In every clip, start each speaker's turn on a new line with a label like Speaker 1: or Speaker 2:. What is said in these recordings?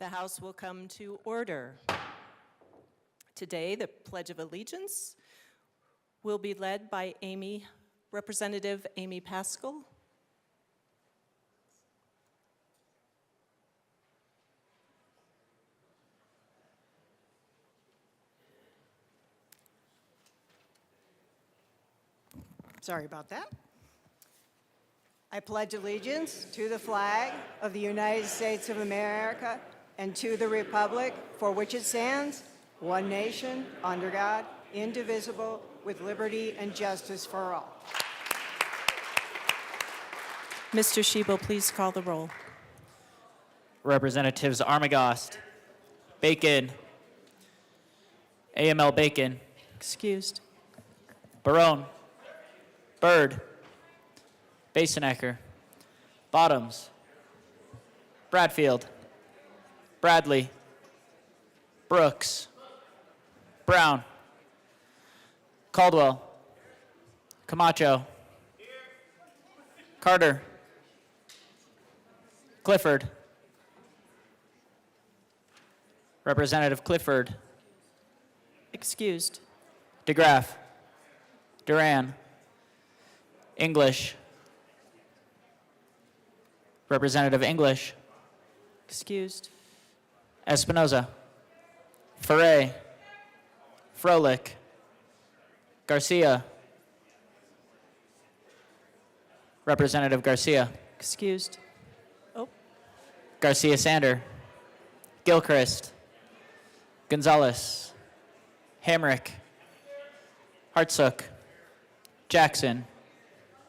Speaker 1: The House will come to order. Today, the Pledge of Allegiance will be led by Representative Amy Paschal.
Speaker 2: Sorry about that. I pledge allegiance to the flag of the United States of America and to the republic for which it stands, one nation, under God, indivisible, with liberty and justice for all.
Speaker 1: Mr. Schiebel, please call the roll.
Speaker 3: Representatives Armagost, Bacon, AML Bacon,
Speaker 1: Excused.
Speaker 3: Barone, Byrd, Basenecker, Bottoms, Bradfield, Bradley, Brooks, Brown, Caldwell, Camacho, Carter, Clifford, Representative Clifford,
Speaker 1: Excused.
Speaker 3: DeGraff, Duran, English, Representative English,
Speaker 1: Excused.
Speaker 3: Espinoza, Ferre, Froelich, Garcia, Representative Garcia,
Speaker 1: Excused. Oh,
Speaker 3: Garcia Sander, Gilchrist, Gonzalez, Hamrick, Hartsook, Jackson,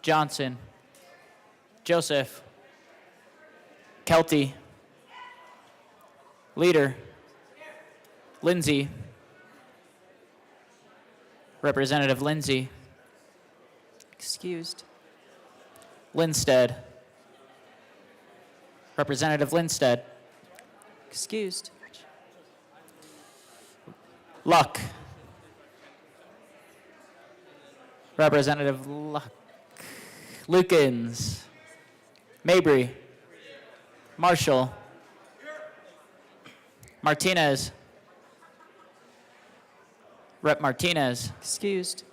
Speaker 3: Johnson, Joseph, Kelty, Leader, Lindsay, Representative Lindsay,
Speaker 1: excused.
Speaker 3: Linstead, Representative Linstead,
Speaker 1: Excused.
Speaker 3: Luck, Representative Luck, Lukens, Mabry, Marshall, Martinez, Rep. Martinez,
Speaker 1: Excused.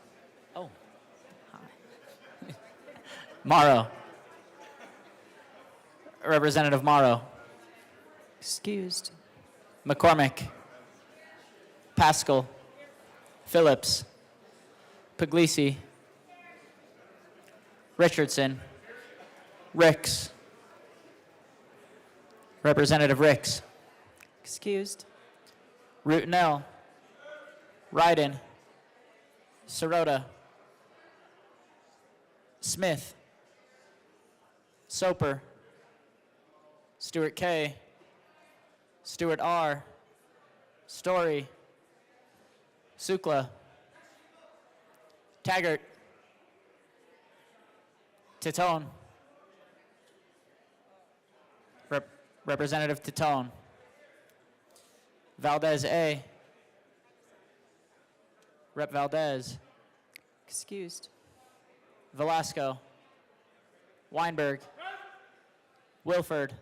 Speaker 3: Morrow, Representative Morrow,
Speaker 1: Excused.
Speaker 3: McCormick, Paschal, Phillips, Puglisi, Richardson, Ricks, Representative Ricks,
Speaker 1: Excused.
Speaker 3: Rutinel, Ryden, Sirota, Smith, Soper, Stewart K, Stewart R, Story, Sukla, Taggart, Titone, Representative Titone, Valdez A, Rep. Valdez,
Speaker 1: Excused.
Speaker 3: Velasco, Weinberg, Wilford,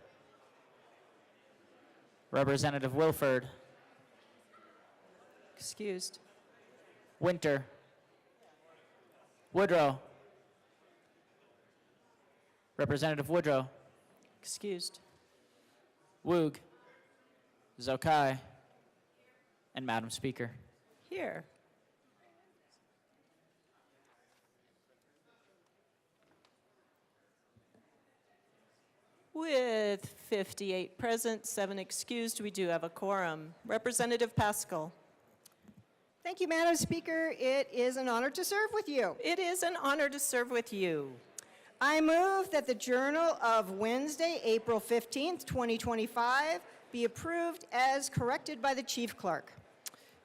Speaker 3: Representative Wilford,
Speaker 1: Excused.
Speaker 3: Winter, Woodrow, Representative Woodrow,
Speaker 1: Excused.
Speaker 3: Woog, Zokai, and Madam Speaker.
Speaker 1: Here. With 58 present, 7 excused, we do have a quorum. Representative Paschal.
Speaker 2: Thank you, Madam Speaker. It is an honor to serve with you.
Speaker 1: It is an honor to serve with you.
Speaker 2: I move that the Journal of Wednesday, April 15th, 2025 be approved as corrected by the Chief Clerk.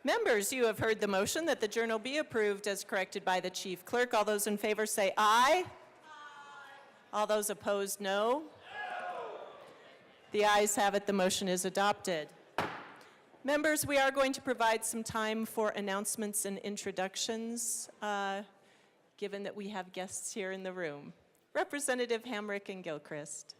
Speaker 1: Members, you have heard the motion that the journal be approved as corrected by the Chief Clerk. All those in favor say aye. Aye. All those opposed, no. The ayes have it. The motion is adopted. Members, we are going to provide some time for announcements and introductions, given that we have guests here in the room. Representative Hamrick and Gilchrist.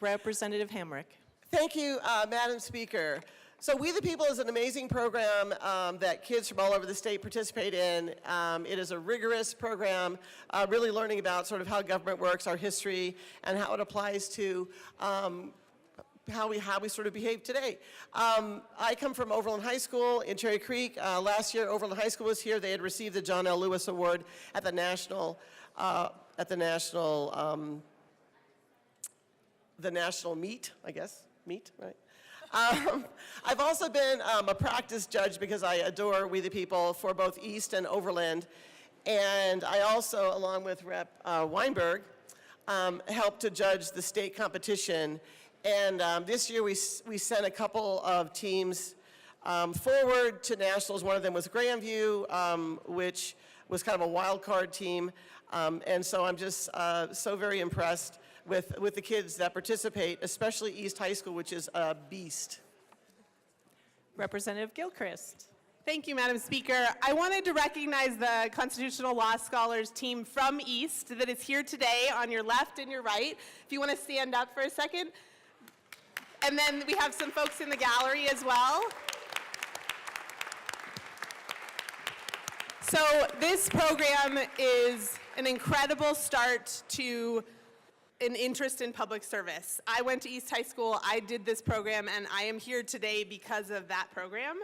Speaker 1: Representative Hamrick.
Speaker 4: Thank you, Madam Speaker. So We the People is an amazing program that kids from all over the state participate in. It is a rigorous program, really learning about sort of how government works, our history, and how it applies to how we sort of behave today. I come from Overland High School in Cherry Creek. Last year, Overland High School was here. They had received the John L. Lewis Award at the national meet, I guess. Meet, right? I've also been a practice judge because I adore We the People for both East and Overland. And I also, along with Rep. Weinberg, helped to judge the state competition. And this year we sent a couple of teams forward to nationals. One of them was Grandview, which was kind of a wild card team. And so I'm just so very impressed with the kids that participate, especially East High School, which is a beast.
Speaker 1: Representative Gilchrist.
Speaker 5: Thank you, Madam Speaker. I wanted to recognize the Constitutional Law Scholars team from East that is here today on your left and your right. If you want to stand up for a second. And then we have some folks in the gallery as well. So this program is an incredible start to an interest in public service. I went to East High School, I did this program, and I am here today because of that program.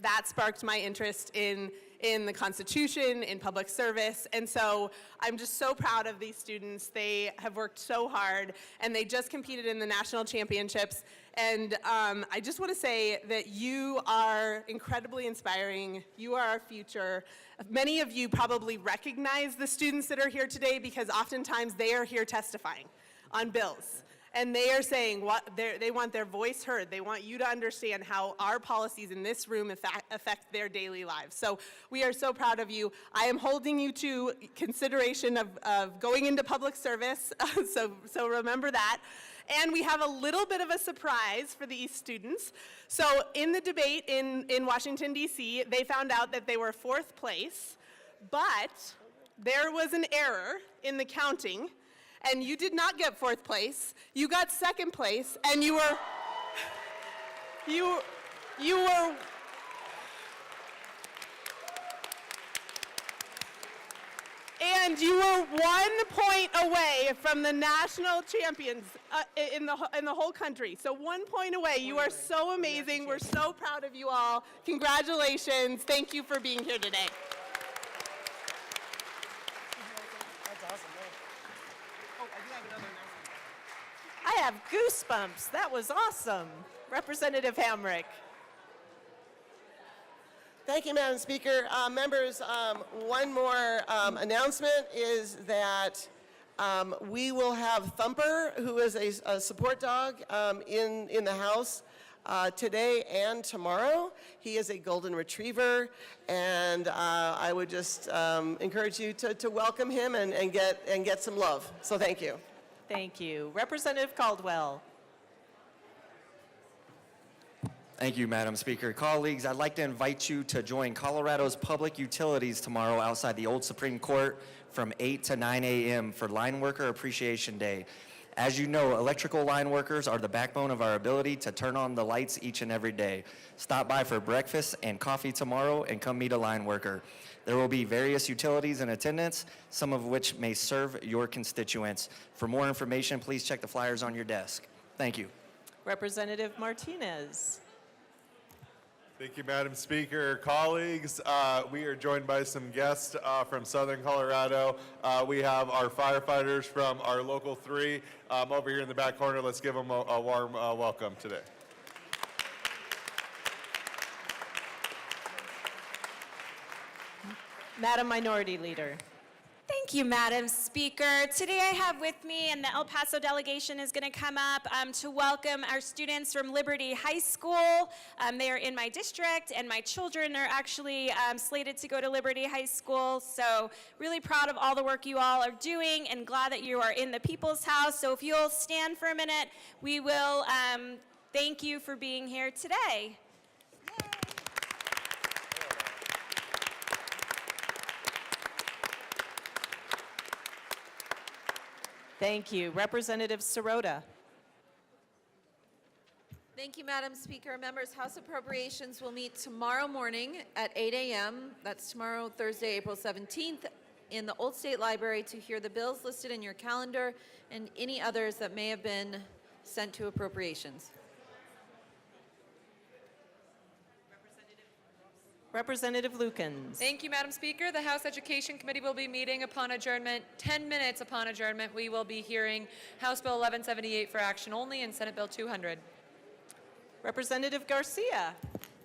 Speaker 5: That sparked my interest in the Constitution, in public service, and so I'm just so proud of these students. They have worked so hard, and they just competed in the national championships, and I just want to say that you are incredibly inspiring. You are our future. Many of you probably recognize the students that are here today because oftentimes they are here testifying on bills. And they are saying they want their voice heard. They want you to understand how our policies in this room affect their daily lives. So we are so proud of you. I am holding you to consideration of going into public service, so remember that. And we have a little bit of a surprise for the East students. So in the debate in Washington, D.C., they found out that they were 4th place, but there was an error in the counting. And you did not get 4th place. You got 2nd place, and you were 1 point away from the national champions in the whole country. So 1 point away. You are so amazing. We're so proud of you all. Congratulations. Thank you for being here today.
Speaker 1: I have goosebumps. That was awesome. Representative Hamrick.
Speaker 4: Thank you, Madam Speaker. Members, one more announcement is that we will have Thumper, who is a support dog, in the House today and tomorrow. He is a golden retriever, and I would just encourage you to welcome him and get some love. So thank you.
Speaker 1: Thank you. Representative Caldwell.
Speaker 6: Thank you, Madam Speaker. Colleagues, I'd like to invite you to join Colorado's Public Utilities tomorrow outside the Old Supreme Court from 8 to 9 a.m. for Line Worker Appreciation Day. As you know, electrical line workers are the backbone of our ability to turn on the lights each and every day. Stop by for breakfast and coffee tomorrow and come meet a line worker. There will be various utilities in attendance, some of which may serve your constituents. For more information, please check the flyers on your desk. Thank you.
Speaker 1: Representative Martinez.
Speaker 7: Thank you, Madam Speaker. Colleagues, we are joined by some guests from Southern Colorado. We have our firefighters from our Local 3 over here in the back corner. Let's give them a warm welcome today.
Speaker 1: Madam Minority Leader.
Speaker 8: Thank you, Madam Speaker. Today I have with me, and the El Paso delegation is going to come up to welcome our students from Liberty High School. They are in my district, and my children are actually slated to go to Liberty High School. So really proud of all the work you all are doing and glad that you are in the People's House. So if you'll stand for a minute, we will thank you for being here today.
Speaker 1: Thank you. Representative Sirota.
Speaker 9: Thank you, Madam Speaker. Members, House Appropriations will meet tomorrow morning at 8 a.m. That's tomorrow, Thursday, April 17th, in the Old State Library to hear the bills listed in your calendar and any others that may have been sent to appropriations.
Speaker 1: Representative Lukens.
Speaker 10: Thank you, Madam Speaker. The House Education Committee will be meeting upon adjournment. 10 minutes upon adjournment, we will be hearing House Bill 1178 for action only and Senate Bill 200.
Speaker 1: Representative Garcia.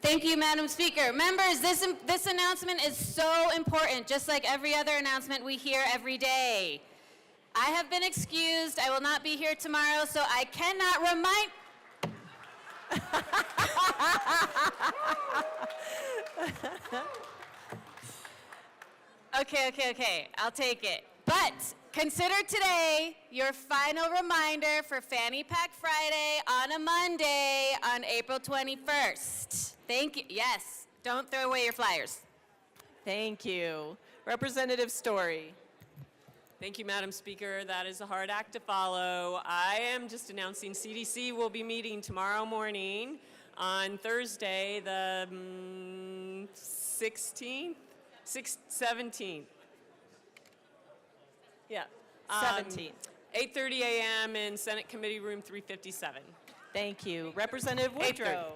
Speaker 11: Thank you, Madam Speaker. Members, this announcement is so important, just like every other announcement we hear every day. I have been excused. I will not be here tomorrow, so I cannot remind... Okay. I'll take it. But consider today your final reminder for Fanny Pack Friday on a Monday on April 21st. Thank you. Yes, don't throw away your flyers.
Speaker 1: Thank you. Representative Story.
Speaker 12: Thank you, Madam Speaker. That is a hard act to follow. I am just announcing CDC will be meeting tomorrow morning on Thursday, the 16th? 17th. Yeah.
Speaker 1: 17th.
Speaker 12: 8:30 a.m. in Senate Committee Room 357.
Speaker 1: Thank you. Representative
Speaker 12: 8:30.
Speaker 1: Woodrow.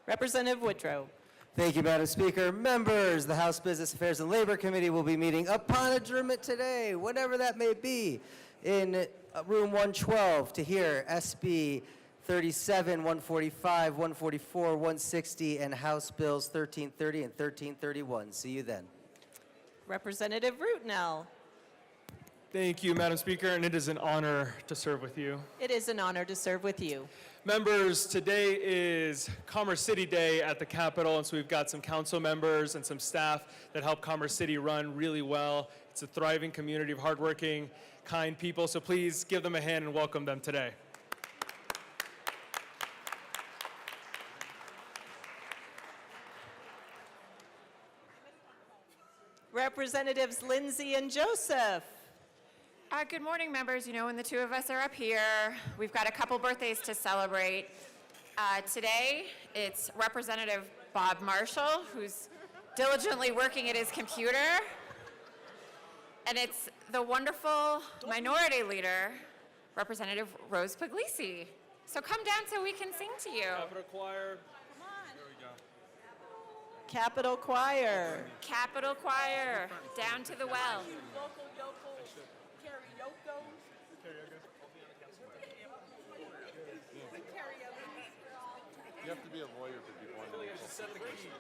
Speaker 1: Representative Woodrow.
Speaker 13: Thank you, Madam Speaker. Members, the House Business Affairs and Labor Committee will be meeting upon adjournment today, whenever that may be, in room 112 to hear SB 37, 145, 144, 160, and House Bills 1330 and 1331. See you then.
Speaker 1: Representative Rootnell.
Speaker 14: Thank you, Madam Speaker, and it is an honor to serve with you.
Speaker 1: It is an honor to serve with you.
Speaker 14: Members, today is Commerce City Day at the Capitol, and so we've got some council members and some staff that help Commerce City run really well. It's a thriving community of hardworking, kind people, so please give them a hand and welcome them today.
Speaker 1: Representatives Lindsay and Joseph.
Speaker 15: Good morning, members. You know, when the two of us are up here, we've got a couple birthdays to celebrate. Today, it's Representative Bob Marshall, who's diligently working at his computer. And it's the wonderful minority leader, Representative Rose Puglisi. So come down so we can sing to you.
Speaker 14: Capitol Choir.
Speaker 1: Capitol Choir.
Speaker 15: Capitol Choir, down to the well.
Speaker 7: You have to be a lawyer to be born in April. Set the key.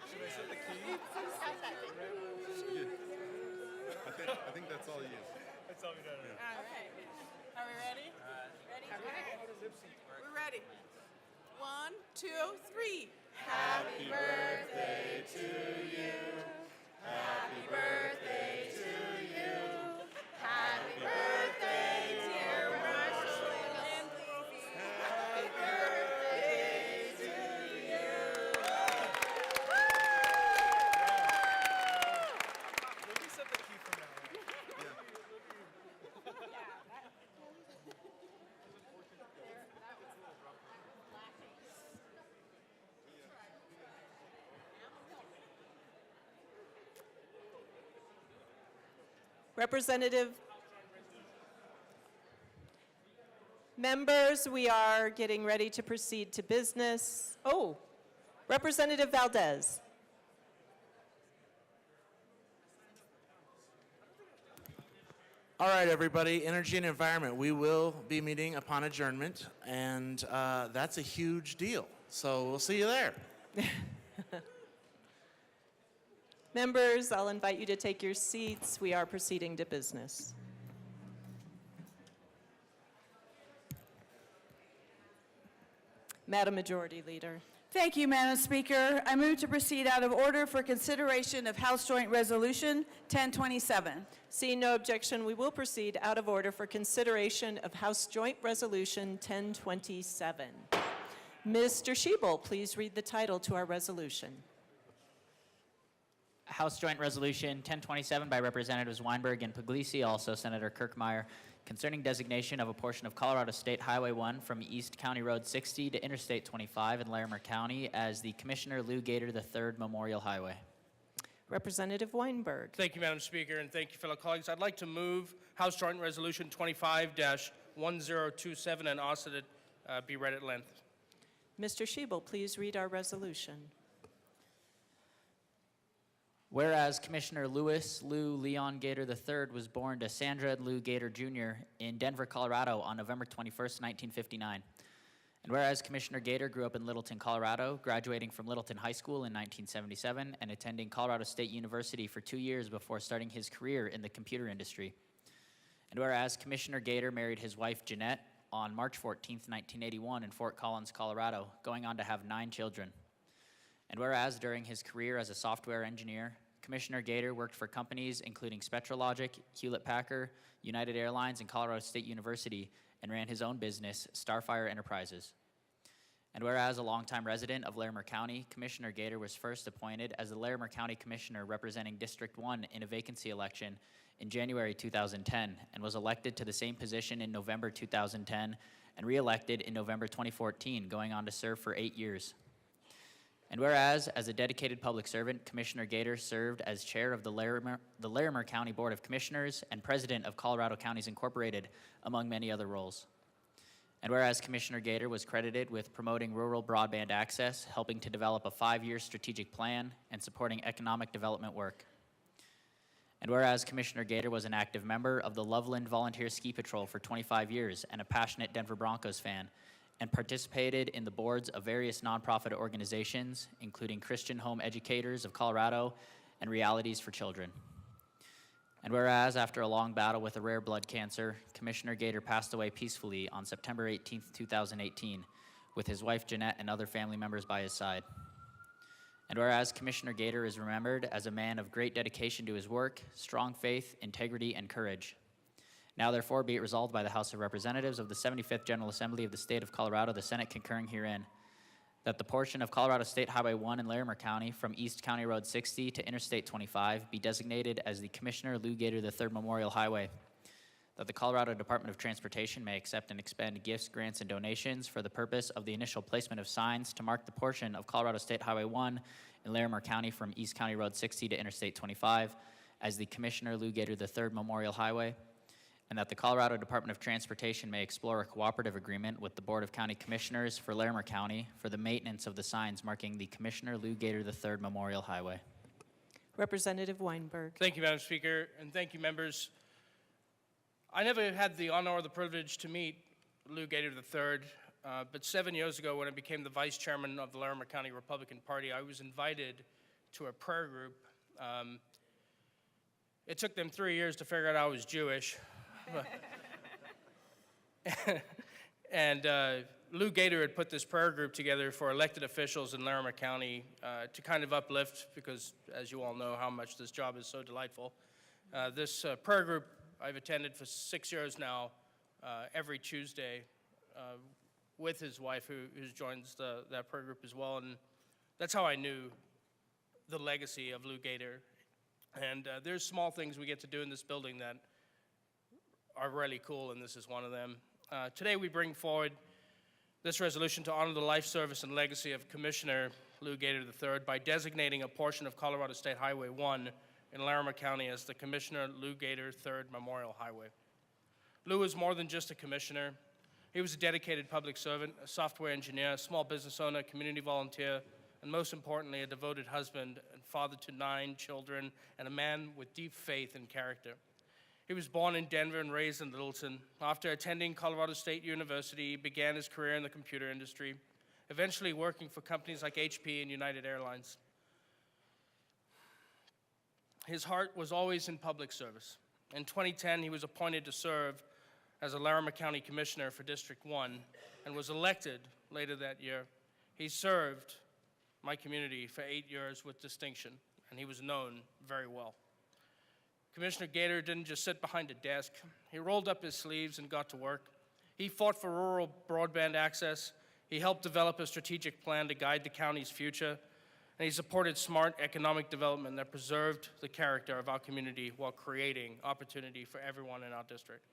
Speaker 7: Should I set the key? I think that's all you use.
Speaker 14: That's all we done.
Speaker 7: Yeah.
Speaker 5: All right. Are we ready? Ready? Okay. We're ready. 1, 2, 3. Happy birthday to you. Happy birthday to you. Happy birthday, dear Marshall and Lizzie. Happy birthday to you.
Speaker 14: Let me set the key for now.
Speaker 1: Representative. Members, we are getting ready to proceed to business. Oh, Representative Valdez.
Speaker 16: All right, everybody, Energy and Environment, we will be meeting upon adjournment, and that's a huge deal. So we'll see you there.
Speaker 1: Members, I'll invite you to take your seats. We are proceeding to business. Madam Majority Leader.
Speaker 17: Thank you, Madam Speaker. I move to proceed out of order for consideration of House Joint Resolution 1027.
Speaker 1: Seeing no objection, we will proceed out of order for consideration of House Joint Resolution 1027. Mr. Schiebel, please read the title to our resolution.
Speaker 3: House Joint Resolution 1027 by Representatives Weinberg and Puglisi, also Senator Kirkmeyer, concerning designation of a portion of Colorado State Highway 1 from East County Road 60 to Interstate 25 in Larimer County as the Commissioner Lou Gator III Memorial Highway.
Speaker 1: Representative Weinberg.
Speaker 18: Thank you, Madam Speaker, and thank you, fellow colleagues. I'd like to move House Joint Resolution 25-1027 and ask that it be read at length.
Speaker 1: Mr. Shebel, please read our resolution.
Speaker 3: Whereas Commissioner Louis Lou Leon Gator III was born to Sandra Lou Gator Jr. in Denver, Colorado on November 21st, 1959. And whereas Commissioner Gator grew up in Littleton, Colorado, graduating from Littleton High School in 1977 and attending Colorado State University for 2 years before starting his career in the computer industry. And whereas Commissioner Gator married his wife Jeanette on March 14th, 1981 in Fort Collins, Colorado, going on to have 9 children. And whereas during his career as a software engineer, Commissioner Gator worked for companies including SpectraLogic, Hewlett-Packard, United Airlines, and Colorado State University, and ran his own business, Starfire Enterprises. And whereas a longtime resident of Larimer County, Commissioner Gator was first appointed as the Larimer County Commissioner representing District 1 in a vacancy election in January 2010, and was elected to the same position in November 2010, and re-elected in November 2014, going on to serve for 8 years. And whereas, as a dedicated public servant, Commissioner Gator served as chair of the Larimer County Board of Commissioners and president of Colorado Counties Incorporated, among many other roles. And whereas Commissioner Gator was credited with promoting rural broadband access, helping to develop a 5-year strategic plan, and supporting economic development work. And whereas Commissioner Gator was an active member of the Loveland Volunteer Ski Patrol for 25 years and a passionate Denver Broncos fan, and participated in the boards of various nonprofit organizations, including Christian Home Educators of Colorado and Realities for Children. And whereas, after a long battle with a rare blood cancer, Commissioner Gator passed away peacefully on September 18, 2018, with his wife Jeanette and other family members by his side. And whereas Commissioner Gator is remembered as a man of great dedication to his work, strong faith, integrity, and courage. Now therefore be it resolved by the House of Representatives of the 75th General Assembly of the State of Colorado, the Senate concurring herein, that the portion of Colorado State Highway 1 in Larimer County from East County Road 60 to Interstate 25 be designated as the Commissioner Lou Gator III Memorial Highway, that the Colorado Department of Transportation may accept and expend gifts, grants, and donations for the purpose of the initial placement of signs to mark the portion of Colorado State Highway 1 in Larimer County from East County Road 60 to Interstate 25 as the Commissioner Lou Gator III Memorial Highway, and that the Colorado Department of Transportation may explore a cooperative agreement with the Board of County Commissioners for Larimer County for the maintenance of the signs marking the Commissioner Lou Gator III Memorial Highway.
Speaker 1: Representative Weinberg.
Speaker 18: Thank you, Madam Speaker, and thank you, members. I never had the honor or the privilege to meet Lou Gator III, but 7 years ago when I became the vice chairman of the Larimer County Republican Party, I was invited to a prayer group. It took them 3 years to figure out I was Jewish. And Lou Gator had put this prayer group together for elected officials in Larimer County to kind of uplift, because as you all know how much this job is so delightful. This prayer group I've attended for 6 years now, every Tuesday with his wife who joins that prayer group as well. And that's how I knew the legacy of Lou Gator. And there's small things we get to do in this building that are really cool, and this is one of them. Today we bring forward this resolution to honor the life, service, and legacy of Commissioner Lou Gator III by designating a portion of Colorado State Highway 1 in Larimer County as the Commissioner Lou Gator III Memorial Highway. Lou was more than just a commissioner. He was a dedicated public servant, a software engineer, a small business owner, community volunteer, and most importantly, a devoted husband and father to 9 children, and a man with deep faith and character. He was born in Denver and raised in Littleton. After attending Colorado State University, he began his career in the computer industry, eventually working for companies like HP and United Airlines. His heart was always in public service. In 2010, he was appointed to serve as a Larimer County Commissioner for District 1 and was elected later that year. He served my community for 8 years with distinction, and he was known very well. Commissioner Gator didn't just sit behind a desk. He rolled up his sleeves and got to work. He fought for rural broadband access. He helped develop a strategic plan to guide the county's future. And he supported smart economic development that preserved the character of our community while creating opportunity for everyone in our district.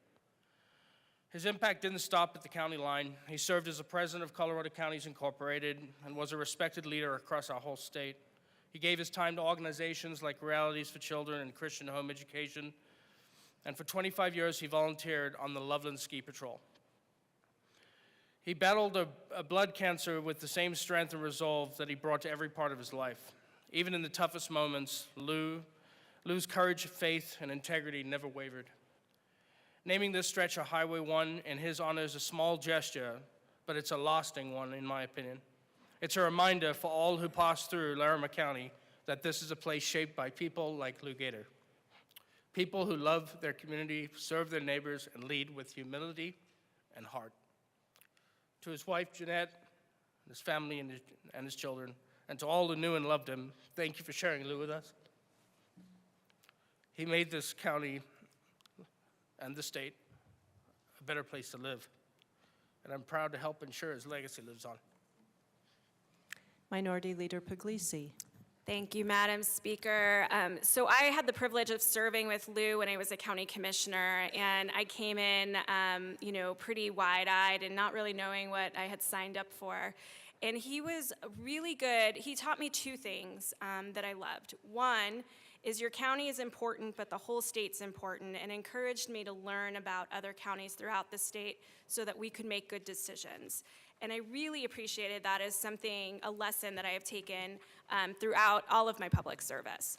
Speaker 18: His impact didn't stop at the county line. He served as the president of Colorado Counties Incorporated and was a respected leader across our whole state. He gave his time to organizations like Realities for Children and Christian Home Education. And for 25 years, he volunteered on the Loveland Ski Patrol. He battled a blood cancer with the same strength and resolve that he brought to every part of his life. Even in the toughest moments, Lou's courage, faith, and integrity never wavered. Naming this stretch a Highway 1 in his honor is a small gesture, but it's a lasting one, in my opinion. It's a reminder for all who pass through Larimer County that this is a place shaped by people like Lou Gator. People who love their community, serve their neighbors, and lead with humility and heart. To his wife, Jeanette, and his family and his children, and to all who knew and loved him, thank you for sharing Lou with us. He made this county and the state a better place to live. And I'm proud to help ensure his legacy lives on.
Speaker 1: Minority Leader Puglisi.
Speaker 8: Thank you, Madam Speaker. So I had the privilege of serving with Lou when I was a county commissioner, and I came in, pretty wide-eyed and not really knowing what I had signed up for. And he was really good. He taught me two things that I loved. One is your county is important, but the whole state's important, and encouraged me to learn about other counties throughout the state so that we could make good decisions. And I really appreciated that as a lesson that I have taken throughout all of my public service.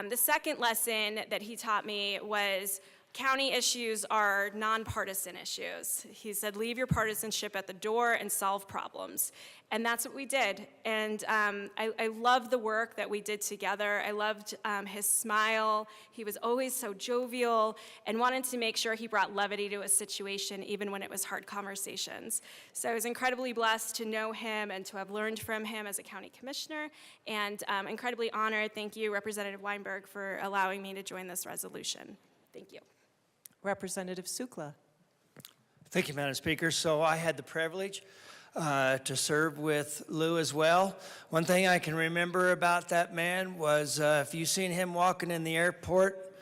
Speaker 8: The second lesson that he taught me was county issues are nonpartisan issues. He said, leave your partisanship at the door and solve problems. And that's what we did. And I loved the work that we did together. I loved his smile. He was always so jovial and wanted to make sure he brought levity to a situation even when it was hard conversations. So I was incredibly blessed to know him and to have learned from him as a county commissioner, and incredibly honored. Thank you, Representative Weinberg, for allowing me to join this resolution. Thank you.
Speaker 1: Representative Sukla.
Speaker 19: Thank you, Madam Speaker. So I had the privilege to serve with Lou as well. One thing I can remember about that man was if you've seen him walking in the airport,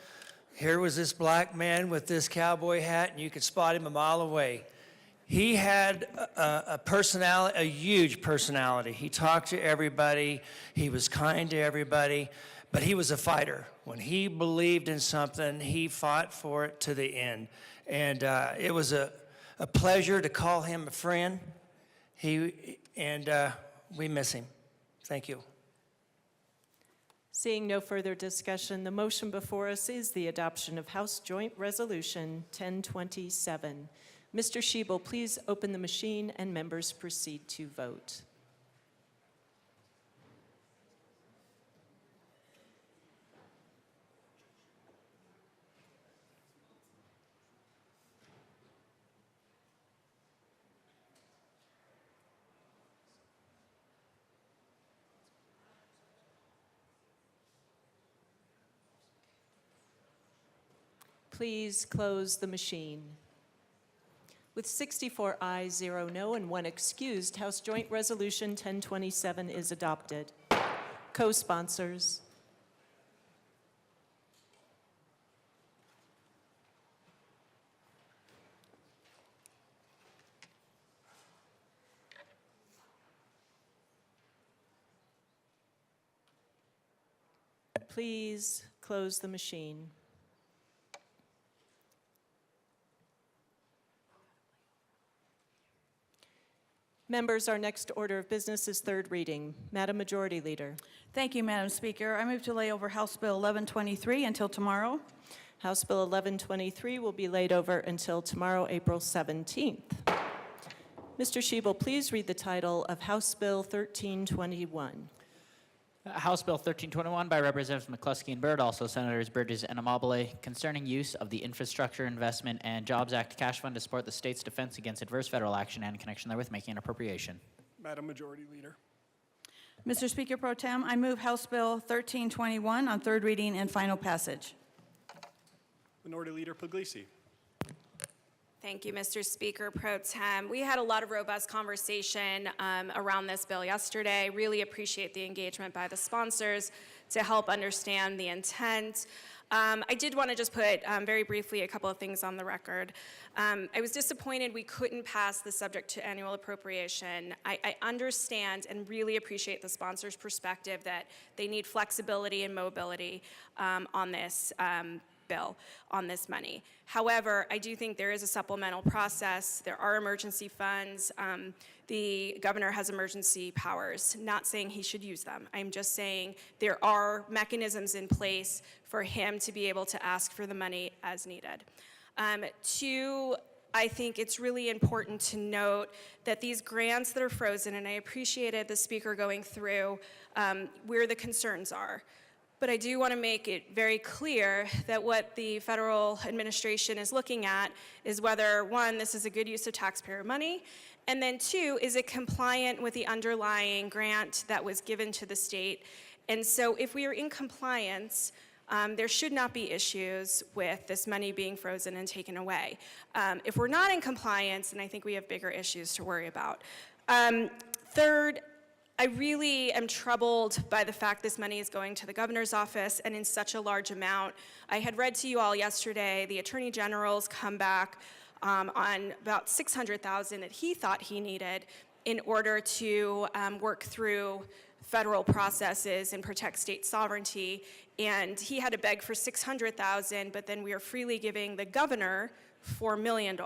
Speaker 19: here was this black man with this cowboy hat, and you could spot him a mile away. He had a personality, a huge personality. He talked to everybody. He was kind to everybody. But he was a fighter. When he believed in something, he fought for it to the end. And it was a pleasure to call him a friend. We miss him. Thank you.
Speaker 1: Seeing no further discussion, the motion before us is the adoption of House Joint Resolution 1027. Mr. Schiebel, please open the machine and members proceed to vote. Please close the machine. With 64 ayes, 0 no, and 1 excused, House Joint Resolution 1027 is adopted. Co-sponsors. Please close the machine. Members, our next order of business is third reading. Madam Majority Leader.
Speaker 17: Thank you, Madam Speaker. I move to lay over House Bill 1123 until tomorrow.
Speaker 1: House Bill 1123 will be laid over until tomorrow, April 17th. Mr. Schiebel, please read the title of House Bill 1321.
Speaker 3: House Bill 1321 by Representatives McCluskey and Byrd, also Senators Burgess and Amabile, concerning use of the Infrastructure Investment and Jobs Act cash fund to support the state's defense against adverse federal action and in connection therewith making an appropriation.
Speaker 20: Madam Majority Leader.
Speaker 17: Mr. Speaker Pro Tem, I move House Bill 1321 on third reading and final passage.
Speaker 20: Minority Leader Puglisi.
Speaker 8: Thank you, Mr. Speaker Pro Tem. We had a lot of robust conversation around this bill yesterday. Really appreciate the engagement by the sponsors to help understand the intent. I did want to just put very briefly a couple of things on the record. I was disappointed we couldn't pass the subject to annual appropriation. I understand and really appreciate the sponsors' perspective that they need flexibility and mobility on this bill, on this money. However, I do think there is a supplemental process. There are emergency funds. The governor has emergency powers, not saying he should use them. I'm just saying there are mechanisms in place for him to be able to ask for the money as needed. Two, I think it's really important to note that these grants that are frozen, and I appreciated the speaker going through where the concerns are. But I do want to make it very clear that what the federal administration is looking at is whether, one, this is a good use of taxpayer money, and then two, is it compliant with the underlying grant that was given to the state? And so if we are in compliance, there should not be issues with this money being frozen and taken away. If we're not in compliance, then I think we have bigger issues to worry about. Third, I really am troubled by the fact this money is going to the governor's office and in such a large amount. I had read to you all yesterday the Attorney General's come back on about $600,000 that he thought he needed in order to work through federal processes and protect state sovereignty. And he had to beg for $600,000, but then we are freely giving the governor $4 million.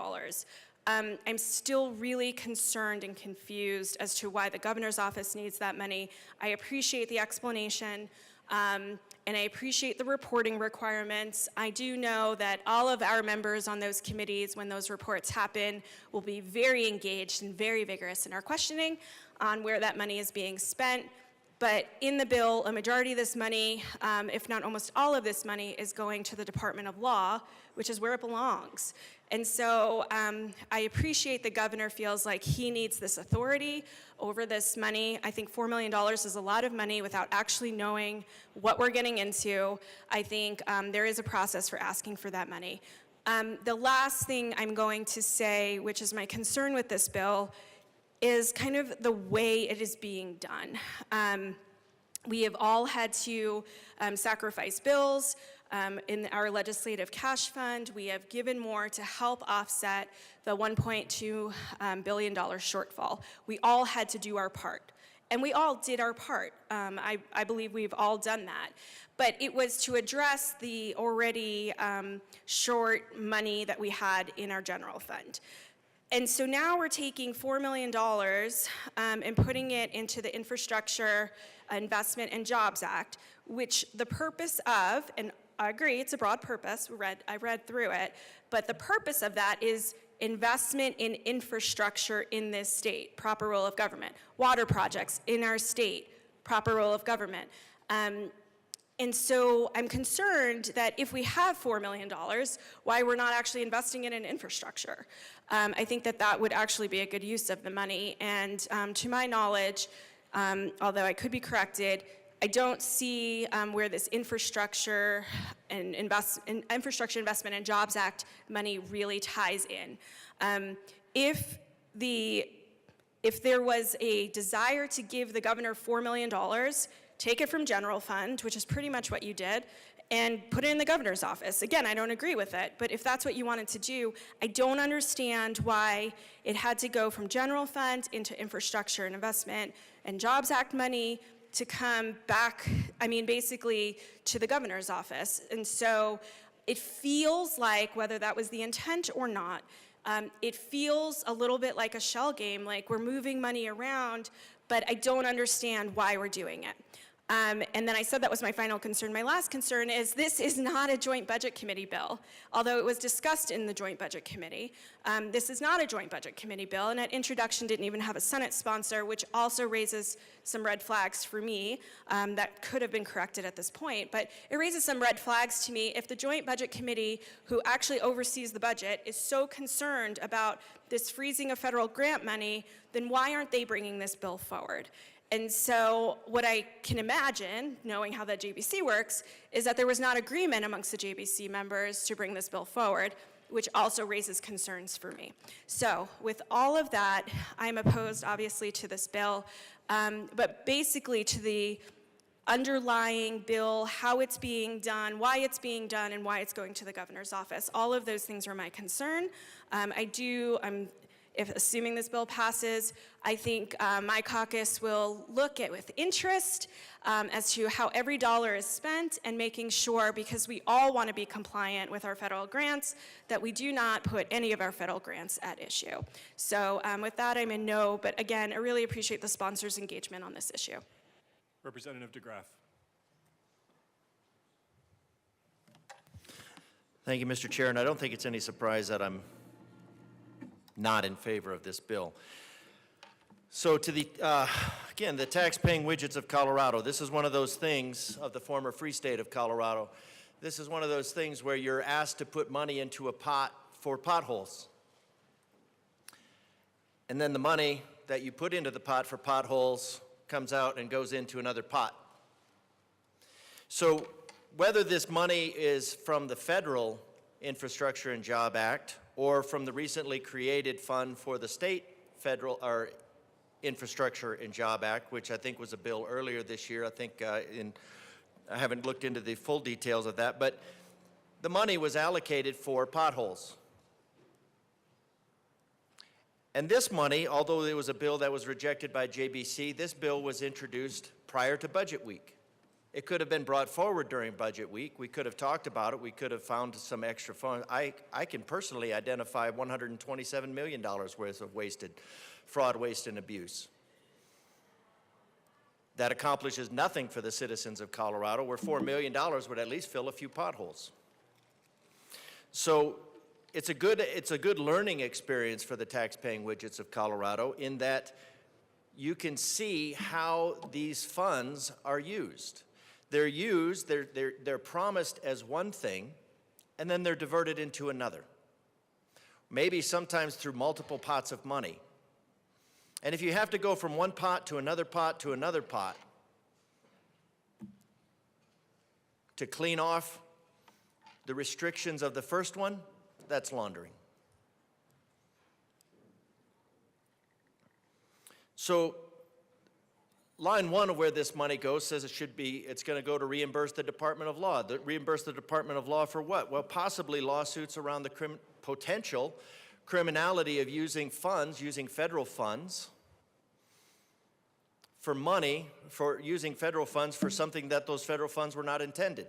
Speaker 8: I'm still really concerned and confused as to why the governor's office needs that money. I appreciate the explanation, and I appreciate the reporting requirements. I do know that all of our members on those committees, when those reports happen, will be very engaged and very vigorous in our questioning on where that money is being spent. But in the bill, a majority of this money, if not almost all of this money, is going to the Department of Law, which is where it belongs. And so I appreciate the governor feels like he needs this authority over this money. I think $4 million is a lot of money without actually knowing what we're getting into. I think there is a process for asking for that money. The last thing I'm going to say, which is my concern with this bill, is kind of the way it is being done. We have all had to sacrifice bills. In our legislative cash fund, we have given more to help offset the $1.2 billion shortfall. We all had to do our part, and we all did our part. I believe we've all done that. But it was to address the already short money that we had in our general fund. And so now we're taking $4 million and putting it into the Infrastructure Investment and Jobs Act, which the purpose of, and I agree, it's a broad purpose, I read through it, but the purpose of that is investment in infrastructure in this state, proper role of government, water projects in our state, proper role of government. And so I'm concerned that if we have $4 million, why we're not actually investing it in infrastructure. I think that that would actually be a good use of the money. And to my knowledge, although I could be corrected, I don't see where this Infrastructure Investment and Jobs Act money really ties in. If there was a desire to give the governor $4 million, take it from general fund, which is pretty much what you did, and put it in the governor's office. Again, I don't agree with it, but if that's what you wanted to do, I don't understand why it had to go from general fund into Infrastructure and Investment and Jobs Act money to come back, basically to the governor's office. And so it feels like, whether that was the intent or not, it feels a little bit like a shell game, like we're moving money around, but I don't understand why we're doing it. And then I said that was my final concern. My last concern is this is not a joint budget committee bill, although it was discussed in the joint budget committee. This is not a joint budget committee bill, and at introduction didn't even have a Senate sponsor, which also raises some red flags for me that could have been corrected at this point. But it raises some red flags to me if the joint budget committee, who actually oversees the budget, is so concerned about this freezing of federal grant money, then why aren't they bringing this bill forward? And so what I can imagine, knowing how the JBC works, is that there was not agreement amongst the JBC members to bring this bill forward, which also raises concerns for me. So with all of that, I'm opposed obviously to this bill, but basically to the underlying bill, how it's being done, why it's being done, and why it's going to the governor's office. All of those things are my concern. If assuming this bill passes, I think my caucus will look at with interest as to how every dollar is spent and making sure, because we all want to be compliant with our federal grants, that we do not put any of our federal grants at issue. So with that, I'm in no, but again, I really appreciate the sponsors' engagement on this issue.
Speaker 20: Representative DeGraff.
Speaker 21: Thank you, Mr. Chair, and I don't think it's any surprise that I'm not in favor of this bill. So to the, again, the tax-paying widgets of Colorado, this is one of those things of the former Free State of Colorado. This is one of those things where you're asked to put money into a pot for potholes. And then the money that you put into the pot for potholes comes out and goes into another pot. So whether this money is from the Federal Infrastructure and Job Act or from the recently created fund for the state federal or Infrastructure and Job Act, which I think was a bill earlier this year. I think I haven't looked into the full details of that, but the money was allocated for potholes. And this money, although it was a bill that was rejected by JBC, this bill was introduced prior to budget week. It could have been brought forward during budget week. We could have talked about it. We could have found some extra funds. I can personally identify $127 million worth of fraud, waste, and abuse. That accomplishes nothing for the citizens of Colorado, where $4 million would at least fill a few potholes. So it's a good learning experience for the tax-paying widgets of Colorado in that you can see how these funds are used. They're used, they're promised as one thing, and then they're diverted into another. Maybe sometimes through multiple pots of money. And if you have to go from one pot to another pot to another pot to clean off the restrictions of the first one, that's laundering. So line one of where this money goes says it's going to go to reimburse the Department of Law. Reimburse the Department of Law for what? Well, possibly lawsuits around the potential criminality of using federal funds for money, for using federal funds for something that those federal funds were not intended.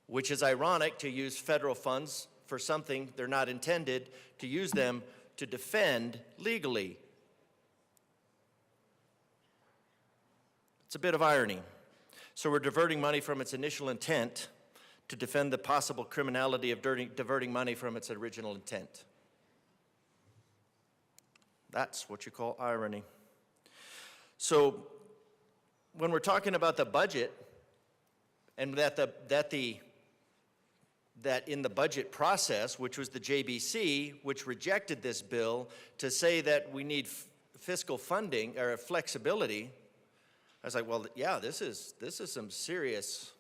Speaker 21: Which is ironic, to use federal funds for something they're not intended, to use them to defend legally. It's a bit of irony. So we're diverting money from its initial intent to defend the possible criminality of diverting money from its original intent. That's what you call irony. So when we're talking about the budget, and that in the budget process, which was the JBC, which rejected this bill, to say that we need fiscal funding or flexibility, I was like, well, yeah, this is some serious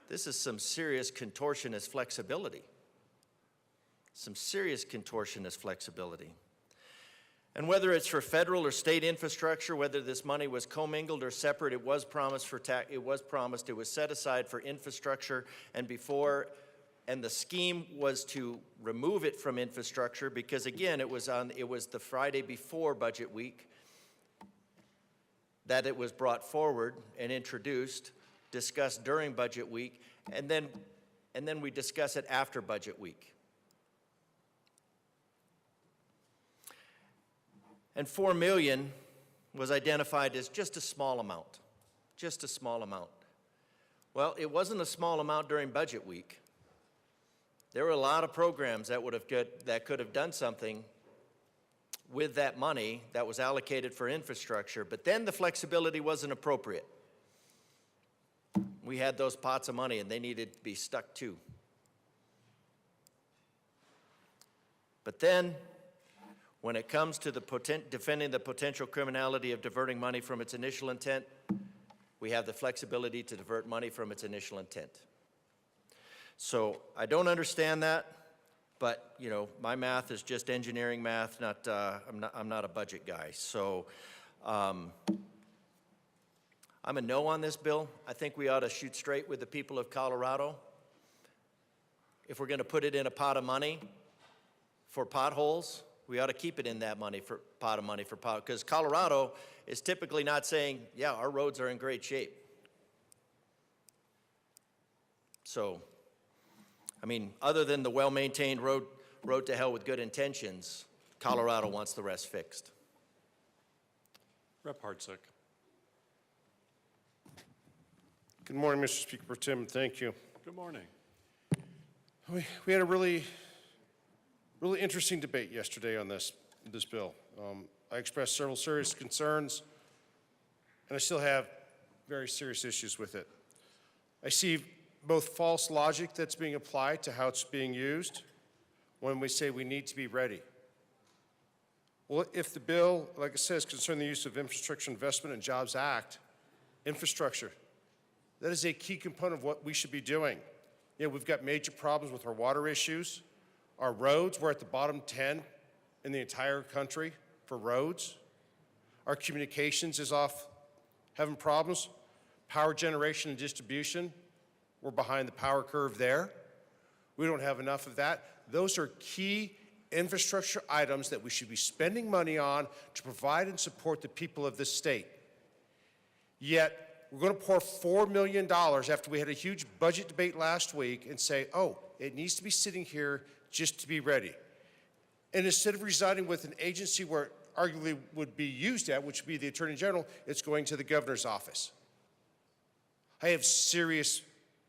Speaker 21: contortionist flexibility. Some serious contortionist flexibility. And whether it's for federal or state infrastructure, whether this money was commingled or separate, it was promised it was set aside for infrastructure, and the scheme was to remove it from infrastructure because, again, it was the Friday before budget week that it was brought forward and introduced, discussed during budget week, and then we discuss it after budget week. And $4 million was identified as just a small amount, just a small amount. Well, it wasn't a small amount during budget week. There were a lot of programs that could have done something with that money that was allocated for infrastructure, but then the flexibility wasn't appropriate. We had those pots of money and they needed to be stuck to. But then, when it comes to defending the potential criminality of diverting money from its initial intent, we have the flexibility to divert money from its initial intent. So I don't understand that, but, you know, my math is just engineering math, I'm not a budget guy. So I'm a no on this bill. I think we ought to shoot straight with the people of Colorado. If we're going to put it in a pot of money for potholes, we ought to keep it in that pot of money for potholes, because Colorado is typically not saying, yeah, our roads are in great shape. So, I mean, other than the well-maintained road to hell with good intentions, Colorado wants the rest fixed.
Speaker 20: Rep. Hartsick.
Speaker 2: Good morning, Mr. Speaker Pro Tem. Thank you.
Speaker 20: Good morning.
Speaker 2: We had a really interesting debate yesterday on this bill. I expressed several serious concerns, and I still have very serious issues with it. I see both false logic that's being applied to how it's being used when we say we need to be ready. Well, if the bill, like it says, concerning the use of Infrastructure Investment and Jobs Act, infrastructure, that is a key component of what we should be doing. You know, we've got major problems with our water issues. Our roads, we're at the bottom 10 in the entire country for roads. Our communications is off having problems. Power generation and distribution, we're behind the power curve there. We don't have enough of that. Those are key infrastructure items that we should be spending money on to provide and support the people of this state. Yet, we're going to pour $4 million after we had a huge budget debate last week and say, oh, it needs to be sitting here just to be ready. And instead of residing with an agency where it arguably would be used at, which would be the Attorney General, it's going to the governor's office. I have serious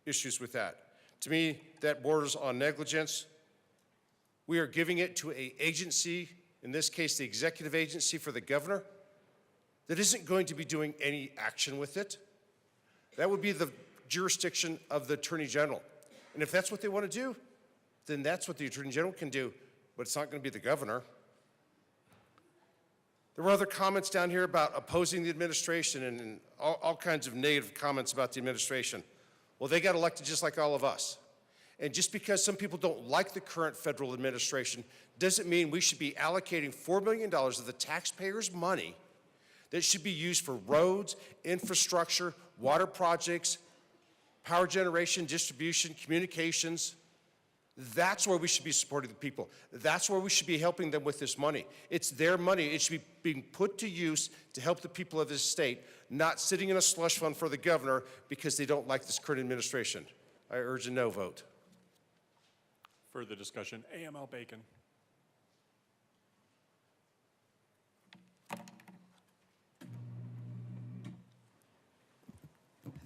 Speaker 2: issues with that. To me, that borders on negligence. We are giving it to an agency, in this case, the executive agency for the governor, that isn't going to be doing any action with it. That would be the jurisdiction of the Attorney General. And if that's what they want to do, then that's what the Attorney General can do, but it's not going to be the governor. There were other comments down here about opposing the administration and all kinds of negative comments about the administration. Well, they got elected just like all of us. And just because some people don't like the current federal administration doesn't mean we should be allocating $4 million of the taxpayers' money that should be used for roads, infrastructure, water projects, power generation, distribution, communications. That's where we should be supporting the people. That's where we should be helping them with this money. It's their money. It should be being put to use to help the people of this state, not sitting in a slush fund for the governor because they don't like this current administration. I urge a no vote.
Speaker 20: Further discussion. AML Bacon.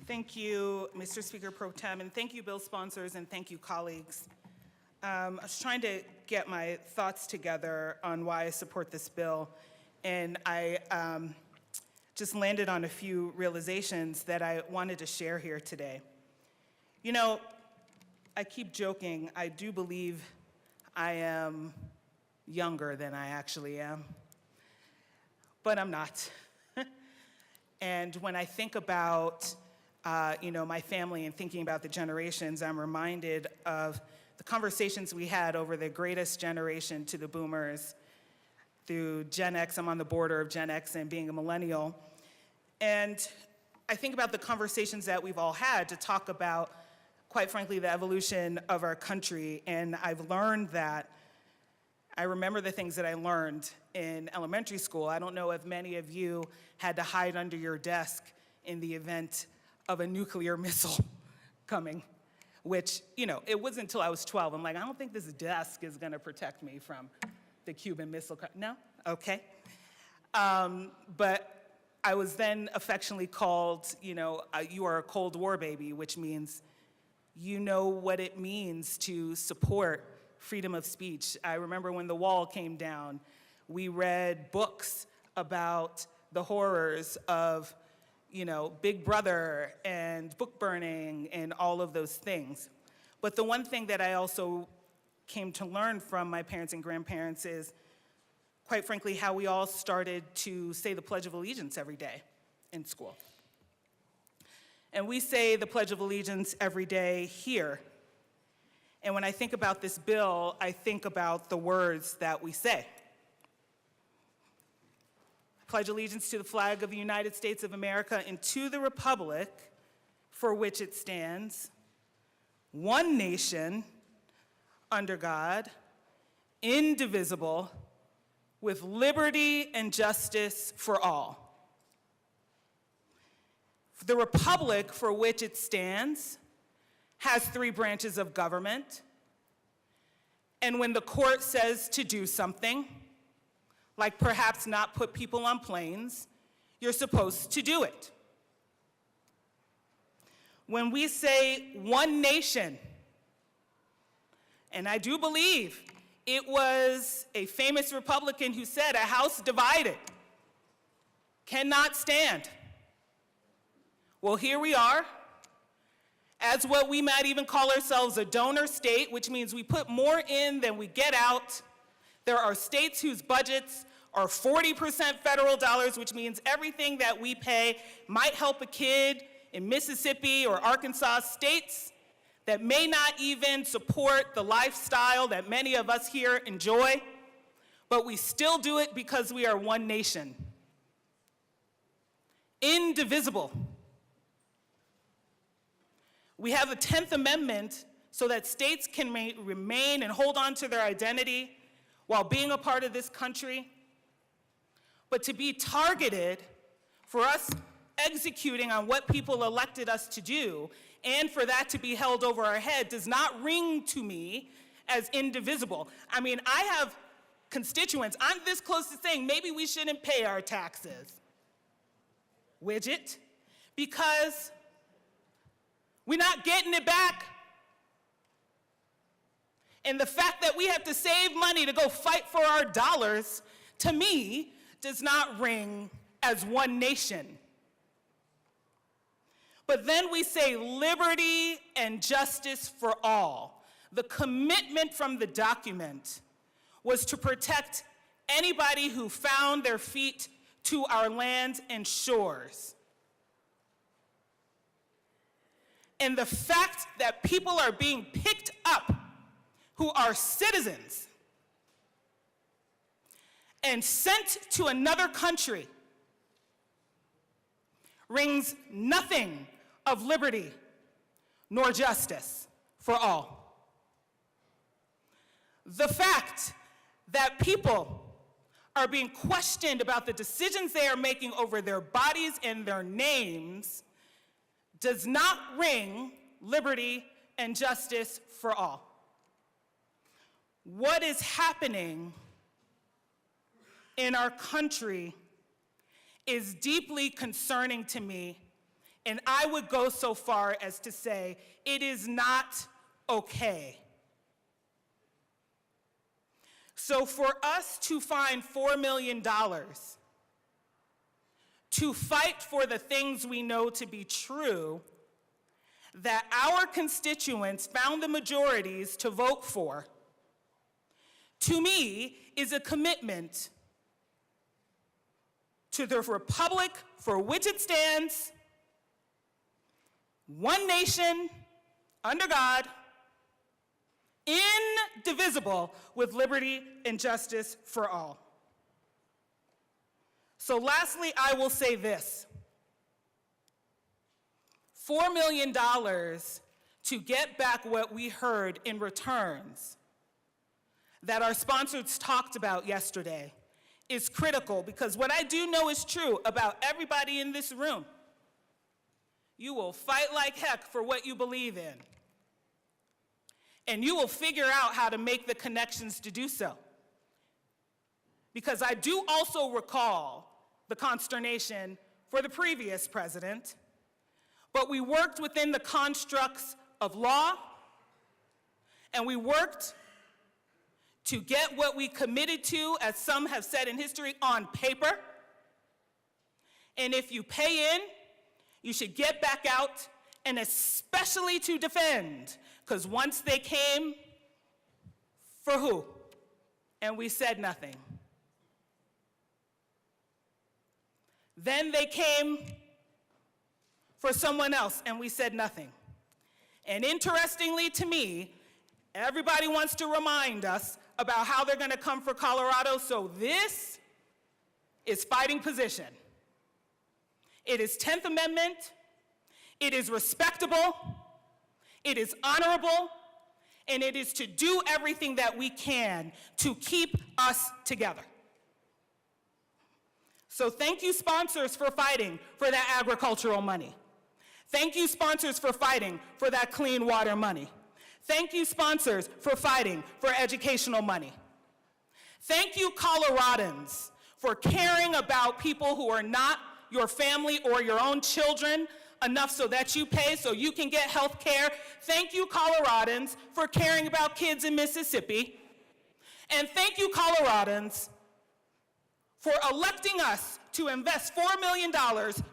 Speaker 22: Thank you, Mr. Speaker Pro Tem, and thank you, bill sponsors, and thank you, colleagues. I was trying to get my thoughts together on why I support this bill, and I just landed on a few realizations that I wanted to share here today. You know, I keep joking, I do believe I am younger than I actually am, but I'm not. And when I think about my family and thinking about the generations, I'm reminded of the conversations we had over the greatest generation to the boomers through Gen X. I'm on the border of Gen X and being a millennial. And I think about the conversations that we've all had to talk about, quite frankly, the evolution of our country. And I've learned that, I remember the things that I learned in elementary school. I don't know if many of you had to hide under your desk in the event of a nuclear missile coming, which, it wasn't until I was 12. I'm like, I don't think this desk is gonna protect me from the Cuban Missile Crisis. No? Okay. But I was then affectionately called, you are a Cold War baby, which means you know what it means to support freedom of speech. I remember when the wall came down, we read books about the horrors of Big Brother and book burning and all of those things. But the one thing that I also came to learn from my parents and grandparents is, quite frankly, how we all started to say the Pledge of Allegiance every day in school. And we say the Pledge of Allegiance every day here. And when I think about this bill, I think about the words that we say. I pledge allegiance to the flag of the United States of America and to the republic for which it stands, one nation, under God, indivisible, with liberty and justice for all. The republic for which it stands has 3 branches of government, and when the court says to do something, like perhaps not put people on planes, you're supposed to do it. When we say one nation, and I do believe it was a famous Republican who said, a house divided cannot stand. Well, here we are, as what we might even call ourselves a donor state, which means we put more in than we get out. There are states whose budgets are 40% federal dollars, which means everything that we pay might help a kid in Mississippi or Arkansas, states that may not even support the lifestyle that many of us here enjoy, but we still do it because we are one nation. Indivisible. We have the 10th Amendment so that states can remain and hold on to their identity while being a part of this country. But to be targeted for us executing on what people elected us to do, and for that to be held over our head, does not ring to me as indivisible. I mean, I have constituents, I'm this close to saying maybe we shouldn't pay our taxes. Widget, because we're not getting it back. And the fact that we have to save money to go fight for our dollars, to me, does not ring as one nation. But then we say liberty and justice for all. The commitment from the document was to protect anybody who found their feet to our lands and shores. And the fact that people are being picked up who are citizens and sent to another country rings nothing of liberty nor justice for all. The fact that people are being questioned about the decisions they are making over their bodies and their names does not ring liberty and justice for all. What is happening in our country is deeply concerning to me, and I would go so far as to say it is not okay. So for us to find $4 million to fight for the things we know to be true, that our constituents found the majorities to vote for, to me, is a commitment to the republic for which it stands, one nation, under God, indivisible, with liberty and justice for all. So lastly, I will say this. $4 million to get back what we heard in returns that our sponsors talked about yesterday is critical, because what I do know is true about everybody in this room. You will fight like heck for what you believe in. And you will figure out how to make the connections to do so. Because I do also recall the consternation for the previous president, but we worked within the constructs of law, and we worked to get what we committed to, as some have said in history, on paper. And if you pay in, you should get back out, and especially to defend, because once they came, for who? And we said nothing. Then they came for someone else, and we said nothing. And interestingly to me, Everybody wants to remind us about how they're going to come for Colorado, so this is fighting position. It is 10th Amendment, it is respectable, it is honorable, and it is to do everything that we can to keep us together. So thank you, sponsors, for fighting for that agricultural money. Thank you, sponsors, for fighting for that clean water money. Thank you, sponsors, for fighting for educational money. Thank you, Coloradans, for caring about people who are not your family or your own children enough so that you pay so you can get health care. Thank you, Coloradans, for caring about kids in Mississippi. And thank you, Coloradans, for electing us to invest $4 million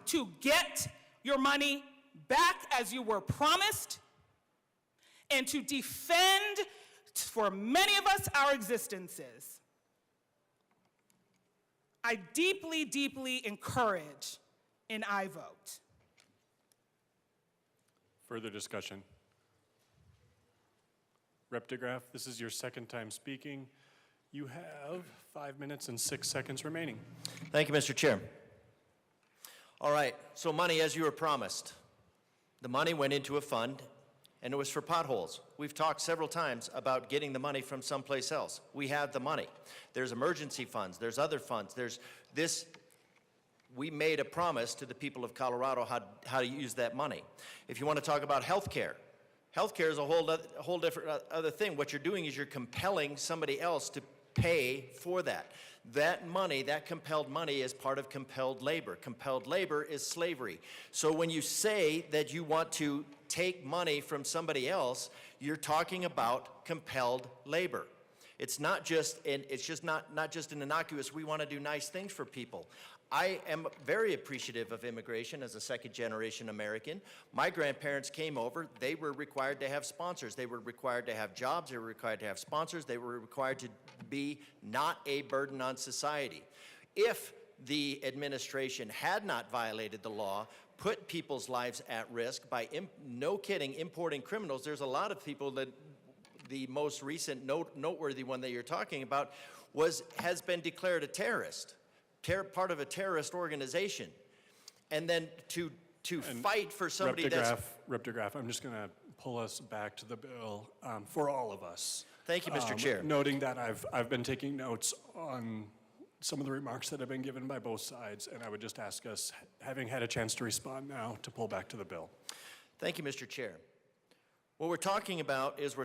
Speaker 22: to get your money back as you were promised and to defend, for many of us, our existences. I deeply, deeply encourage an I vote.
Speaker 20: Further discussion? Rep. DeGraff, this is your second time speaking. You have 5 minutes and 6 seconds remaining.
Speaker 21: Thank you, Mr. Chair. All right, so money as you were promised. The money went into a fund, and it was for potholes. We've talked several times about getting the money from someplace else. We have the money. There's emergency funds, there's other funds, there's this. We made a promise to the people of Colorado how to use that money. If you want to talk about health care is a whole different other thing. What you're doing is you're compelling somebody else to pay for that. That money, that compelled money, is part of compelled labor. Compelled labor is slavery. So when you say that you want to take money from somebody else, you're talking about compelled labor. It's not just not just an innocuous, we want to do nice things for people. I am very appreciative of immigration as a second-generation American. My grandparents came over. They were required to have sponsors. They were required to have jobs. They were required to have sponsors. They were required to be not a burden on society. If the administration had not violated the law, put people's lives at risk by, no kidding, importing criminals, there's a lot of people that the most recent noteworthy one that you're talking about has been declared a terrorist. Part of a terrorist organization, and then to fight for somebody
Speaker 20: Rep. DeGraff, I'm just going to pull us back to the bill for all of us.
Speaker 21: Thank you, Mr. Chair.
Speaker 20: Noting that I've been taking notes on some of the remarks that have been given by both sides, and I would just ask us, having had a chance to respond now, to pull back to the bill.
Speaker 21: Thank you, Mr. Chair. What we're talking about is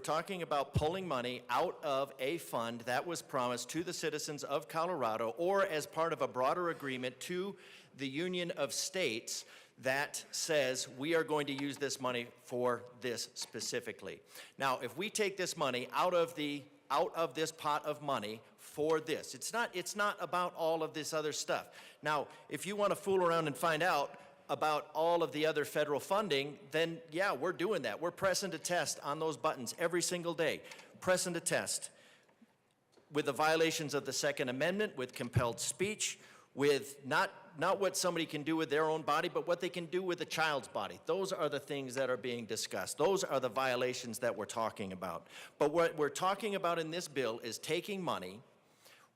Speaker 21: pulling money out of a fund that was promised to the citizens of Colorado, or as part of a broader agreement to the Union of States that says we are going to use this money for this specifically. Now, if we take this money out of this pot of money for this, it's not about all of this other stuff. Now, if you want to fool around and find out about all of the other federal funding, then yeah, we're doing that. We're pressing to test on those buttons every single day. Pressing to test with the violations of the Second Amendment, with compelled speech, with not what somebody can do with their own body, but what they can do with a child's body. Those are the things that are being discussed. Those are the violations that we're talking about. But what we're talking about in this bill is taking money.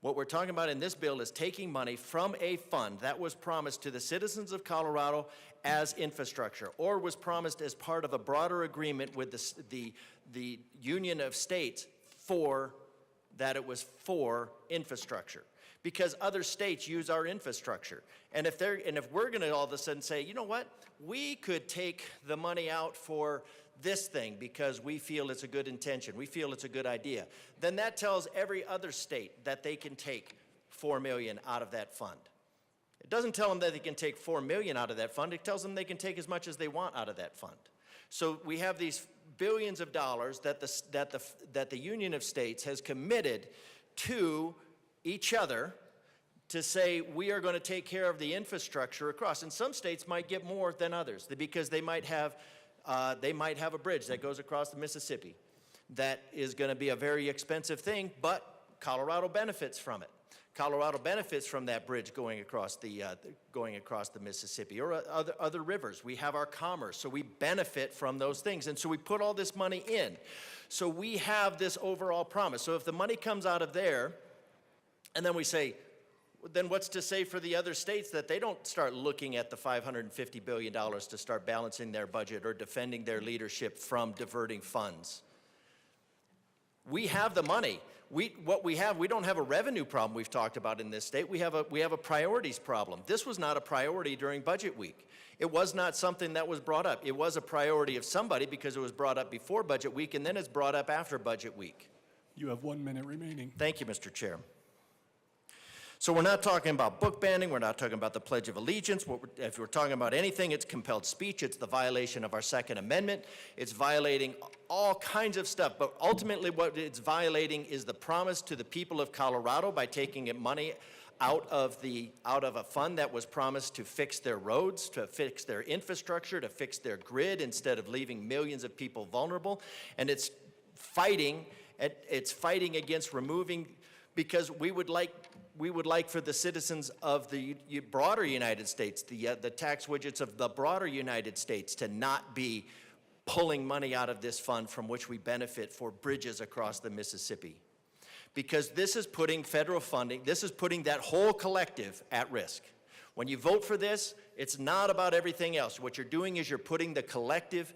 Speaker 21: What we're talking about in this bill is taking money from a fund that was promised to the citizens of Colorado as infrastructure, or was promised as part of a broader agreement with the Union of States it was for infrastructure. Because other states use our infrastructure. And if we're going to all of a sudden say, you know what, we could take the money out for this thing because we feel it's a good intention, we feel it's a good idea, then that tells every other state that they can take $4 million out of that fund. It doesn't tell them that they can take $4 million out of that fund, it tells them they can take as much as they want out of that fund. So we have these billions of dollars that the Union of States has committed to each other to say we are going to take care of the infrastructure across. And some states might get more than others because they might have a bridge that goes across the Mississippi. That is going to be a very expensive thing, but Colorado benefits from it. Colorado benefits from that bridge going across the Mississippi, or other rivers. We have our commerce, so we benefit from those things. And so we put all this money in. So we have this overall promise. So if the money comes out of there, and then we say, then what's to say for the other states that they don't start looking at the $550 billion to start balancing their budget or defending their leadership from diverting funds? We have the money. We don't have a revenue problem we've talked about in this state. We have a priorities problem. This was not a priority during budget week. It was not something that was brought up. It was a priority of somebody because it was brought up before budget week, and then it's brought up after budget week.
Speaker 20: You have 1 minute remaining.
Speaker 21: Thank you, Mr. Chair. So we're not talking about book banning, we're not talking about the Pledge of Allegiance. If we're talking about anything, it's compelled speech, it's the violation of our Second Amendment, it's violating all kinds of stuff, but ultimately what it's violating is the promise to the people of Colorado by taking money out of a fund that was promised to fix their roads, to fix their infrastructure, to fix their grid, instead of leaving millions of people vulnerable. And it's fighting against removing, because we would like for the citizens of the broader United States, the tax widgets of the broader United States, to not be pulling money out of this fund from which we benefit for bridges across the Mississippi. Because this is putting federal funding, this is putting that whole collective at risk. When you vote for this, it's not about everything else. What you're doing is you're putting the collective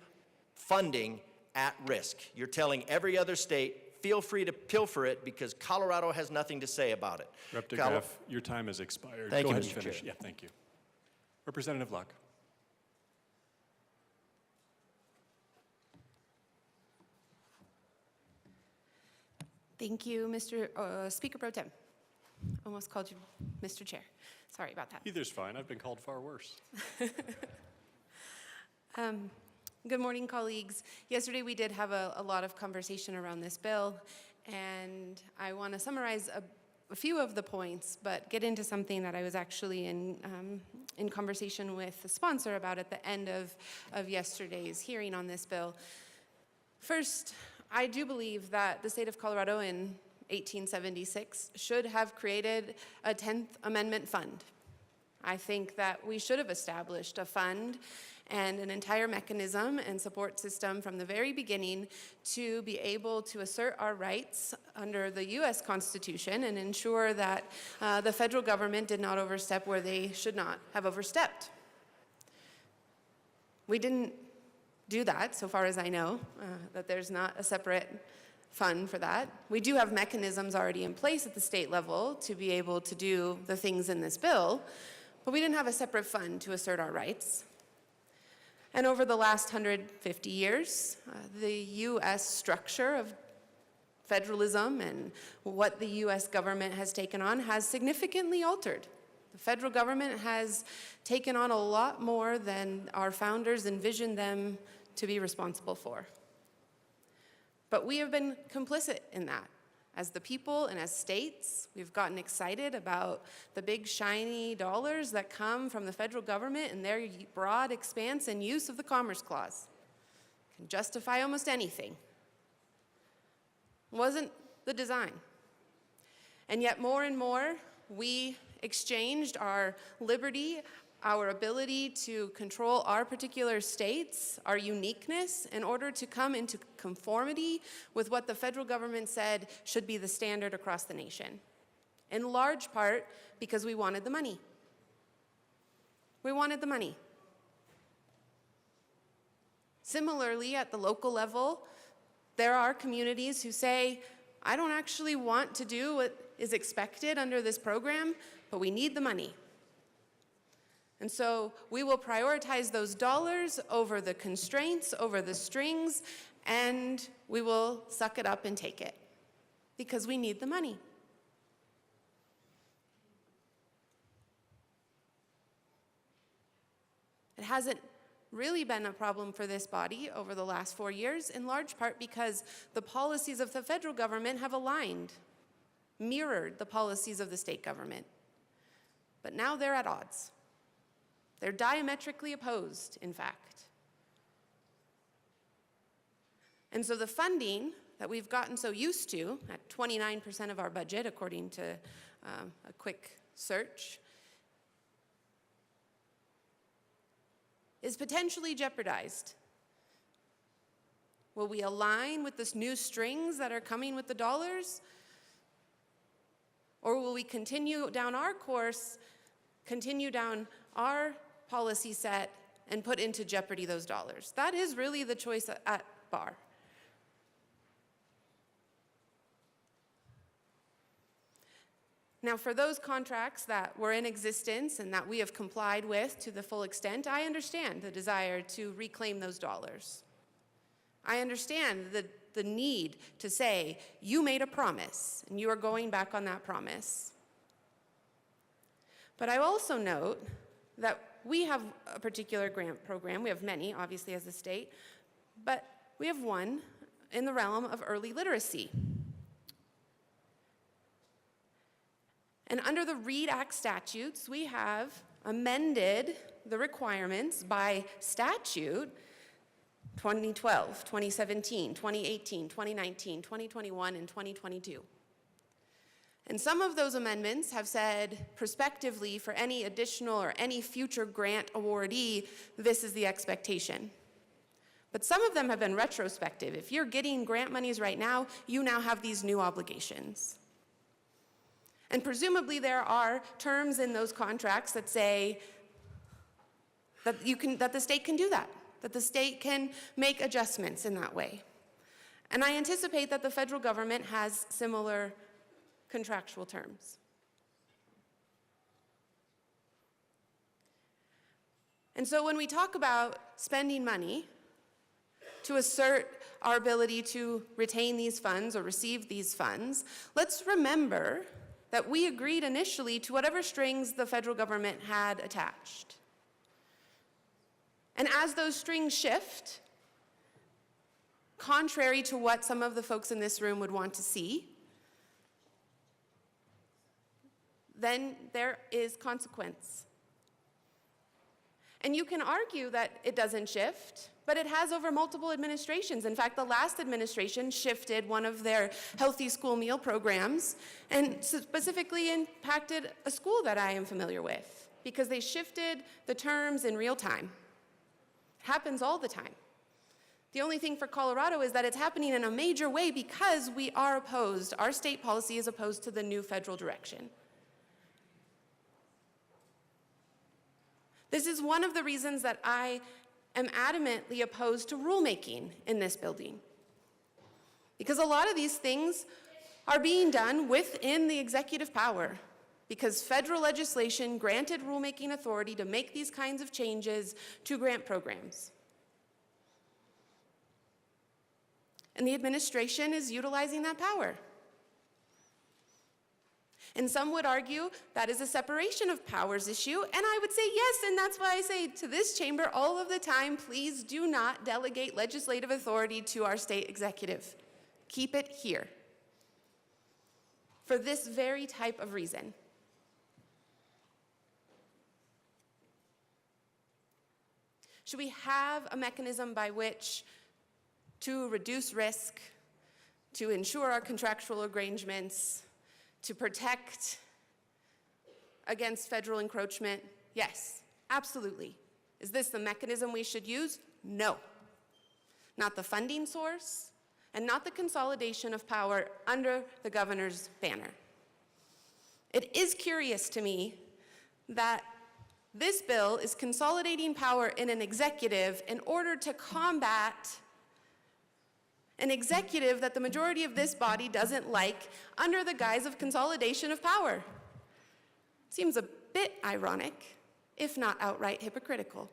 Speaker 21: funding at risk. You're telling every other state, feel free to pilfer it because Colorado has nothing to say about it.
Speaker 20: Rep. DeGraff, your time has expired.
Speaker 21: Thank
Speaker 20: Go
Speaker 21: you,
Speaker 20: ahead and
Speaker 21: Mr.
Speaker 20: finish.
Speaker 21: Chair.
Speaker 20: Yeah, thank you. Representative Luck.
Speaker 4: Thank you, Mr. Speaker Pro Tem. Almost called you Mr. Chair. Sorry about that.
Speaker 20: Either's fine. I've been called far worse.
Speaker 4: Good morning, colleagues. Yesterday we did have a lot of conversation around this bill, and I want to summarize a few of the points, but get into something that I was actually in conversation with the sponsor about at the end of yesterday's hearing on this bill. First, I do believe that the state of Colorado in 1876 should have created a 10th Amendment fund. I think that we should have established a fund and an entire mechanism and support system from the very beginning to be able to assert our rights under the U.S. Constitution and ensure that the federal government did not overstep where they should not have overstepped. We didn't do that, so far as I know, that there's not a separate fund for that. We do have mechanisms already in place at the state level to be able to do the things in this bill, but we didn't have a separate fund to assert our rights. And over the last 150 years, the U.S. structure of federalism and what the U.S. government has taken on has significantly altered. The federal government has taken on a lot more than our founders envisioned them to be responsible for. But we have been complicit in that. As the people and as states, we've gotten excited about the big shiny dollars that come from the federal government and their broad expanse and use of the Commerce Clause. Can justify almost anything. Wasn't the design. And yet more and more, we exchanged our liberty, our ability to control our particular states, our uniqueness, in order to come into conformity with what the federal government said should be the standard across the nation. In large part because we wanted the money. We wanted the money. Similarly, at the local level, there are communities who say, I don't actually want to do what is expected under this program, but we need the money. And so we will prioritize those dollars over the constraints, over the strings, and we will suck it up and take it because we need the money. It hasn't really been a problem for this body over the last 4 years, in large part because the policies of the federal government have aligned, mirrored the policies of the state government. But now they're at odds. They're diametrically opposed, in fact. And so the funding that we've gotten so used to, at 29% of our budget, according to a quick search, is potentially jeopardized. Will we align with this new strings that are coming with the dollars? Or will we continue down our course, continue down our policy set, and put into jeopardy those dollars? That is really the choice at bar. Now, for those contracts that were in existence and that we have complied with to the full extent, I understand the desire to reclaim those dollars. I understand the need to say, you made a promise, and you are going back on that promise. But I also note that we have a particular grant program. We have many, obviously, as a state, but we have one in the realm of early literacy. And under the READ Act statutes, we have amended the requirements by statute 2012, 2017, 2018, 2019, 2021, and 2022. And some of those amendments have said prospectively for any additional or any future grant awardee, this is the expectation. But some of them have been retrospective. If you're getting grant monies right now, you now have these new obligations. And presumably there are terms in those contracts that say that the state can do that the state can make adjustments in that way. And I anticipate that the federal government has similar contractual terms. And so when we talk about spending money to assert our ability to retain these funds or receive these funds, let's remember that we agreed initially to whatever strings the federal government had attached. And as those strings shift, contrary to what some of the folks in this room would want to see, then there is consequence. And you can argue that it doesn't shift, but it has over multiple administrations. In fact, the last administration shifted one of their healthy school meal programs and specifically impacted a school that I am familiar with because they shifted the terms in real time. It happens all the time. The only thing for Colorado is that it's happening in a major way because we are opposed, our state policy is opposed to the new federal direction. This is one of the reasons that I am adamantly opposed to rulemaking in this building. Because a lot of these things are being done within the executive power because federal legislation granted rulemaking authority to make these kinds of changes to grant programs. And the administration is utilizing that power. And some would argue that is a separation of powers issue, and I would say yes, and that's why I say to this chamber all of the time, please do not delegate legislative authority to our state executive. Keep it here. For this very type of reason. Should we have a mechanism by which to reduce risk, to ensure our contractual arrangements, to protect against federal encroachment? Yes, absolutely. Is this the mechanism we should use? No. Not the funding source, and not the consolidation of power under the governor's banner. It is curious to me that this bill is consolidating power in an executive in order to combat an executive that the majority of this body doesn't like under the guise of consolidation of power. Seems a bit ironic, if not outright hypocritical.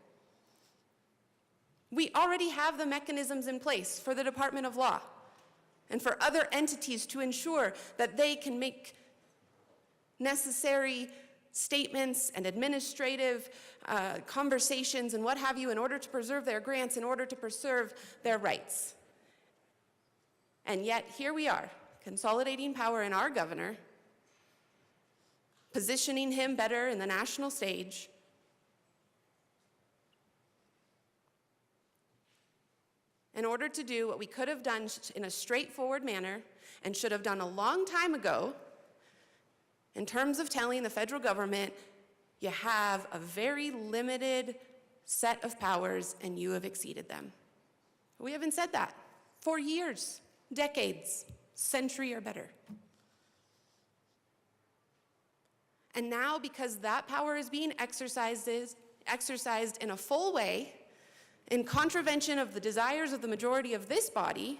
Speaker 4: We already have the mechanisms in place for the Department of Law and for other entities to ensure that they can make necessary statements and administrative conversations and what have you in order to preserve their grants, in order to preserve their rights. And yet, here we are, consolidating power in our governor, positioning him better in the national stage, in order to do what we could have done in a straightforward manner and should have done a long time ago, In terms of telling the federal government, you have a very limited set of powers and you have exceeded them. We haven't said that for years, decades, century or better. And now, because that power is being exercised in a full way, in contravention of the desires of the majority of this body,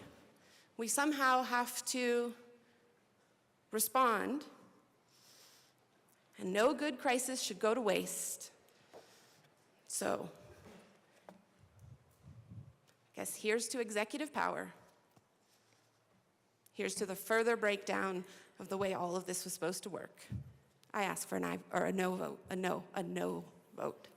Speaker 4: we somehow have to respond. And no good crisis should go to waste. So, I guess here's to executive power. Here's to the further breakdown of the way all of this was supposed to work. I ask for a no vote, a no vote.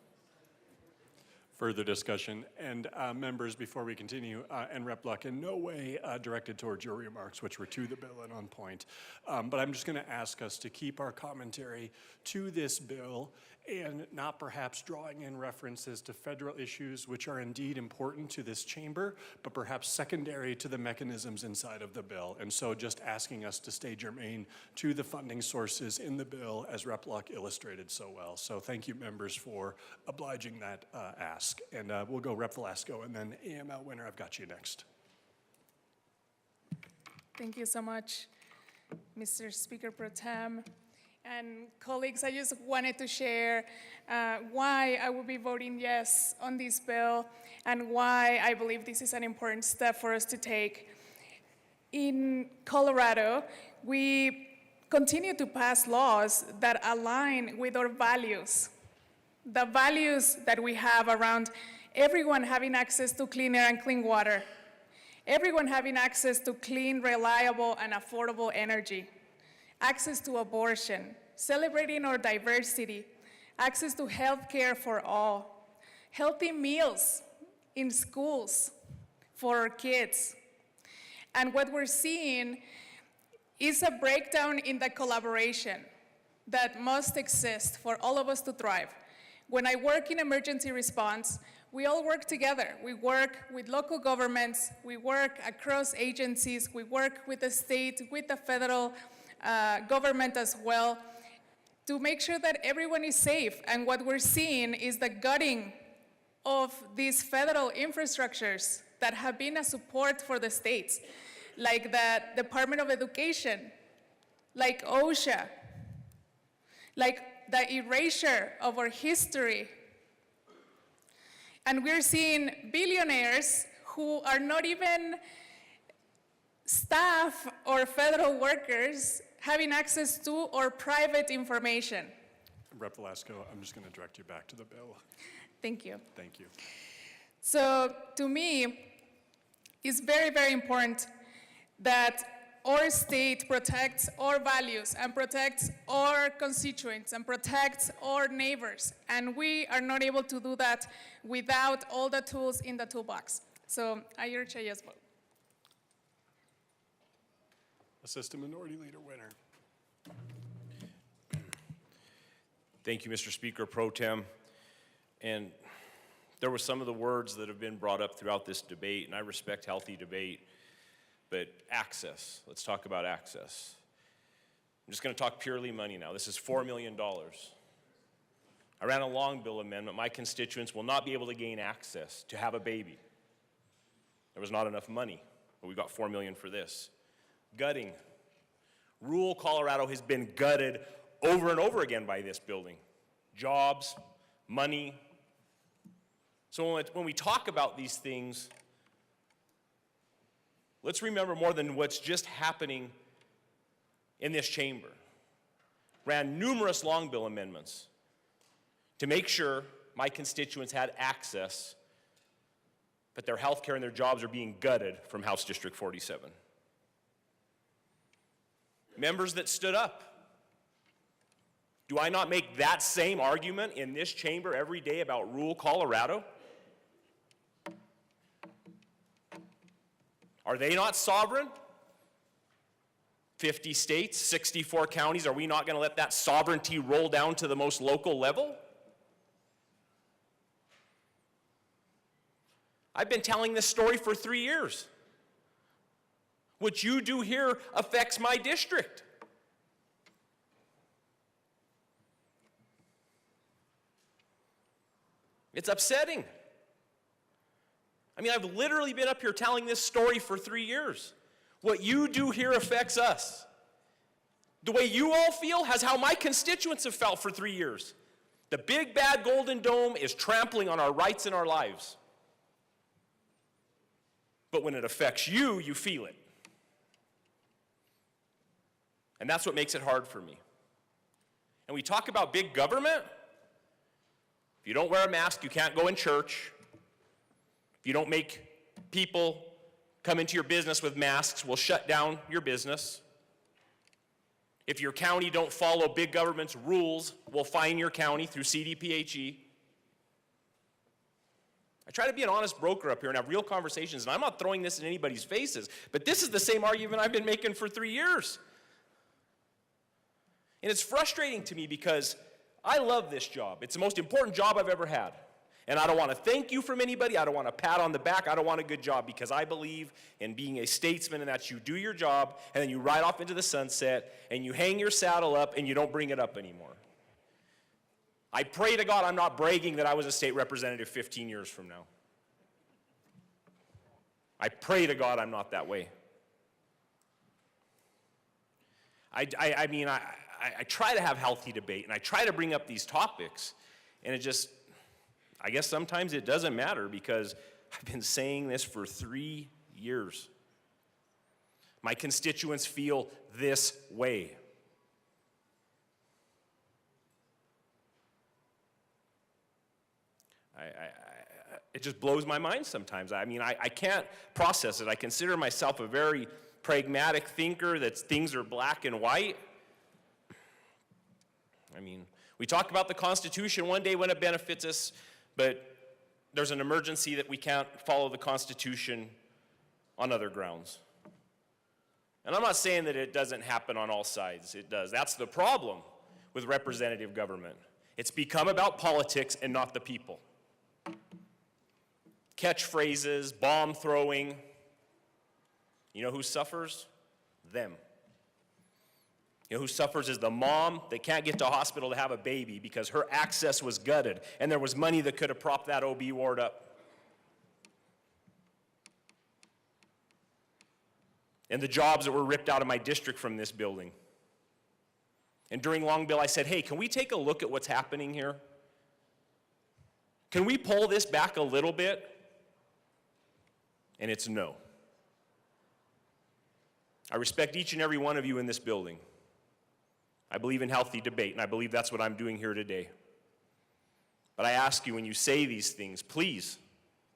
Speaker 20: Further discussion, and members, before we continue, and Rep. Luck, in no way directed towards your remarks, which were to the bill and on point, but I'm just going to ask us to keep our commentary to this bill and not perhaps drawing in references to federal issues, which are indeed important to this chamber, but perhaps secondary to the mechanisms inside of the bill. And so just asking us to stay germane to the funding sources in the bill, as Rep. Luck illustrated so well. So thank you, members, for obliging that ask. And we'll go Rep. Velasco, and then AML Winner, I've got you next.
Speaker 6: Thank you so much, Mr. Speaker Pro Tem. And colleagues, I just wanted to share why I will be voting yes on this bill and why I believe this is an important step for us to take. In Colorado, we continue to pass laws that align with our values. The values that we have around everyone having access to clean air and clean water, everyone having access to clean, reliable, and affordable energy, access to abortion, celebrating our diversity, access to health care for all, healthy meals in schools for our kids. And what we're seeing is a breakdown in the collaboration that must exist for all of us to thrive. When I work in emergency response, we all work together. We work with local governments, we work across agencies, we work with the state, with the federal government as well, to make sure that everyone is safe. And what we're seeing is the gutting of these federal infrastructures that have been a support for the states, like the Department of Education, like OSHA, like the erasure of our history. And we're seeing billionaires who are not even staff or federal workers having access to our private information.
Speaker 20: Rep. Velasco, I'm just going to direct you back to the bill.
Speaker 6: Thank you.
Speaker 20: Thank you.
Speaker 6: So to me, it's very, very important that our state protects our values and protects our constituents and protects our neighbors. And we are not able to do that without all the tools in the toolbox. So I urge a yes vote.
Speaker 20: Assistant Minority Leader Winner.
Speaker 9: Thank you, Mr. Speaker Pro Tem. And there were some of the words that have been brought up throughout this debate, and I respect healthy debate, but access, let's talk about access. I'm just going to talk purely money now. This is $4 million. I ran a long bill amendment. My constituents will not be able to gain access to have a baby. There was not enough money, but we got $4 million for this. Gutting. Rural Colorado has been gutted over and over again by this building. Jobs, money. So when we talk about these things, let's remember more than what's just happening in this chamber. Ran numerous long bill amendments to make sure my constituents had access, but their health care and their jobs are being gutted from House District 47. Members that stood up. Do I not make that same argument in this chamber every day about rural Colorado? Are they not sovereign? 50 states, 64 counties, are we not going to let that sovereignty roll down to the most local level? I've been telling this story for 3 years. What you do here affects my district. It's upsetting. I mean, I've literally been up here telling this story for 3 years. What you do here affects us. The way you all feel has how my constituents have felt for 3 years. The big bad Golden Dome is trampling on our rights in our lives. But when it affects you, you feel it. And that's what makes it hard for me. And we talk about big government. If you don't wear a mask, you can't go in church. If you don't make people come into your business with masks, we'll shut down your business. If your county don't follow big government's rules, we'll fine your county through CDPHE. I try to be an honest broker up here and have real conversations, and I'm not throwing this in anybody's faces, but this is the same argument I've been making for 3 years. And it's frustrating to me because I love this job. It's the most important job I've ever had. And I don't want to thank you from anybody. I don't want a pat on the back. I don't want a good job because I believe in being a statesman and that you do your job and then you ride off into the sunset and you hang your saddle up and you don't bring it up anymore. I pray to God I'm not bragging that I was a state representative 15 years from now. I pray to God I'm not that way. I mean, I try to have healthy debate and I try to bring up these topics and it just, I guess sometimes it doesn't matter because I've been saying this for 3 years. My constituents feel this way. It just blows my mind sometimes. I mean, I can't process it. I consider myself a very pragmatic thinker that things are black and white. I mean, we talk about the Constitution one day when it benefits us, but there's an emergency that we can't follow the Constitution on other grounds. And I'm not saying that it doesn't happen on all sides. It does. That's the problem with representative government. It's become about politics and not the people. Catchphrases, bomb throwing. You know who suffers? Them. You know who suffers is the mom that can't get to hospital to have a baby because her access was gutted and there was money that could have propped that OB ward up. And the jobs that were ripped out of my district from this building. And during Long Bill, I said, hey, can we take a look at what's happening here? Can we pull this back a little bit? And it's no. I respect each and every one of you in this building. I believe in healthy debate, and I believe that's what I'm doing here today. But I ask you, when you say these things, please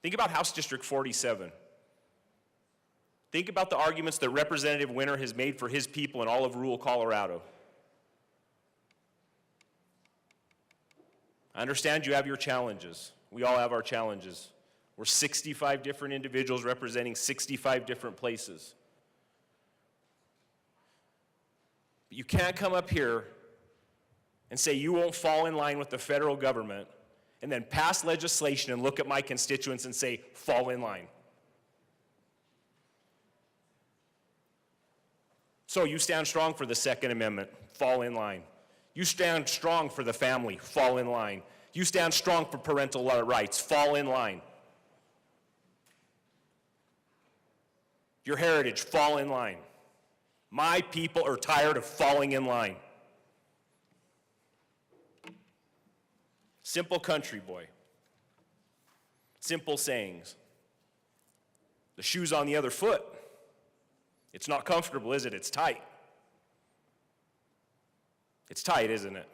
Speaker 9: think about House District 47. Think about the arguments that Representative Winter has made for his people in all of rural Colorado. I understand you have your challenges. We all have our challenges. We're 65 different individuals representing 65 different places. But you can't come up here and say you won't fall in line with the federal government and then pass legislation and look at my constituents and say, fall in line. So you stand strong for the Second Amendment, fall in line. You stand strong for the family, fall in line. You stand strong for parental rights, fall in line. Your heritage, fall in line. My people are tired of falling in line. Simple country boy. Simple sayings. The shoe's on the other foot. It's not comfortable, is it? It's tight. It's tight, isn't it?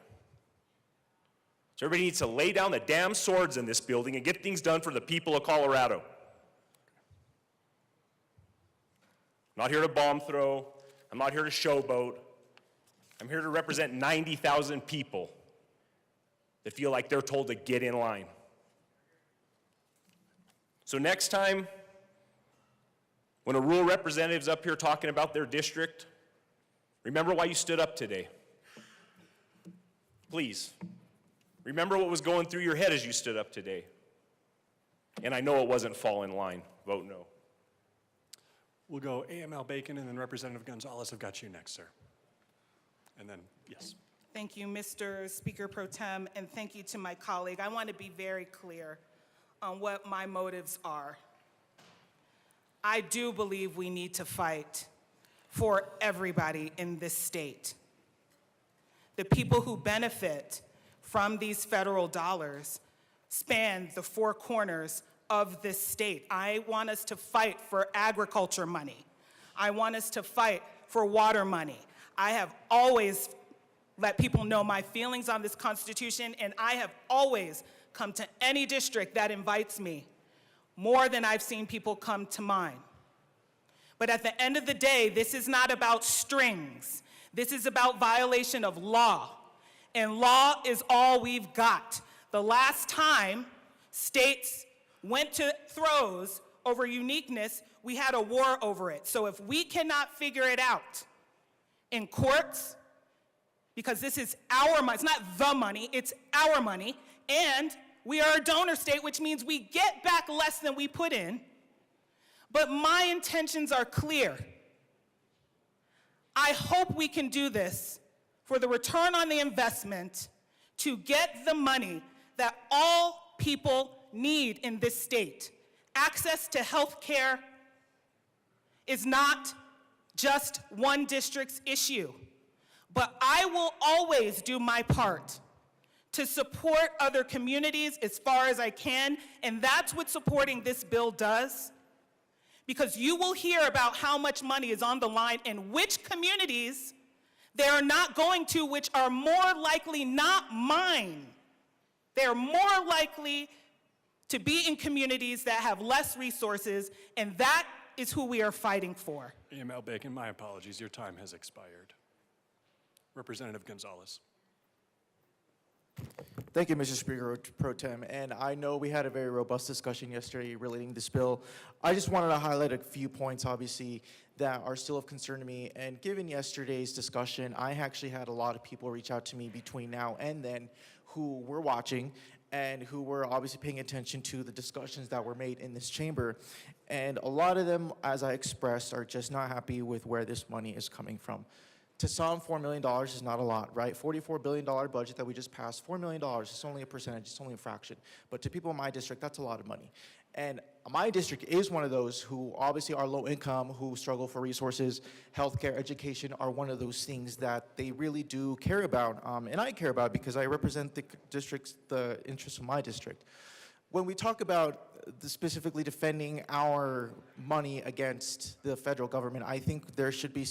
Speaker 9: So everybody needs to lay down the damn swords in this building and get things done for the people of Colorado. I'm not here to bomb throw. I'm not here to showboat. I'm here to represent 90,000 people that feel like they're told to get in line. So next time, when a rural representative's up here talking about their district, remember why you stood up today. Please, remember what was going through your head as you stood up today. And I know it wasn't fall in line. Vote no.
Speaker 20: We'll go AML Bacon and then Representative Gonzalez. I've got you next, sir. And then, yes.
Speaker 22: Thank you, Mr. Speaker Pro Tem, and thank you to my colleague. I want to be very clear on what my motives are. I do believe we need to fight for everybody in this state. The people who benefit from these federal dollars span the four corners of this state. I want us to fight for agriculture money. I want us to fight for water money. I have always let people know my feelings on this Constitution, and I have always come to any district that invites me, more than I've seen people come to mine. But at the end of the day, this is not about strings. This is about violation of law, and law is all we've got. The last time states went to throes over uniqueness, we had a war over it. So if we cannot figure it out in courts, because this is our money, it's not the money, it's our money, and we are a donor state, which means we get back less than we put in. But my intentions are clear. I hope we can do this for the return on the investment to get the money that all people need in this state. Access to health care is not just one district's issue, but I will always do my part to support other communities as far as I can, and that's what supporting this bill does. Because you will hear about how much money is on the line and which communities they are not going to, which are more likely not mine. They're more likely to be in communities that have less resources, and that is who we are fighting for.
Speaker 20: EML Bacon, my apologies, your time has expired. Representative Gonzalez.
Speaker 10: Thank you, Mr. Speaker Pro Tem. And I know we had a very robust discussion yesterday relating to this bill. I just wanted to highlight a few points, obviously, that are still of concern to me. And given yesterday's discussion, I actually had a lot of people reach out to me between now and then who were watching and who were obviously paying attention to the discussions that were made in this chamber. And a lot of them, as I expressed, are just not happy with where this money is coming from. To some, $4 million is not a lot, right? $44 billion budget that we just passed, $4 million, it's only a percentage, it's only a fraction. But to people in my district, that's a lot of money. And my district is one of those who obviously are low income, who struggle for resources. Healthcare, education are one of those things that they really do care about. And I care about because I represent the interests of my district. When we talk about specifically defending our money against the federal government, I think there should be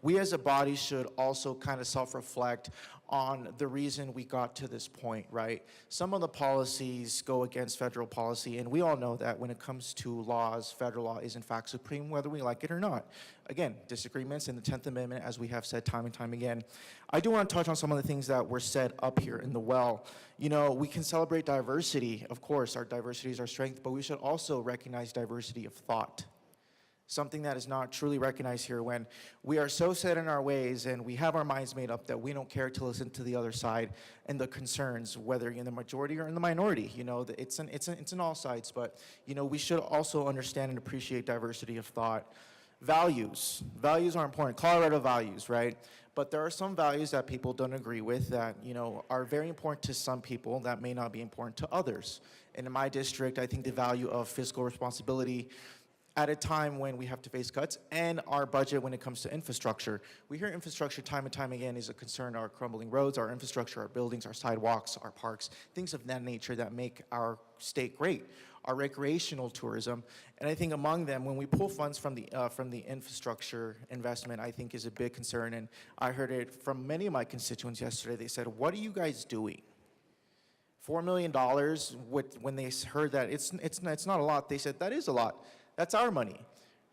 Speaker 10: we as a body should also kind of self-reflect on the reason we got to this point, right? Some of the policies go against federal policy, and we all know that when it comes to laws, federal law is in fact supreme, whether we like it or not. Again, disagreements in the 10th Amendment, as we have said time and time again. I do want to touch on some of the things that were said up here in the well. You know, we can celebrate diversity. Of course, our diversity is our strength, but we should also recognize diversity of thought. Something that is not truly recognized here when we are so set in our ways and we have our minds made up that we don't care to listen to the other side and the concerns, whether you're in the majority or in the minority. You know, it's in all sides, but you know, we should also understand and appreciate diversity of thought. Values are important. Colorado values, right? But there are some values that people don't agree with that, you know, are very important to some people that may not be important to others. And in my district, I think the value of fiscal responsibility at a time when we have to face cuts, and our budget when it comes to infrastructure. We hear infrastructure time and time again is a concern. Our crumbling roads, our infrastructure, our buildings, our sidewalks, our parks, things of that nature that make our state great. Our recreational tourism, and I think among them, when we pull funds from the infrastructure investment, I think is a big concern. And I heard it from many of my constituents yesterday. They said, "What are you guys doing?" $4 million. When they heard that, it's not a lot. They said that is a lot. That's our money.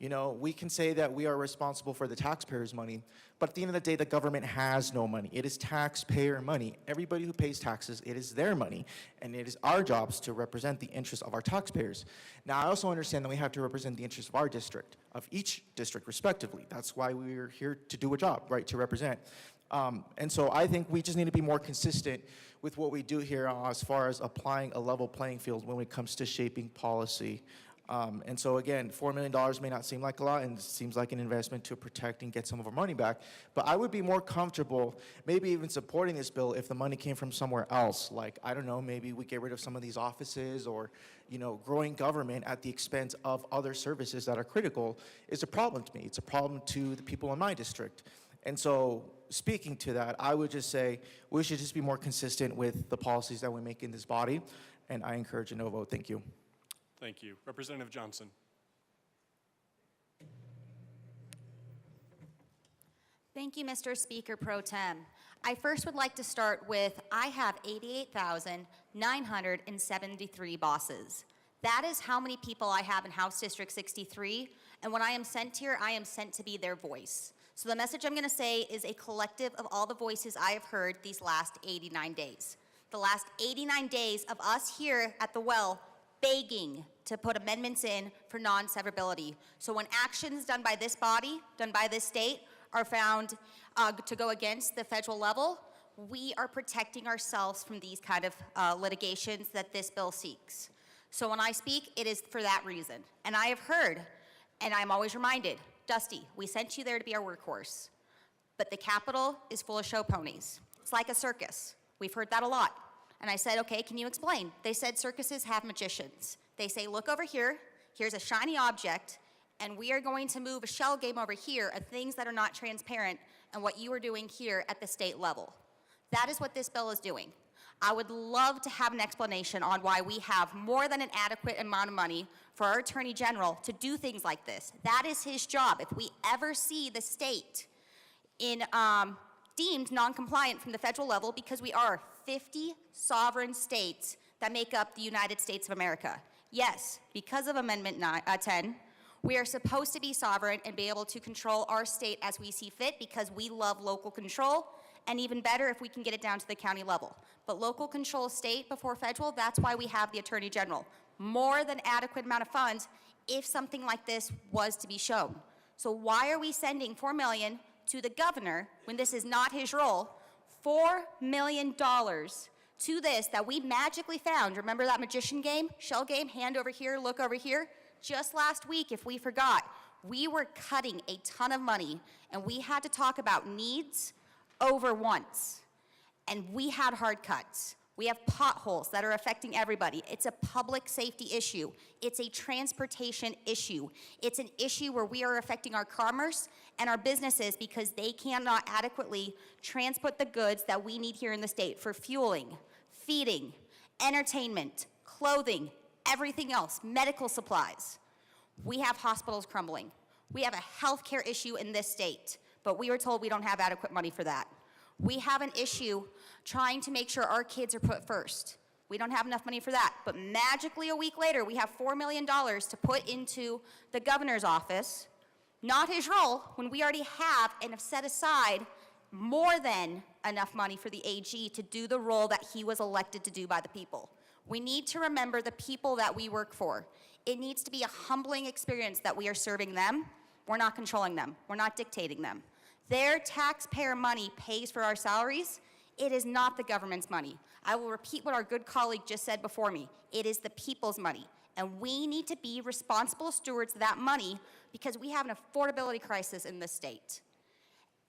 Speaker 10: You know, we can say that we are responsible for the taxpayers' money, but at the end of the day, the government has no money. It is taxpayer money. Everybody who pays taxes, it is their money, and it is our jobs to represent the interests of our taxpayers. Now, I also understand that we have to represent the interests of our district, of each district respectively. That's why we're here to do a job, right, to represent. And so I think we just need to be more consistent with what we do here as far as applying a level playing field when it comes to shaping policy. And so again, $4 million may not seem like a lot, and it seems like an investment to protect and get some of our money back. But I would be more comfortable maybe even supporting this bill if the money came from somewhere else. Like, I don't know, maybe we get rid of some of these offices, or, you know, growing government at the expense of other services that are critical is a problem to me. It's a problem to the people in my district. And so speaking to that, I would just say we should just be more consistent with the policies that we make in this body. And I encourage a no vote. Thank you.
Speaker 20: Thank you. Representative Johnson.
Speaker 11: Thank you, Mr. Speaker Pro Tem. I first would like to start with, I have 88,973 bosses. That is how many people I have in House District 63, and when I am sent here, I am sent to be their voice. So the message I'm going to say is a collective of all the voices I have heard these last 89 days. The last 89 days of us here at the well begging to put amendments in for non-severability. So when actions done by this body, done by this state, are found to go against the federal level, we are protecting ourselves from these kind of litigations that this bill seeks. So when I speak, it is for that reason. And I have heard, and I'm always reminded, Dusty, we sent you there to be our workhorse, but the Capitol is full of show ponies. It's like a circus. We've heard that a lot. And I said, okay, can you explain? They said circuses have magicians. They say, look over here, here's a shiny object, and we are going to move a shell game over here of things that are not transparent and what you are doing here at the state level. That is what this bill is doing. I would love to have an explanation on why we have more than an adequate amount of money for our Attorney General to do things like this. That is his job. If we ever see the state in deemed non-compliant from the federal level, because we are 50 sovereign states that make up the United States of America. Yes, because of Amendment 10, we are supposed to be sovereign and be able to control our state as we see fit because we love local control, and even better if we can get it down to the county level. But local control state before federal, that's why we have the Attorney General. More than adequate amount of funds if something like this was to be shown. So why are we sending $4 million to the governor when this is not his role? $4 million to this that we magically found. Remember that magician game, shell game, hand over here, look over here? Just last week, if we forgot, we were cutting a ton of money and we had to talk about needs over wants. And we had hard cuts. We have potholes that are affecting everybody. It's a public safety issue. It's a transportation issue. It's an issue where we are affecting our commerce and our businesses because they cannot adequately transport the goods that we need here in the state for fueling, feeding, entertainment, clothing, everything else, medical supplies. We have hospitals crumbling. We have a healthcare issue in this state, but we were told we don't have adequate money for that. We have an issue trying to make sure our kids are put first. We don't have enough money for that. But magically a week later, we have $4 million to put into the governor's office, not his role, when we already have and have set aside more than enough money for the AG to do the role that he was elected to do by the people. We need to remember the people that we work for. It needs to be a humbling experience that we are serving them. We're not controlling them. We're not dictating them. Their taxpayer money pays for our salaries. It is not the government's money. I will repeat what our good colleague just said before me. It is the people's money. And we need to be responsible stewards of that money because we have an affordability crisis in this state.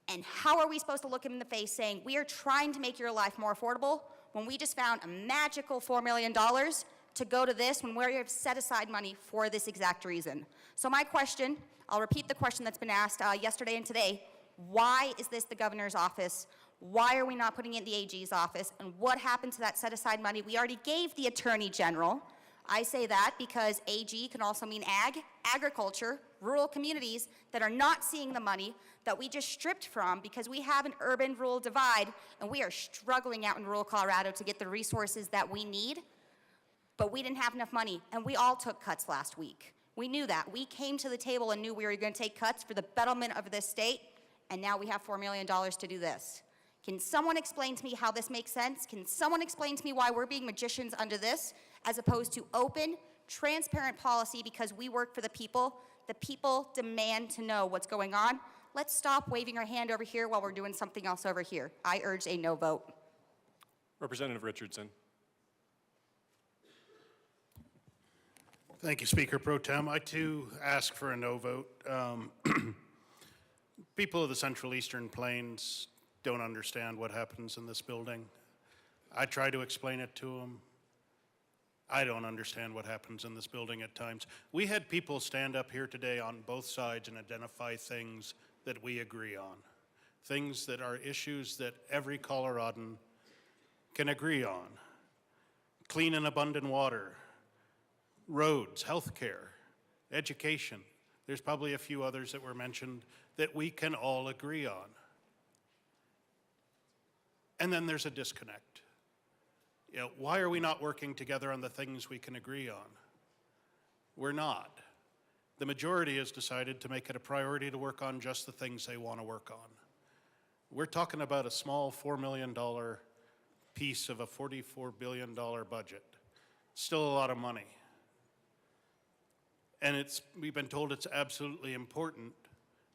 Speaker 11: And how are we supposed to look them in the face saying, we are trying to make your life more affordable when we just found a magical $4 million to go to this when we have set aside money for this exact reason? So my question, I'll repeat the question that's been asked yesterday and today. Why is this the governor's office? Why are we not putting it in the AG's office? And what happened to that set-aside money we already gave the Attorney General? I say that because AG can also mean ag, agriculture, rural communities that are not seeing the money that we just stripped from because we have an urban-rural divide and we are struggling out in rural Colorado to get the resources that we need, but we didn't have enough money, and we all took cuts last week. We knew that. We came to the table and knew we were going to take cuts for the betterment of this state, and now we have $4 million to do this. Can someone explain to me how this makes sense? Can someone explain to me why we're being magicians under this as opposed to open, transparent policy because we work for the people? The people demand to know what's going on. Let's stop waving our hand over here while we're doing something else over here. I urge a no vote.
Speaker 20: Representative Richardson.
Speaker 12: Thank you, Speaker Pro Tem. I too ask for a no vote. People of the Central Eastern Plains don't understand what happens in this building. I try to explain it to them. I don't understand what happens in this building at times. We had people stand up here today on both sides and identify things that we agree on, things that are issues that every Coloradan can agree on. Clean and abundant water, roads, healthcare, education. There's probably a few others that were mentioned that we can all agree on. And then there's a disconnect. You know, why are we not working together on the things we can agree on? We're not. The majority has decided to make it a priority to work on just the things they want to work on. We're talking about a small $4 million piece of a $44 billion budget. Still a lot of money. And we've been told it's absolutely important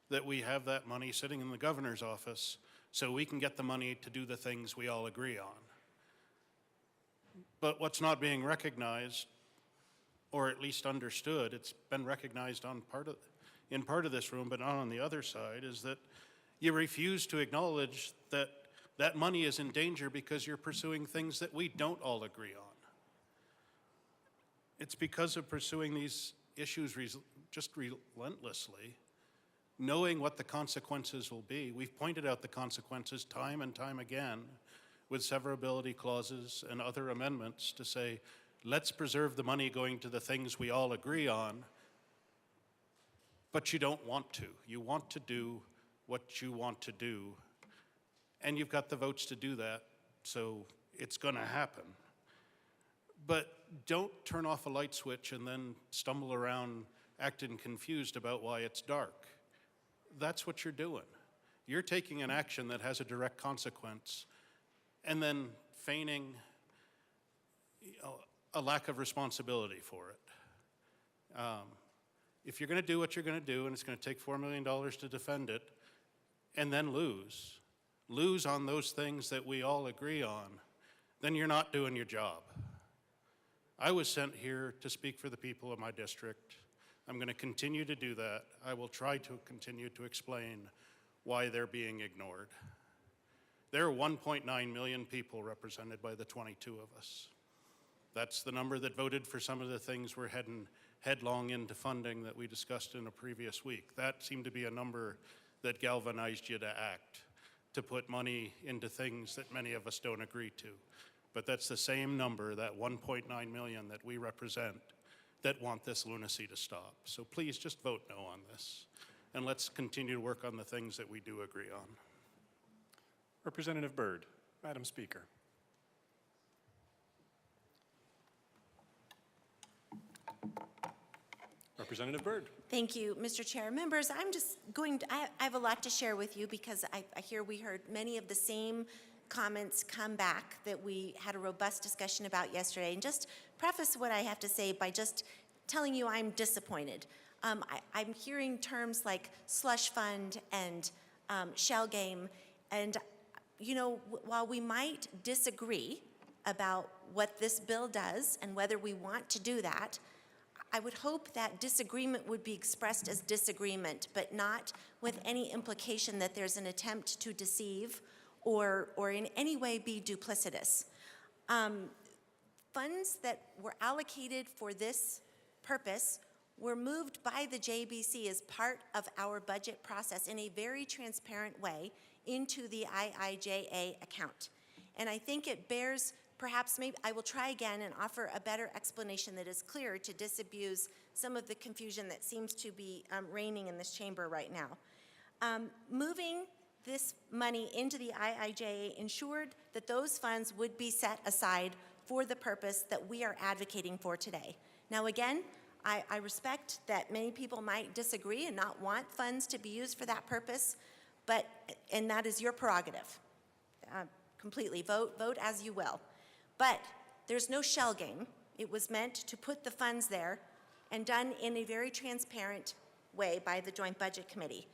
Speaker 12: that we have that money sitting in the governor's office so we can get the money to do the things we all agree on. But what's not being recognized, or at least understood, it's been recognized in part of this room, but not on the other side, is that you refuse to acknowledge that that money is in danger because you're pursuing things that we don't all agree on. It's because of pursuing these issues just relentlessly, knowing what the consequences will be. We've pointed out the consequences time and time again with severability clauses and other amendments to say, let's preserve the money going to the things we all agree on, but you don't want to. You want to do what you want to do, and you've got the votes to do that, so it's gonna happen. But don't turn off a light switch and then stumble around acting confused about why it's dark. That's what you're doing. You're taking an action that has a direct consequence and then feigning a lack of responsibility for it. If you're going to do what you're going to do, and it's going to take $4 million to defend it, and then lose on those things that we all agree on, then you're not doing your job. I was sent here to speak for the people of my district. I'm going to continue to do that. I will try to continue to explain why they're being ignored. There are 1.9 million people represented by the 22 of us. That's the number that voted for some of the things we're heading headlong into funding that we discussed in a previous week. That seemed to be a number that galvanized you to act, to put money into things that many of us don't agree to. But that's the same number, that 1.9 million that we represent, that want this lunacy to stop. So please just vote no on this, and let's continue to work on the things that we do agree on.
Speaker 20: Representative Byrd, Madam Speaker. Representative Byrd.
Speaker 13: Thank you, Mr. Chair. Members, I'm just going to, I have a lot to share with you because I hear we heard many of the same comments come back that we had a robust discussion about yesterday. And just preface what I have to say by just telling you I'm disappointed. I'm hearing terms like slush fund and shell game. And, you know, while we might disagree about what this bill does and whether we want to do that, I would hope that disagreement would be expressed as disagreement, but not with any implication that there's an attempt to deceive or in any way be duplicitous. Funds that were allocated for this purpose were moved by the JBC as part of our budget process in a very transparent way into the IIJA account. And I think it bears, perhaps maybe I will try again and offer a better explanation that is clear to disabuse some of the confusion that seems to be reigning in this chamber right now. Moving this money into the IIJA ensured that those funds would be set aside for the purpose that we are advocating for today. Now again, I respect that many people might disagree and not want funds to be used for that purpose, and that is your prerogative. Completely, vote as you will. But there's no shell game. It was meant to put the funds there and done in a very transparent way by the Joint Budget Committee.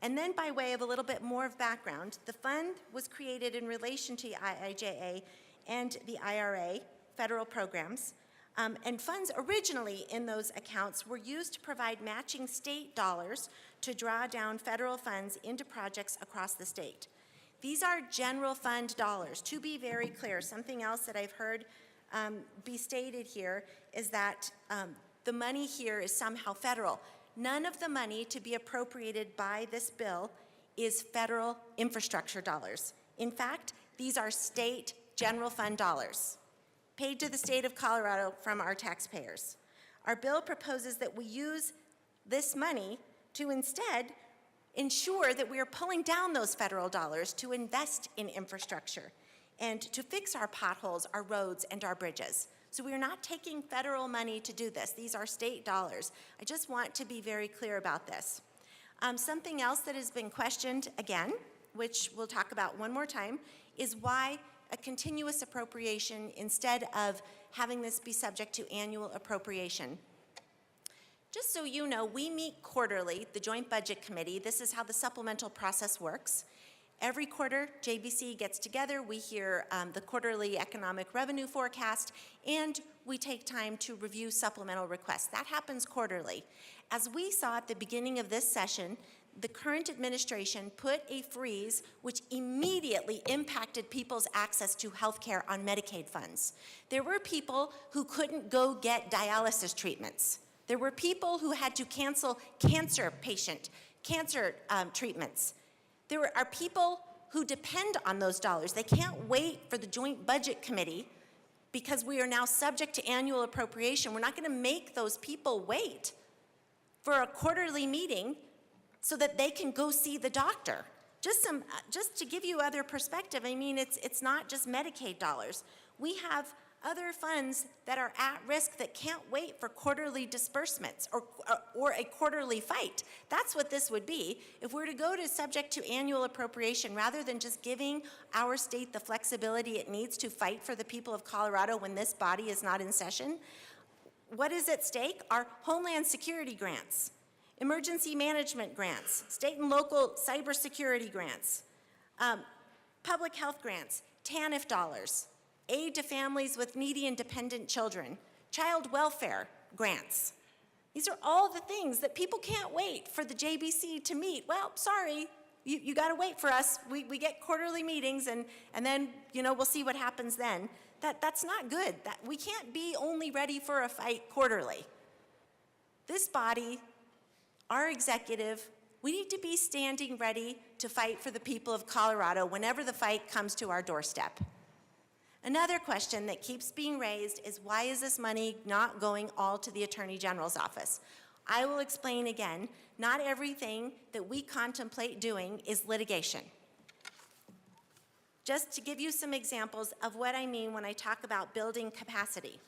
Speaker 13: And then by way of a little bit more of background, the fund was created in relation to IIJA and the IRA, federal programs, And funds originally in those accounts were used to provide matching state dollars to draw down federal funds into projects across the state. These are general fund dollars. To be very clear, something else that I've heard be stated here is that the money here is somehow federal. None of the money to be appropriated by this bill is federal infrastructure dollars. In fact, these are state general fund dollars paid to the state of Colorado from our taxpayers. Our bill proposes that we use this money to instead ensure that we are pulling down those federal dollars to invest in infrastructure and to fix our potholes, our roads, and our bridges. So we are not taking federal money to do this. These are state dollars. I just want to be very clear about this. Something else that has been questioned again, which we'll talk about one more time, is why a continuous appropriation instead of having this be subject to annual appropriation. Just so you know, we meet quarterly, the Joint Budget Committee. This is how the supplemental process works. Every quarter, JBC gets together, we hear the quarterly economic revenue forecast, and we take time to review supplemental requests. That happens quarterly. As we saw at the beginning of this session, the current administration put a freeze which immediately impacted people's access to health care on Medicaid funds. There were people who couldn't go get dialysis treatments. There were people who had to cancel cancer treatments. There are people who depend on those dollars. They can't wait for the Joint Budget Committee because we are now subject to annual appropriation. We're not going to make those people wait for a quarterly meeting so that they can go see the doctor. Just to give you other perspective, I mean, it's not just Medicaid dollars. We have other funds that are at risk that can't wait for quarterly disbursements or a quarterly fight. That's what this would be. If we're to go to subject to annual appropriation, rather than just giving our state the flexibility it needs to fight for the people of Colorado when this body is not in session, what is at stake are Homeland Security grants, emergency management grants, state and local cybersecurity grants, public health grants, TANF dollars, aid to families with needy and dependent children, child welfare grants. These are all the things that people can't wait for the JBC to meet. Well, sorry, you got to wait for us. We get quarterly meetings, and then we'll see what happens then. That's not good. We can't be only ready for a fight quarterly. This body, our executive, we need to be standing ready to fight for the people of Colorado whenever the fight comes to our doorstep. Another question that keeps being raised is, why is this money not going all to the Attorney General's office? I will explain again. Not everything that we contemplate doing is litigation. Just to give you some examples of what I mean when I talk about building capacity.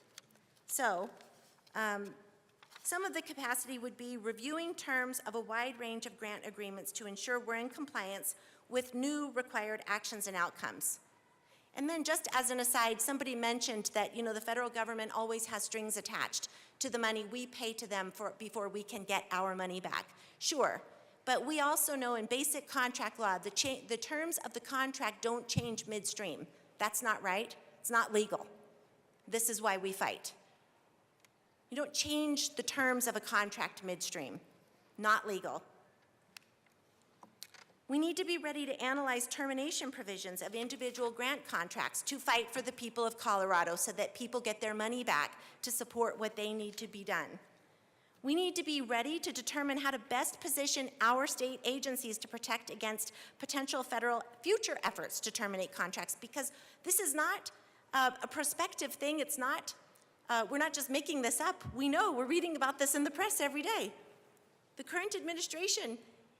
Speaker 13: So, some of the capacity would be reviewing terms of a wide range of grant agreements to ensure we're in compliance with new required actions and outcomes. And then just as an aside, somebody mentioned that the federal government always has strings attached to the money we pay to them before we can get our money back. Sure, but we also know in basic contract law, the terms of the contract don't change midstream. That's not right. It's not legal. This is why we fight. You don't change the terms of a contract midstream. Not legal. We need to be ready to analyze termination provisions of individual grant contracts to fight for the people of Colorado so that people get their money back to support what they need to be done. We need to be ready to determine how to best position our state agencies to protect against potential federal future efforts to terminate contracts, because this is not a prospective thing. It's not, we're not just making this up. We know, we're reading about this in the press every day. The current administration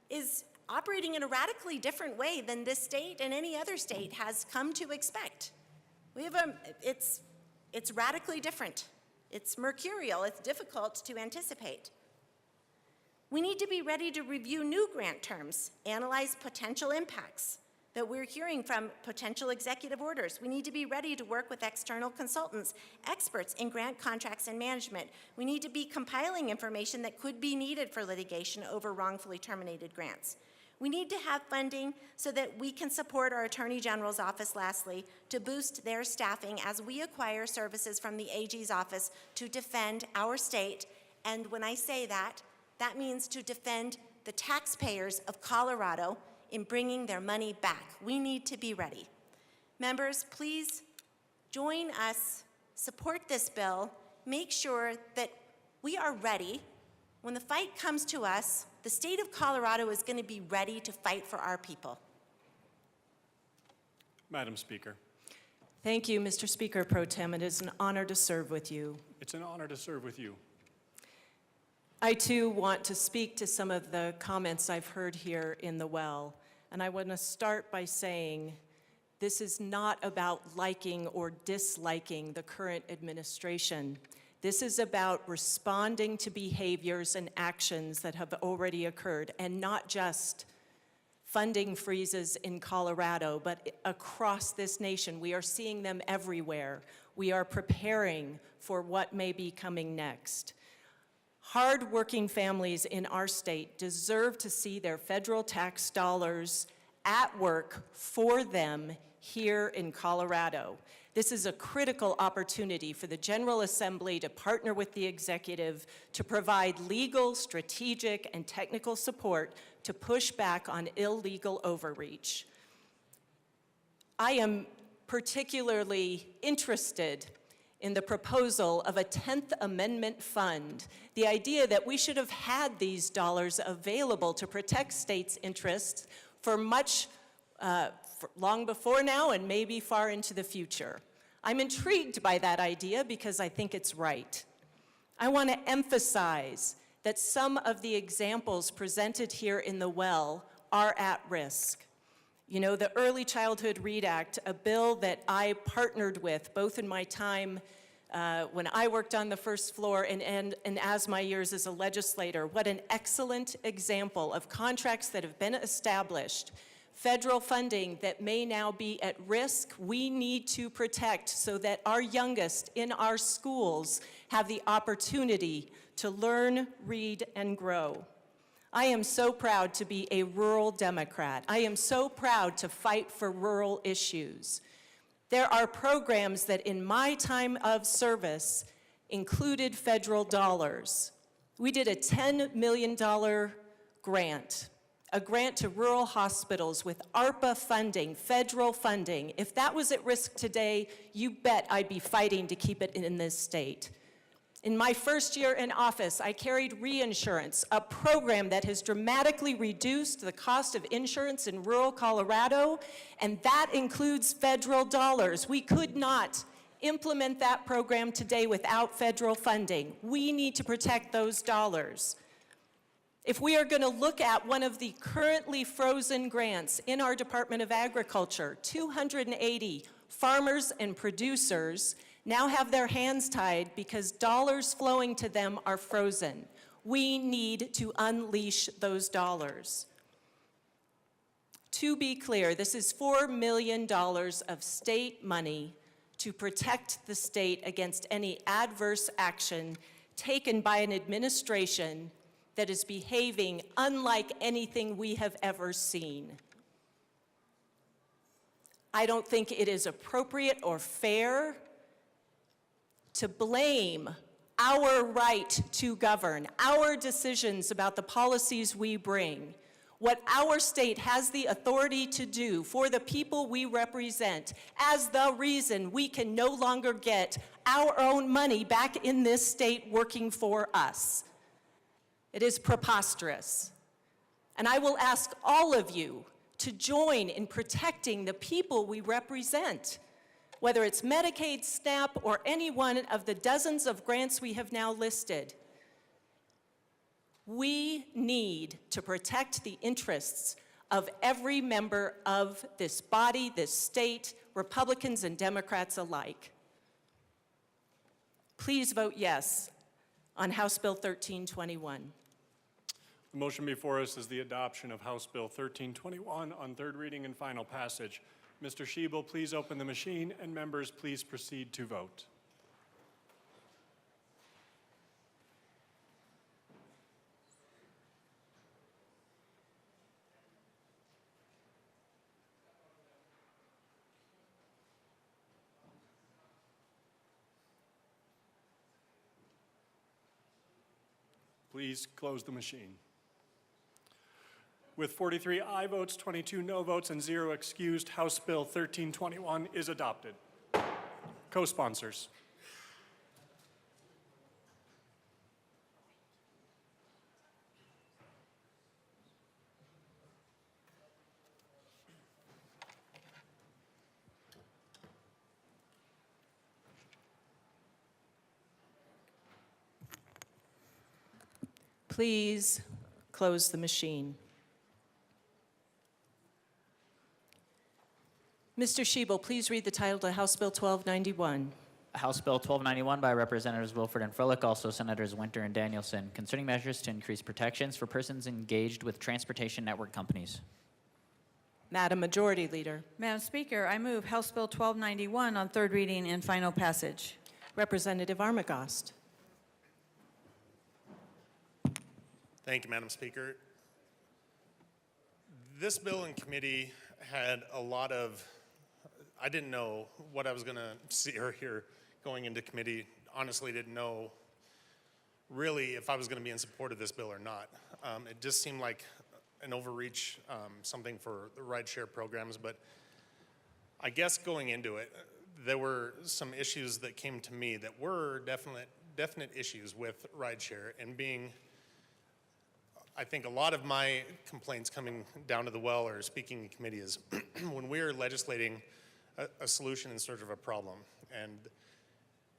Speaker 13: is operating in a radically different way than this state and any other state has come to expect. It's radically different. It's mercurial. It's difficult to anticipate. We need to be ready to review new grant terms, analyze potential impacts that we're hearing from potential executive orders. We need to be ready to work with external consultants, experts in grant contracts and management. We need to be compiling information that could be needed for litigation over wrongfully terminated grants. We need to have funding so that we can support our Attorney General's office, lastly, to boost their staffing as we acquire services from the AG's office to defend our state. And when I say that, that means to defend the taxpayers of Colorado in bringing their money back. We need to be ready. Members, please join us, support this bill, make sure that we are ready. When the fight comes to us, the state of Colorado is going to be ready to fight for our people.
Speaker 20: Madam Speaker.
Speaker 1: Thank you, Mr. Speaker Pro Tem. It is an honor to serve with you.
Speaker 20: It's an honor to serve with you.
Speaker 1: I too want to speak to some of the comments I've heard here in the well, and I want to start by saying this is not about liking or disliking the current administration. This is about responding to behaviors and actions that have already occurred, and not just funding freezes in Colorado, but across this nation. We are seeing them everywhere. We are preparing for what may be coming next. Hard-working families in our state deserve to see their federal tax dollars at work for them here in Colorado. This is a critical opportunity for the General Assembly to partner with the executive to provide legal, strategic, and technical support to push back on illegal overreach. I am particularly interested in the proposal of a 10th Amendment fund, the idea that we should have had these dollars available to protect states' interests for long before now and maybe far into the future. I'm intrigued by that idea because I think it's right. I want to emphasize that some of the examples presented here in the well are at risk. You know, the Early Childhood READ Act, a bill that I partnered with both in my time when I worked on the first floor and as my years as a legislator. What an excellent example of contracts that have been established, federal funding that may now be at risk, we need to protect so that our youngest in our schools have the opportunity to learn, read, and grow. I am so proud to be a rural Democrat. I am so proud to fight for rural issues. There are programs that in my time of service included federal dollars. We did a $10 million grant, a grant to rural hospitals with ARPA funding, federal funding. If that was at risk today, you bet I'd be fighting to keep it in this state. In my first year in office, I carried reinsurance, a program that has dramatically reduced the cost of insurance in rural Colorado, and that includes federal dollars. We could not implement that program today without federal funding. We need to protect those dollars. If we are going to look at one of the currently frozen grants in our Department of Agriculture, 280 farmers and producers now have their hands tied because dollars flowing to them are frozen. We need to unleash those dollars. To be clear, this is $4 million of state money to protect the state against any adverse action taken by an administration that is behaving unlike anything we have ever seen. I don't think it is appropriate or fair to blame our right to govern, our decisions about the policies we bring, what our state has the authority to do for the people we represent, as the reason we can no longer get our own money back in this state working for us. It is preposterous. And I will ask all of you to join in protecting the people we represent, whether it's Medicaid, SNAP, or any one of the dozens of grants we have now listed. We need to protect the interests of every member of this body, this state, Republicans and Democrats alike. Please vote yes on House Bill 1321.
Speaker 20: The motion before us is the adoption of House Bill 1321 on third reading and final passage. Mr. Schiebel, please open the machine, and members, please proceed to vote. Please close the machine. With 43 aye votes, 22 no votes, and 0 excused, House Bill 1321 is adopted. Co-sponsors.
Speaker 1: Please close the machine. Mr. Shebel, please read the title to House Bill 1291.
Speaker 3: House Bill 1291 by Representatives Wilford and Froelich, also Senators Winter and Danielson, concerning measures to increase protections for persons engaged with transportation network companies.
Speaker 1: Madam Majority Leader.
Speaker 17: Madam Speaker, I move House Bill 1291 on third reading and final passage.
Speaker 1: Representative Armagost.
Speaker 7: Thank you, Madam Speaker. This bill in committee had a lot of, I didn't know what I was going to see or hear going into committee. Honestly, didn't know really if I was going to be in support of this bill or not. It just seemed like an overreach, something for the rideshare programs, but I guess going into it, there were some issues that came to me that were definite issues with rideshare, and being, I think a lot of my complaints coming down to the well or speaking in committee is when we are legislating a solution in search of a problem, and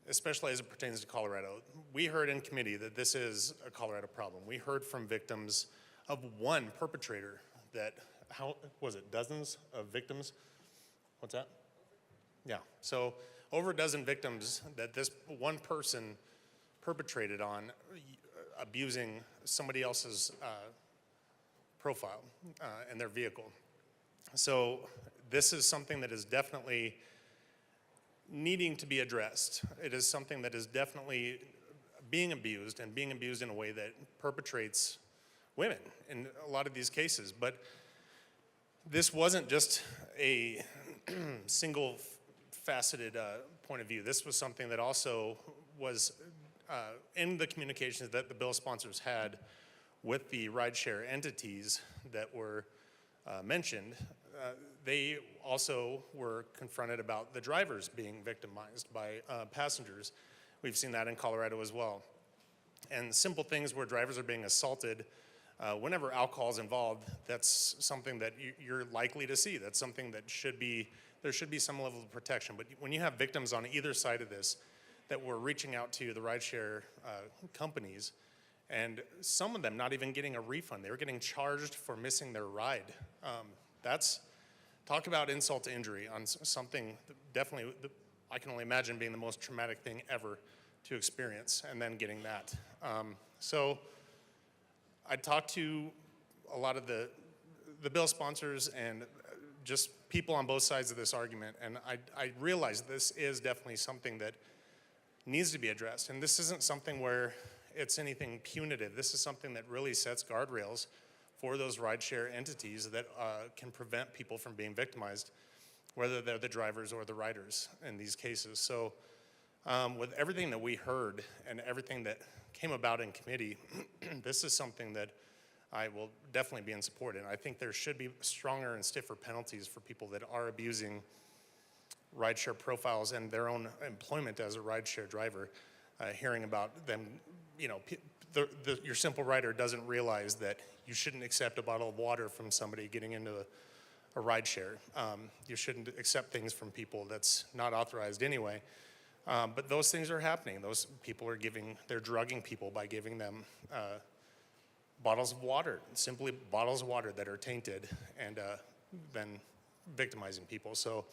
Speaker 7: especially as it pertains to Colorado. We heard in committee that this is a Colorado problem. We heard from victims of one perpetrator that, how was it, dozens of victims? What's that? Yeah, so over a dozen victims that this one person perpetrated on abusing somebody else's profile and their vehicle. So this is something that is definitely needing to be addressed. It is something that is definitely being abused, and being abused in a way that perpetrates women in a lot of these cases. But this wasn't just a single faceted point of view. This was something that also was in the communications that the bill sponsors had with the rideshare entities that were mentioned. They also were confronted about the drivers being victimized by passengers. We've seen that in Colorado as well. And simple things where drivers are being assaulted, whenever alcohol is involved, that's something that you're likely to see. That's something that there should be some level of protection. But when you have victims on either side of this that were reaching out to the rideshare companies, and some of them not even getting a refund, they were getting charged for missing their ride. Talk about insult to injury on something definitely, I can only imagine being the most traumatic thing ever to experience, and then getting that. So I talked to a lot of the bill sponsors and just people on both sides of this argument, and I realized this is definitely something that needs to be addressed. And this isn't something where it's anything punitive. This is something that really sets guardrails for those rideshare entities that can prevent people from being victimized, whether they're the drivers or the riders in these cases. So with everything that we heard and everything that came about in committee, this is something that I will definitely be in support in. I think there should be stronger and stiffer penalties for people that are abusing rideshare profiles and their own employment as a rideshare driver. Hearing about them, your simple rider doesn't realize that you shouldn't accept a bottle of water from somebody getting into a rideshare. You shouldn't accept things from people that's not authorized anyway. But those things are happening. Those people they're drugging people by giving them bottles of water, simply bottles of water that are tainted, and then victimizing people. So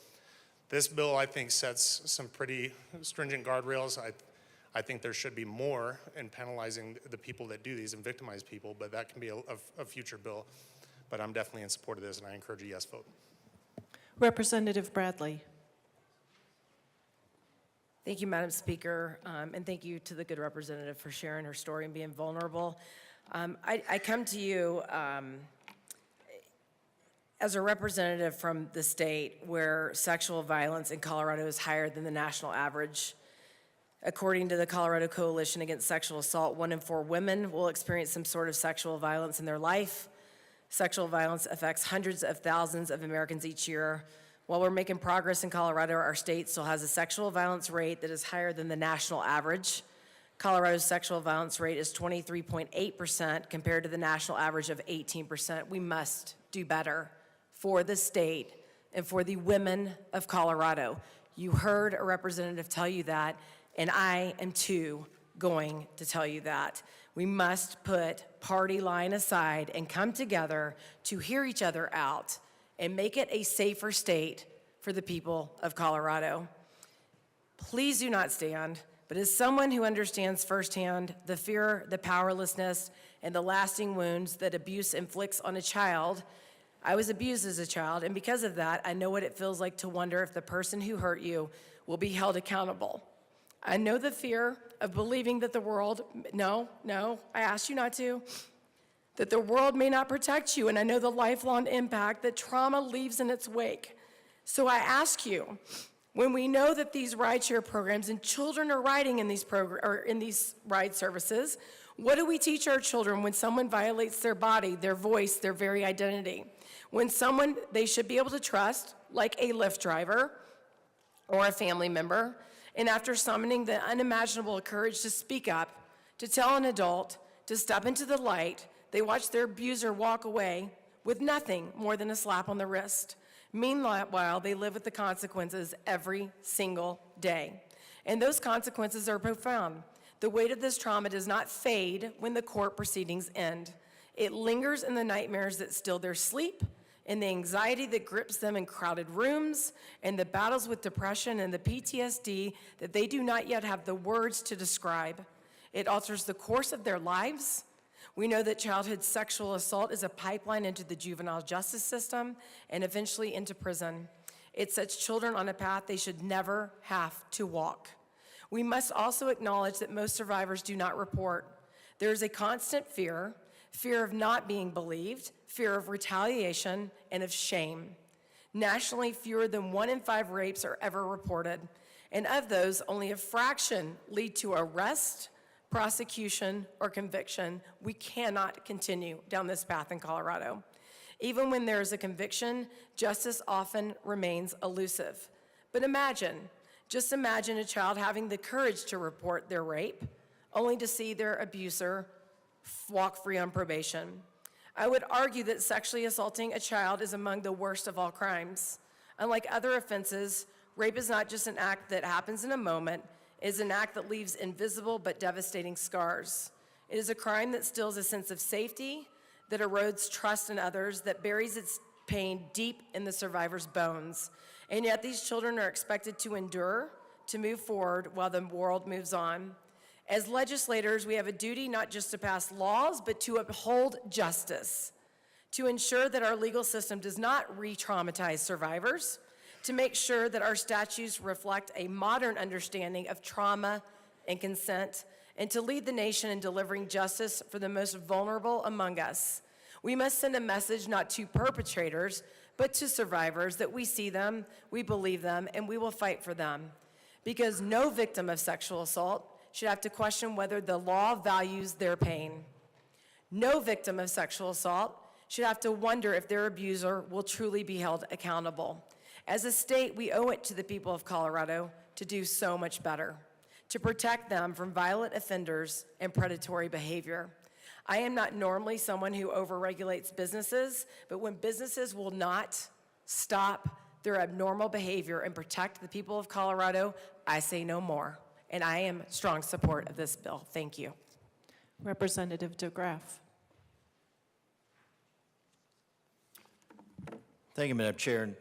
Speaker 7: this bill, I think, sets some pretty stringent guardrails. I think there should be more in penalizing the people that do these and victimize people, but that can be a future bill. But I'm definitely in support of this, and I encourage a yes vote.
Speaker 1: Representative Bradley.
Speaker 15: Thank you, Madam Speaker, and thank you to the good representative for sharing her story and being vulnerable. I come to you as a representative from the state where sexual violence in Colorado is higher than the national average. According to the Colorado Coalition Against Sexual Assault, 1 in 4 women will experience some sort of sexual violence in their life. Sexual violence affects hundreds of thousands of Americans each year. While we're making progress in Colorado, our state still has a sexual violence rate that is higher than the national average. Colorado's sexual violence rate is 23.8% compared to the national average of 18%. We must do better for the state and for the women of Colorado. You heard a representative tell you that, and I am too going to tell you that. We must put party line aside and come together to hear each other out and make it a safer state for the people of Colorado. Please do not stand, but as someone who understands firsthand the fear, the powerlessness, and the lasting wounds that abuse inflicts on a child, I was abused as a child, and because of that, I know what it feels like to wonder if the person who hurt you will be held accountable. I know the fear of believing that the world, no, I asked you not to, that the world may not protect you, and I know the lifelong impact that trauma leaves in its wake. So I ask you, when we know that these rideshare programs and children are riding in these ride services, what do we teach our children when someone violates their body, their voice, their very identity? When someone they should be able to trust, like a Lyft driver or a family member, and after summoning the unimaginable courage to speak up, to tell an adult, to step into the light, they watch their abuser walk away with nothing more than a slap on the wrist. Meanwhile, they live with the consequences every single day. And those consequences are profound. The weight of this trauma does not fade when the court proceedings end. It lingers in the nightmares that steal their sleep, in the anxiety that grips them in crowded rooms, and the battles with depression and the PTSD that they do not yet have the words to describe. It alters the course of their lives. We know that childhood sexual assault is a pipeline into the juvenile justice system and eventually into prison. It sets children on a path they should never have to walk. We must also acknowledge that most survivors do not report. There is a constant fear of not being believed, fear of retaliation, and of shame. Nationally, fewer than 1 in 5 rapes are ever reported, and of those, only a fraction lead to arrest, prosecution, or conviction. We cannot continue down this path in Colorado. Even when there is a conviction, justice often remains elusive. But just imagine a child having the courage to report their rape, only to see their abuser walk free on probation. I would argue that sexually assaulting a child is among the worst of all crimes. Unlike other offenses, rape is not just an act that happens in a moment, it is an act that leaves invisible but devastating scars. It is a crime that steals a sense of safety, that erodes trust in others, that buries its pain deep in the survivor's bones. And yet these children are expected to endure, to move forward while the world moves on. As legislators, we have a duty not just to pass laws, but to uphold justice, to ensure that our legal system does not re-traumatize survivors, to make sure that our statutes reflect a modern understanding of trauma and consent, and to lead the nation in delivering justice for the most vulnerable among us. We must send a message not to perpetrators, but to survivors that we see them, we believe them, and we will fight for them. Because no victim of sexual assault should have to question whether the law values their pain. No victim of sexual assault should have to wonder if their abuser will truly be held accountable. As a state, we owe it to the people of Colorado to do so much better, to protect them from violent offenders and predatory behavior. I am not normally someone who overregulates businesses, but when businesses will not stop their abnormal behavior and protect the people of Colorado, I say no more. And I am in strong support of this bill. Thank you.
Speaker 1: Representative DeGraff.
Speaker 21: Thank you, Madam Chair, and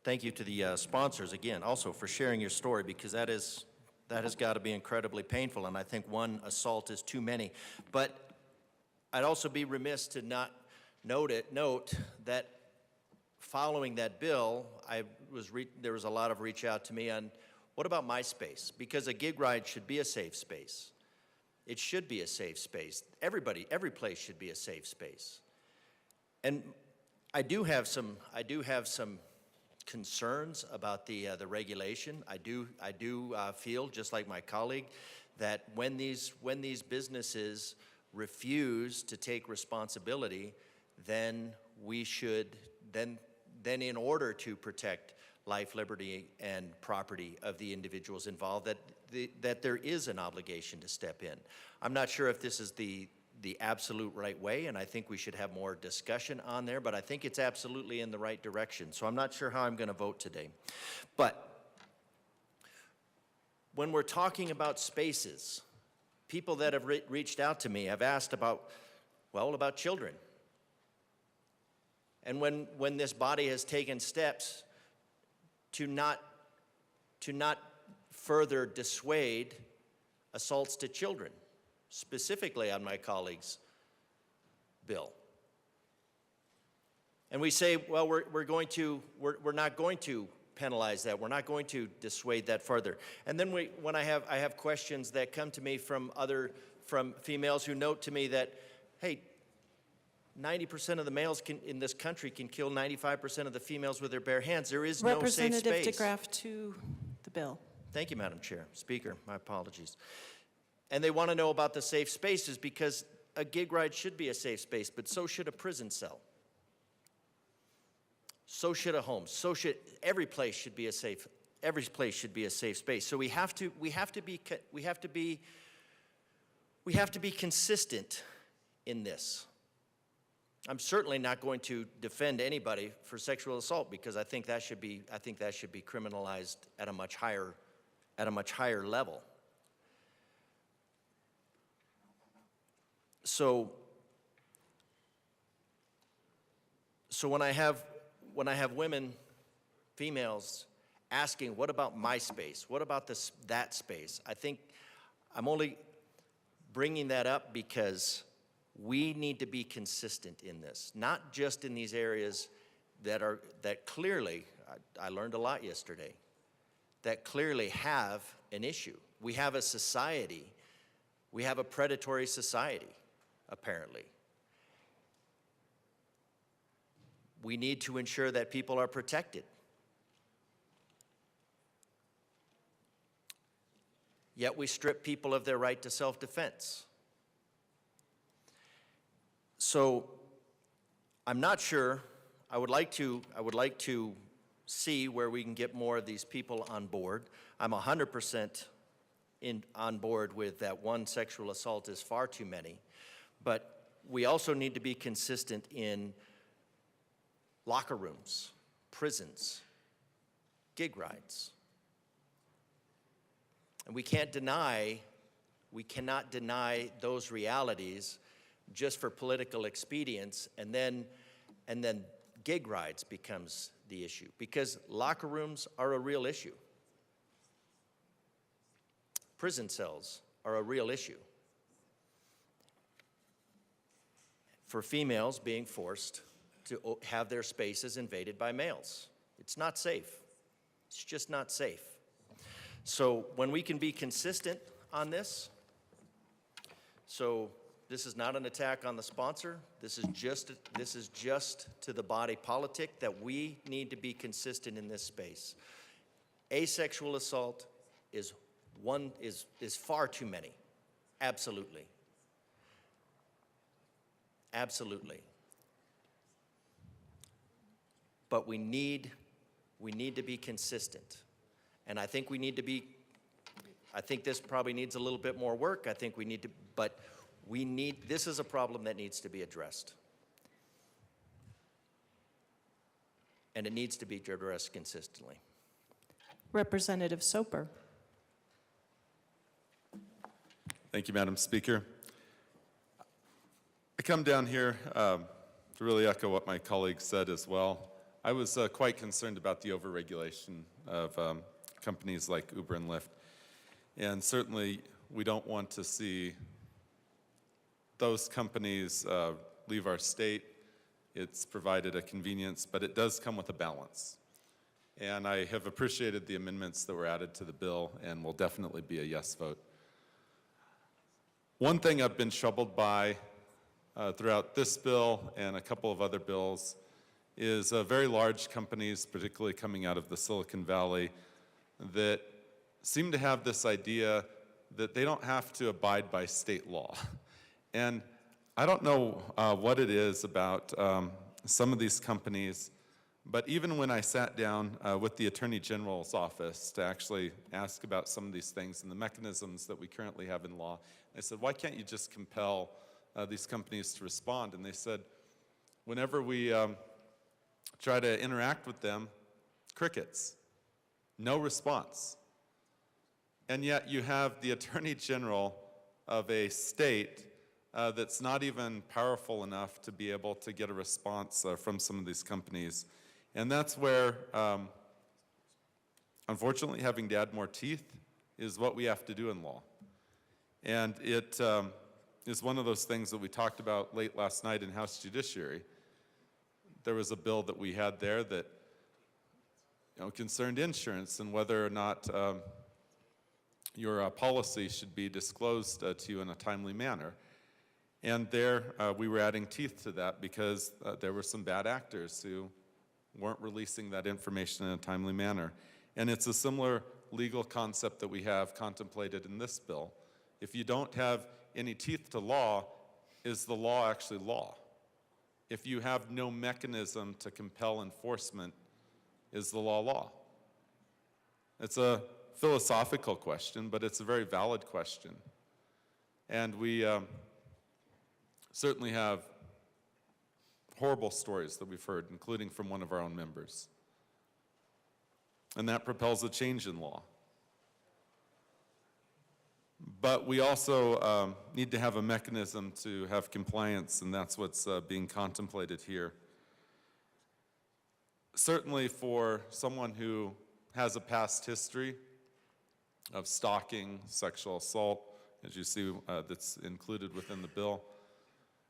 Speaker 21: thank you to the sponsors again also for sharing your story, because that has got to be incredibly painful, and I think one assault is too many. But I'd also be remiss to not note that following that bill, there was a lot of reach out to me on what about my space? Because a gig ride should be a safe space. It should be a safe space. Every place should be a safe space. And I do have some concerns about the regulation. I do feel, just like my colleague, that when these businesses refuse to take responsibility, then we should, then in order to protect life, liberty, and property of the individuals involved, that there is an obligation to step in. I'm not sure if this is the absolute right way, and I think we should have more discussion on there, but I think it's absolutely in the right direction. So I'm not sure how I'm going to vote today. But when we're talking about spaces, people that have reached out to me have asked about children. And when this body has taken steps to not further dissuade assaults to children, specifically on my colleague's bill. And we say, well, we're not going to penalize that. We're not going to dissuade that further. And then when I have questions that come to me from females who note to me that, hey, 90% of the males in this country can kill 95% of the females with their bare hands. There is no safe space.
Speaker 1: Representative DeGraff to the bill.
Speaker 21: Thank you, Madam Chair. Speaker, my apologies. And they want to know about the safe spaces because a gig ride should be a safe space, but so should a prison cell. So should a home. So should every place should be a safe. Every place should be a safe space. So we have to be consistent in this. I'm certainly not going to defend anybody for sexual assault because I think that should be criminalized at a much higher level. So when I have women, females, asking, what about my space? What about that space? I think I'm only bringing that up because we need to be consistent in this, not just in these areas that clearly, I learned a lot yesterday, that clearly have an issue. We have a society, we have a predatory society, apparently. We need to ensure that people are protected. Yet we strip people of their right to self-defense. So I'm not sure. I would like to see where we can get more of these people on board. I'm 100% on board with that. One sexual assault is far too many. But we also need to be consistent in locker rooms, prisons, gig rides. And we cannot deny those realities just for political expedience, and then gig rides becomes the issue, because locker rooms are a real issue. Prison cells are a real issue. For females being forced to have their spaces invaded by males. It's not safe. It's just not safe. So when we can be consistent on this, so this is not an attack on the sponsor. This is just to the body politic that we need to be consistent in this space. Asexual assault is far too many. Absolutely. Absolutely. But we need to be consistent. And I think this probably needs a little bit more work. This is a problem that needs to be addressed. And it needs to be addressed consistently.
Speaker 1: Representative Soper.
Speaker 5: Thank you, Madam Speaker. I come down here to really echo what my colleague said as well. I was quite concerned about the overregulation of companies like Uber and Lyft. And certainly, we don't want to see those companies leave our state. It's provided a convenience, but it does come with a balance. And I have appreciated the amendments that were added to the bill and will definitely be a yes vote. One thing I've been troubled by throughout this bill and a couple of other bills is very large companies, particularly coming out of the Silicon Valley, that seem to have this idea that they don't have to abide by state law. And I don't know what it is about some of these companies, but even when I sat down with the Attorney General's office to actually ask about some of these things and the mechanisms that we currently have in law, I said, why can't you just compel these companies to respond? And they said, whenever we try to interact with them, crickets, no response. And yet you have the Attorney General of a state that's not even powerful enough to be able to get a response from some of these companies. And that's where, unfortunately, having to add more teeth is what we have to do in law. And it is one of those things that we talked about late last night in House Judiciary. There was a bill that we had there that concerned insurance and whether or not your policy should be disclosed to you in a timely manner. And there we were adding teeth to that because there were some bad actors who weren't releasing that information in a timely manner. And it's a similar legal concept that we have contemplated in this bill. If you don't have any teeth to law, is the law actually law? If you have no mechanism to compel enforcement, is the law law? It's a philosophical question, but it's a very valid question. And we certainly have horrible stories that we've heard, including from one of our own members. And that propels a change in law. But we also need to have a mechanism to have compliance, and that's what's being contemplated here. Certainly for someone who has a past history of stalking, sexual assault, as you see that's included within the bill,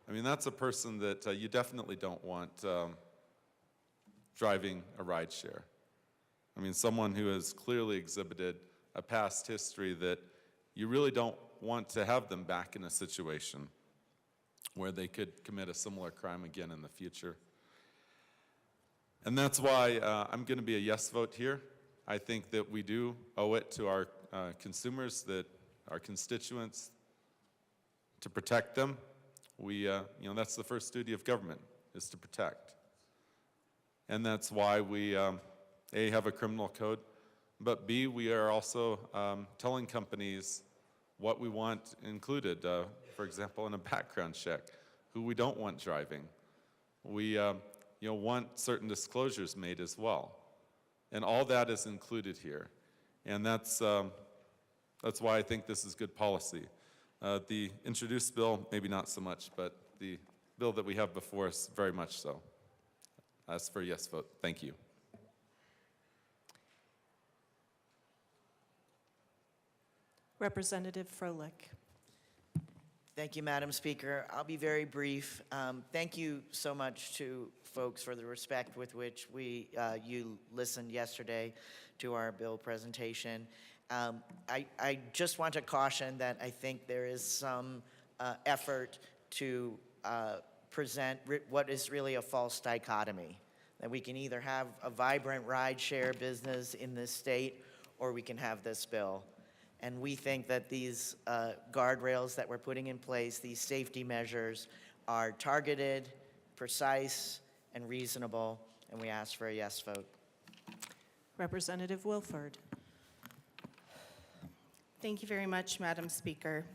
Speaker 5: I mean, that's a person that you definitely don't want driving a rideshare. I mean, someone who has clearly exhibited a past history that you really don't want to have them back in a situation where they could commit a similar crime again in the future. And that's why I'm going to be a yes vote here. I think that we do owe it to our consumers, that our constituents, to protect them. We, that's the first duty of government, is to protect. And that's why we, A, have a criminal code, but B, we are also telling companies what we want included, for example, in a background check, who we don't want driving. We want certain disclosures made as well. And all that is included here. And that's why I think this is good policy. The introduced bill, maybe not so much, but the bill that we have before us, very much so. As for a yes vote, thank you.
Speaker 1: Representative Froelich.
Speaker 14: Thank you, Madam Speaker. I'll be very brief. Thank you so much to folks for the respect with which you listened yesterday to our bill presentation. I just want to caution that I think there is some effort to present what is really a false dichotomy, that we can either have a vibrant rideshare business in this state or we can have this bill. And we think that these guardrails that we're putting in place, these safety measures, are targeted, precise, and reasonable, and we ask for a yes vote.
Speaker 1: Representative Wilford.
Speaker 22: Thank you very much, Madam Speaker.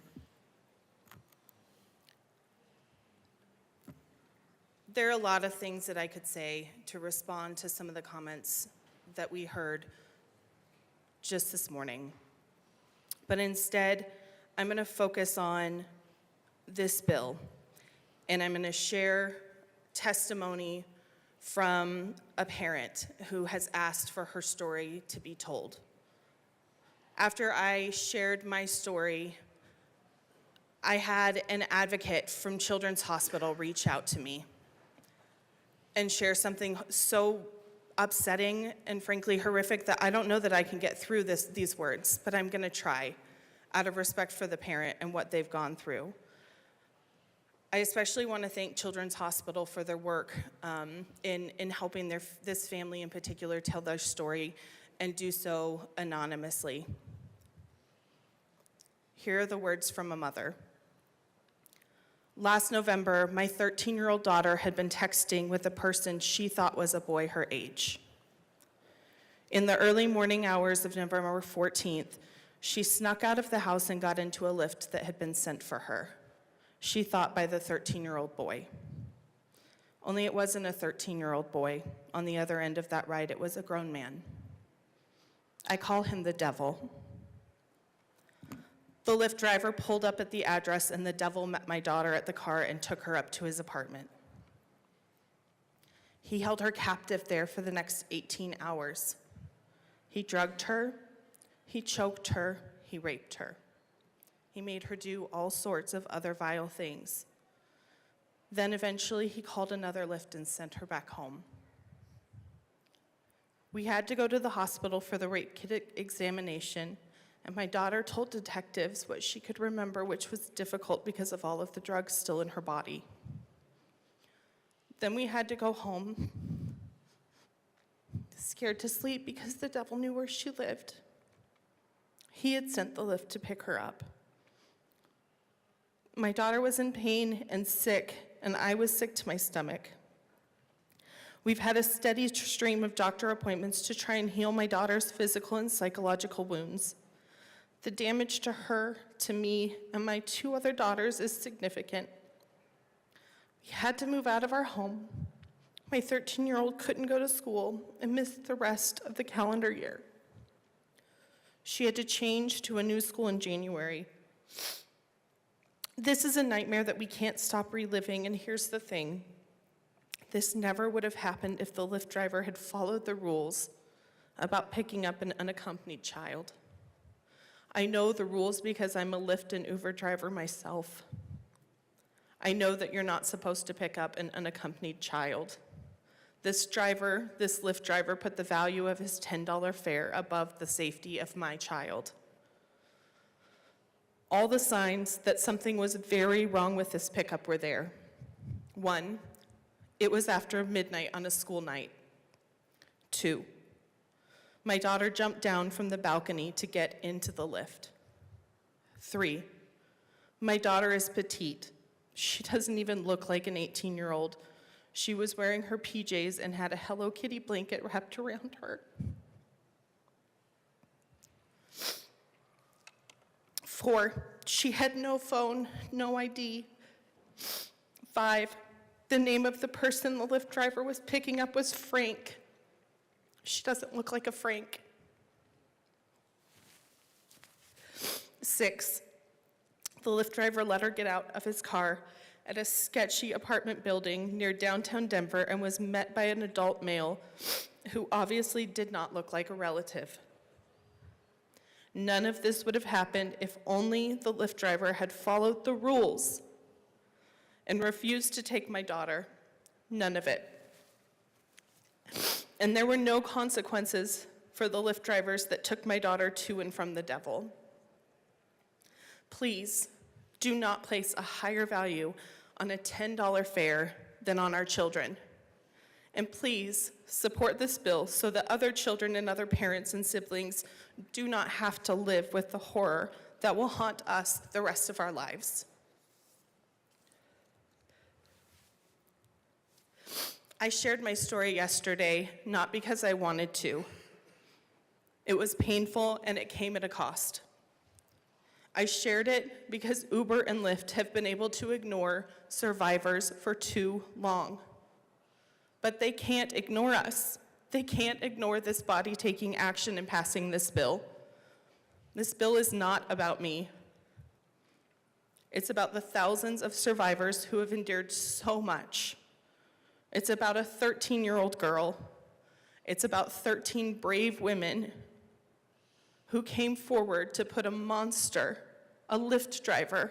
Speaker 22: There are a lot of things that I could say to respond to some of the comments that we heard just this morning. But instead, I'm going to focus on this bill, and I'm going to share testimony from a parent who has asked for her story to be told. After I shared my story, I had an advocate from Children's Hospital reach out to me and share something so upsetting and frankly horrific that I don't know that I can get through these words, but I'm gonna try out of respect for the parent and what they've gone through.
Speaker 16: I especially want to thank Children's Hospital for their work in helping this family in particular tell their story and do so anonymously. Here are the words from a mother. Last November, my 13-year-old daughter had been texting with a person she thought was a boy her age. In the early morning hours of November 14th, she snuck out of the house and got into a Lyft that had been sent for her. She thought by the 13-year-old boy. Only it wasn't a 13-year-old boy. On the other end of that ride, it was a grown man. I call him the devil. The Lyft driver pulled up at the address, and the devil met my daughter at the car and took her up to his apartment. He held her captive there for the next 18 hours. He drugged her, he choked her, he raped her. He made her do all sorts of other vile things. Then eventually he called another Lyft and sent her back home. We had to go to the hospital for the rape kit examination, and my daughter told detectives what she could remember, which was difficult because of all of the drugs still in her body. Then we had to go home, scared to sleep because the devil knew where she lived. He had sent the Lyft to pick her up. My daughter was in pain and sick, and I was sick to my stomach. We've had a steady stream of doctor appointments to try and heal my daughter's physical and psychological wounds. The damage to her, to me, and my 2 other daughters is significant. We had to move out of our home. My 13-year-old couldn't go to school and missed the rest of the calendar year. She had to change to a new school in January. This is a nightmare that we can't stop reliving, and here's the thing. This never would have happened if the Lyft driver had followed the rules about picking up an unaccompanied child. I know the rules because I'm a Lyft and Uber driver myself. I know that you're not supposed to pick up an unaccompanied child. This Lyft driver put the value of his $10 fare above the safety of my child. All the signs that something was very wrong with this pickup were there. 1, it was after midnight on a school night. 2, my daughter jumped down from the balcony to get into the Lyft. 3, my daughter is petite. She doesn't even look like an 18-year-old. She was wearing her PJs and had a Hello Kitty blanket wrapped around her. 4, she had no phone, no ID. 5, the name of the person the Lyft driver was picking up was Frank. She doesn't look like a Frank. 6, the Lyft driver let her get out of his car at a sketchy apartment building near downtown Denver and was met by an adult male who obviously did not look like a relative. None of this would have happened if only the Lyft driver had followed the rules and refused to take my daughter. None of it. And there were no consequences for the Lyft drivers that took my daughter to and from the devil. Please do not place a higher value on a $10 fare than on our children. And please support this bill so that other children and other parents and siblings do not have to live with the horror that will haunt us the rest of our lives. I shared my story yesterday, not because I wanted to. It was painful and it came at a cost. I shared it because Uber and Lyft have been able to ignore survivors for too long. But they can't ignore us. They can't ignore this body taking action and passing this bill. This bill is not about me. It's about the thousands of survivors who have endured so much. It's about a 13-year-old girl. It's about 13 brave women who came forward to put a monster, a Lyft driver,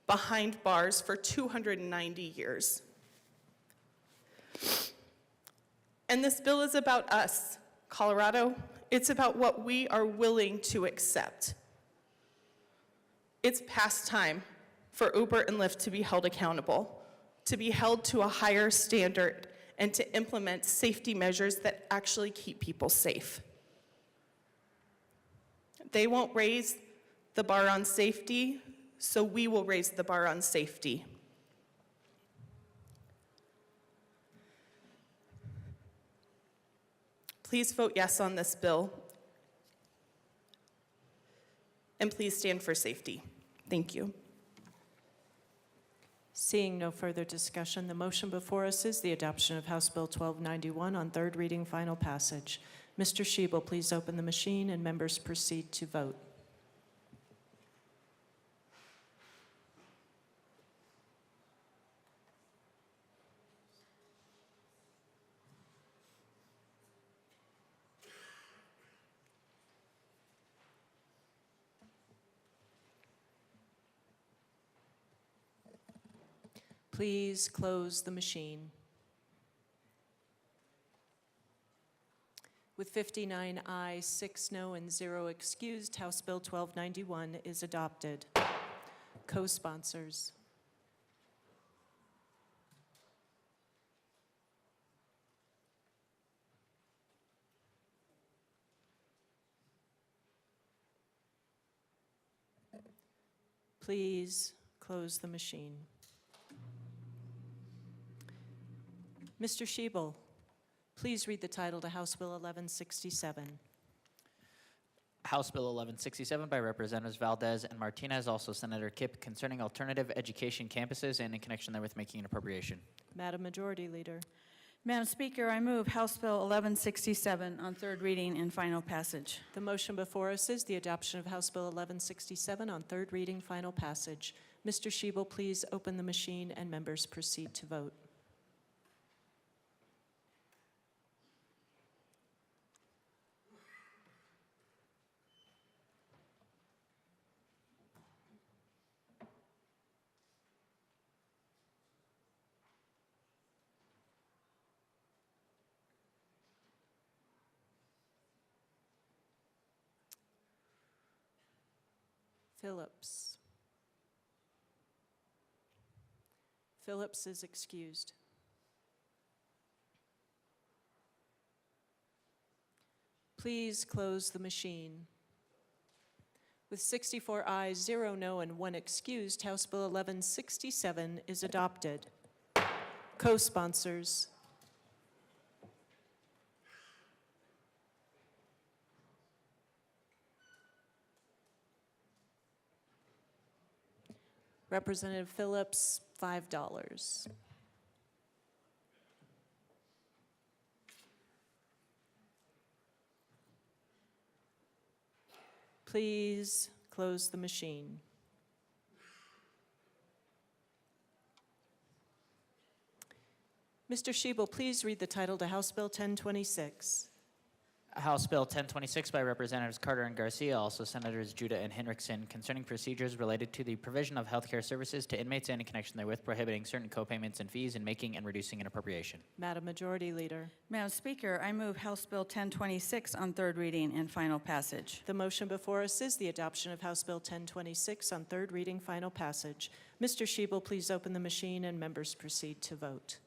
Speaker 16: behind bars for 290 years. And this bill is about us, Colorado. It's about what we are willing to accept. It's past time for Uber and Lyft to be held accountable, to be held to a higher standard, and to implement safety measures that actually keep people safe. They won't raise the bar on safety, so we will raise the bar on safety. Please vote yes on this bill, and please stand for safety. Thank you.
Speaker 1: Seeing no further discussion, the motion before us is the adoption of House Bill 1291 on third reading, final passage. Mr. Schiebel, please open the machine and members proceed to vote. Please close the machine. With 59 ayes, 6 no, and 0 excused, House Bill 1291 is adopted. Co-sponsors. Please close the machine. Mr. Schiebel, please read the title to House Bill 1167.
Speaker 3: House Bill 1167 by Representatives Valdez and Martinez, also Senator Kipp, concerning alternative education campuses and in connection therewith making an appropriation.
Speaker 1: Madam Majority Leader.
Speaker 17: Madam Speaker, I move House Bill 1167 on third reading and final passage.
Speaker 1: The motion before us is the adoption of House Bill 1167 on third reading, final passage. Mr. Schiebel, please open the machine and members proceed to vote. Phillips. Phillips is excused. Please close the machine. With 64 ayes, 0 no, and 1 excused, House Bill 1167 is adopted. Co-sponsors. Representative Phillips, $5. Please close the machine. Mr. Schiebel, please read the title to House Bill 1026.
Speaker 3: House Bill 1026 by Representatives Carter and Garcia, also Senators Judah and Hinrichsen, concerning procedures related to the provision of healthcare services to inmates and in connection therewith prohibiting certain co-payments and fees and making and reducing an appropriation.
Speaker 1: Madam Majority Leader.
Speaker 17: Madam Speaker, I move House Bill 1026 on third reading and final passage.
Speaker 1: The motion before us is the adoption of House Bill 1026 on third reading, final passage. Mr. Schiebel, please open the machine and members proceed to vote.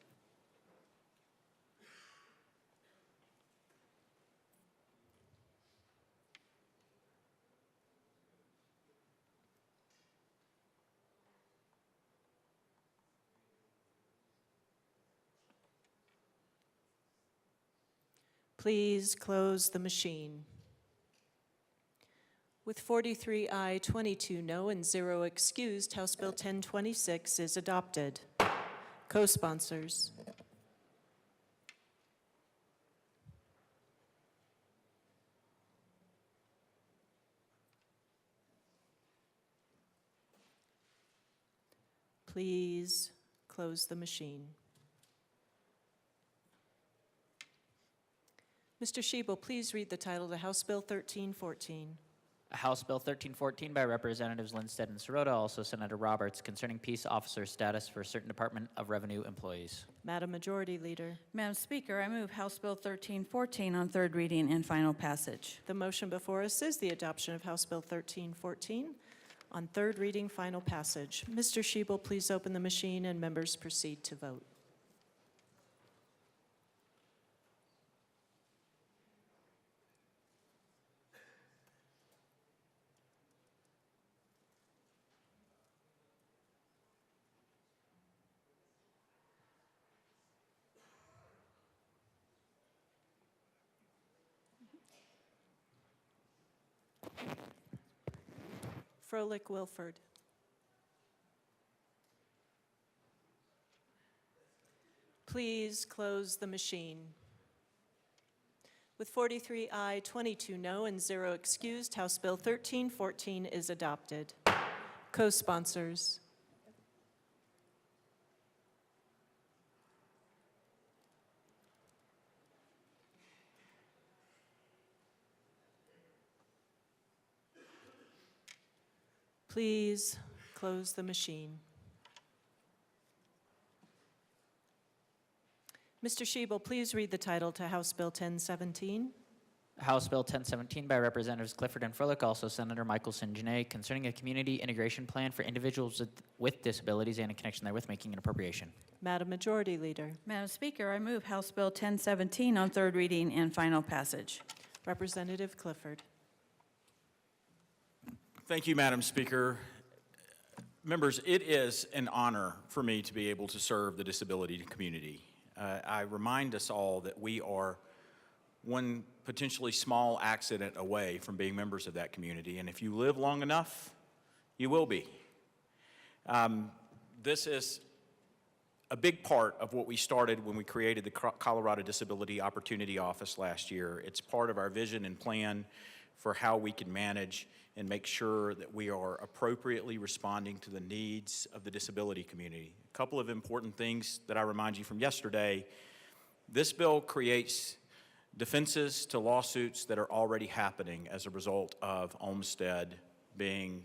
Speaker 1: Please close the machine. With 43 aye, 22 no, and 0 excused, House Bill 1026 is adopted. Co-sponsors. Please close the machine. Mr. Schiebel, please read the title to House Bill 1314.
Speaker 3: House Bill 1314 by Representatives Lindstedt and Sirota, also Senator Roberts, concerning peace officer status for certain Department of Revenue employees.
Speaker 1: Madam Majority Leader.
Speaker 17: Madam Speaker, I move House Bill 1314 on third reading and final passage.
Speaker 1: The motion before us is the adoption of House Bill 1314 on third reading, final passage. Mr. Shebel, please open the machine and members proceed to vote. Froelich Wilford. Please close the machine. With 43 aye, 22 no, and 0 excused, House Bill 1314 is adopted. Co-sponsors. Please close the machine. Mr. Shebel, please read the title to House Bill 1017.
Speaker 3: House Bill 1017 by Representatives Clifford and Froelich, also Senator Michelson Janae, concerning a community integration plan for individuals with disabilities and in connection therewith making an appropriation.
Speaker 1: Madam Majority Leader.
Speaker 17: Madam Speaker, I move House Bill 1017 on third reading and final passage.
Speaker 1: Representative Clifford.
Speaker 18: Thank you, Madam Speaker. Members, it is an honor for me to be able to serve the disability community. I remind us all that we are one potentially small accident away from being members of that community, and if you live long enough, you will be. This is a big part of what we started when we created the Colorado Disability Opportunity Office last year. It's part of our vision and plan for how we can manage and make sure that we are appropriately responding to the needs of the disability community. A couple of important things that I remind you from yesterday. This bill creates defenses to lawsuits that are already happening as a result of Olmstead being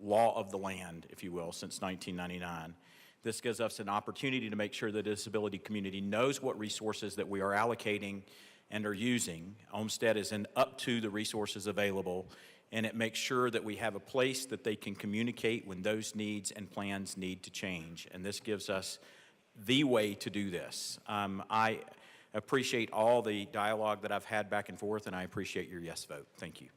Speaker 18: law of the land, if you will, since 1999. This gives us an opportunity to make sure the disability community knows what resources that we are allocating and are using. Olmstead is up to the resources available, and it makes sure that we have a place that they can communicate when those needs and plans need to change. And this gives us the way to do this. I appreciate all the dialogue that I've had back and forth, and I appreciate your yes vote. Thank you.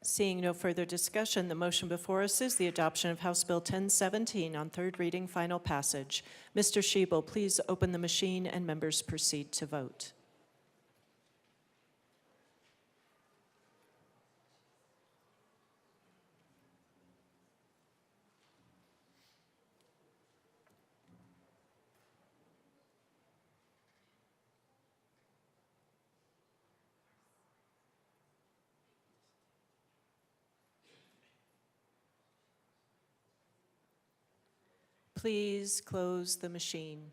Speaker 1: Seeing no further discussion, the motion before us is the adoption of House Bill 1017 on third reading, final passage. Mr. Shebel, please open the machine and members proceed to vote. Please close the machine.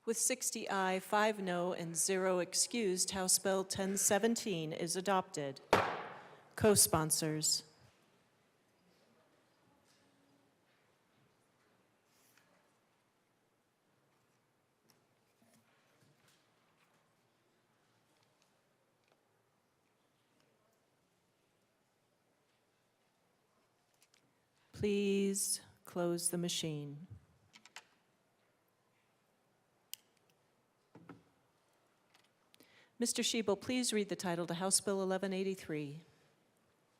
Speaker 1: With 60 aye, 5 no, and 0 excused, House Bill 1017 is adopted. Co-sponsors. Please close the machine. Mr. Shebel, please read the title to House Bill 1183.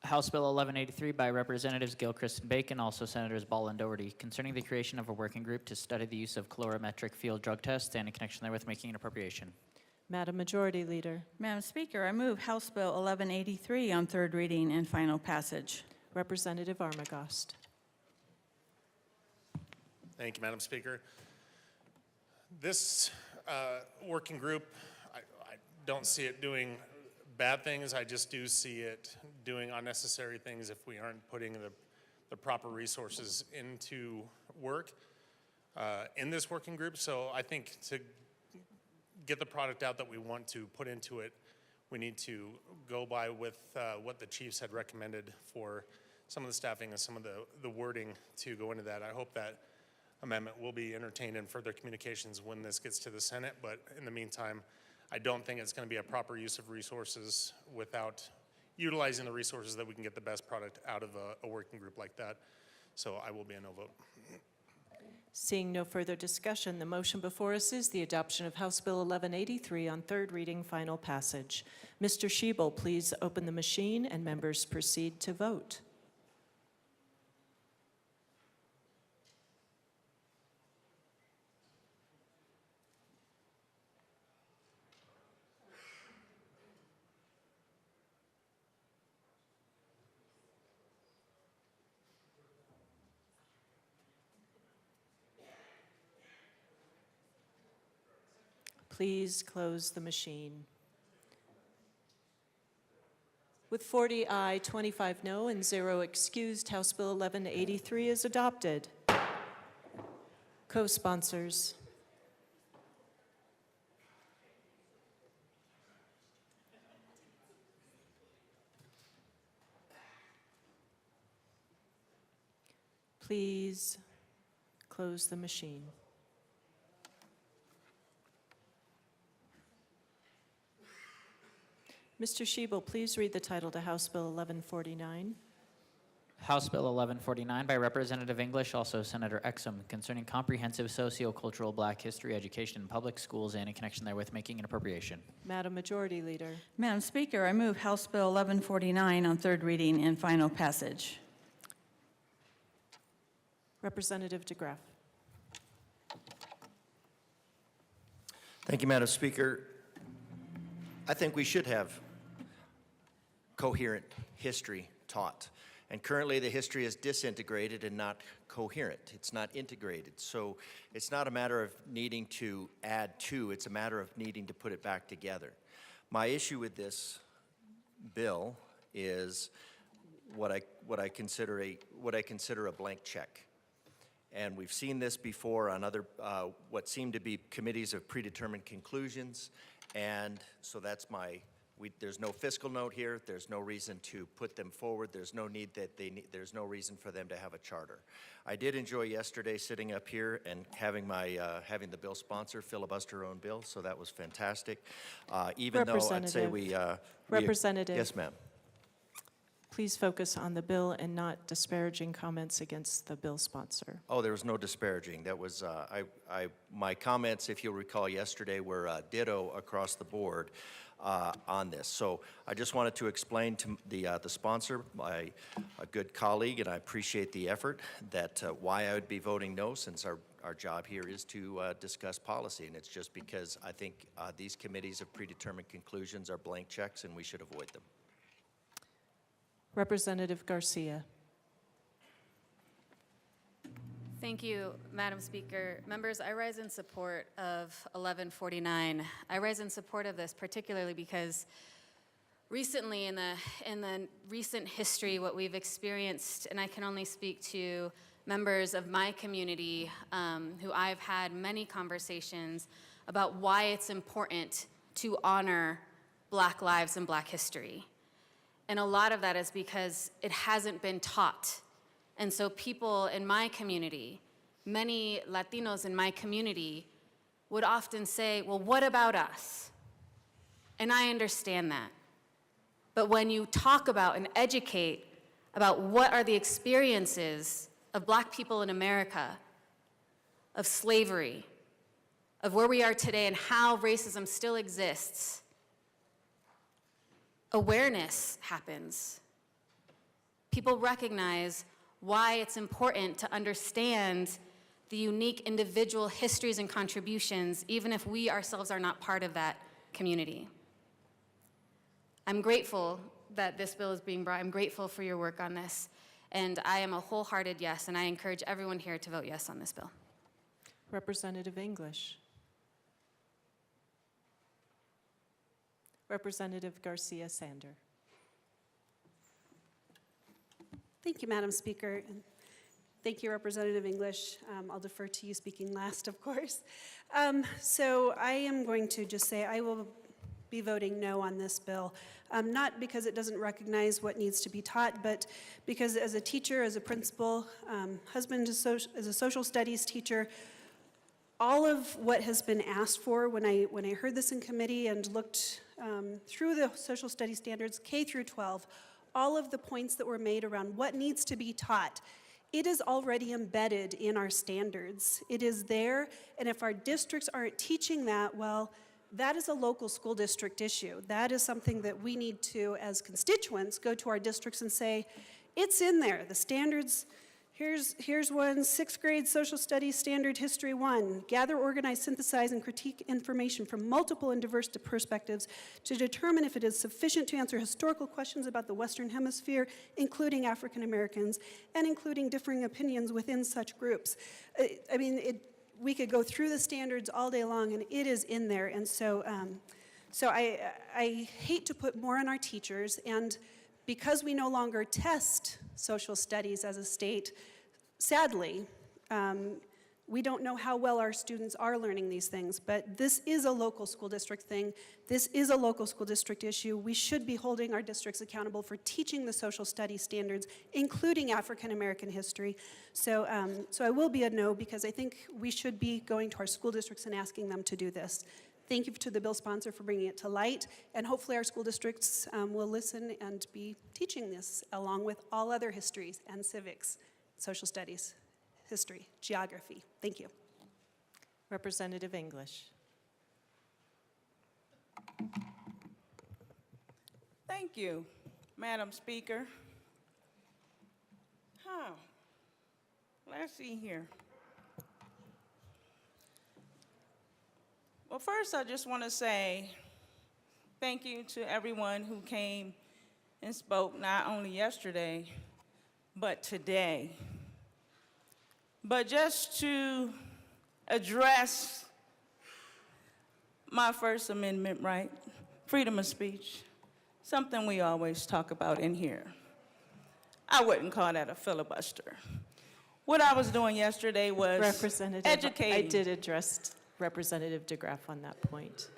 Speaker 3: House Bill 1183 by Representatives Gilchrist and Bacon, also Senators Ball and Doherty, concerning the creation of a working group to study the use of calorimetric field drug tests and in connection therewith making an appropriation.
Speaker 1: Madam Majority Leader.
Speaker 17: Madam Speaker, I move House Bill 1183 on third reading and final passage.
Speaker 1: Representative Armagost.
Speaker 7: Thank you, Madam Speaker. This working group, I don't see it doing bad things. I just do see it doing unnecessary things if we aren't putting the proper resources into work in this working group. So I think to get the product out that we want to put into it, we need to go by with what the chiefs had recommended for some of the staffing and some of the wording to go into that. I hope that amendment will be entertained in further communications when this gets to the Senate, but in the meantime, I don't think it's going to be a proper use of resources without utilizing the resources that we can get the best product out of a working group like that. So I will be a no vote.
Speaker 1: Seeing no further discussion, the motion before us is the adoption of House Bill 1183 on third reading, final passage. Mr. Schiebel, please open the machine and members proceed to vote. Please close the machine. With 40 aye, 25 no, and 0 excused, House Bill 1183 is adopted. Co-sponsors. Please close the machine. Mr. Schiebel, please read the title to House Bill 1149.
Speaker 3: House Bill 1149 by Representative English, also Senator Exum, concerning comprehensive socio-cultural Black history education in public schools and in connection therewith making an appropriation.
Speaker 1: Madam Majority Leader.
Speaker 17: Madam Speaker, I move House Bill 1149 on third reading and final passage.
Speaker 1: Representative DeGraff.
Speaker 21: Thank you, Madam Speaker. I think we should have coherent history taught. And currently the history is disintegrated and not coherent. It's not integrated. So it's not a matter of needing to add to, it's a matter of needing to put it back together. My issue with this bill is what I consider a blank check. And we've seen this before on other, what seem to be committees of predetermined conclusions. And so that's there's no fiscal note here. There's no reason to put them forward. There's no need that there's no reason for them to have a charter. I did enjoy yesterday sitting up here and having having the bill sponsor filibuster her own bill. So that was fantastic. Even though I'd say
Speaker 1: Representative.
Speaker 21: Yes, ma'am.
Speaker 1: Please focus on the bill and not disparaging comments against the bill sponsor.
Speaker 21: Oh, there was no disparaging. That was, my comments, if you'll recall yesterday, were ditto across the board on this. So I just wanted to explain to the sponsor, a good colleague, and I appreciate the effort, that why I would be voting no, since our job here is to discuss policy. And it's just because I think these committees of predetermined conclusions are blank checks and we should avoid them.
Speaker 1: Representative Garcia.
Speaker 8: Thank you, Madam Speaker. Members, I rise in support of 1149. I rise in support of this particularly because recently in the recent history, what we've experienced, and I can only speak to members of my community who I've had many conversations about why it's important to honor Black lives and Black history. And a lot of that is because it hasn't been taught. And so people in my community, many Latinos in my community, would often say, well, what about us? And I understand that. But when you talk about and educate about what are the experiences of Black people in America, of slavery, of where we are today and how racism still exists, awareness happens. People recognize why it's important to understand the unique individual histories and contributions, even if we ourselves are not part of that community. I'm grateful that this bill is being brought. I'm grateful for your work on this. And I am a wholehearted yes, and I encourage everyone here to vote yes on this bill.
Speaker 1: Representative English. Representative Garcia Sander.
Speaker 19: Thank you, Madam Speaker. And thank you, Representative English. I'll defer to you speaking last, of course. So I am going to just say I will be voting no on this bill, not because it doesn't recognize what needs to be taught, but because as a teacher, as a principal, husband is a social studies teacher, all of what has been asked for, when I heard this in committee and looked through the social studies standards, K through 12, all of the points that were made around what needs to be taught, it is already embedded in our standards. It is there, and if our districts aren't teaching that, well, that is a local school district issue. That is something that we need to, as constituents, go to our districts and say, it's in there. The standards, here's one, 6th grade social studies standard history 1. Gather, organize, synthesize, and critique information from multiple and diverse perspectives to determine if it is sufficient to answer historical questions about the Western Hemisphere, including African Americans, and including differing opinions within such groups. I mean, we could go through the standards all day long, and it is in there. And so, I hate to put more on our teachers, and because we no longer test social studies as a state, sadly, we don't know how well our students are learning these things, but this is a local school district thing. This is a local school district issue. We should be holding our districts accountable for teaching the social studies standards, including African American history. So I will be a no, because I think we should be going to our school districts and asking them to do this. Thank you to the bill sponsor for bringing it to light, and hopefully our school districts will listen and be teaching this along with all other histories and civics, social studies, history, geography. Thank you.
Speaker 1: Representative English.
Speaker 2: Thank you, Madam Speaker. Let's see here. Well, first, I just want to say thank you to everyone who came and spoke, not only yesterday, but today. But just to address my First Amendment right, freedom of speech, something we always talk about in here. I wouldn't call that a filibuster. What I was doing yesterday was educating.
Speaker 1: I did address Representative DeGraff on that point.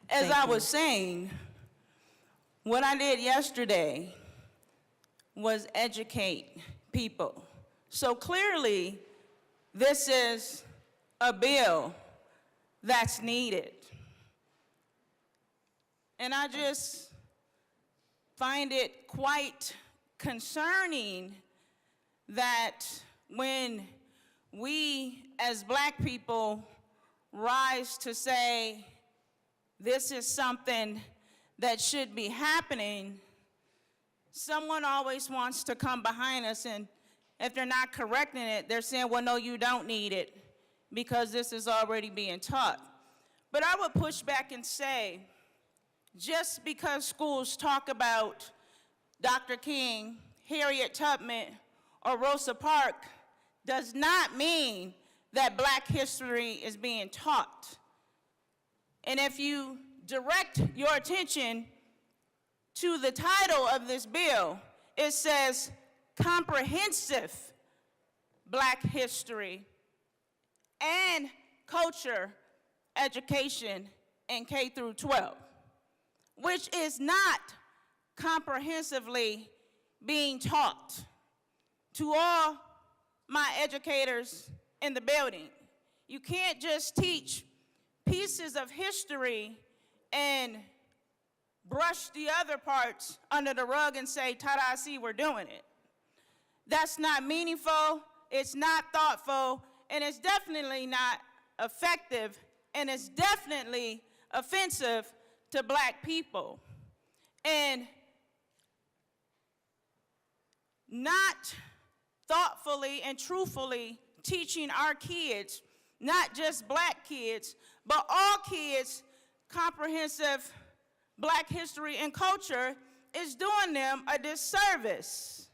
Speaker 2: As I was saying, what I did yesterday was educate people. So clearly, this is a bill that's needed. And I just find it quite concerning that when we as Black people rise to say this is something that should be happening, someone always wants to come behind us, and if they're not correcting it, they're saying, well, no, you don't need it because this is already being taught. But I would push back and say, just because schools talk about Dr. King, Harriet Tubman, or Rosa Parks does not mean that Black history is being taught. And if you direct your attention to the title of this bill, it says comprehensive Black history and culture education in K through 12, which is not comprehensively being taught. To all my educators in the building, you can't just teach pieces of history and brush the other parts under the rug and say, ta-da, see, we're doing it. That's not meaningful, it's not thoughtful, and it's definitely not effective, and it's definitely offensive to Black people. And not thoughtfully and truthfully teaching our kids, not just Black kids, but all kids, comprehensive Black history and culture is doing them a disservice.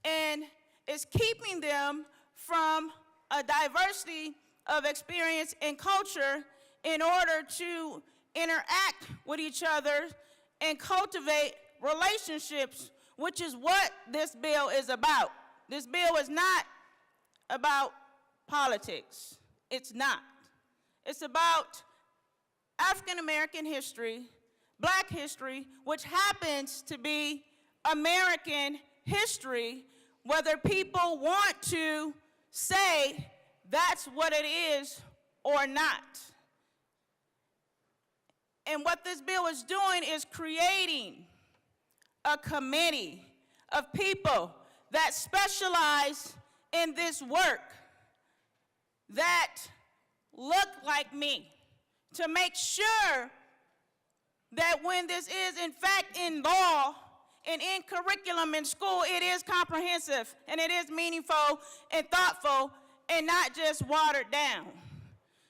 Speaker 2: And it's keeping them from a diversity of experience and culture in order to interact with each other and cultivate relationships, which is what this bill is about. This bill is not about politics. It's not. It's about African American history, Black history, which happens to be American history, whether people want to say that's what it is or not. And what this bill is doing is creating a committee of people that specialize in this work, that look like me, to make sure that when this is in fact in law and in curriculum in school, it is comprehensive and it is meaningful and thoughtful and not just watered down.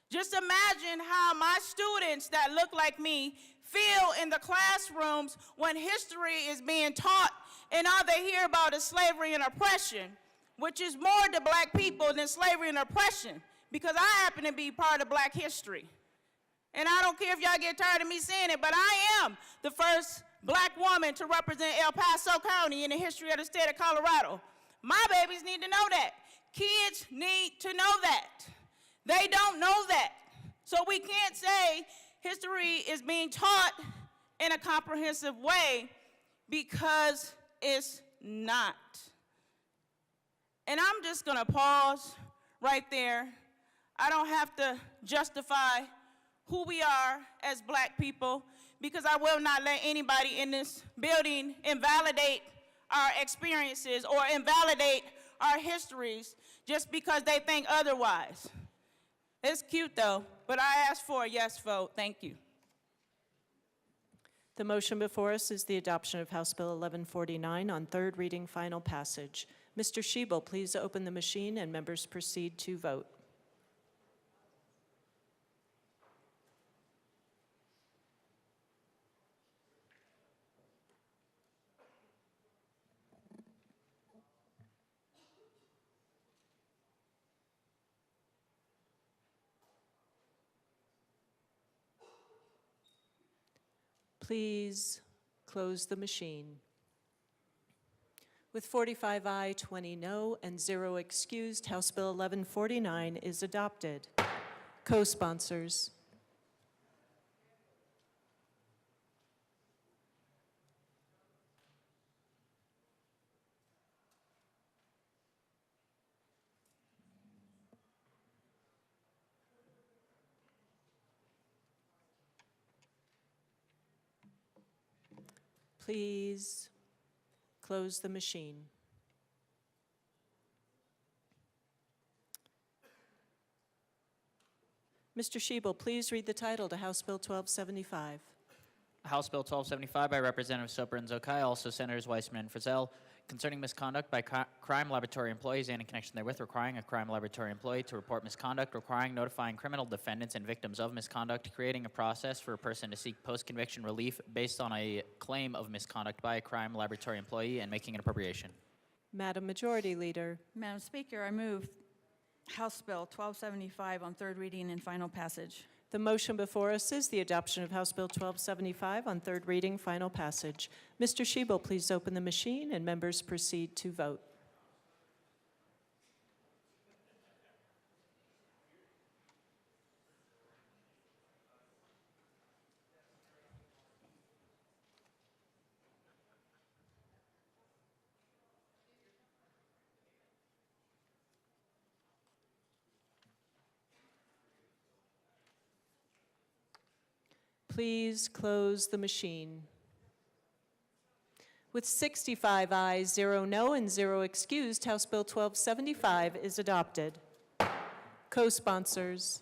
Speaker 2: Just imagine how my students that look like me feel in the classrooms when history is being taught and all they hear about is slavery and oppression, which is more to black people than slavery and oppression, because I happen to be part of black history. And I don't care if y'all get tired of me saying it, but I am the first black woman to represent El Paso County in the history of the state of Colorado. My babies need to know that. Kids need to know that. They don't know that. So we can't say history is being taught in a comprehensive way because it's not. And I'm just gonna pause right there. I don't have to justify who we are as black people, because I will not let anybody in this building invalidate our experiences or invalidate our histories just because they think otherwise. It's cute though, but I asked for a yes vote. Thank you.
Speaker 1: The motion before us is the adoption of House Bill 1149 on third reading, final passage. Mr. Schiebel, please open the machine and members proceed to vote. Please close the machine. With 45 aye, 20 no, and 0 excused, House Bill 1149 is adopted. Co-sponsors. Please close the machine. Mr. Schiebel, please read the title to House Bill 1275.
Speaker 3: House Bill 1275 by Representative Soper and Zokai, also Senators Weissman and Frizzell, concerning misconduct by crime laboratory employees and in connection therewith requiring a crime laboratory employee to report misconduct, requiring notifying criminal defendants and victims of misconduct, creating a process for a person to seek post-conviction relief based on a claim of misconduct by a crime laboratory employee, and making an appropriation.
Speaker 1: Madam Majority Leader.
Speaker 17: Madam Speaker, I move House Bill 1275 on third reading and final passage.
Speaker 1: The motion before us is the adoption of House Bill 1275 on third reading, final passage. Mr. Schiebel, please open the machine and members proceed to vote. Please close the machine. With 65 ayes, 0 no, and 0 excused, House Bill 1275 is adopted. Co-sponsors.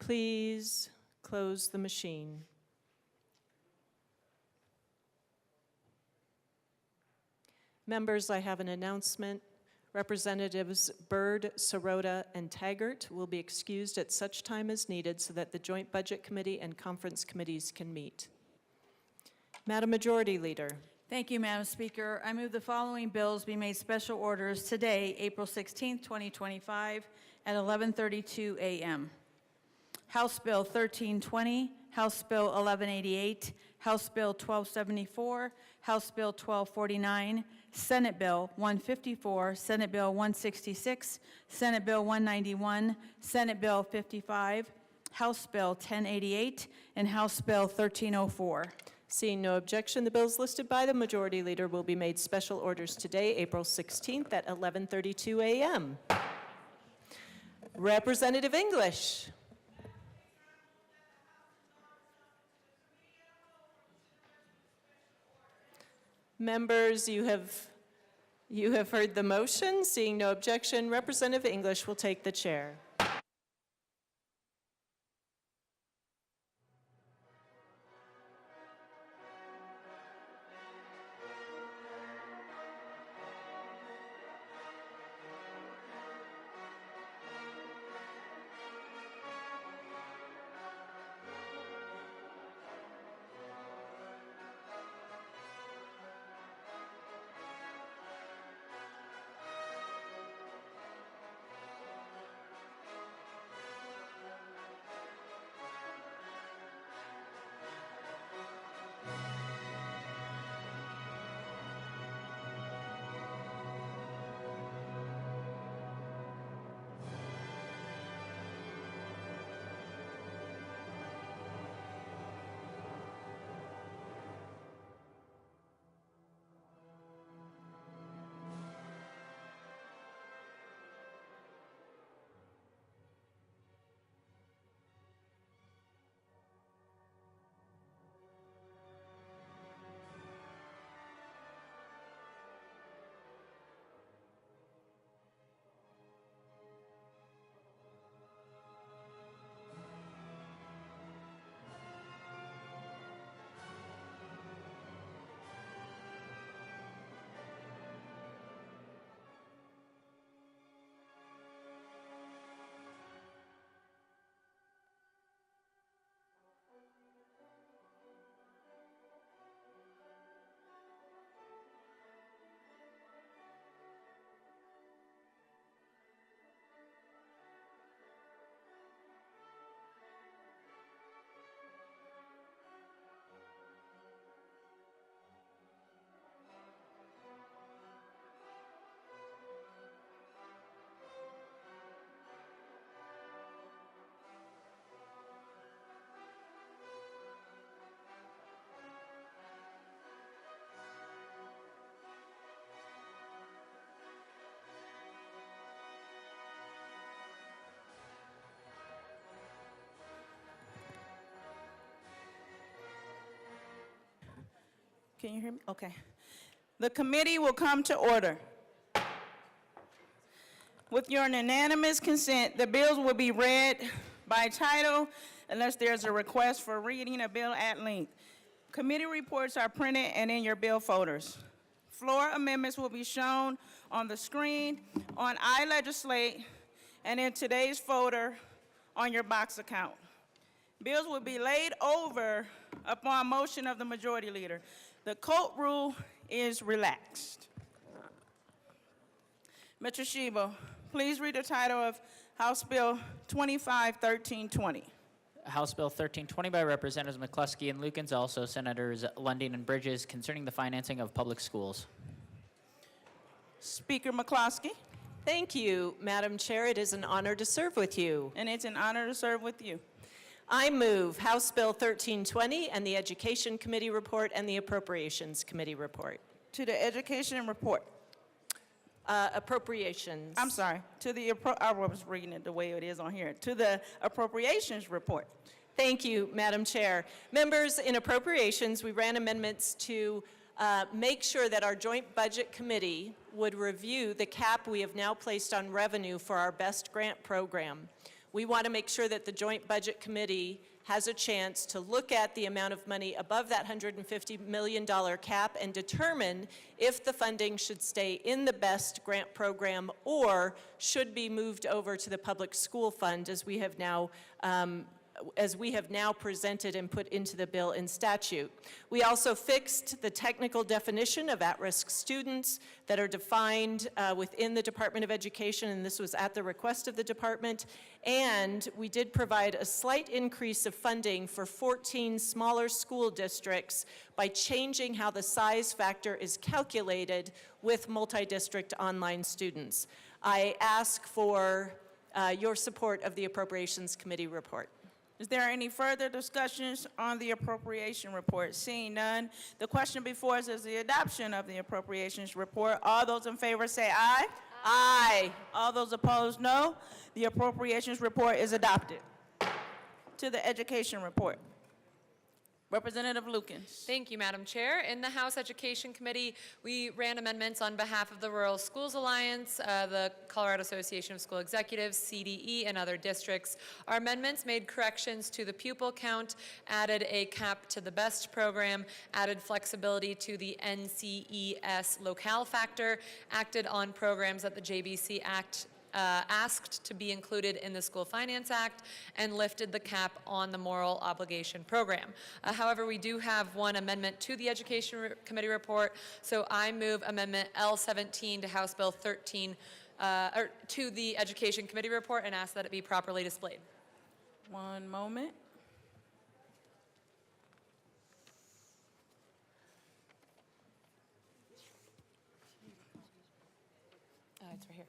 Speaker 1: Please close the machine. Members, I have an announcement. Representatives Byrd, Sirota, and Taggart will be excused at such time as needed so that the Joint Budget Committee and Conference Committees can meet. Madam Majority Leader.
Speaker 17: Thank you, Madam Speaker. I move the following bills be made special orders today, April 16, 2025, at 11:32 a.m. House Bill 1320, House Bill 1188, House Bill 1274, House Bill 1249, Senate Bill 154, Senate Bill 166, Senate Bill 191, Senate Bill 55, House Bill 1088, and House Bill 1304.
Speaker 1: Seeing no objection, the bills listed by the Majority Leader will be made special orders today, April 16th at 11:32 a.m. Representative English. Members, you have heard the motion. Seeing no objection, Representative English will take the chair.
Speaker 2: Can you hear me? Okay. The committee will come to order. With your unanimous consent, the bills will be read by title unless there's a request for reading a bill at length. Committee reports are printed and in your bill folders. Floor amendments will be shown on the screen, on iLegislate, and in today's folder on your box account. Bills will be laid over upon motion of the Majority Leader. The court rule is relaxed. Mr. Sheba, please read the title of House Bill 251320.
Speaker 3: House Bill 1320 by Representatives McCluskey and Lukens, also Senators Lundin and Bridges, concerning the financing of public schools.
Speaker 2: Speaker McCloskey.
Speaker 1: Thank you, Madam Chair. It is an honor to serve with you.
Speaker 2: And it's an honor to serve with you.
Speaker 1: I move House Bill 1320 and the Education Committee report and the Appropriations Committee report.
Speaker 2: To the Education report.
Speaker 1: Appropriations.
Speaker 2: I'm sorry, I was reading it the way it is on here. To the Appropriations report.
Speaker 1: Thank you, Madam Chair. Members, in Appropriations, we ran amendments to make sure that our Joint Budget Committee would review the cap we have now placed on revenue for our BEST grant program. We want to make sure that the Joint Budget Committee has a chance to look at the amount of money above that $150 million cap and determine if the funding should stay in the BEST grant program or should be moved over to the public school fund, as we have now as we have now presented and put into the bill in statute. We also fixed the technical definition of at-risk students that are defined within the Department of Education, and this was at the request of the department. And we did provide a slight increase of funding for 14 smaller school districts by changing how the size factor is calculated with multi-district online students. I ask for your support of the Appropriations Committee report.
Speaker 2: Is there any further discussions on the appropriation report? Seeing none, the question before us is the adoption of the appropriations report. All those in favor say aye.
Speaker 1: Aye.
Speaker 2: All those opposed, no. The appropriations report is adopted. To the education report. Representative Lukens.
Speaker 4: Thank you, Madam Chair. In the House Education Committee, we ran amendments on behalf of the Rural Schools Alliance, the Colorado Association of School Executives, CDE, and other districts. Our amendments made corrections to the pupil count, added a cap to the BEST program, added flexibility to the NCES locale factor, acted on programs that the JBC Act asked to be included in the School Finance Act, and lifted the cap on the moral obligation program. However, we do have one amendment to the Education Committee report, so I move Amendment L17 to House Bill 13, or to the Education Committee report, and ask that it be properly displayed.
Speaker 2: One moment.
Speaker 4: It's right here.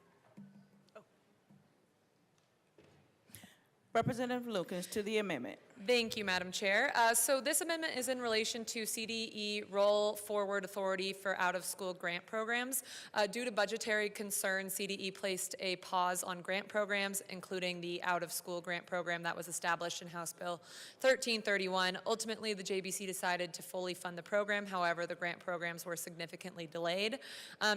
Speaker 2: Representative Lukens to the amendment.
Speaker 4: Thank you, Madam Chair. So this amendment is in relation to CDE roll forward authority for out-of-school grant programs. Due to budgetary concerns, CDE placed a pause on grant programs, including the out-of-school grant program that was established in House Bill 1331. Ultimately, the JBC decided to fully fund the program. However, the grant programs were significantly delayed.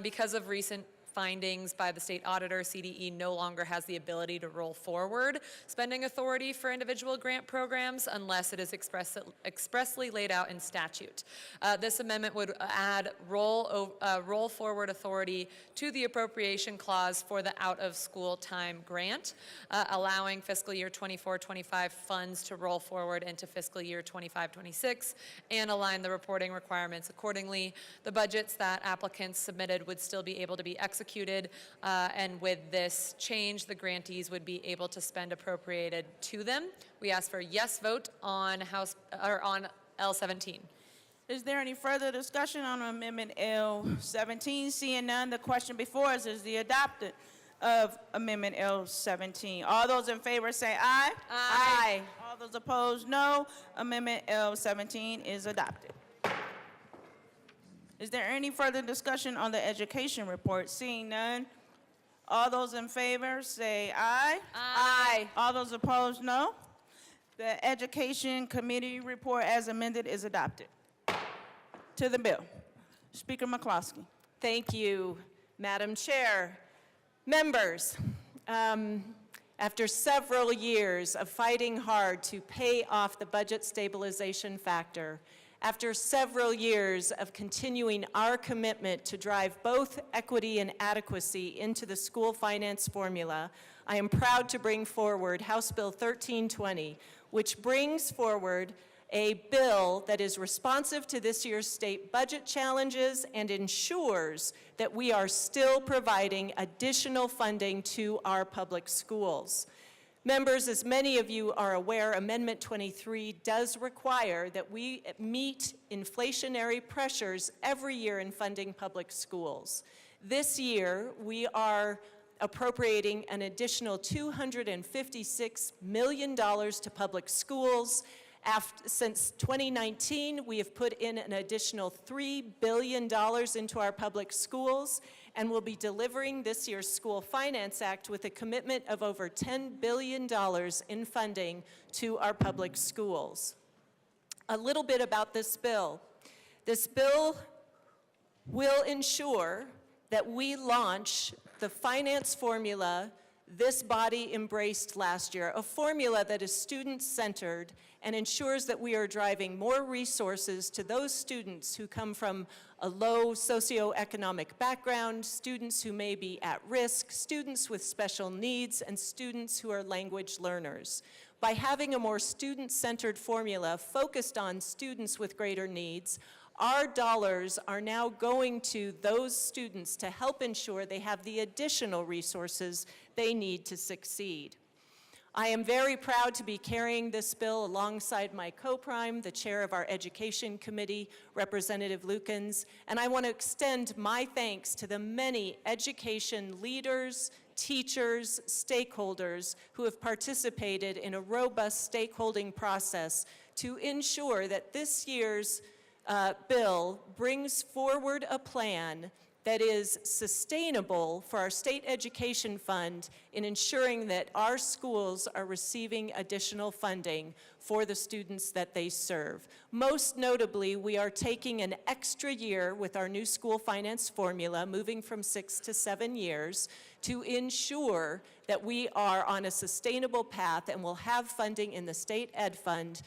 Speaker 4: Because of recent findings by the state auditor, CDE no longer has the ability to roll forward spending authority for individual grant programs unless it is expressly laid out in statute. This amendment would add roll forward authority to the appropriation clause for the out-of-school time grant, allowing fiscal year 24-25 funds to roll forward into fiscal year 25-26 and align the reporting requirements accordingly. The budgets that applicants submitted would still be able to be executed, and with this change, the grantees would be able to spend appropriated to them. We ask for a yes vote on on L17.
Speaker 2: Is there any further discussion on Amendment L17? Seeing none, the question before us is the adoption of Amendment L17. All those in favor say aye.
Speaker 1: Aye.
Speaker 2: All those opposed, no. Amendment L17 is adopted. Is there any further discussion on the education report? Seeing none, all those in favor say aye.
Speaker 1: Aye.
Speaker 2: All those opposed, no. The Education Committee report as amended is adopted. To the bill. Speaker McCloskey.
Speaker 1: Thank you, Madam Chair. Members, after several years of fighting hard to pay off the budget stabilization factor, after several years of continuing our commitment to drive both equity and adequacy into the school finance formula, I am proud to bring forward House Bill 1320, which brings forward a bill that is responsive to this year's state budget challenges and ensures that we are still providing additional funding to our public schools. Members, as many of you are aware, Amendment 23 does require that we meet inflationary pressures every year in funding public schools. This year, we are appropriating an additional $256 million to public schools. Since 2019, we have put in an additional $3 billion into our public schools, and will be delivering this year's School Finance Act with a commitment of over $10 billion in funding to our public schools. A little bit about this bill. This bill will ensure that we launch the finance formula this body embraced last year, a formula that is student-centered and ensures that we are driving more resources to those students who come from a low socioeconomic background, students who may be at risk, students with special needs, and students who are language learners. By having a more student-centered formula focused on students with greater needs, our dollars are now going to those students to help ensure they have the additional resources they need to succeed. I am very proud to be carrying this bill alongside my co-prime, the chair of our Education Committee, Representative Lukens, and I want to extend my thanks to the many education leaders, teachers, stakeholders who have participated in a robust stakeholding process to ensure that this year's bill brings forward a plan that is sustainable for our state education fund in ensuring that our schools are receiving additional funding for the students that they serve. Most notably, we are taking an extra year with our new school finance formula, moving from 6 to 7 years, to ensure that we are on a sustainable path and will have funding in the state ed fund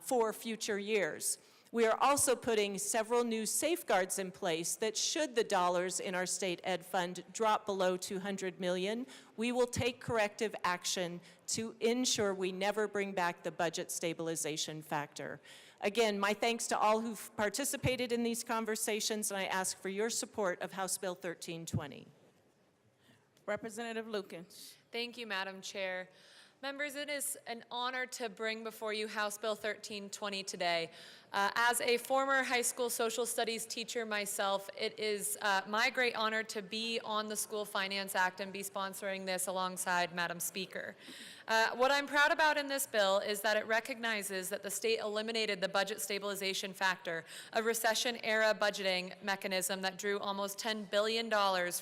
Speaker 1: for future years. We are also putting several new safeguards in place that should the dollars in our state ed fund drop below $200 million, we will take corrective action to ensure we never bring back the budget stabilization factor. Again, my thanks to all who've participated in these conversations, and I ask for your support of House Bill 1320.
Speaker 2: Representative Lukens.
Speaker 4: Thank you, Madam Chair. Members, it is an honor to bring before you House Bill 1320 today. As a former high school social studies teacher myself, it is my great honor to be on the School Finance Act and be sponsoring this alongside Madam Speaker. What I'm proud about in this bill is that it recognizes that the state eliminated the budget stabilization factor, a recession-era budgeting mechanism that drew almost $10 billion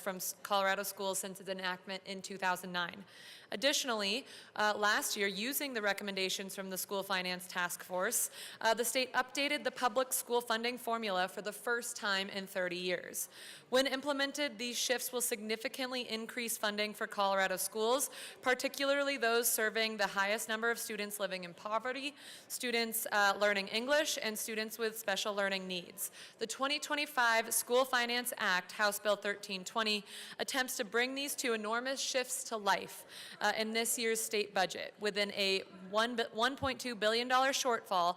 Speaker 4: from Colorado schools since its enactment in 2009. Additionally, last year, using the recommendations from the School Finance Task Force, the state updated the public school funding formula for the first time in 30 years. When implemented, these shifts will significantly increase funding for Colorado schools, particularly those serving the highest number of students living in poverty, students learning English, and students with special learning needs. The 2025 School Finance Act, House Bill 1320, attempts to bring these two enormous shifts to life in this year's state budget within a $1.2 billion shortfall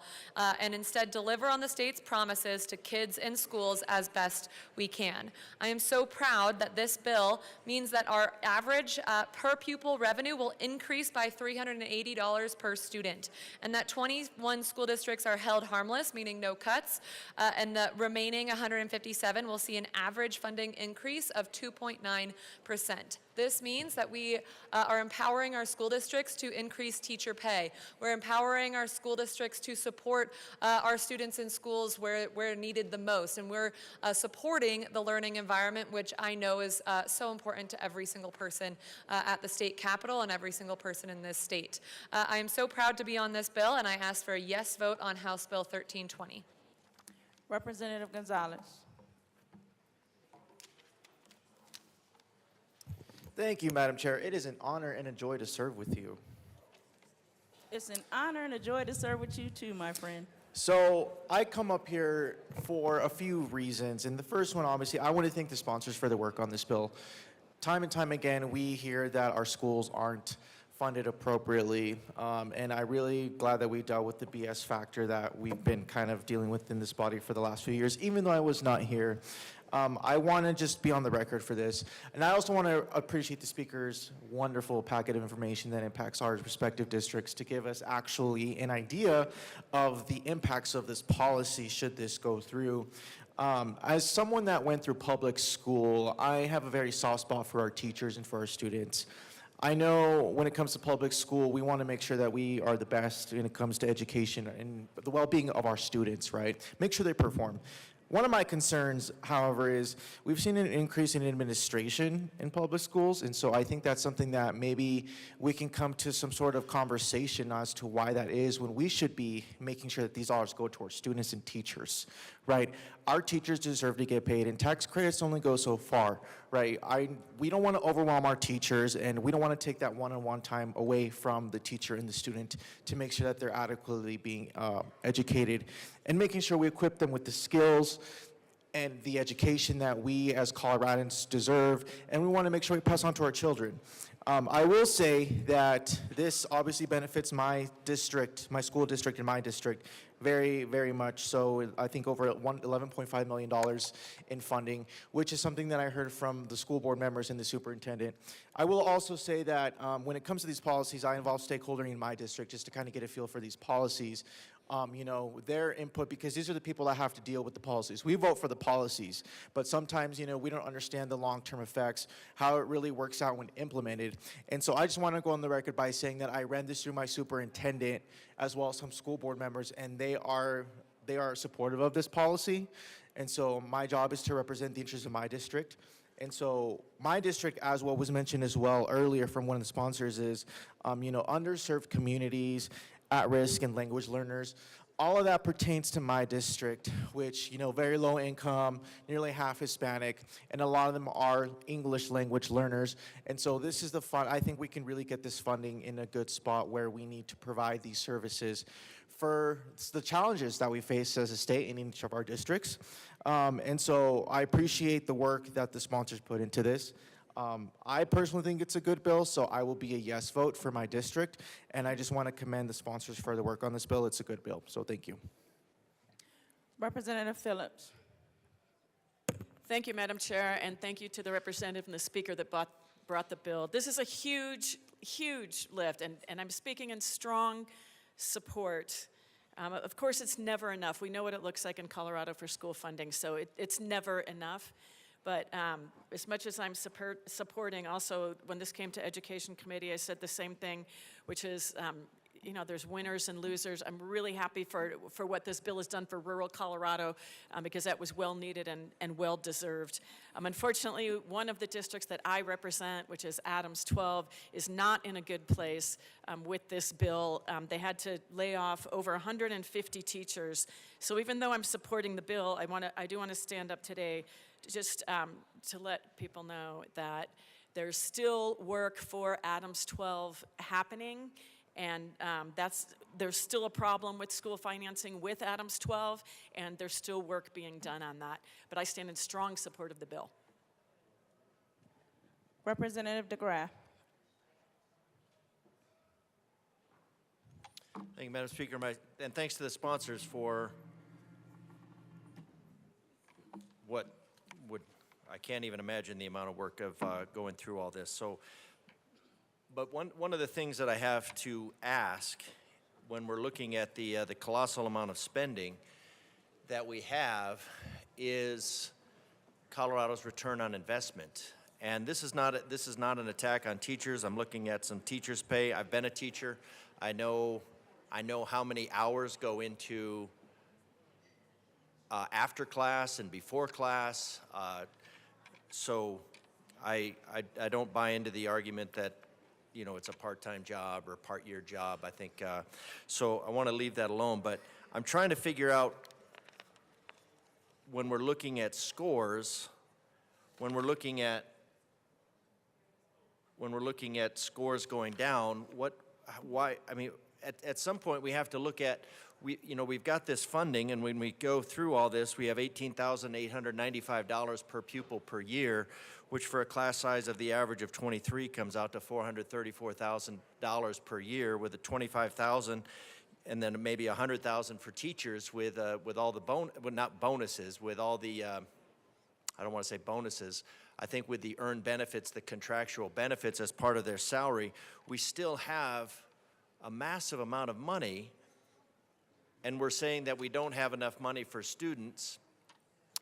Speaker 4: and instead deliver on the state's promises to kids in schools as best we can. I am so proud that this bill means that our average per pupil revenue will increase by $380 per student, and that 21 school districts are held harmless, meaning no cuts, and the remaining 157 will see an average funding increase of 2.9%. This means that we are empowering our school districts to increase teacher pay. We're empowering our school districts to support our students in schools where needed the most. And we're supporting the learning environment, which I know is so important to every single person at the state capitol and every single person in this state. I am so proud to be on this bill, and I ask for a yes vote on House Bill 1320.
Speaker 2: Representative Gonzalez.
Speaker 10: Thank you, Madam Chair. It is an honor and a joy to serve with you.
Speaker 2: It's an honor and a joy to serve with you too, my friend.
Speaker 10: So I come up here for a few reasons. And the first one, obviously, I want to thank the sponsors for their work on this bill. Time and time again, we hear that our schools aren't funded appropriately. And I'm really glad that we dealt with the BS factor that we've been kind of dealing with in this body for the last few years, even though I was not here. I want to just be on the record for this. And I also want to appreciate the speaker's wonderful packet of information that impacts our respective districts to give us actually an idea of the impacts of this policy should this go through. As someone that went through public school, I have a very soft spot for our teachers and for our students. I know when it comes to public school, we want to make sure that we are the best when it comes to education and the well-being of our students, right? Make sure they perform. One of my concerns, however, is we've seen an increase in administration in public schools, and so I think that's something that maybe we can come to some sort of conversation as to why that is, when we should be making sure that these dollars go towards students and teachers, right? Our teachers deserve to get paid, and tax credits only go so far, right? We don't want to overwhelm our teachers, and we don't want to take that one-on-one time away from the teacher and the student to make sure that they're adequately being educated, and making sure we equip them with the skills and the education that we as Coloradans deserve, and we want to make sure we pass on to our children. I will say that this obviously benefits my district, my school district and my district very, very much. So I think over $11.5 million in funding, which is something that I heard from the school board members and the superintendent. I will also say that when it comes to these policies, I involve stakeholders in my district just to kind of get a feel for these policies. You know, their input, because these are the people that have to deal with the policies. We vote for the policies, but sometimes, you know, we don't understand the long-term effects, how it really works out when implemented. And so I just want to go on the record by saying that I ran this through my superintendent as well as some school board members, and they are supportive of this policy. And so my job is to represent the interests of my district. And so my district, as what was mentioned as well earlier from one of the sponsors, is, you know, underserved communities, at-risk and language learners. All of that pertains to my district, which, you know, very low income, nearly half Hispanic, and a lot of them are English language learners. And so this is the fund. I think we can really get this funding in a good spot where we need to provide these services for the challenges that we face as a state in each of our districts. And so I appreciate the work that the sponsors put into this. I personally think it's a good bill, so I will be a yes vote for my district, and I just want to commend the sponsors for the work on this bill. It's a good bill, so thank you.
Speaker 22: Representative Phillips.
Speaker 6: Thank you, Madam Chair, and thank you to the representative and the speaker that brought the bill. This is a huge, huge lift, and I'm speaking in strong support. Of course, it's never enough. We know what it looks like in Colorado for school funding, so it's never enough. But as much as I'm supporting, also, when this came to Education Committee, I said the same thing, which is, you know, there's winners and losers. I'm really happy for what this bill has done for rural Colorado, because that was well needed and well deserved. Unfortunately, one of the districts that I represent, which is Adams 12, is not in a good place with this bill. They had to lay off over 150 teachers. So even though I'm supporting the bill, I do want to stand up today just to let people know that there's still work for Adams 12 happening, and there's still a problem with school financing with Adams 12, and there's still work being done on that. But I stand in strong support of the bill.
Speaker 22: Representative DeGraff.
Speaker 21: Thank you, Madam Speaker, and thanks to the sponsors for what I can't even imagine the amount of work of going through all this. So, but one of the things that I have to ask when we're looking at the colossal amount of spending that we have is Colorado's return on investment. And this is not an attack on teachers. I'm looking at some teachers' pay. I've been a teacher. I know how many hours go into after class and before class. So I don't buy into the argument that, you know, it's a part-time job or a part-year job. I think, so I want to leave that alone. But I'm trying to figure out, when we're looking at scores, when we're looking at scores going down, why, I mean, at some point we have to look at, we've got this funding, and when we go through all this, we have $18,895 per pupil per year, which for a class size of the average of 23 comes out to $434,000 per year, with a $25,000 and then maybe $100,000 for teachers with all the not bonuses, with all the I don't want to say bonuses. I think with the earned benefits, the contractual benefits as part of their salary, we still have a massive amount of money. And we're saying that we don't have enough money for students.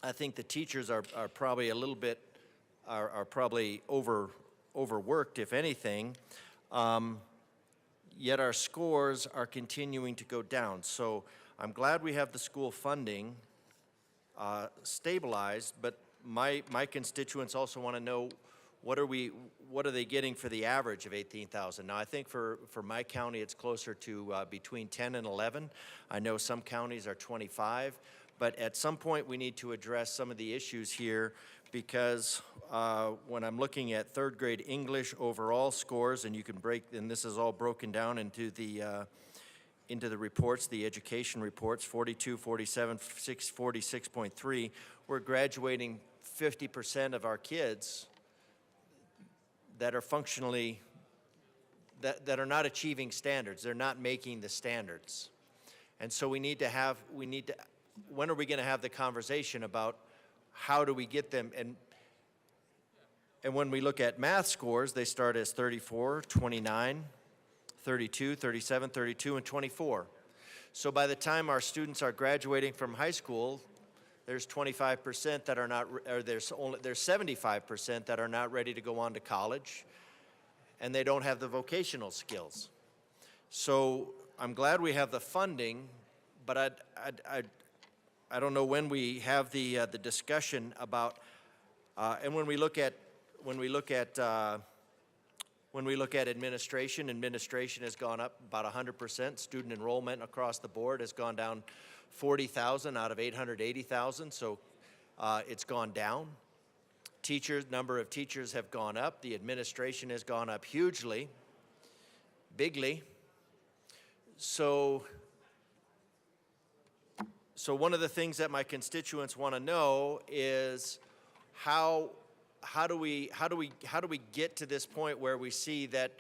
Speaker 21: I think the teachers are probably a little bit, are probably overworked, if anything. Yet our scores are continuing to go down. So I'm glad we have the school funding stabilized, but my constituents also want to know, what are they getting for the average of 18,000? Now, I think for my county, it's closer to between 10 and 11. I know some counties are 25, but at some point we need to address some of the issues here, because when I'm looking at third grade English overall scores, and this is all broken down into the reports, the education reports, 42, 47, 46.3, we're graduating 50% of our kids that are functionally that are not achieving standards. They're not making the standards. And so when are we going to have the conversation about how do we get them? And when we look at math scores, they start as 34, 29, 32, 37, 32, and 24. So by the time our students are graduating from high school, there's 25% that are not, or there's 75% that are not ready to go on to college, and they don't have the vocational skills. So I'm glad we have the funding, but I don't know when we have the discussion about, and when we look at administration has gone up about 100%. Student enrollment across the board has gone down 40,000 out of 880,000, so it's gone down. Number of teachers have gone up. The administration has gone up hugely, bigly. So one of the things that my constituents want to know is how do we get to this point where we see that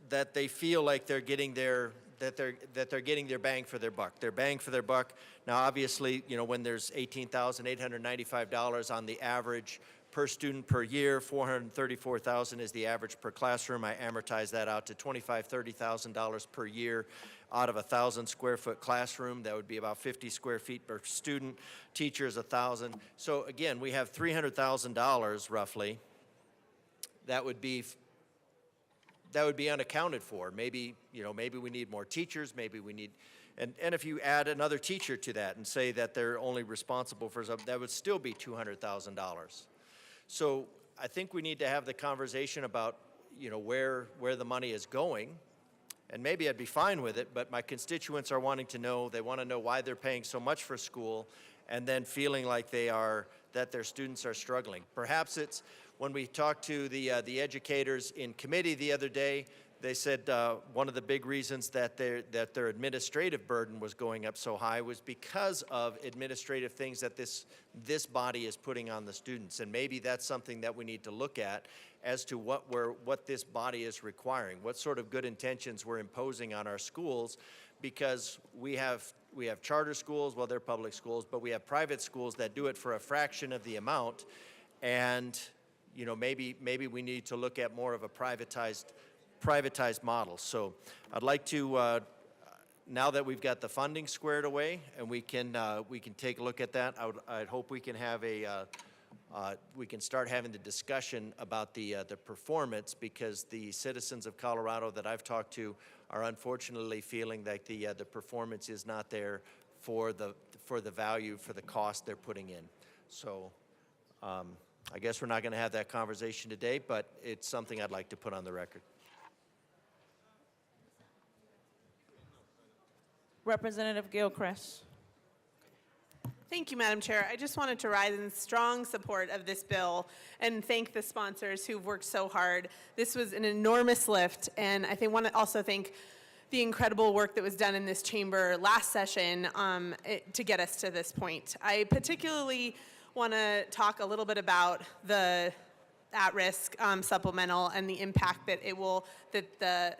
Speaker 21: that they feel like they're getting their bang for their buck. Their bang for their buck. Now, obviously, when there's $18,895 on the average per student per year, $434,000 is the average per classroom. I amortize that out to $25,000, $30,000 per year out of a 1,000 square foot classroom. That would be about 50 square feet per student. Teachers, 1,000. So again, we have $300,000 roughly. That would be unaccounted for. Maybe we need more teachers. Maybe we need, and if you add another teacher to that and say that they're only responsible for something, that would still be $200,000. So I think we need to have the conversation about, where the money is going. And maybe I'd be fine with it, but my constituents are wanting to know, they want to know why they're paying so much for school and then feeling like that their students are struggling. Perhaps it's when we talked to the educators in committee the other day, they said one of the big reasons that their administrative burden was going up so high was because of administrative things that this body is putting on the students. And maybe that's something that we need to look at as to what this body is requiring, what sort of good intentions we're imposing on our schools, because we have charter schools, well, they're public schools, but we have private schools that do it for a fraction of the amount, and maybe we need to look at more of a privatized model. So I'd like to, now that we've got the funding squared away and we can take a look at that, I'd hope we can have we can start having the discussion about the performance, because the citizens of Colorado that I've talked to are unfortunately feeling that the performance is not there for the value, for the cost they're putting in. So I guess we're not going to have that conversation today, but it's something I'd like to put on the record.
Speaker 9: Representative Gilchrist.
Speaker 11: Thank you, Madam Chair. I just wanted to rise in strong support of this bill and thank the sponsors who've worked so hard. This was an enormous lift, and I want to also thank the incredible work that was done in this chamber last session to get us to this point. I particularly want to talk a little bit about the at-risk supplemental and the impact that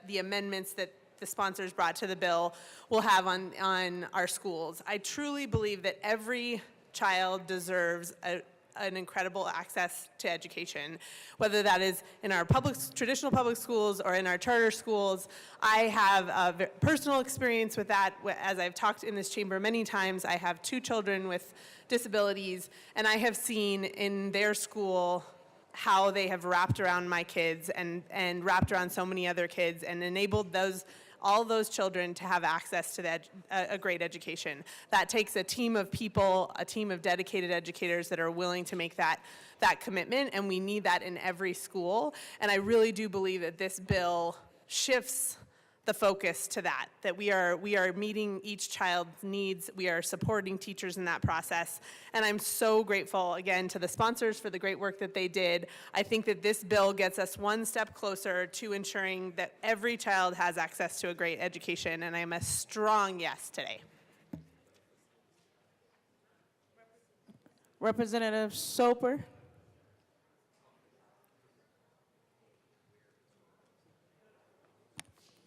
Speaker 11: the amendments that the sponsors brought to the bill will have on our schools. I truly believe that every child deserves an incredible access to education, whether that is in our traditional public schools or in our charter schools. I have a personal experience with that. As I've talked in this chamber many times, I have 2 children with disabilities, and I have seen in their school how they have wrapped around my kids and wrapped around so many other kids and enabled all those children to have access to a great education. That takes a team of people, a team of dedicated educators that are willing to make that commitment, and we need that in every school. And I really do believe that this bill shifts the focus to that we are meeting each child's needs. We are supporting teachers in that process. And I'm so grateful, again, to the sponsors for the great work that they did. I think that this bill gets us one step closer to ensuring that every child has access to a great education, and I'm a strong yes today.
Speaker 9: Representative Soper.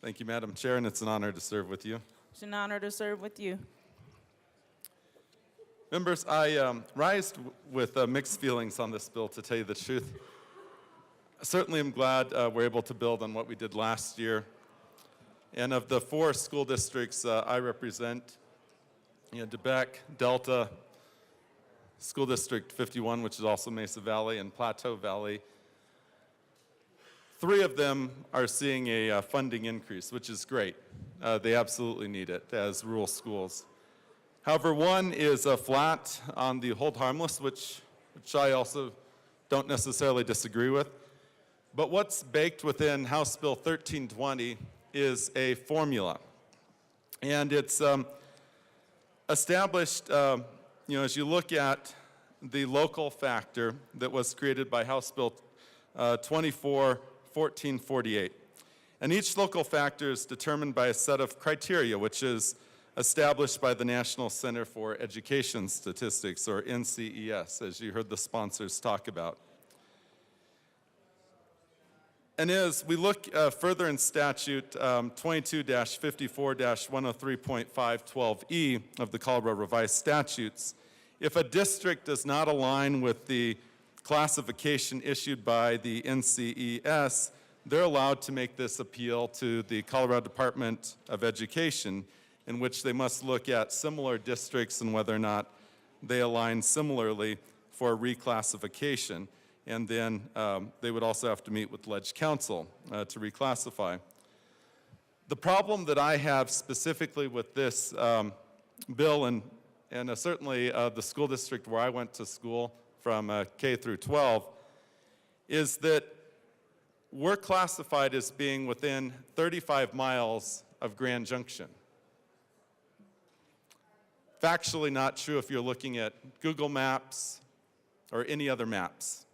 Speaker 5: Thank you, Madam Chair, and it's an honor to serve with you.
Speaker 9: It's an honor to serve with you.
Speaker 5: Members, I rise with mixed feelings on this bill, to tell you the truth. I certainly am glad we're able to build on what we did last year. And of the 4 school districts I represent, DeBeck, Delta, School District 51, which is also Mesa Valley, and Plateau Valley, 3 of them are seeing a funding increase, which is great. They absolutely need it as rural schools. However, 1 is flat on the hold harmless, which I also don't necessarily disagree with. But what's baked within House Bill 1320 is a formula. And it's established, as you look at the local factor that was created by House Bill 1448. And each local factor is determined by a set of criteria, which is established by the National Center for Education Statistics, or NCES, as you heard the sponsors talk about. And as we look further in statute 22-54-103.512E of the Colorado Revised Statutes, if a district does not align with the classification issued by the NCES, they're allowed to make this appeal to the Colorado Department of Education, in which they must look at similar districts and whether or not they align similarly for reclassification. And then they would also have to meet with Ledge Council to reclassify. The problem that I have specifically with this bill, and certainly the school district where I went to school from K through 12, is that we're classified as being within 35 miles of Grand Junction. Factually not true if you're looking at Google Maps or any other maps.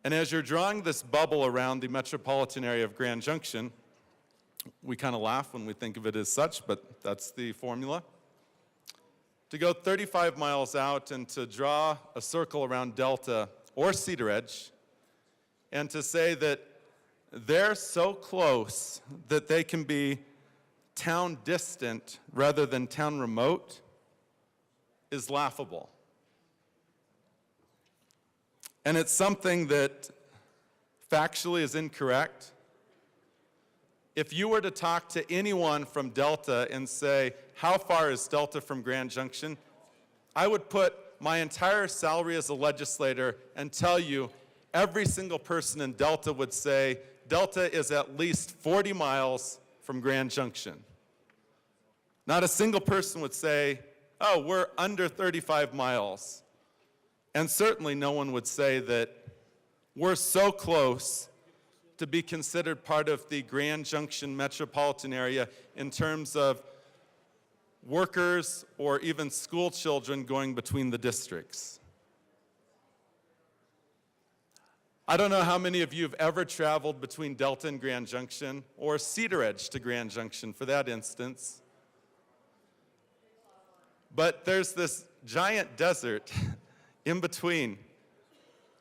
Speaker 5: And as you're drawing this bubble around the metropolitan area of Grand Junction, we kind of laugh when we think of it as such, but that's the formula. To go 35 miles out and to draw a circle around Delta or Cedar Edge, and to say that they're so close that they can be town distant rather than town remote, is laughable. And it's something that factually is incorrect. If you were to talk to anyone from Delta and say, how far is Delta from Grand Junction? I would put my entire salary as a legislator and tell you every single person in Delta would say, Delta is at least 40 miles from Grand Junction. Not a single person would say, oh, we're under 35 miles. And certainly no one would say that we're so close to be considered part of the Grand Junction metropolitan area in terms of workers or even school children going between the districts. I don't know how many of you have ever traveled between Delta and Grand Junction, or Cedar Edge to Grand Junction for that instance. But there's this giant desert in between.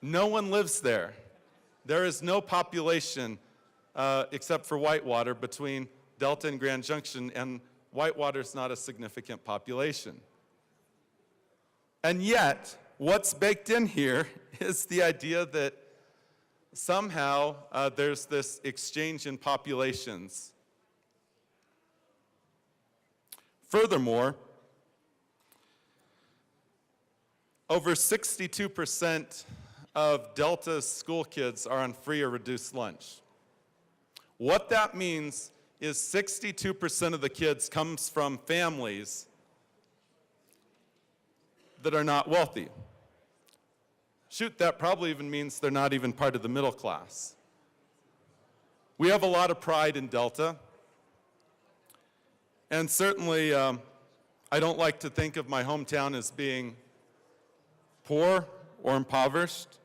Speaker 5: No one lives there. There is no population except for Whitewater between Delta and Grand Junction, and Whitewater's not a significant population. And yet, what's baked in here is the idea that somehow there's this exchange in populations. Furthermore, over 62% of Delta's school kids are on free or reduced lunch. What that means is 62% of the kids comes from families that are not wealthy. Shoot, that probably even means they're not even part of the middle class. We have a lot of pride in Delta. And certainly, I don't like to think of my hometown as being poor or impoverished.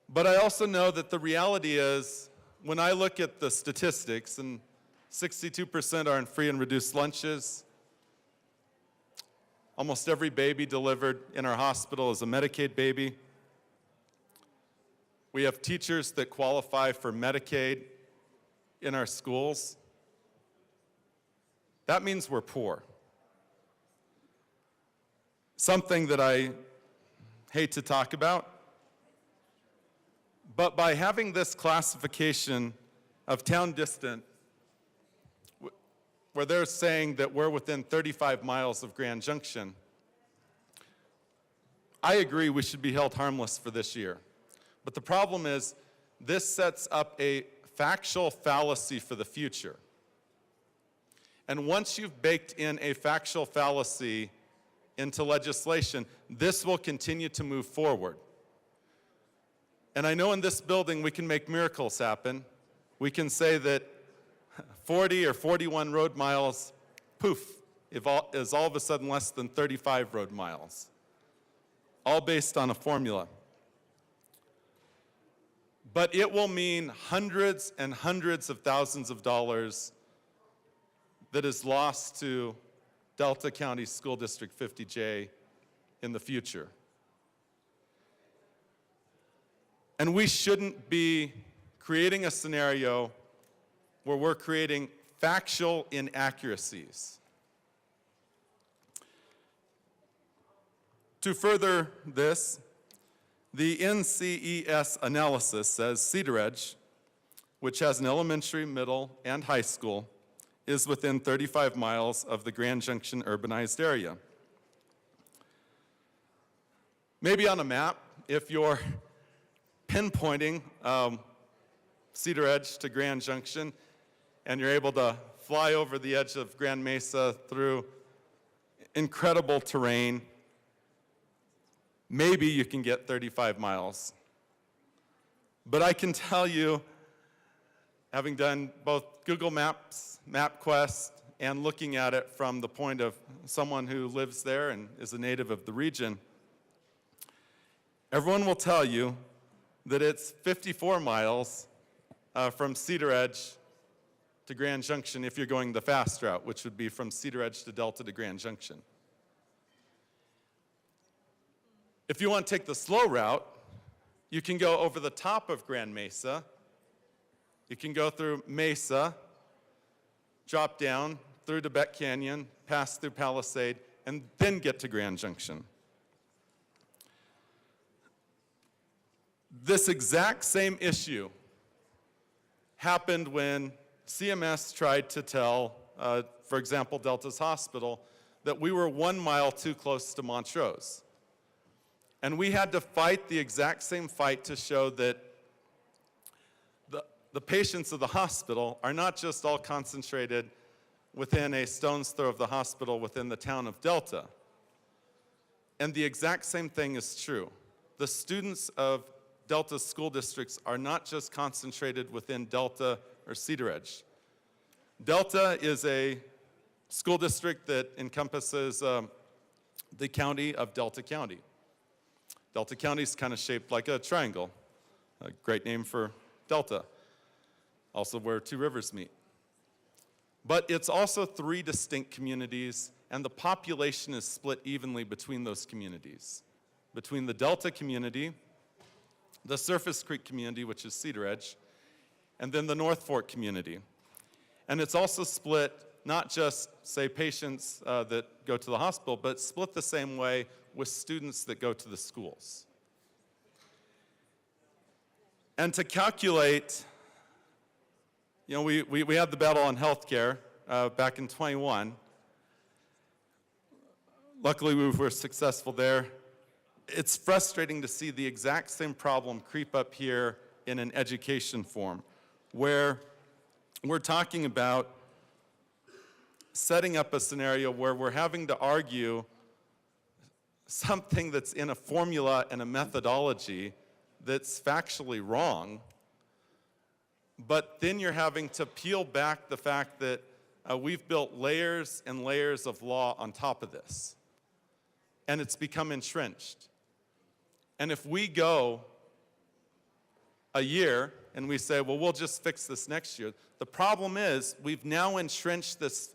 Speaker 5: But I also know that the reality is, when I look at the statistics, and 62% are on free and reduced lunches, almost every baby delivered in our hospital is a Medicaid baby. We have teachers that qualify for Medicaid in our schools. That means we're poor. Something that I hate to talk about, but by having this classification of town distant, where they're saying that we're within 35 miles of Grand Junction, I agree we should be held harmless for this year. But the problem is, this sets up a factual fallacy for the future. And once you've baked in a factual fallacy into legislation, this will continue to move forward. And I know in this building we can make miracles happen. We can say that 40 or 41 road miles, poof, is all of a sudden less than 35 road miles, all based on a formula. But it will mean hundreds and hundreds of thousands of dollars that is lost to Delta County School District 50J in the future. And we shouldn't be creating a scenario where we're creating factual inaccuracies. To further this, the NCES analysis says Cedar Edge, which has an elementary, middle, and high school, is within 35 miles of the Grand Junction urbanized area. Maybe on a map, if you're pinpointing Cedar Edge to Grand Junction, and you're able to fly over the edge of Grand Mesa through incredible terrain, maybe you can get 35 miles. But I can tell you, having done both Google Maps, MapQuest, and looking at it from the point of someone who lives there and is a native of the region, everyone will tell you that it's 54 miles from Cedar Edge to Grand Junction if you're going the fast route, which would be from Cedar Edge to Delta to Grand Junction. If you want to take the slow route, you can go over the top of Grand Mesa. You can go through Mesa, drop down through Tibet Canyon, pass through Palisade, and then get to Grand Junction. This exact same issue happened when CMS tried to tell, for example, Delta's hospital, that we were 1 mile too close to Montrose. And we had to fight the exact same fight to show that the patients of the hospital are not just all concentrated within a stone's throw of the hospital within the town of Delta. And the exact same thing is true. The students of Delta's school districts are not just concentrated within Delta or Cedar Edge. Delta is a school district that encompasses the county of Delta County. Delta County is kind of shaped like a triangle, a great name for Delta, also where two rivers meet. But it's also 3 distinct communities, and the population is split evenly between those communities. Between the Delta community, the Surface Creek community, which is Cedar Edge, and then the North Fork community. And it's also split not just, say, patients that go to the hospital, but split the same way with students that go to the schools. And to calculate, you know, we had the battle on healthcare back in 21. Luckily, we were successful there. It's frustrating to see the exact same problem creep up here in an education form, where we're talking about setting up a scenario where we're having to argue something that's in a formula and a methodology that's factually wrong, but then you're having to peel back the fact that we've built layers and layers of law on top of this, and it's become entrenched. And if we go a year and we say, well, we'll just fix this next year, the problem is we've now entrenched this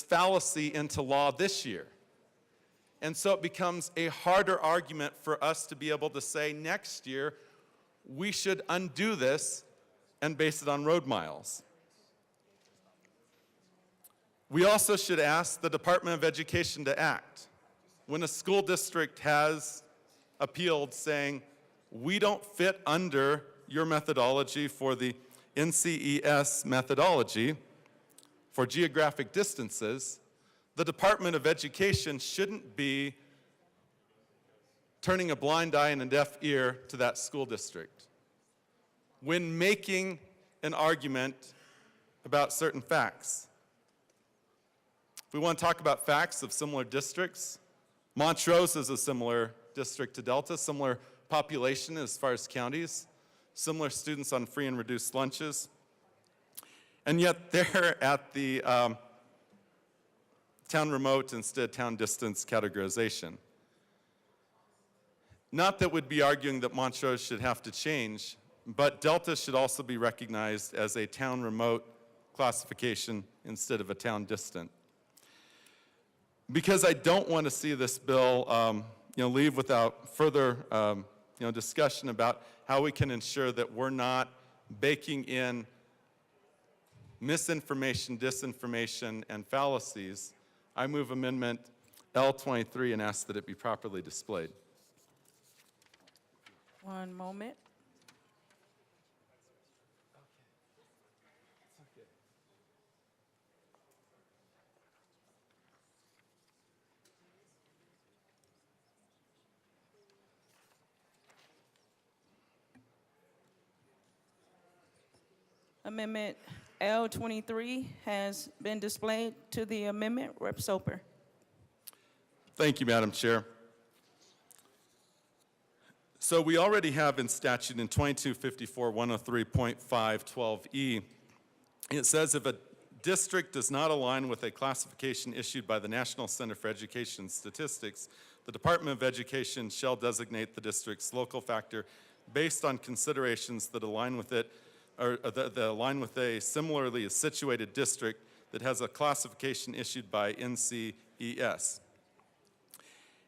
Speaker 5: fallacy into law this year. And so it becomes a harder argument for us to be able to say next year, we should undo this and base it on road miles. We also should ask the Department of Education to act. When a school district has appealed saying, we don't fit under your methodology for the NCES methodology for geographic distances, the Department of Education shouldn't be turning a blind eye and a deaf ear to that school district when making an argument about certain facts. If we want to talk about facts of similar districts, Montrose is a similar district to Delta, similar population as far as counties, similar students on free and reduced lunches, and yet they're at the town remote instead town distance categorization. Not that we'd be arguing that Montrose should have to change, but Delta should also be recognized as a town remote classification instead of a town distant. Because I don't want to see this bill leave without further discussion about how we can ensure that we're not baking in misinformation, disinformation, and fallacies, I move Amendment L23 and ask that it be properly displayed.
Speaker 9: One moment. Amendment L23 has been displayed to the amendment. Rep. Soper.
Speaker 5: Thank you, Madam Chair. So we already have in statute in 2254-103.512E, it says if a district does not align with a classification issued by the National Center for Education Statistics, the Department of Education shall designate the district's local factor based on considerations that align with it, or that align with a similarly situated district that has a classification issued by NCES.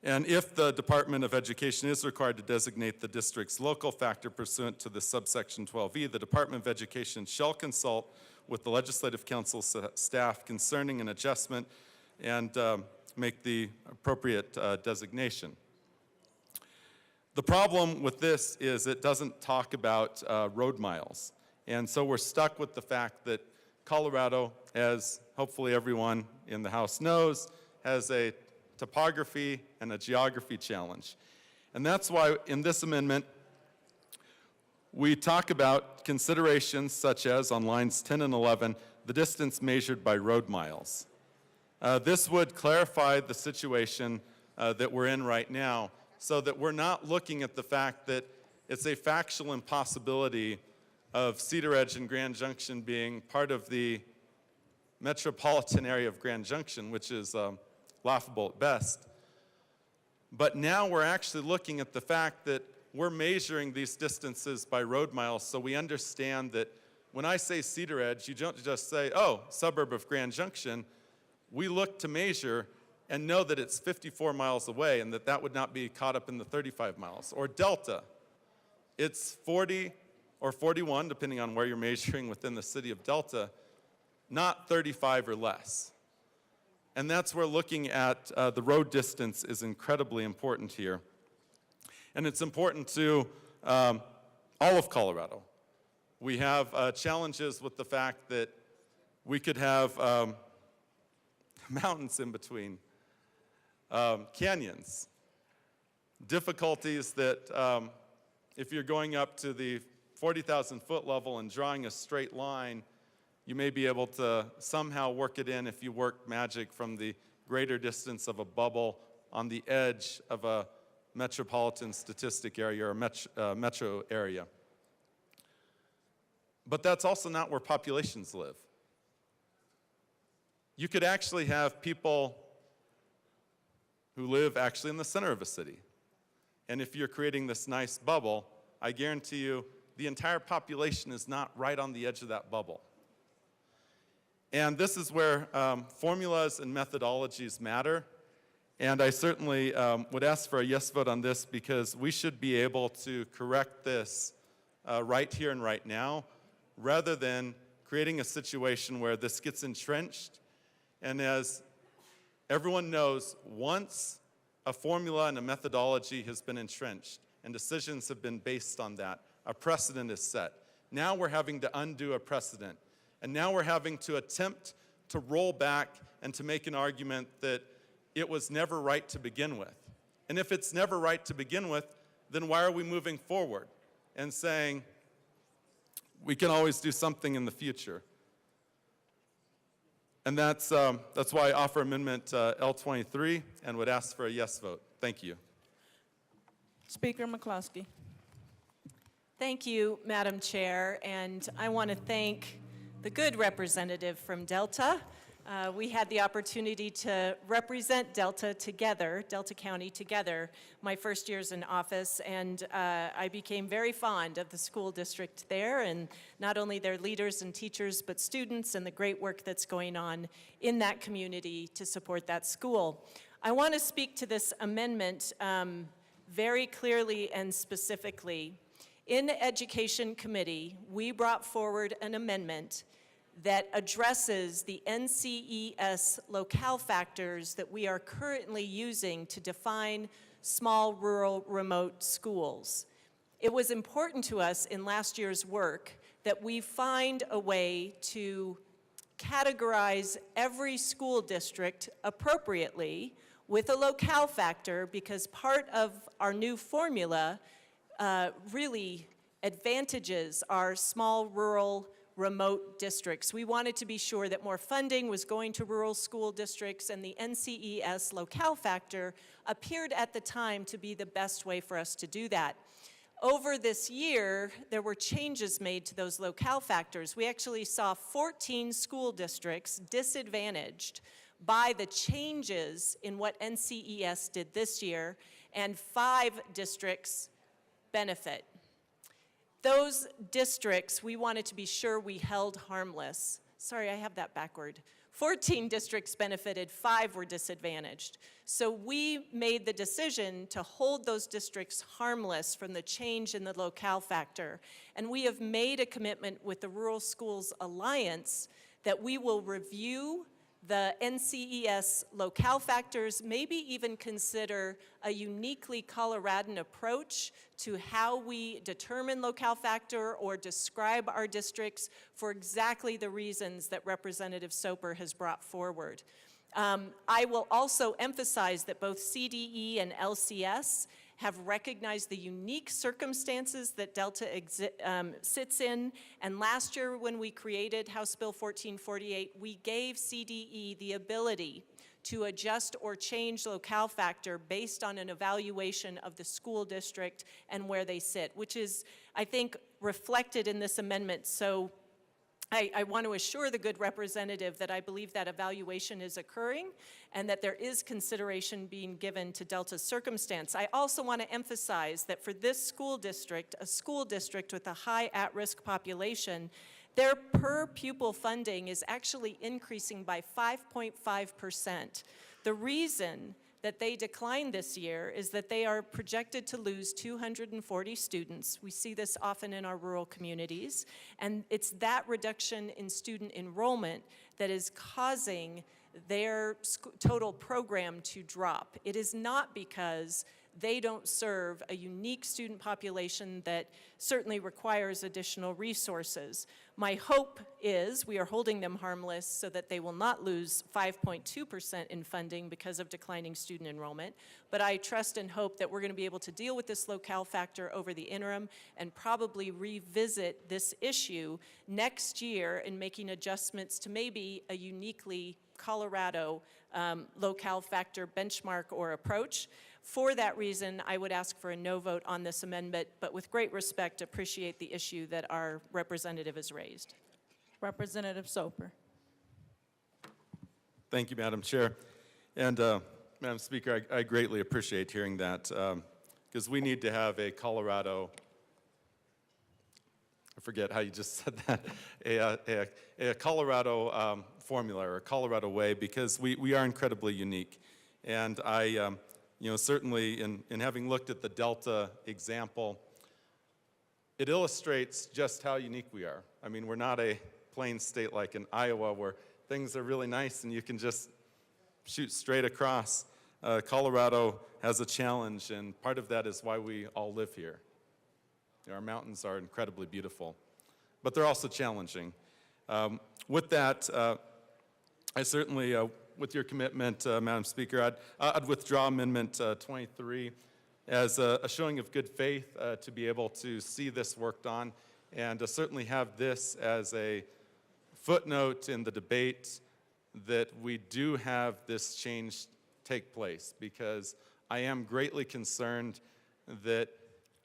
Speaker 5: And if the Department of Education is required to designate the district's local factor pursuant to the subsection 12E, the Department of Education shall consult with the Legislative Council staff concerning an adjustment and make the appropriate designation. The problem with this is it doesn't talk about road miles. And so we're stuck with the fact that Colorado, as hopefully everyone in the House knows, has a topography and a geography challenge. And that's why in this amendment, we talk about considerations such as, on lines 10 and 11, the distance measured by road miles. This would clarify the situation that we're in right now so that we're not looking at the fact that it's a factual impossibility of Cedar Edge and Grand Junction being part of the metropolitan area of Grand Junction, which is laughable at best. But now we're actually looking at the fact that we're measuring these distances by road miles, so we understand that when I say Cedar Edge, you don't just say, oh, suburb of Grand Junction. We look to measure and know that it's 54 miles away and that that would not be caught up in the 35 miles. Or Delta, it's 40 or 41, depending on where you're measuring within the city of Delta, not 35 or less. And that's where looking at the road distance is incredibly important here. And it's important to all of Colorado. We have challenges with the fact that we could have mountains in between, canyons, difficulties that if you're going up to the 40,000 foot level and drawing a straight line, you may be able to somehow work it in if you work magic from the greater distance of a bubble on the edge of a metropolitan statistic area or metro area. But that's also not where populations live. You could actually have people who live actually in the center of a city. And if you're creating this nice bubble, I guarantee you the entire population is not right on the edge of that bubble. And this is where formulas and methodologies matter. And I certainly would ask for a yes vote on this because we should be able to correct this right here and right now, rather than creating a situation where this gets entrenched. And as everyone knows, once a formula and a methodology has been entrenched and decisions have been based on that, a precedent is set. Now we're having to undo a precedent. And now we're having to attempt to roll back and to make an argument that it was never right to begin with. And if it's never right to begin with, then why are we moving forward and saying we can always do something in the future? And that's why I offer Amendment L23 and would ask for a yes vote. Thank you.
Speaker 9: Speaker McCloskey.
Speaker 1: Thank you, Madam Chair, and I want to thank the good representative from Delta. We had the opportunity to represent Delta together, Delta County together, my first years in office, and I became very fond of the school district there, and not only their leaders and teachers, but students and the great work that's going on in that community to support that school. I want to speak to this amendment very clearly and specifically. In the Education Committee, we brought forward an amendment that addresses the NCES locale factors that we are currently using to define small, rural, remote schools. It was important to us in last year's work that we find a way to categorize every school district appropriately with a locale factor, because part of our new formula really advantages our small, rural, remote districts. We wanted to be sure that more funding was going to rural school districts, and the NCES locale factor appeared at the time to be the best way for us to do that. Over this year, there were changes made to those locale factors. We actually saw 14 school districts disadvantaged by the changes in what NCES did this year, and 5 districts benefit. Those districts, we wanted to be sure we held harmless. Sorry, I have that backward. 14 districts benefited, 5 were disadvantaged. So we made the decision to hold those districts harmless from the change in the locale factor. And we have made a commitment with the Rural Schools Alliance that we will review the NCES locale factors, maybe even consider a uniquely Coloradan approach to how we determine locale factor or describe our districts for exactly the reasons that Representative Soper has brought forward. I will also emphasize that both CDE and LCS have recognized the unique circumstances that Delta sits in. And last year when we created House Bill 1448, we gave CDE the ability to adjust or change locale factor based on an evaluation of the school district and where they sit, which is, I think, reflected in this amendment. So I want to assure the good representative that I believe that evaluation is occurring and that there is consideration being given to Delta's circumstance. I also want to emphasize that for this school district, a school district with a high at-risk population, their per pupil funding is actually increasing by 5.5%. The reason that they declined this year is that they are projected to lose 240 students. We see this often in our rural communities, and it's that reduction in student enrollment that is causing their total program to drop. It is not because they don't serve a unique student population that certainly requires additional resources. My hope is we are holding them harmless so that they will not lose 5.2% in funding because of declining student enrollment. But I trust and hope that we're going to be able to deal with this locale factor over the interim and probably revisit this issue next year in making adjustments to maybe a uniquely Colorado locale factor benchmark or approach. For that reason, I would ask for a no vote on this amendment, but with great respect, appreciate the issue that our representative has raised.
Speaker 9: Representative Soper.
Speaker 5: Thank you, Madam Chair. And Madam Speaker, I greatly appreciate hearing that because we need to have a Colorado, I forget how you just said that, a Colorado formula or a Colorado way, because we are incredibly unique. And certainly in having looked at the Delta example, it illustrates just how unique we are. I mean, we're not a plain state like in Iowa where things are really nice and you can just shoot straight across. Colorado has a challenge, and part of that is why we all live here. Our mountains are incredibly beautiful, but they're also challenging. With that, I certainly, with your commitment, Madam Speaker, I'd withdraw Amendment 23 as a showing of good faith to be able to see this worked on, and to certainly have this as a footnote in the debate that we do have this change take place, because I am greatly concerned that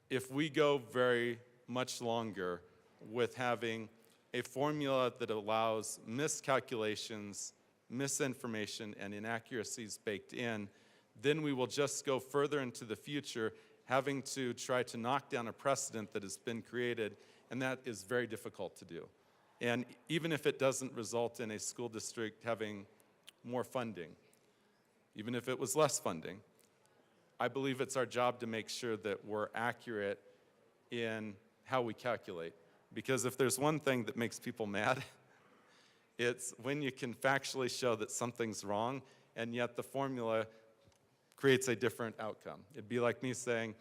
Speaker 5: if we go very much longer with having a formula that allows miscalculations, misinformation, and inaccuracies baked in, then we will just go further into the future having to try to knock down a precedent that has been created, and that is very difficult to do. And even if it doesn't result in a school district having more funding, even if it was less funding, I believe it's our job to make sure that we're accurate in how we calculate. Because if there's one thing that makes people mad, it's when you can factually show that something's wrong, and yet the formula creates a different outcome. It'd be like me saying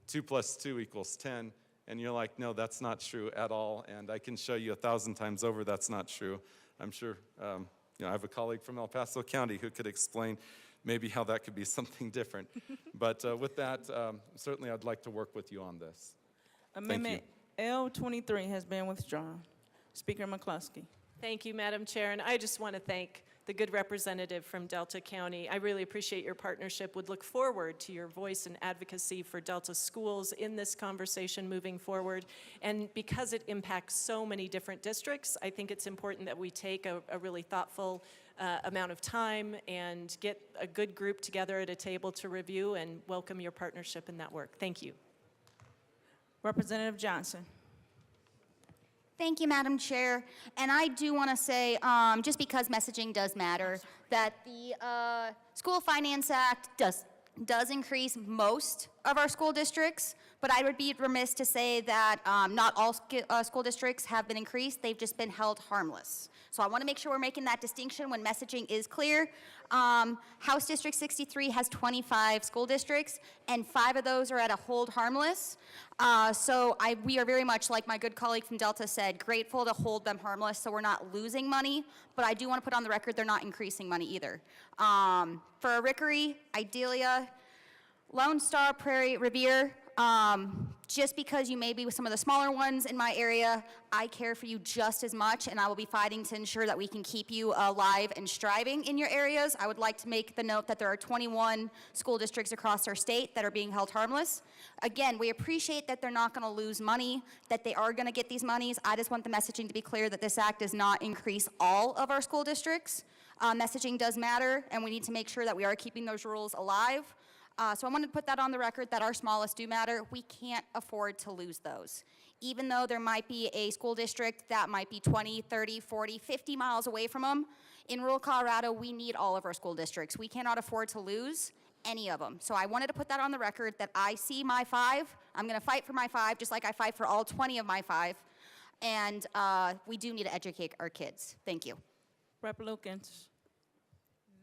Speaker 5: 2 + 2 = 10, and you're like, no, that's not true at all, and I can show you 1,000 times over that's not true. I'm sure, I have a colleague from El Paso County who could explain maybe how that could be something different. But with that, certainly I'd like to work with you on this.
Speaker 9: Amendment L23 has been withdrawn. Speaker McCluskey.
Speaker 1: Thank you, Madam Chair, and I just want to thank the good representative from Delta County. I really appreciate your partnership. Would look forward to your voice and advocacy for Delta schools in this conversation moving forward. And because it impacts so many different districts, I think it's important that we take a really thoughtful amount of time and get a good group together at a table to review, and welcome your partnership in that work. Thank you.
Speaker 9: Representative Johnson.
Speaker 12: Thank you, Madam Chair. And I do want to say, just because messaging does matter, that the School Finance Act does increase most of our school districts, but I would be remiss to say that not all school districts have been increased. They've just been held harmless. So I want to make sure we're making that distinction when messaging is clear. House District 63 has 25 school districts, and 5 of those are at a hold harmless. So we are very much, like my good colleague from Delta said, grateful to hold them harmless so we're not losing money, but I do want to put on the record they're not increasing money either. For Rickery, Idalia, Lone Star, Prairie, Revere, just because you may be with some of the smaller ones in my area, I care for you just as much, and I will be fighting to ensure that we can keep you alive and striving in your areas. I would like to make the note that there are 21 school districts across our state that are being held harmless. Again, we appreciate that they're not going to lose money, that they are going to get these monies. I just want the messaging to be clear that this act does not increase all of our school districts. Messaging does matter, and we need to make sure that we are keeping those rules alive. So I wanted to put that on the record that our smallest do matter. We can't afford to lose those. Even though there might be a school district that might be 20, 30, 40, 50 miles away from them, in rural Colorado, we need all of our school districts. We cannot afford to lose any of them. So I wanted to put that on the record that I see my 5. I'm going to fight for my 5 just like I fight for all 20 of my 5. And we do need to educate our kids. Thank you.
Speaker 9: Rep. Lukens.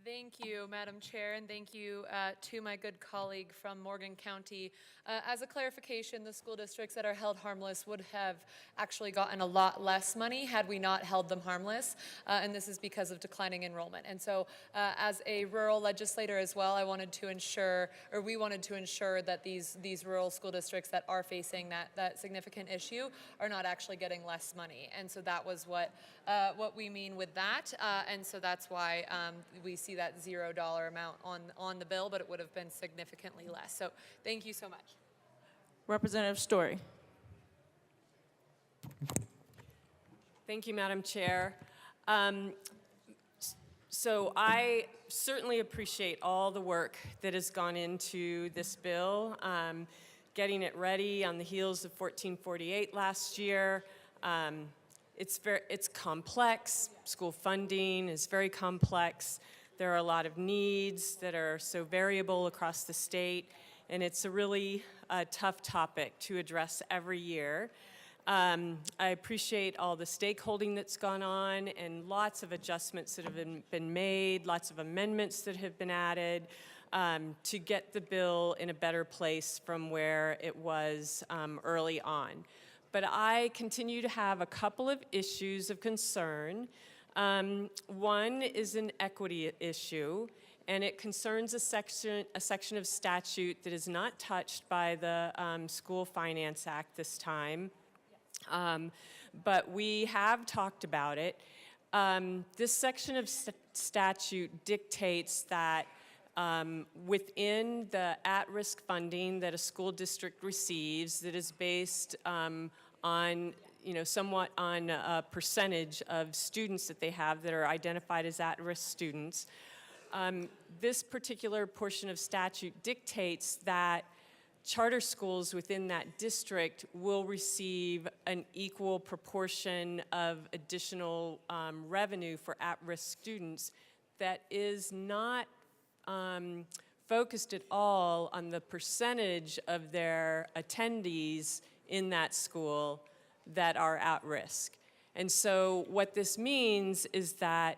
Speaker 4: Thank you, Madam Chair, and thank you to my good colleague from Morgan County. As a clarification, the school districts that are held harmless would have actually gotten a lot less money had we not held them harmless, and this is because of declining enrollment. And so as a rural legislator as well, I wanted to ensure, or we wanted to ensure that these rural school districts that are facing that significant issue are not actually getting less money. And so that was what we mean with that, and so that's why we see that $0 amount on the bill, but it would have been significantly less. So thank you so much.
Speaker 9: Representative Story.
Speaker 13: Thank you, Madam Chair. So I certainly appreciate all the work that has gone into this bill, getting it ready on the heels of 1448 last year. It's complex. School funding is very complex. There are a lot of needs that are so variable across the state. and it's a really tough topic to address every year. I appreciate all the stakeholding that's gone on and lots of adjustments that have been made, lots of amendments that have been added to get the bill in a better place from where it was early on. But I continue to have a couple of issues of concern. One is an equity issue, and it concerns a section of statute that is not touched by the School Finance Act this time. But we have talked about it. This section of statute dictates that within the at-risk funding that a school district receives that is based on, somewhat on a percentage of students that they have that are identified as at-risk students, this particular portion of statute dictates that charter schools within that district will receive an equal proportion of additional revenue for at-risk students that is not focused at all on the percentage of their attendees in that school that are at risk. And so what this means is that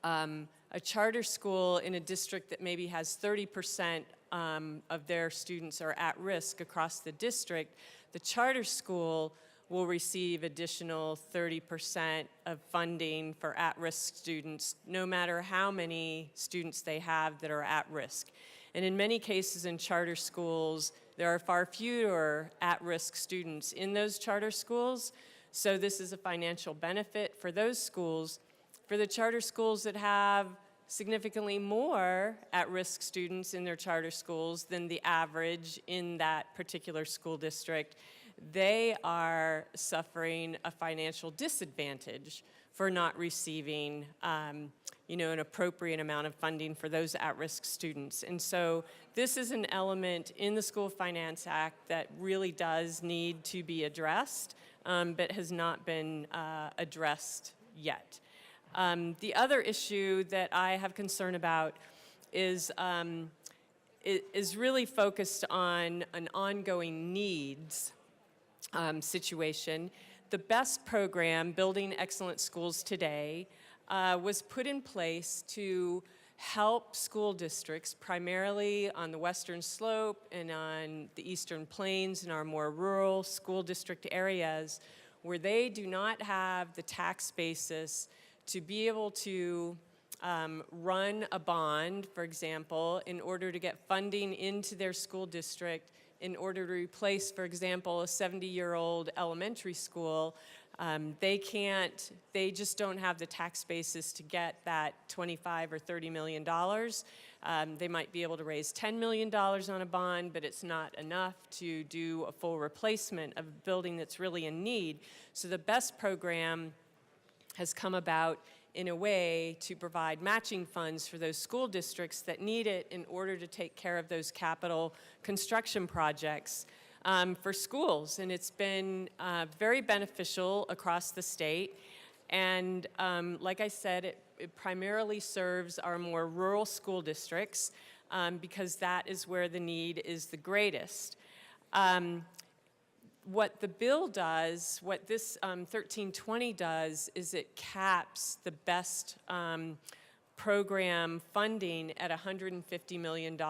Speaker 13: a charter school in a district that maybe has 30% of their students are at risk across the district, the charter school will receive additional 30% of funding for at-risk students, no matter how many students they have that are at risk. And in many cases in charter schools, there are far fewer at-risk students in those charter schools, so this is a financial benefit for those schools. For the charter schools that have significantly more at-risk students in their charter schools than the average in that particular school district, they are suffering a financial disadvantage for not receiving an appropriate amount of funding for those at-risk students. And so this is an element in the School Finance Act that really does need to be addressed, but has not been addressed yet. The other issue that I have concern about is really focused on an ongoing needs situation. The BEST program, Building Excellent Schools Today, was put in place to help school districts, primarily on the Western Slope and on the Eastern Plains and our more rural school district areas, where they do not have the tax basis to be able to run a bond, for example, in order to get funding into their school district in order to replace, for example, a 70-year-old elementary school. They just don't have the tax basis to get that $25 or $30 million. They might be able to raise $10 million on a bond, but it's not enough to do a full replacement of a building that's really in need. So the BEST program has come about in a way to provide matching funds for those school districts that need it in order to take care of those capital construction projects for schools. And it's been very beneficial across the state. And like I said, it primarily serves our more rural school districts because that is where the need is the greatest. What the bill does, what this 1320 does, is it caps the BEST program funding at $150 million.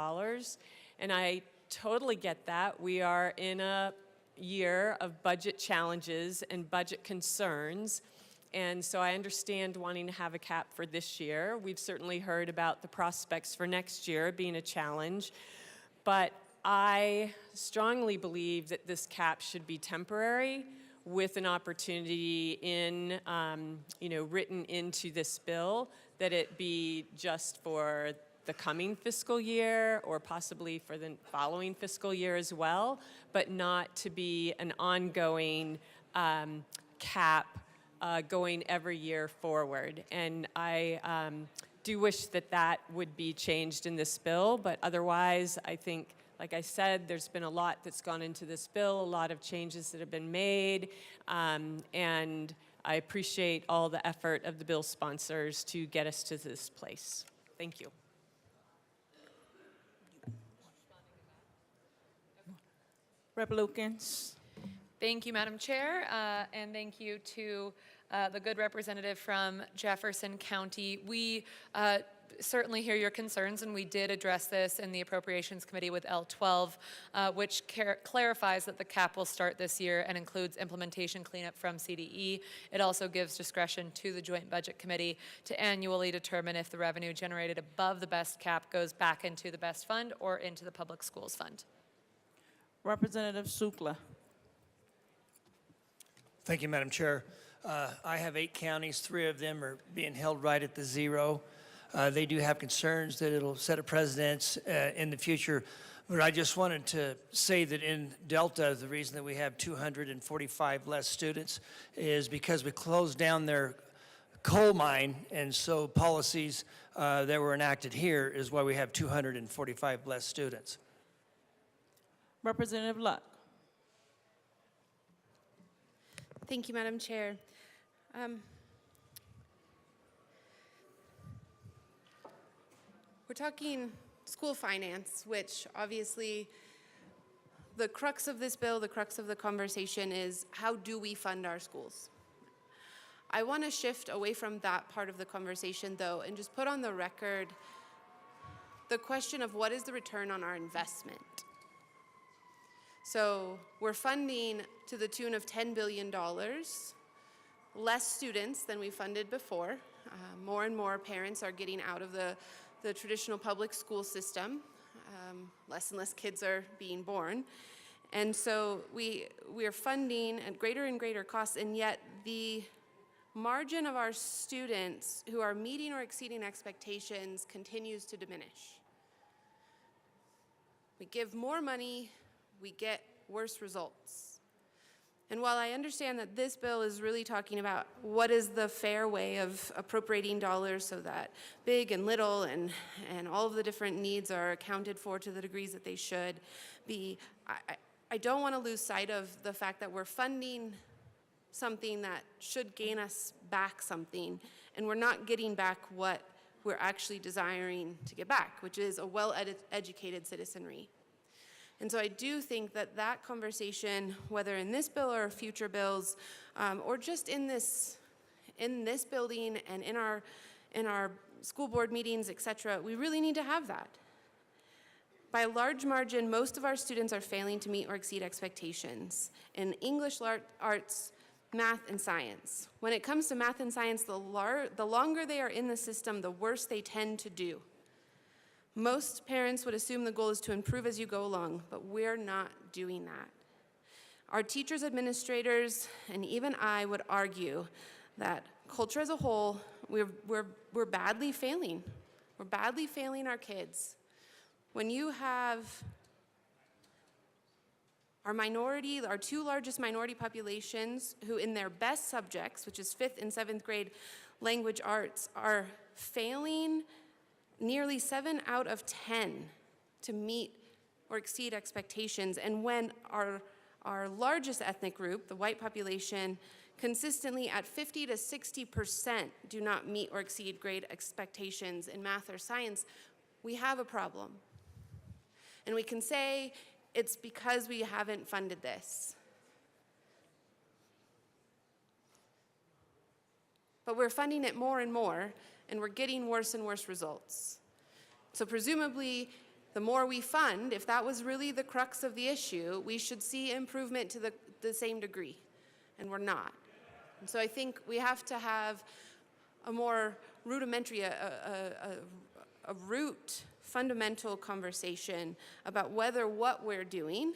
Speaker 13: And I totally get that. We are in a year of budget challenges and budget concerns. And so I understand wanting to have a cap for this year. We've certainly heard about the prospects for next year being a challenge. But I strongly believe that this cap should be temporary with an opportunity in, written into this bill that it be just for the coming fiscal year or possibly for the following fiscal year as well, but not to be an ongoing cap going every year forward. And I do wish that that would be changed in this bill, but otherwise I think, like I said, there's been a lot that's gone into this bill, a lot of changes that have been made, and I appreciate all the effort of the bill sponsors to get us to this place. Thank you.
Speaker 9: Rep. Lukens.
Speaker 4: Thank you, Madam Chair, and thank you to the good representative from Jefferson County. We certainly hear your concerns, and we did address this in the Appropriations Committee with L12, which clarifies that the cap will start this year and includes implementation cleanup from CDE. It also gives discretion to the Joint Budget Committee to annually determine if the revenue generated above the best cap goes back into the best fund or into the public schools fund.
Speaker 9: Representative Sukla.
Speaker 15: Thank you, Madam Chair. I have 8 counties. 3 of them are being held right at the zero. They do have concerns that it'll set a precedent in the future. But I just wanted to say that in Delta, the reason that we have 245 less students is because we closed down their coal mine, and so policies that were enacted here is why we have 245 less students.
Speaker 9: Representative Luck.
Speaker 20: Thank you, Madam Chair. We're talking school finance, which obviously the crux of this bill, the crux of the conversation is how do we fund our schools? I want to shift away from that part of the conversation, though, and just put on the record the question of what is the return on our investment? So we're funding to the tune of $10 billion, less students than we funded before. More and more parents are getting out of the traditional public school system. Less and less kids are being born. And so we are funding at greater and greater costs, and yet the margin of our students who are meeting or exceeding expectations continues to diminish. We give more money, we get worse results. And while I understand that this bill is really talking about what is the fair way of appropriating dollars so that big and little and all of the different needs are accounted for to the degrees that they should be, I don't want to lose sight of the fact that we're funding something that should gain us back something, and we're not getting back what we're actually desiring to get back, which is a well-educated citizenry. And so I do think that that conversation, whether in this bill or future bills, or just in this building and in our school board meetings, et cetera, we really need to have that. By a large margin, most of our students are failing to meet or exceed expectations in English, arts, math, and science. When it comes to math and science, the longer they are in the system, the worse they tend to do. Most parents would assume the goal is to improve as you go along, but we're not doing that. Our teachers, administrators, and even I would argue that culture as a whole, we're badly failing. We're badly failing our kids. When you have our 2 largest minority populations who in their best subjects, which is 5th and 7th grade language arts, are failing nearly 7 out of 10 to meet or exceed expectations. And when our largest ethnic group, the white population, consistently at 50 to 60% do not meet or exceed grade expectations in math or science, we have a problem. And we can say it's because we haven't funded this. But we're funding it more and more, and we're getting worse and worse results. So presumably, the more we fund, if that was really the crux of the issue, we should see improvement to the same degree, and we're not. And so I think we have to have a more rudimentary, a fundamental conversation about whether what we're doing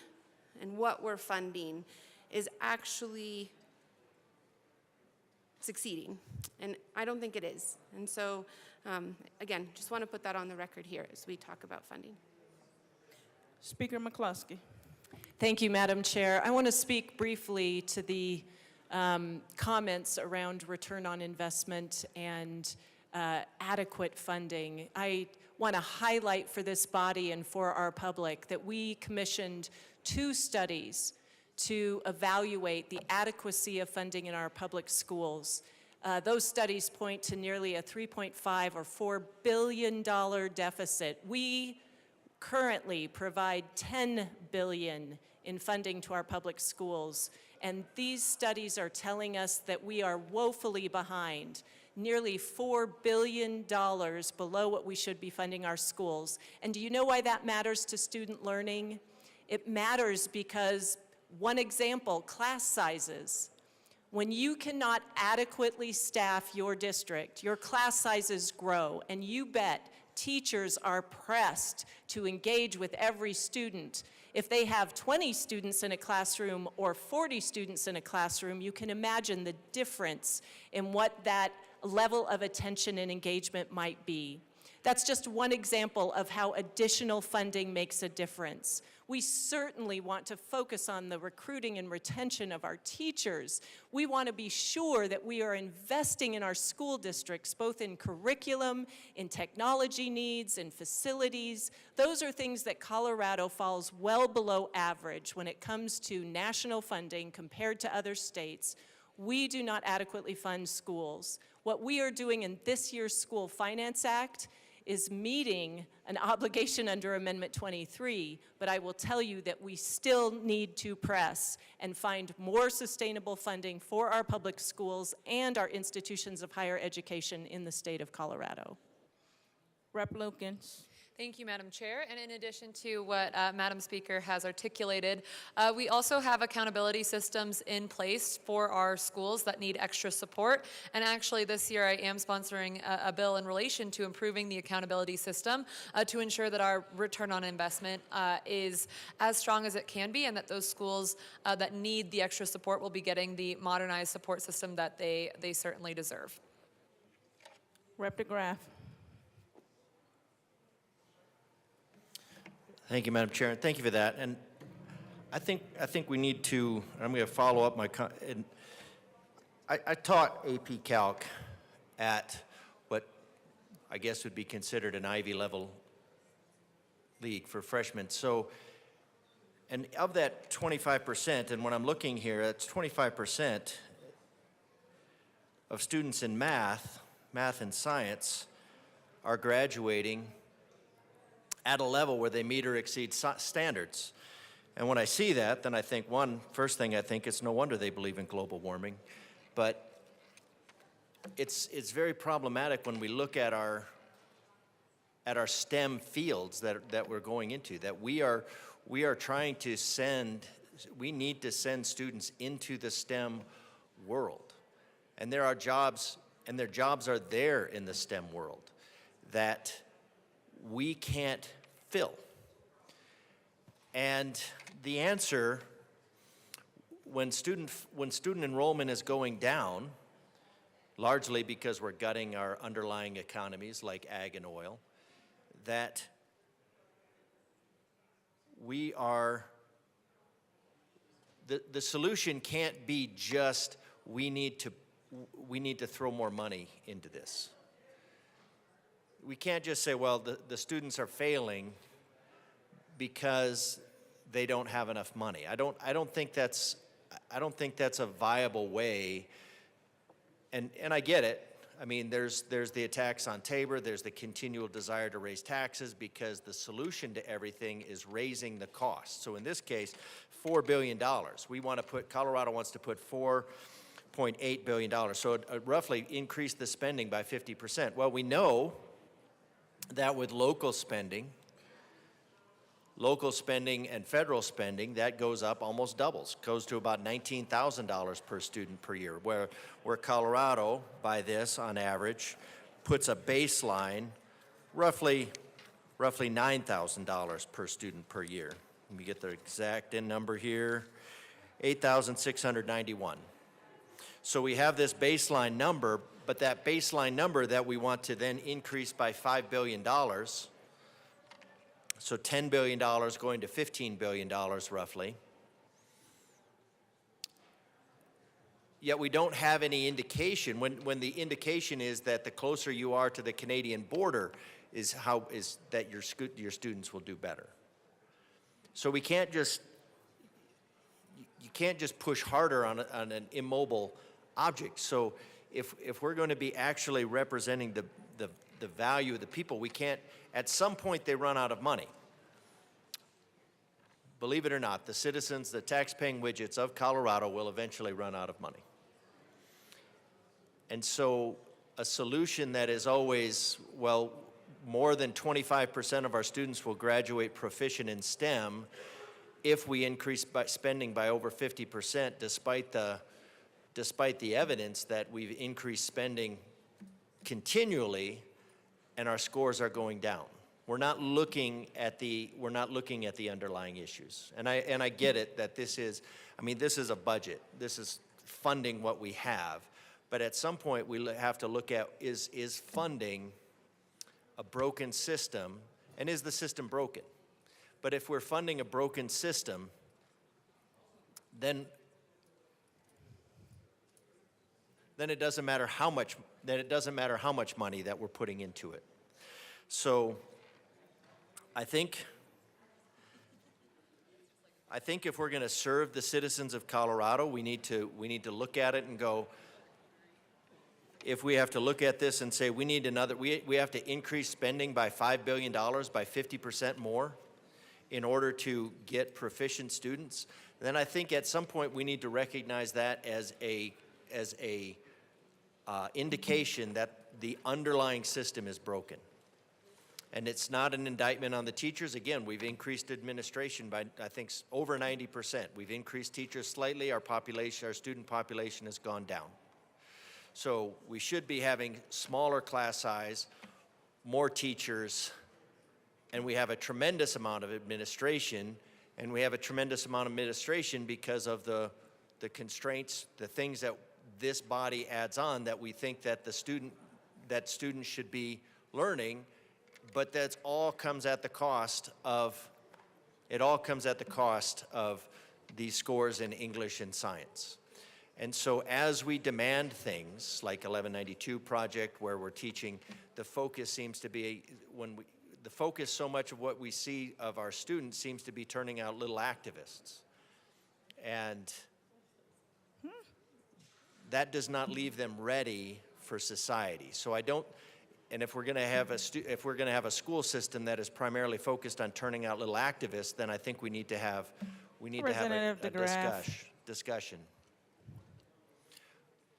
Speaker 20: and what we're funding is actually succeeding. And I don't think it is. And so, again, just want to put that on the record here as we talk about funding.
Speaker 9: Speaker McCluskey.
Speaker 1: Thank you, Madam Chair. I want to speak briefly to the comments around return on investment and adequate funding. I want to highlight for this body and for our public that we commissioned 2 studies to evaluate the adequacy of funding in our public schools. Those studies point to nearly a $3.5 or $4 billion deficit. We currently provide $10 billion in funding to our public schools. And these studies are telling us that we are woefully behind, nearly $4 billion below what we should be funding our schools. And do you know why that matters to student learning? It matters because, one example, class sizes. When you cannot adequately staff your district, your class sizes grow, and you bet teachers are pressed to engage with every student. If they have 20 students in a classroom or 40 students in a classroom, you can imagine the difference in what that level of attention and engagement might be. That's just one example of how additional funding makes a difference. We certainly want to focus on the recruiting and retention of our teachers. We want to be sure that we are investing in our school districts, both in curriculum, in technology needs, in facilities. Those are things that Colorado falls well below average when it comes to national funding compared to other states. We do not adequately fund schools. What we are doing in this year's School Finance Act is meeting an obligation under Amendment 23, but I will tell you that we still need to press and find more sustainable funding for our public schools and our institutions of higher education in the state of Colorado.
Speaker 9: Rep. Lukens.
Speaker 4: Thank you, Madam Chair. And in addition to what Madam Speaker has articulated, we also have accountability systems in place for our schools that need extra support. And actually this year I am sponsoring a bill in relation to improving the accountability system to ensure that our return on investment is as strong as it can be, and that those schools that need the extra support will be getting the modernized support system that they certainly deserve.
Speaker 9: Rep. DeGraff.
Speaker 21: Thank you, Madam Chair, and thank you for that. And I think we need to, I'm going to follow up my, I taught AP Calc at what I guess would be considered an Ivy level league for freshmen. So, and of that 25%, and when I'm looking here, that's 25% of students in math and science are graduating at a level where they meet or exceed standards. And when I see that, then I think, first thing I think, it's no wonder they believe in global warming. But it's very problematic when we look at our STEM fields that we're going into, that we are trying to we need to send students into the STEM world. And there are jobs, and their jobs are there in the STEM world that we can't fill. And the answer, when student enrollment is going down, largely because we're gutting our underlying economies like ag and oil, that we are, the solution can't be just we need to throw more money into this. We can't just say, well, the students are failing because they don't have enough money. I don't think that's a viable way. And I get it. I mean, there's the attacks on Tabor. There's the continual desire to raise taxes because the solution to everything is raising the cost. So in this case, $4 billion. Colorado wants to put $4.8 billion. So it roughly increased the spending by 50%. Well, we know that with local spending and federal spending, that goes up, almost doubles, goes to about $19,000 per student per year, where Colorado, by this, on average, puts a baseline roughly $9,000 per student per year. Let me get the exact number here, $8,691. So we have this baseline number, but that baseline number that we want to then increase by $5 billion, so $10 billion going to $15 billion roughly. Yet we don't have any indication, when the indication is that the closer you are to the Canadian border is that your students will do better. So you can't just push harder on an immobile object. So if we're going to be actually representing the value of the people, we can't, at some point they run out of money. believe it or not, the citizens, the tax-paying widgets of Colorado will eventually run out of money. And so a solution that is always, well, more than 25% of our students will graduate proficient in STEM if we increase spending by over 50%, despite the evidence that we've increased spending continually and our scores are going down. We're not looking at the underlying issues. And I get it that this is a budget. This is funding what we have. But at some point we have to look at is funding a broken system, and is the system broken? But if we're funding a broken system, then it doesn't matter how much money that we're putting into it. So I think if we're going to serve the citizens of Colorado, we need to look at it and go, if we have to look at this and say we have to increase spending by $5 billion, by 50% more in order to get proficient students, then I think at some point we need to recognize that as a indication that the underlying system is broken. And it's not an indictment on the teachers. Again, we've increased administration by, I think, over 90%. We've increased teachers slightly. Our student population has gone down. So we should be having smaller class size, more teachers, and we have a tremendous amount of administration, and we have a tremendous amount of administration because of the constraints, the things that this body adds on that we think that students should be learning, but that all comes at the cost of these scores in English and science. And so as we demand things like 1192 project where we're teaching, the focus seems to be, so much of what we see of our students seems to be turning out little activists. And that does not leave them ready for society. So and if we're going to have a school system that is primarily focused on turning out little activists, then I think we need to have a discussion.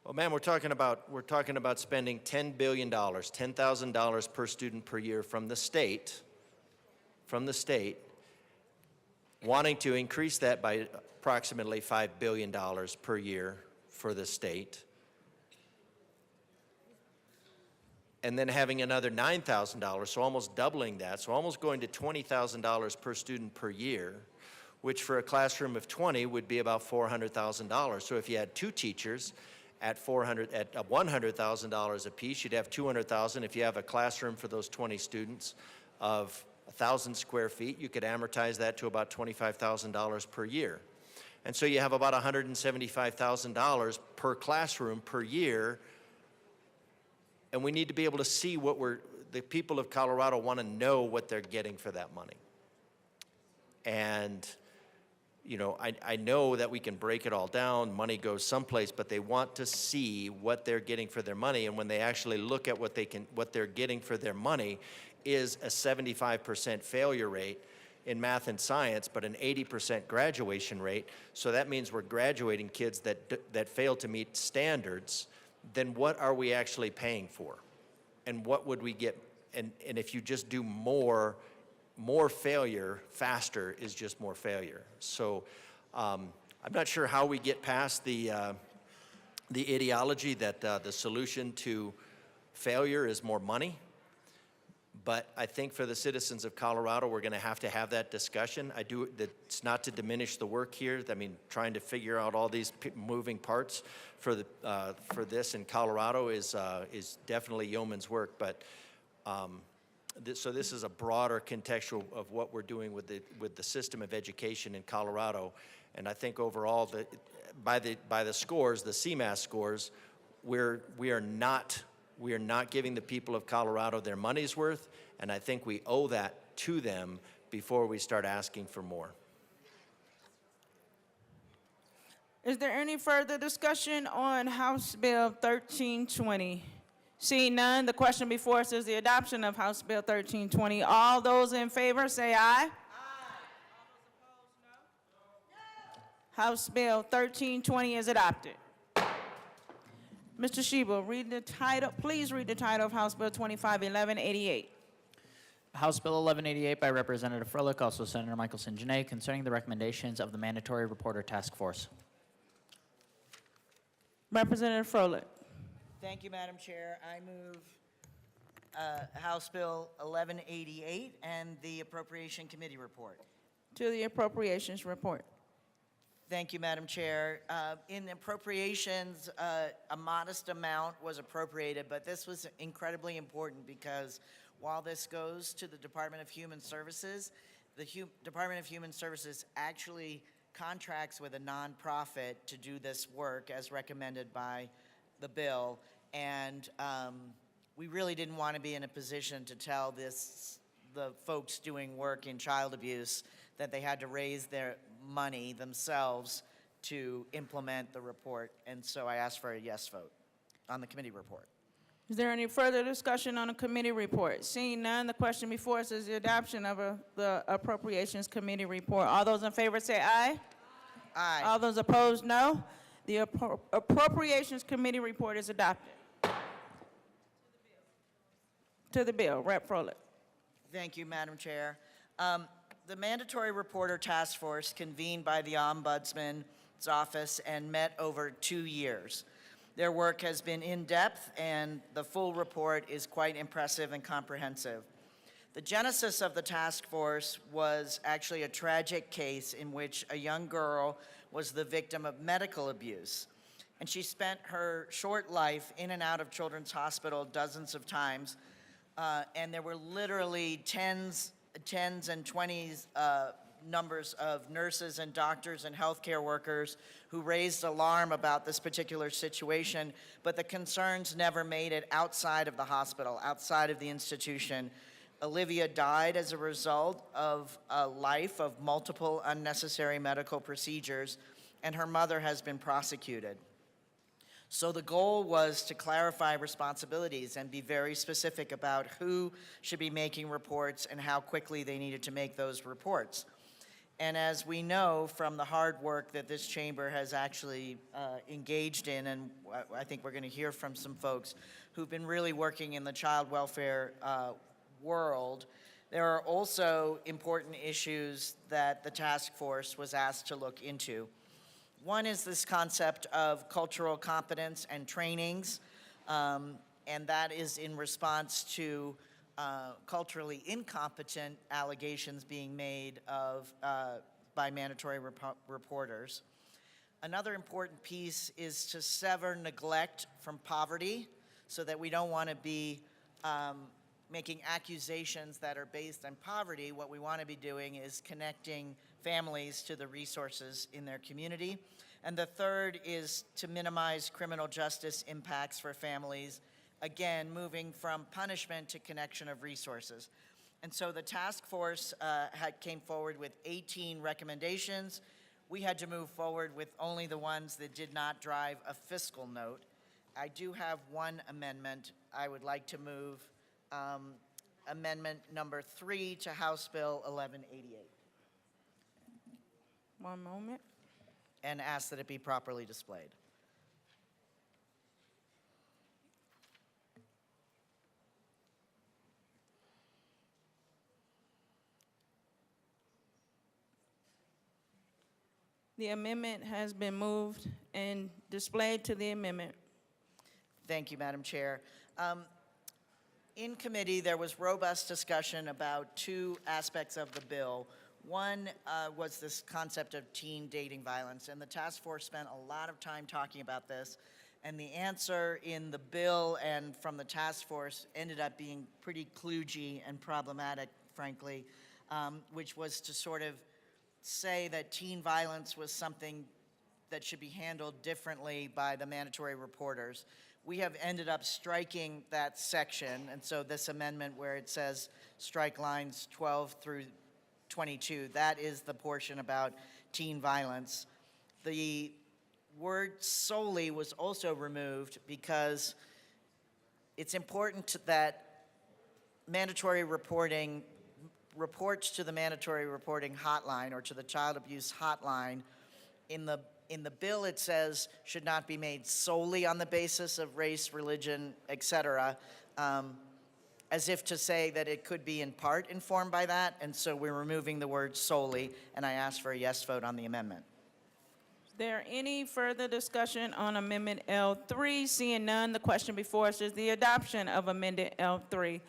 Speaker 21: Well, ma'am, we're talking about spending $10 billion, $10,000 per student per year from the state, wanting to increase that by approximately $5 billion per year for the state, and then having another $9,000, so almost doubling that, so almost going to $20,000 per student per year, which for a classroom of 20 would be about $400,000. So if you had two teachers at $100,000 apiece, you'd have $200,000. If you have a classroom for those 20 students of 1,000 square feet, you could amortize that to about $25,000 per year. And so you have about $175,000 per classroom per year. And we need to be able to see the people of Colorado want to know what they're getting for that money. And, I know that we can break it all down, money goes someplace, but they want to see what they're getting for their money. And when they actually look at what they're getting for their money is a 75% failure rate in math and science, but an 80% graduation rate. So that means we're graduating kids that fail to meet standards. Then what are we actually paying for? And what would we get? And if you just do more failure faster is just more failure. So I'm not sure how we get past the ideology that the solution to failure is more money. But I think for the citizens of Colorado, we're going to have that discussion. It's not to diminish the work here. I mean, trying to figure out all these moving parts for this in Colorado is definitely yeoman's work. But so this is a broader contextual of what we're doing with the system of education in Colorado. And I think overall, by the scores, the CMAS scores, we are not giving the people of Colorado their money's worth, and I think we owe that to them before we start asking for more.
Speaker 9: Is there any further discussion on House Bill 1320? Seeing none, the question before us is the adoption of House Bill 1320. All those in favor say aye. Aye. House Bill 1320 is adopted. Mr. Sheba, read the title, please read the title of House Bill 251188.
Speaker 3: House Bill 1188 by Representative Froelich, also Senator Michelson Janae, concerning the recommendations of the Mandatory Reporter Task Force.
Speaker 9: Representative Froelich.
Speaker 14: Thank you, Madam Chair. I move House Bill 1188 and the Appropriation Committee report.
Speaker 9: To the Appropriations Report.
Speaker 14: Thank you, Madam Chair. In appropriations, a modest amount was appropriated, but this was incredibly important because while this goes to the Department of Human Services, the Department of Human Services actually contracts with a nonprofit to do this work as recommended by the bill. And we really didn't want to be in a position to tell the folks doing work in child abuse that they had to raise their money themselves to implement the report. And so I asked for a yes vote on the committee report.
Speaker 9: Is there any further discussion on the committee report? Seeing none, the question before us is the adoption of the Appropriations Committee report. All those in favor say aye.
Speaker 14: Aye.
Speaker 9: All those opposed, no. The Appropriations Committee report is adopted. To the bill, Rep. Froelich.
Speaker 14: Thank you, Madam Chair. The Mandatory Reporter Task Force convened by the Ombudsman's office and met over 2 years. Their work has been in-depth, and the full report is quite impressive and comprehensive. The genesis of the task force was actually a tragic case in which a young girl was the victim of medical abuse. And she spent her short life in and out of Children's Hospital dozens of times, and there were literally tens and 20s numbers of nurses and doctors and healthcare workers who raised alarm about this particular situation, but the concerns never made it outside of the hospital, outside of the institution. Olivia died as a result of a life of multiple unnecessary medical procedures, and her mother has been prosecuted. So the goal was to clarify responsibilities and be very specific about who should be making reports and how quickly they needed to make those reports. And as we know from the hard work that this chamber has actually engaged in, and I think we're going to hear from some folks who've been really working in the child welfare world, there are also important issues that the task force was asked to look into. One is this concept of cultural competence and trainings, and that is in response to culturally incompetent allegations being made by mandatory reporters. Another important piece is to sever neglect from poverty so that we don't want to be making accusations that are based on poverty. What we want to be doing is connecting families to the resources in their community. And the third is to minimize criminal justice impacts for families, again, moving from punishment to connection of resources. And so the task force came forward with 18 recommendations. We had to move forward with only the ones that did not drive a fiscal note. I do have one amendment. I would like to move amendment number 3 to House Bill 1188.
Speaker 9: One moment.
Speaker 14: And ask that it be properly displayed.
Speaker 9: The amendment has been moved and displayed to the amendment.
Speaker 14: Thank you, Madam Chair. In committee, there was robust discussion about 2 aspects of the bill. One was this concept of teen dating violence, and the task force spent a lot of time talking about this, and the answer in the bill and from the task force ended up being pretty kludgy and problematic, frankly, which was to sort of say that teen violence was something that should be handled differently by the mandatory reporters. We have ended up striking that section, and so this amendment where it says strike lines 12 through 22, that is the portion about teen violence. The word solely was also removed because it's important that mandatory reporting reports to the mandatory reporting hotline or to the child abuse hotline in the bill, it says should not be made solely on the basis of race, religion, et cetera, as if to say that it could be in part informed by that, and so we're removing the word solely, and I ask for a yes vote on the amendment.
Speaker 9: Is there any further discussion on Amendment L3? Seeing none, the question before us is the adoption of Amendment L3.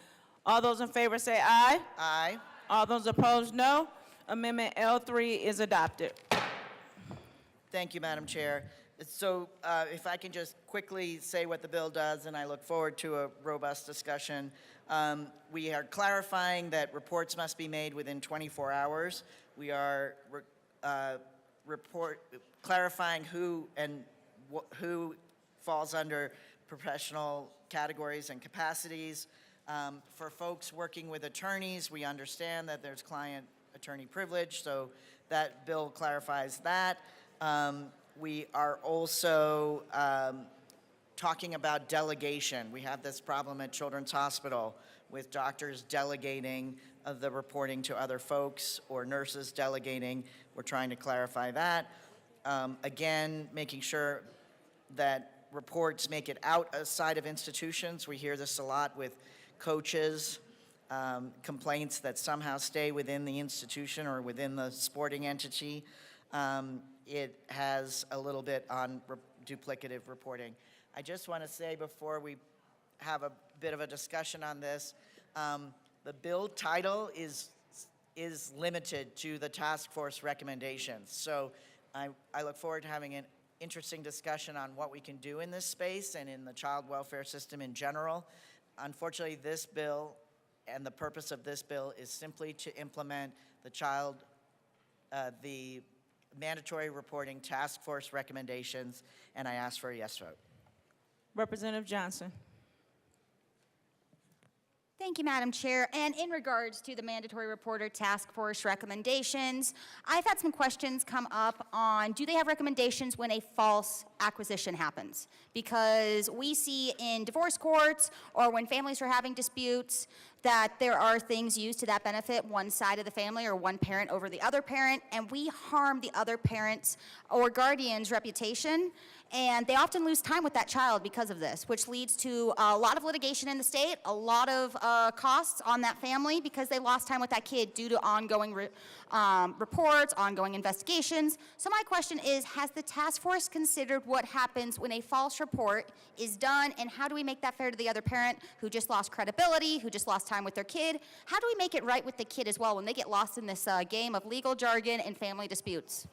Speaker 9: All those in favor say aye.
Speaker 14: Aye.
Speaker 9: All those opposed, no. Amendment L3 is adopted.
Speaker 14: Thank you, Madam Chair. So if I can just quickly say what the bill does, and I look forward to a robust discussion. We are clarifying that reports must be made within 24 hours. We are clarifying who and who falls under professional categories and capacities. For folks working with attorneys, we understand that there's client-attorney privilege, so that bill clarifies that. We are also talking about delegation. We have this problem at Children's Hospital with doctors delegating the reporting to other folks or nurses delegating. We're trying to clarify that. Again, making sure that reports make it outside of institutions. We hear this a lot with coaches, complaints that somehow stay within the institution or within the sporting entity. It has a little bit on duplicative reporting. I just want to say before we have a bit of a discussion on this, the bill title is limited to the task force recommendations. So I look forward to having an interesting discussion on what we can do in this space and in the child welfare system in general. Unfortunately, this bill and the purpose of this bill is simply to implement the mandatory reporting task force recommendations, and I ask for a yes vote.
Speaker 9: Representative Johnson.
Speaker 12: Thank you, Madam Chair. And in regards to the mandatory reporter task force recommendations, I've had some questions come up on, do they have recommendations when a false acquisition happens? Because we see in divorce courts or when families are having disputes that there are things used to that benefit one side of the family or one parent over the other parent, and we harm the other parent's or guardian's reputation, and they often lose time with that child because of this, which leads to a lot of litigation in the state, a lot of costs on that family because they lost time with that kid due to ongoing reports, ongoing investigations. So my question is, has the task force considered what happens when a false report is done, and how do we make that fair to the other parent who just lost credibility, who just lost time with their kid? How do we make it right with the kid as well when they get lost in this game of legal jargon and family disputes?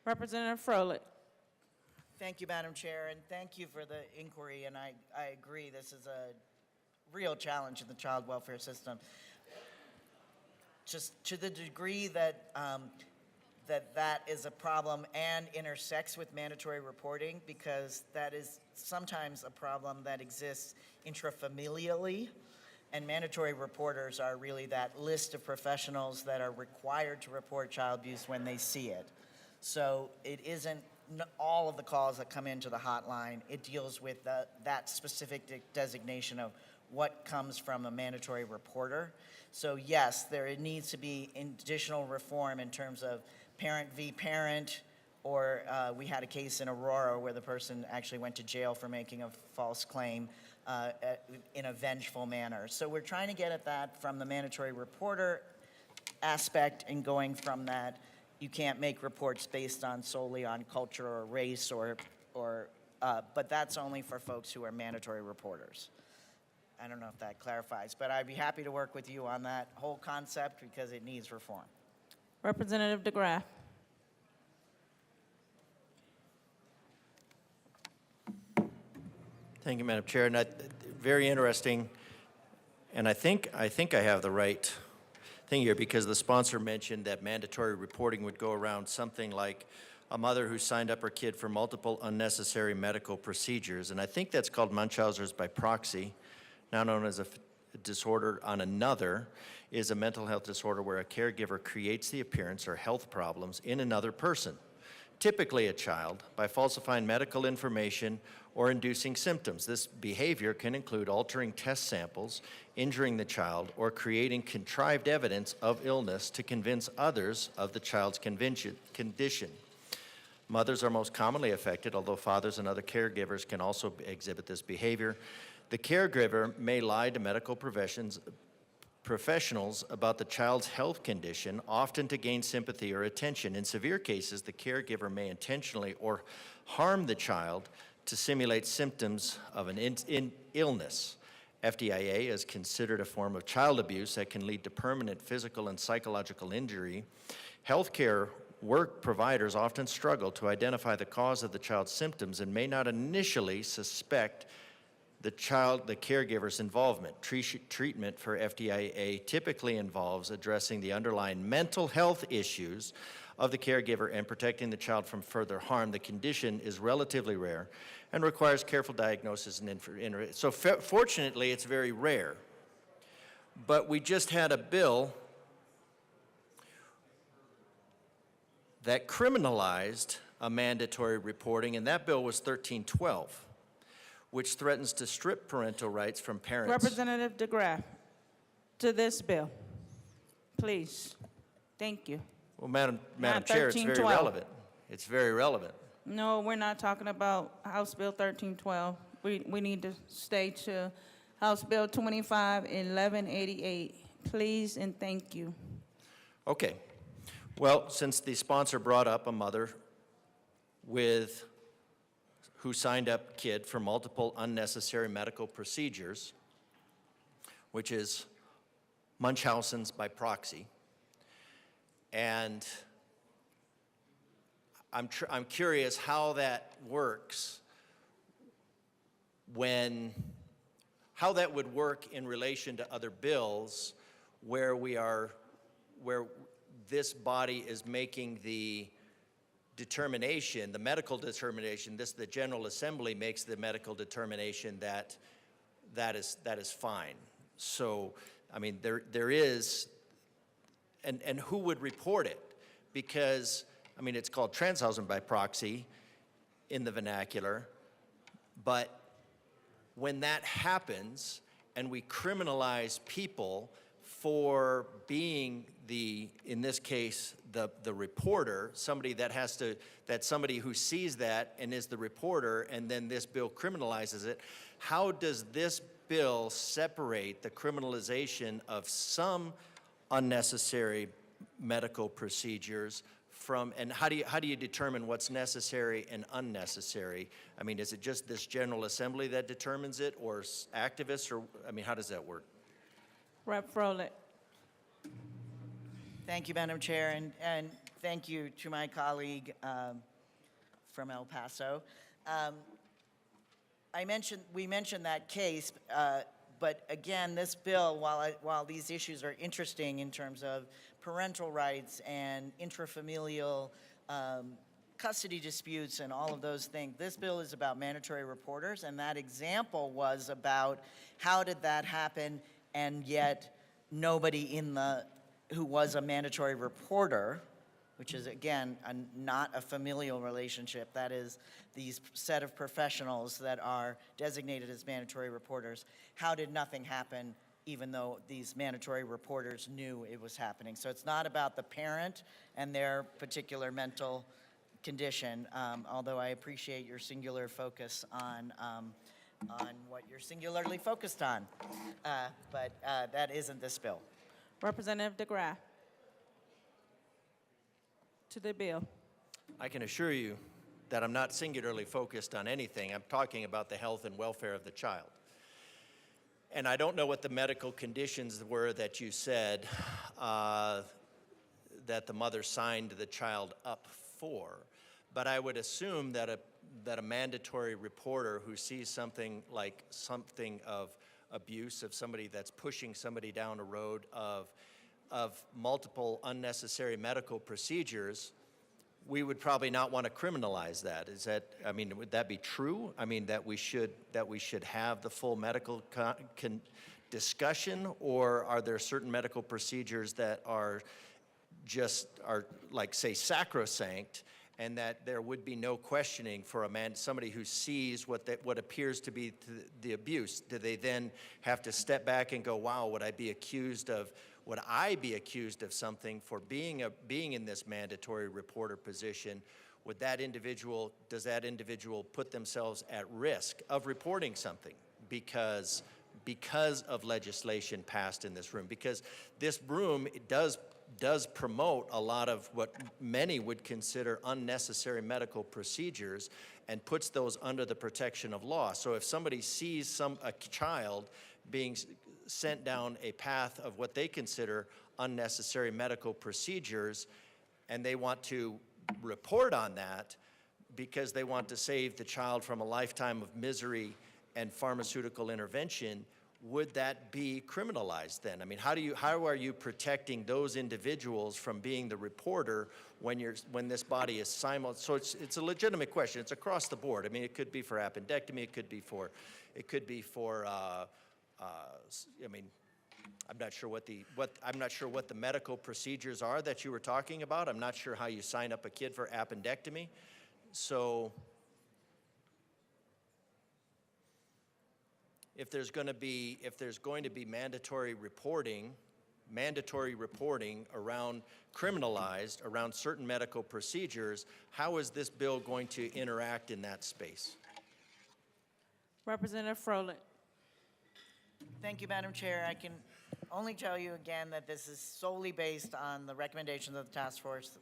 Speaker 9: Representative Froelich.
Speaker 14: Thank you, Madam Chair, and thank you for the inquiry, and I agree this is a real challenge in the child welfare system. Just to the degree that that is a problem and intersects with mandatory reporting, because that is sometimes a problem that exists intrafamilially, and mandatory reporters are really that list of professionals that are required to report child abuse when they see it. So it isn't all of the calls that come into the hotline. It deals with that specific designation of what comes from a mandatory reporter. So yes, there needs to be additional reform in terms of parent v. parent, or we had a case in Aurora where the person actually went to jail for making a false claim in a vengeful manner. So we're trying to get at that from the mandatory reporter aspect and going from that. You can't make reports based solely on culture or race but that's only for folks who are mandatory reporters. I don't know if that clarifies, but I'd be happy to work with you on that whole concept because it needs reform.
Speaker 9: Representative DeGraff.
Speaker 21: Thank you, Madam Chair. Very interesting, and I think I have the right thing here because the sponsor mentioned that mandatory reporting would go around something like a mother who signed up her kid for multiple unnecessary medical procedures, and I think that's called Munchausen's by proxy, now known as a disorder on another, is a mental health disorder where a caregiver creates the appearance or health problems in another person, typically a child, by falsifying medical information or inducing symptoms. This behavior can include altering test samples, injuring the child, or creating contrived evidence of illness to convince others of the child's condition. Mothers are most commonly affected, although fathers and other caregivers can also exhibit this behavior. The caregiver may lie to medical professionals about the child's health condition, often to gain sympathy or attention. In severe cases, the caregiver may intentionally or harm the child to simulate symptoms of an illness. FDIA is considered a form of child abuse that can lead to permanent physical and psychological injury. Healthcare work providers often struggle to identify the cause of the child's symptoms and may not initially suspect the caregiver's involvement. Treatment for FDIA typically involves addressing the underlying mental health issues of the caregiver and protecting the child from further harm. The condition is relatively rare and requires careful diagnosis and so fortunately, it's very rare. But we just had a bill that criminalized a mandatory reporting, and that bill was 1312, which threatens to strip parental rights from parents.
Speaker 9: Representative DeGraff, to this bill, please. Thank you.
Speaker 21: Well, Madam
Speaker 9: Not
Speaker 21: Chair, it's very
Speaker 9: 1312.
Speaker 21: relevant. It's very relevant.
Speaker 9: No, we're not talking about House Bill 1312. We need to stay to House Bill 251188. Please and thank you.
Speaker 21: Okay. Well, since the sponsor brought up a mother who signed up kid for multiple unnecessary medical procedures, which is Munchausen's by proxy, and I'm curious how that works how that would work in relation to other bills where this body is making the determination, the medical determination, the General Assembly makes the medical determination that is fine. So, I mean, there is, and who would report it? Because, I mean, it's called Transhausen by proxy in the vernacular, but when that happens and we criminalize people for being in this case, the reporter, somebody somebody who sees that and is the reporter, and then this bill criminalizes it, how does this bill separate the criminalization of some unnecessary medical procedures and how do you determine what's necessary and unnecessary? I mean, is it just this General Assembly that determines it, or activists, or, I mean, how does that work?
Speaker 9: Rep. Froelich.
Speaker 14: Thank you, Madam Chair, and thank you to my colleague from El Paso. We mentioned that case, but again, this bill, while these issues are interesting in terms of parental rights and intrafamilial custody disputes and all of those things, this bill is about mandatory reporters, and that example was about how did that happen, and yet nobody who was a mandatory reporter, which is, again, not a familial relationship. That is these set of professionals that are designated as mandatory reporters. How did nothing happen even though these mandatory reporters knew it was happening? So it's not about the parent and their particular mental condition, although I appreciate your singular focus on what you're singularly focused on. But that isn't this bill.
Speaker 9: Representative DeGraff, to the bill.
Speaker 21: I can assure you that I'm not singularly focused on anything. I'm talking about the health and welfare of the child. And I don't know what the medical conditions were that you said that the mother signed the child up for, but I would assume that a mandatory reporter who sees something of abuse, of somebody that's pushing somebody down a road of multiple unnecessary medical procedures, we would probably not want to criminalize that. Is that, I mean, would that be true? I mean, that we should have the full medical discussion, or are there certain medical procedures that are like, say, sacrosanct, and that there would be no questioning for somebody who sees what appears to be the abuse? Do they then have to step back and go, wow, would I be accused of something for being in this mandatory reporter position does that individual put themselves at risk of reporting something because of legislation passed in this room? Because this room does promote a lot of what many would consider unnecessary medical procedures and puts those under the protection of law. So if somebody sees a child being sent down a path of what they consider unnecessary medical procedures, and they want to report on that because they want to save the child from a lifetime of misery and pharmaceutical intervention, would that be criminalized then? I mean, how are you protecting those individuals from being the reporter when this body is So it's a legitimate question. It's across the board. I mean, it could be for appendectomy. It could be for I mean, I'm not sure what the medical procedures are that you were talking about. I'm not sure how you sign up a kid for appendectomy. So if there's going to be mandatory reporting around criminalized around certain medical procedures, how is this bill going to interact in that space?
Speaker 9: Representative Froelich.
Speaker 14: Thank you, Madam Chair. I can only tell you again that this is solely based on the recommendations of the task force.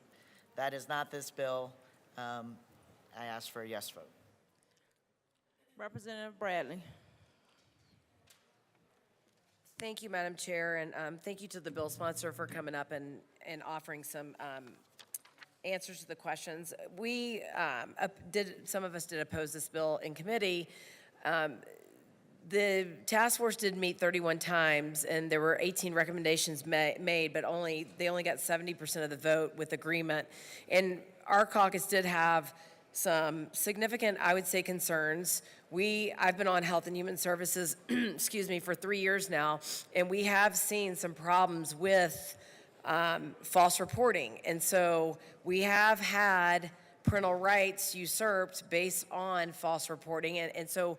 Speaker 14: That is not this bill. I ask for a yes vote.
Speaker 9: Representative Bradley.
Speaker 16: Thank you, Madam Chair, and thank you to the bill sponsor for coming up and offering some answers to the questions. Some of us did oppose this bill in committee. The task force did meet 31 times, and there were 18 recommendations made, but they only got 70% of the vote with agreement. And our caucus did have some significant, I would say, concerns. I've been on Health and Human Services, excuse me, for 3 years now, and we have seen some problems with false reporting. And so we have had parental rights usurped based on false reporting. And so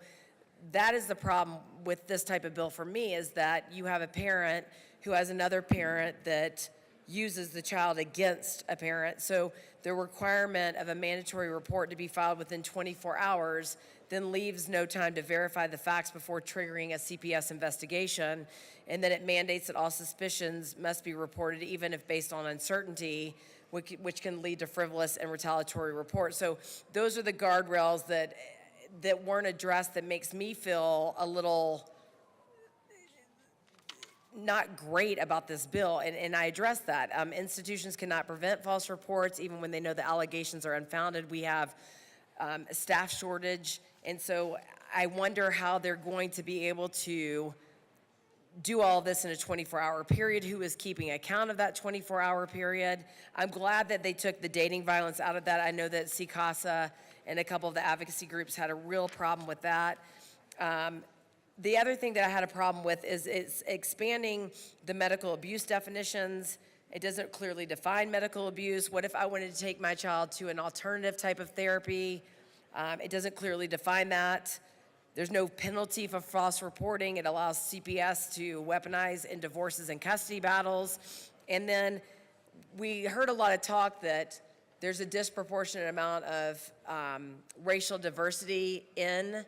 Speaker 16: that is the problem with this type of bill for me, is that you have a parent who has another parent that uses the child against a parent. So the requirement of a mandatory report to be filed within 24 hours then leaves no time to verify the facts before triggering a CPS investigation. And then it mandates that all suspicions must be reported even if based on uncertainty, which can lead to frivolous and retaliatory reports. So those are the guardrails that weren't addressed, that makes me feel a little not great about this bill, and I addressed that. Institutions cannot prevent false reports even when they know the allegations are unfounded. We have a staff shortage, and so I wonder how they're going to be able to do all this in a 24-hour period. Who is keeping account of that 24-hour period? I'm glad that they took the dating violence out of that. I know that CICASA and a couple of the advocacy groups had a real problem with that. The other thing that I had a problem with is expanding the medical abuse definitions. It doesn't clearly define medical abuse. What if I wanted to take my child to an alternative type of therapy? It doesn't clearly define that. There's no penalty for false reporting. It allows CPS to weaponize in divorces and custody battles. And then we heard a lot of talk that there's a disproportionate amount of racial diversity in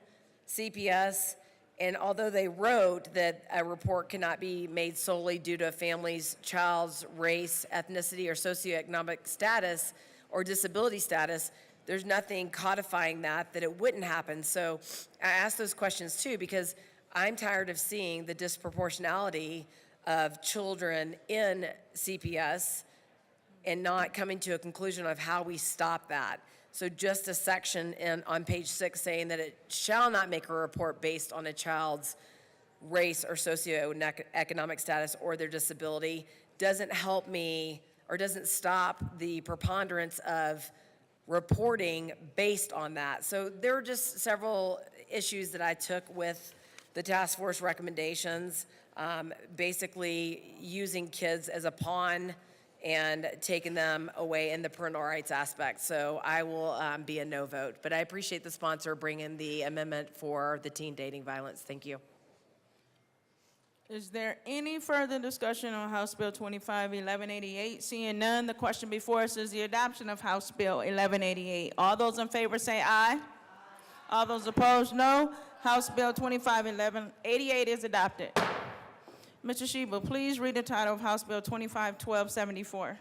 Speaker 16: CPS. And although they wrote that a report cannot be made solely due to a family's child's race, ethnicity, or socioeconomic status or disability status, there's nothing codifying that it wouldn't happen. So I ask those questions too, because I'm tired of seeing the disproportionality of children in CPS and not coming to a conclusion of how we stop that. So just a section on page 6 saying that it shall not make a report based on a child's race or socioeconomic status or their disability doesn't help me, or doesn't stop the preponderance of reporting based on that. So there were just several issues that I took with the task force recommendations, basically using kids as a pawn and taking them away in the parental rights aspect. So I will be a no vote. But I appreciate the sponsor bringing the amendment for the teen dating violence. Thank you.
Speaker 9: Is there any further discussion on House Bill 25-1188? Seeing none, the question before us is the adoption of House Bill 1188. All those in favor say aye. All those opposed, no. House Bill 25-1188 is adopted. Mr. Sheba, please read the title of House Bill 25-1274.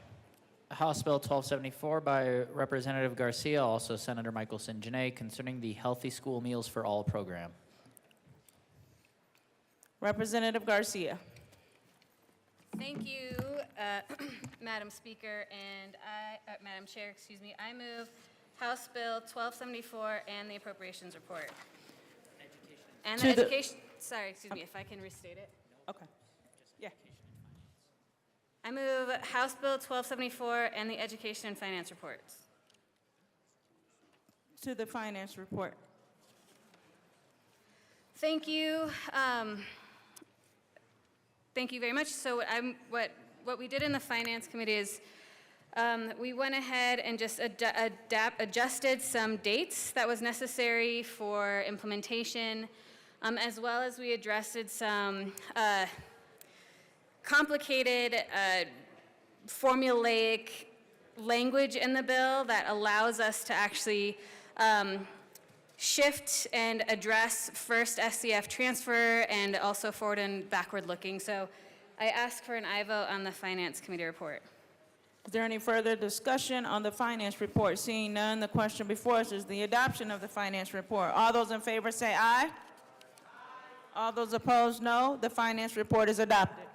Speaker 3: House Bill 1274 by Representative Garcia, also Senator Michaelson Janae, concerning the Healthy School Meals for All program.
Speaker 9: Representative Garcia.
Speaker 8: Thank you, Madam Speaker, and Madam Chair, excuse me. I move House Bill 1274 and the appropriations report. And the education, sorry, excuse me, if I can restate it.
Speaker 9: Okay. Yeah.
Speaker 8: I move House Bill 1274 and the education and finance reports.
Speaker 9: To the finance report.
Speaker 8: Thank you. Thank you very much. So what we did in the Finance Committee is we went ahead and just adjusted some dates that was necessary for implementation, as well as we addressed some complicated formulaic language in the bill that allows us to actually shift and address first SCF transfer and also forward and backward looking. So I ask for an aye vote on the Finance Committee report.
Speaker 9: Is there any further discussion on the finance report? Seeing none, the question before us is the adoption of the finance report. All those in favor say aye. All those opposed, no. The finance report is adopted.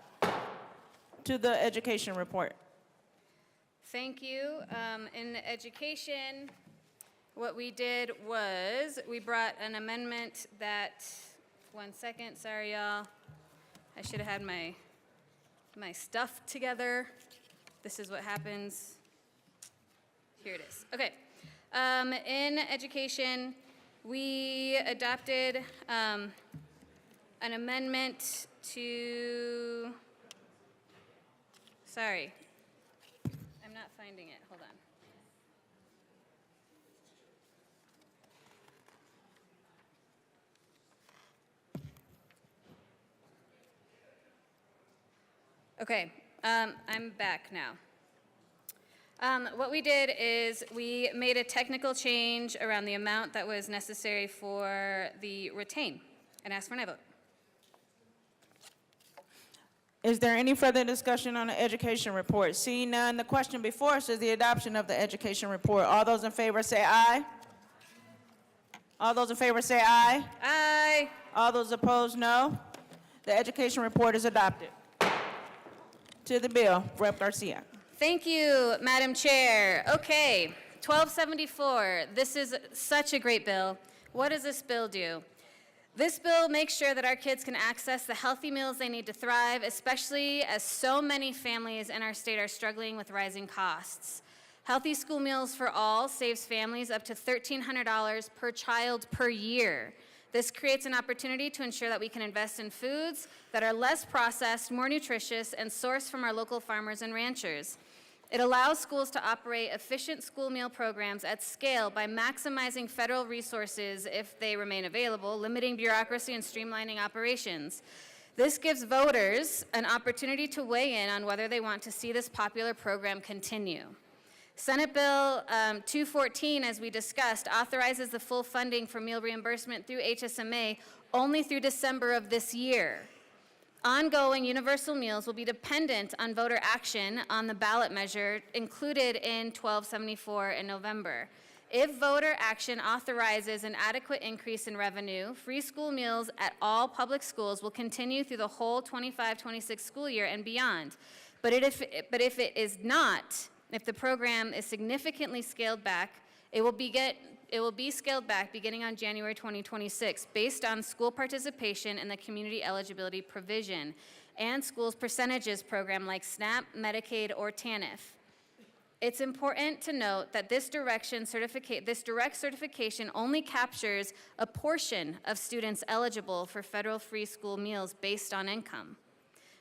Speaker 9: To the education report.
Speaker 8: Thank you. In education, what we did was we brought an amendment that, one second, sorry y'all. I should have had my stuff together. This is what happens. Here it is. Okay. In education, we adopted an amendment to, sorry, I'm not finding it. Hold on. Okay, I'm back now. What we did is we made a technical change around the amount that was necessary for the retain and asked for an aye vote.
Speaker 9: Is there any further discussion on the education report? Seeing none, the question before us is the adoption of the education report. All those in favor say aye. All those in favor say aye.
Speaker 8: Aye.
Speaker 9: All those opposed, no. The education report is adopted. To the bill, Rep. Garcia.
Speaker 8: Thank you, Madam Chair. Okay, 1274. This is such a great bill. What does this bill do? This bill makes sure that our kids can access the healthy meals they need to thrive, especially as so many families in our state are struggling with rising costs. Healthy School Meals for All saves families up to $1,300 per child per year. This creates an opportunity to ensure that we can invest in foods that are less processed, more nutritious, and sourced from our local farmers and ranchers. It allows schools to operate efficient school meal programs at scale by maximizing federal resources if they remain available, limiting bureaucracy and streamlining operations. This gives voters an opportunity to weigh in on whether they want to see this popular program continue. Senate Bill 214, as we discussed, authorizes the full funding for meal reimbursement through HSMA only through December of this year. Ongoing universal meals will be dependent on voter action on the ballot measure included in 1274 in November. If voter action authorizes an adequate increase in revenue, free school meals at all public schools will continue through the whole 25-26 school year and beyond. But if it is not, if the program is significantly scaled back, it will be scaled back beginning on January 2026 based on school participation in the community eligibility provision and schools' percentages program like SNAP, Medicaid, or TANF. It's important to note that this direct certification only captures a portion of students eligible for federal free school meals based on income.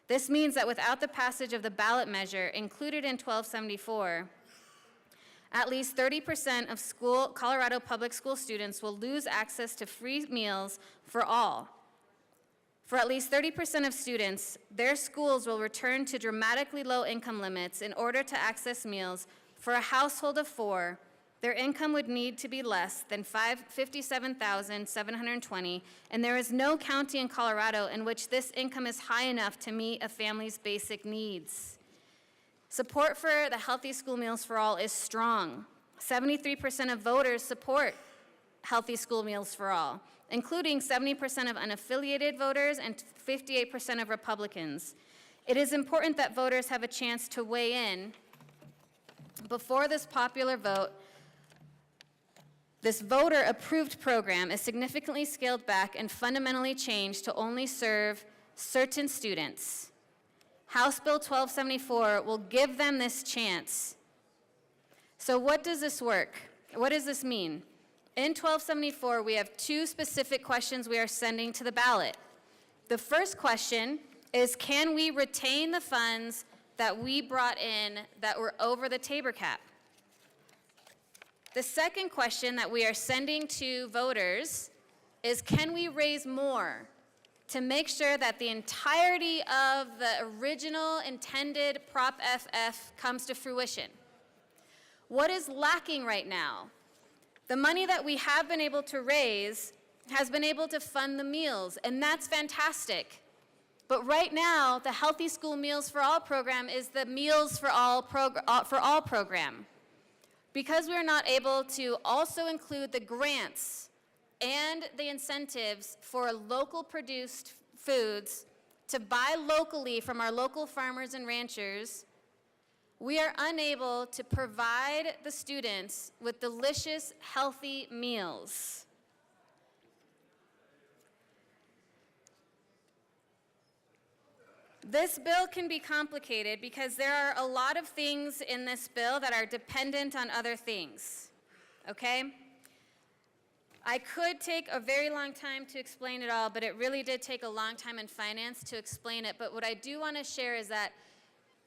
Speaker 8: This means that without the passage of the ballot measure included in 1274, at least 30% of Colorado public school students will lose access to free meals for all. For at least 30% of students, their schools will return to dramatically low income limits in order to access meals. For a household of 4, their income would need to be less than $57,720, and there is no county in Colorado in which this income is high enough to meet a family's basic needs. Support for the Healthy School Meals for All is strong. 73% of voters support Healthy School Meals for All, including 70% of unaffiliated voters and 58% of Republicans. It is important that voters have a chance to weigh in before this popular vote. This voter-approved program is significantly scaled back and fundamentally changed to only serve certain students. House Bill 1274 will give them this chance. So what does this work? What does this mean? In 1274, we have 2 specific questions we are sending to the ballot. The first question is, can we retain the funds that we brought in that were over the Tabor cap? The second question that we are sending to voters is, can we raise more to make sure that the entirety of the original intended Prop FF comes to fruition? What is lacking right now? The money that we have been able to raise has been able to fund the meals, and that's fantastic. But right now, the Healthy School Meals for All program is the Meals for All program. Because we're not able to also include the grants and the incentives for local produced foods to buy locally from our local farmers and ranchers, we are unable to provide the students with delicious, healthy meals. This bill can be complicated because there are a lot of things in this bill that are dependent on other things, okay? I could take a very long time to explain it all, but it really did take a long time in finance to explain it. But what I do want to share is that,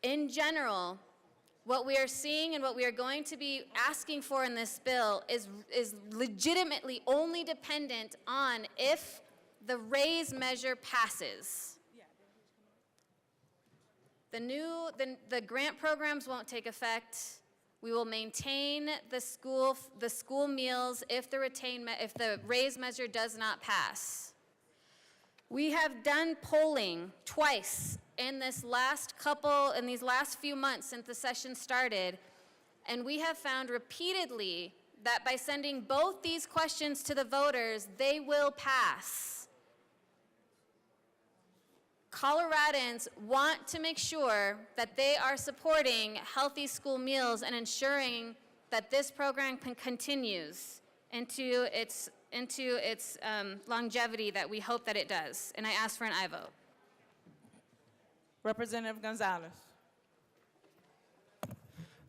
Speaker 8: in general, what we are seeing and what we are going to be asking for in this bill is legitimately only dependent on if the raise measure passes. The grant programs won't take effect. We will maintain the school meals if the raise measure does not pass. We have done polling twice in these last few months since the session started, and we have found repeatedly that by sending both these questions to the voters, they will pass. Coloradans want to make sure that they are supporting healthy school meals and ensuring that this program continues into its longevity that we hope that it does. And I ask for an aye vote.
Speaker 9: Representative Gonzalez.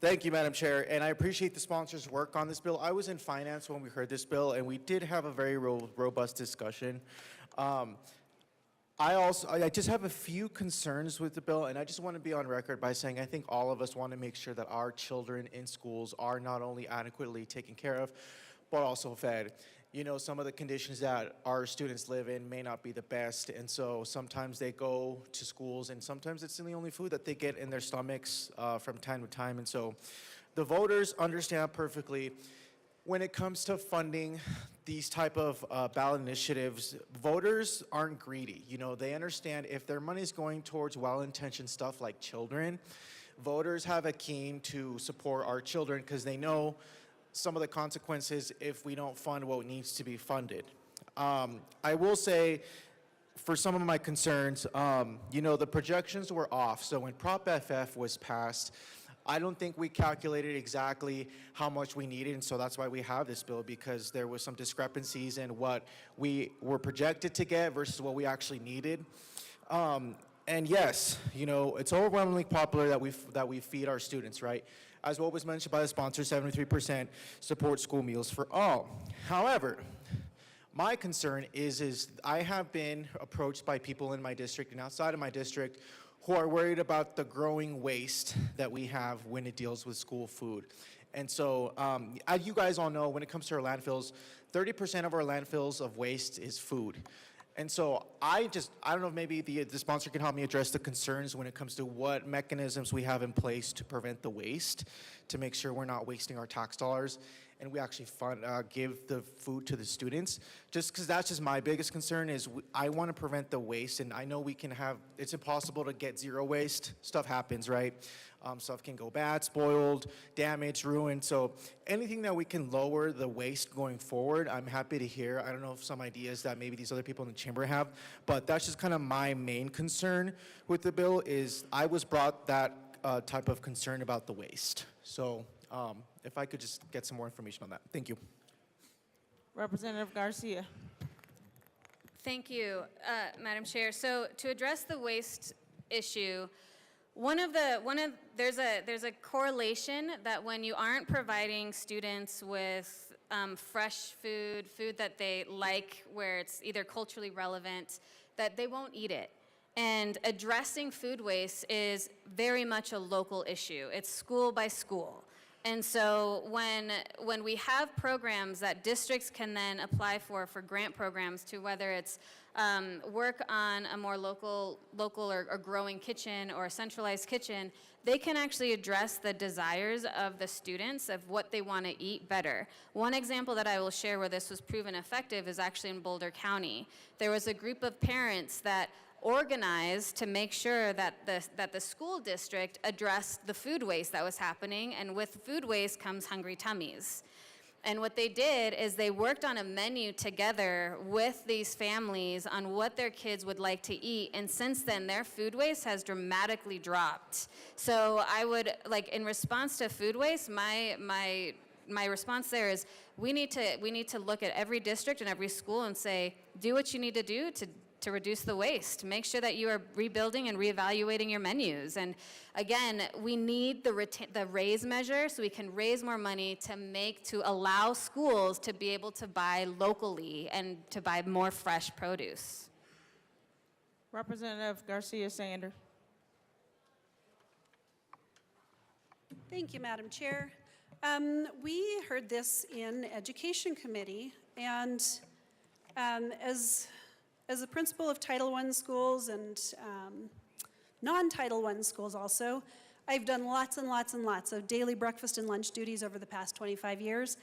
Speaker 10: Thank you, Madam Chair, and I appreciate the sponsors' work on this bill. I was in finance when we heard this bill, and we did have a very robust discussion. I just have a few concerns with the bill, and I just want to be on record by saying I think all of us want to make sure that our children in schools are not only adequately taken care of, but also fed. You know, some of the conditions that our students live in may not be the best, and so sometimes they go to schools, and sometimes it's the only food that they get in their stomachs from time to time, and so the voters understand perfectly when it comes to funding these type of ballot initiatives, voters aren't greedy. You know, they understand if their money is going towards well-intentioned stuff like children, voters have a keen to support our children because they know some of the consequences if we don't fund what needs to be funded. I will say, for some of my concerns, you know, the projections were off. So when Prop FF was passed, I don't think we calculated exactly how much we needed, and so that's why we have this bill, because there was some discrepancies in what we were projected to get versus what we actually needed. And yes, you know, it's overwhelmingly popular that we feed our students, right? As what was mentioned by the sponsor, 73% support school meals for all. However, my concern is I have been approached by people in my district and outside of my district who are worried about the growing waste that we have when it deals with school food. And so, as you guys all know, when it comes to our landfills, 30% of our landfills of waste is food. And so I don't know if maybe the sponsor can help me address the concerns when it comes to what mechanisms we have in place to prevent the waste, to make sure we're not wasting our tax dollars, and we actually give the food to the students. Just because that's just my biggest concern is I want to prevent the waste, and I know it's impossible to get zero waste. Stuff happens, right? Stuff can go bad, spoiled, damaged, ruined. So anything that we can lower the waste going forward, I'm happy to hear. I don't know if some ideas that maybe these other people in the chamber have, but that's just kind of my main concern with the bill is I was brought that type of concern about the waste. So if I could just get some more information on that. Thank you.
Speaker 9: Representative Garcia.
Speaker 8: Thank you, Madam Chair. So to address the waste issue, there's a correlation that when you aren't providing students with fresh food that they like, where it's either culturally relevant, that they won't eat it. And addressing food waste is very much a local issue. It's school by school. And so when we have programs that districts can then apply for grant programs to whether it's work on a more local or growing kitchen or a centralized kitchen, they can actually address the desires of the students of what they want to eat better. One example that I will share where this was proven effective is actually in Boulder County. There was a group of parents that organized to make sure that the school district addressed the food waste that was happening, and with food waste comes hungry tummies. And what they did is they worked on a menu together with these families on what their kids would like to eat, and since then their food waste has dramatically dropped. So I would, in response to food waste, my response there is we need to look at every district and every school and say, do what you need to do to reduce the waste. Make sure that you are rebuilding and reevaluating your menus. And again, we need the raise measure so we can raise more money to allow schools to be able to buy locally and to buy more fresh produce.
Speaker 9: Representative Garcia Sander.
Speaker 19: Thank you, Madam Chair. We heard this in Education Committee, and as a principal of Title I schools and non-Title I schools also, I've done lots and lots and lots of daily breakfast and lunch duties over the past 25 years.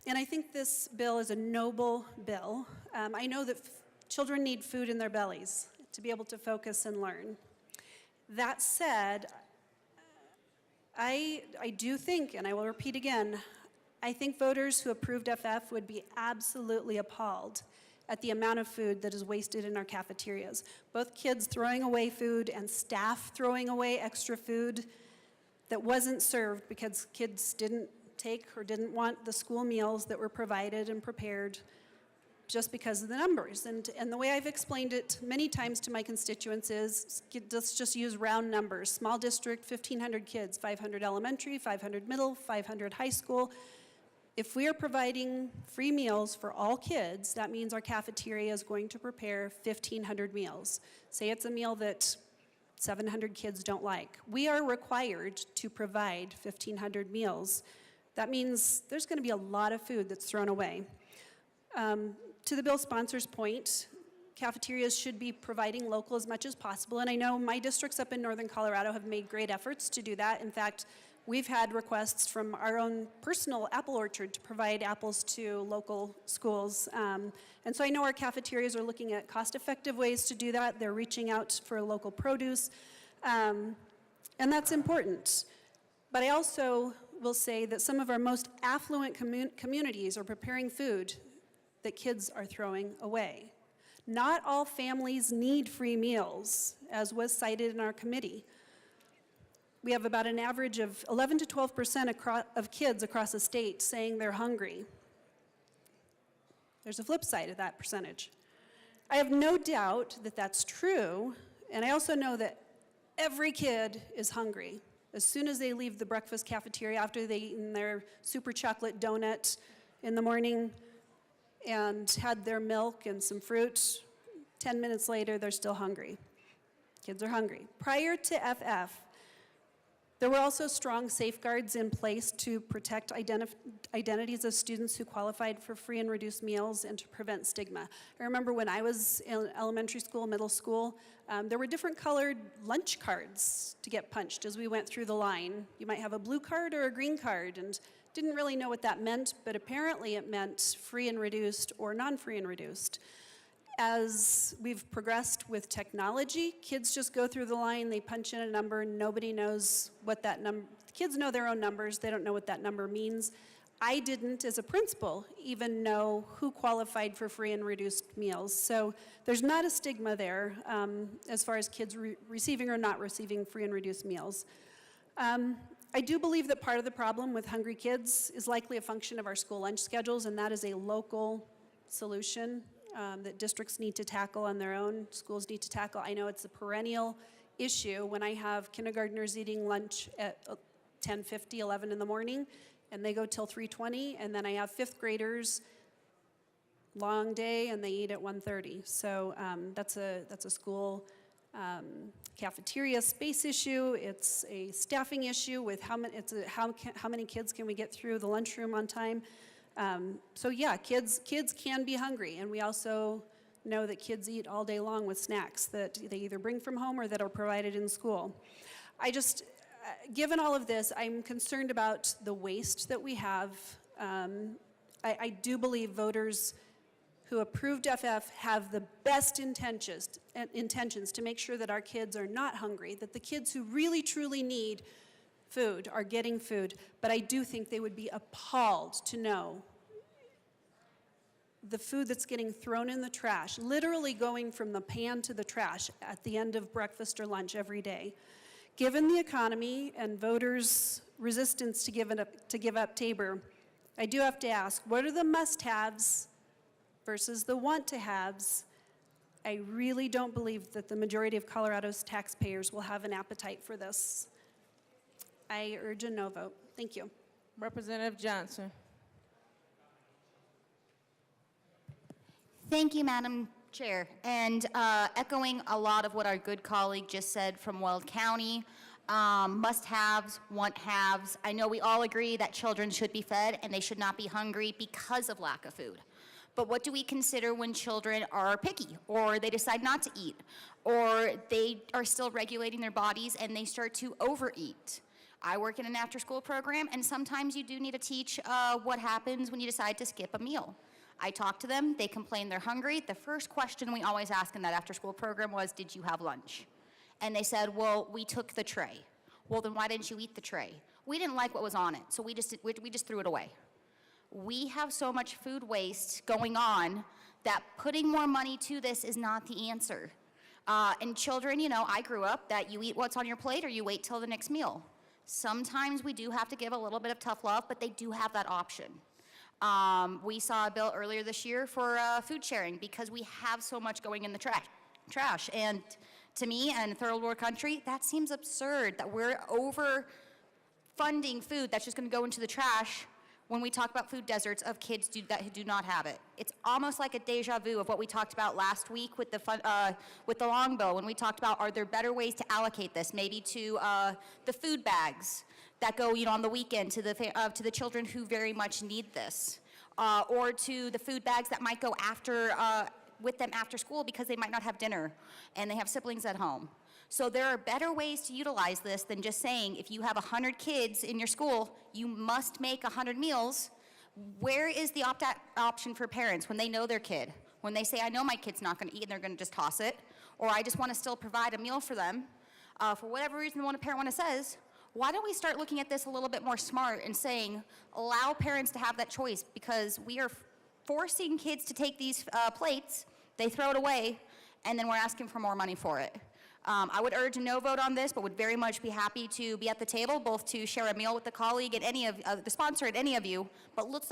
Speaker 19: And I think this bill is a noble bill. I know that children need food in their bellies to be able to focus and learn. That said, I do think, and I will repeat again, I think voters who approved FF would be absolutely appalled at the amount of food that is wasted in our cafeterias. Both kids throwing away food and staff throwing away extra food that wasn't served because kids didn't take or didn't want the school meals that were provided and prepared just because of the numbers. And the way I've explained it many times to my constituents is, let's just use round numbers. Small district, 1,500 kids, 500 elementary, 500 middle, 500 high school. If we are providing free meals for all kids, that means our cafeteria is going to prepare 1,500 meals. Say it's a meal that 700 kids don't like. We are required to provide 1,500 meals. That means there's going to be a lot of food that's thrown away. To the bill sponsor's point, cafeterias should be providing local as much as possible, and I know my districts up in northern Colorado have made great efforts to do that. In fact, we've had requests from our own personal apple orchard to provide apples to local schools. And so I know our cafeterias are looking at cost-effective ways to do that. They're reaching out for local produce, and that's important. But I also will say that some of our most affluent communities are preparing food that kids are throwing away. Not all families need free meals, as was cited in our committee. We have about an average of 11 to 12% of kids across the state saying they're hungry. There's a flip side of that percentage. I have no doubt that that's true, and I also know that every kid is hungry. As soon as they leave the breakfast cafeteria, after they've eaten their super chocolate donut in the morning and had their milk and some fruit, 10 minutes later, they're still hungry. Kids are hungry. Prior to FF, There were also strong safeguards in place to protect identities of students who qualified for free and reduced meals and to prevent stigma. I remember when I was in elementary school, middle school, there were different colored lunch cards to get punched as we went through the line. You might have a blue card or a green card, and didn't really know what that meant, but apparently it meant free and reduced or non-free and reduced. As we've progressed with technology, kids just go through the line, they punch in a number, nobody knows what that number, kids know their own numbers, they don't know what that number means. I didn't, as a principal, even know who qualified for free and reduced meals. So there's not a stigma there as far as kids receiving or not receiving free and reduced meals. I do believe that part of the problem with hungry kids is likely a function of our school lunch schedules, and that is a local solution that districts need to tackle on their own, schools need to tackle. I know it's a perennial issue when I have kindergartners eating lunch at 10:50, 11 in the morning, and they go till 3:20, and then I have fifth graders, long day, and they eat at 1:30. So that's a school cafeteria space issue. It's a staffing issue with how many kids can we get through the lunchroom on time. So yeah, kids can be hungry, and we also know that kids eat all day long with snacks that they either bring from home or that are provided in school. Given all of this, I'm concerned about the waste that we have. I do believe voters who approved FF have the best intentions to make sure that our kids are not hungry, that the kids who really truly need food are getting food, but I do think they would be appalled to know the food that's getting thrown in the trash, literally going from the pan to the trash at the end of breakfast or lunch every day. Given the economy and voters' resistance to give up Tabor, I do have to ask, what are the must-haves versus the want-to-haves? I really don't believe that the majority of Colorado's taxpayers will have an appetite for this. I urge a no vote. Thank you.
Speaker 9: Representative Johnson.
Speaker 12: Thank you, Madam Chair. And echoing a lot of what our good colleague just said from Weld County, must-haves, want-haves. I know we all agree that children should be fed and they should not be hungry because of lack of food. But what do we consider when children are picky, or they decide not to eat, or they are still regulating their bodies and they start to overeat? I work in an after-school program, and sometimes you do need to teach what happens when you decide to skip a meal. I talk to them, they complain they're hungry. The first question we always ask in that after-school program was, did you have lunch? And they said, well, we took the tray. Well, then why didn't you eat the tray? We didn't like what was on it, so we just threw it away. We have so much food waste going on that putting more money to this is not the answer. And children, you know, I grew up that you eat what's on your plate or you wait till the next meal. Sometimes we do have to give a little bit of tough love, but they do have that option. We saw a bill earlier this year for food sharing because we have so much going in the trash. And to me, and third world country, that seems absurd that we're overfunding food that's just going to go into the trash when we talk about food deserts of kids that do not have it. It's almost like a deja vu of what we talked about last week with the long bill, when we talked about, are there better ways to allocate this, maybe to the food bags that go, you know, on the weekend to the children who very much need this, or to the food bags that might go with them after school because they might not have dinner and they have siblings at home. So there are better ways to utilize this than just saying, if you have 100 kids in your school, you must make 100 meals. Where is the option for parents when they know their kid? When they say, I know my kid's not going to eat and they're going to just toss it, or I just want to still provide a meal for them, for whatever reason one parent says, why don't we start looking at this a little bit more smart and saying, allow parents to have that choice, because we are forcing kids to take these plates, they throw it away, and then we're asking for more money for it. I would urge a no vote on this, but would very much be happy to be at the table, both to share a meal with the colleague and any of the sponsor and any of you. But look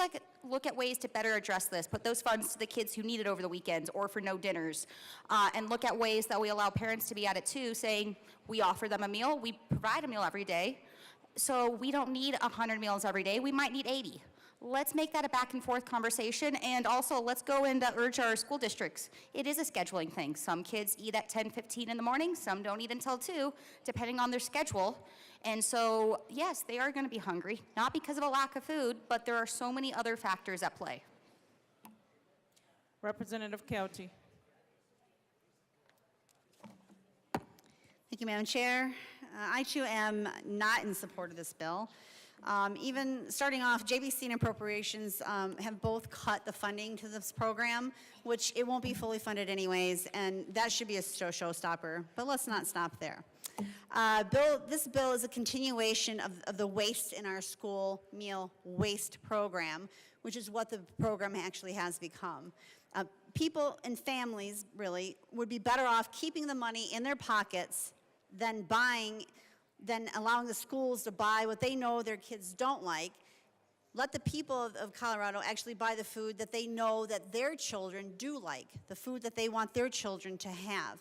Speaker 12: at ways to better address this. Put those funds to the kids who need it over the weekends or for no dinners, and look at ways that we allow parents to be at it too, saying we offer them a meal, we provide a meal every day, so we don't need 100 meals every day. We might need 80. Let's make that a back and forth conversation, and also let's go and urge our school districts. It is a scheduling thing. Some kids eat at 10:15 in the morning, some don't eat until 2, depending on their schedule. And so, yes, they are going to be hungry, not because of a lack of food, but there are so many other factors at play.
Speaker 9: Representative Kelty.
Speaker 7: Thank you, Madam Chair. I too am not in support of this bill. Even starting off, JBC and appropriations have both cut the funding to this program, which it won't be fully funded anyways, and that should be a showstopper. But let's not stop there. This bill is a continuation of the waste in our school meal waste program, which is what the program actually has become. People and families, really, would be better off keeping the money in their pockets than allowing the schools to buy what they know their kids don't like. Let the people of Colorado actually buy the food that they know that their children do like, the food that they want their children to have.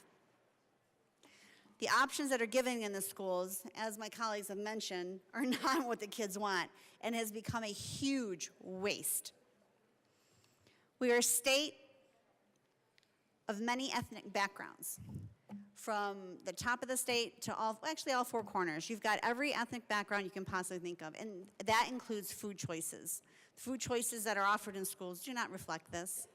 Speaker 7: The options that are given in the schools, as my colleagues have mentioned, are not what the kids want and has become a huge waste. We are a state of many ethnic backgrounds. From the top of the state to all 4 corners. You've got every ethnic background you can possibly think of, and that includes food choices. Food choices that are offered in schools do not reflect this.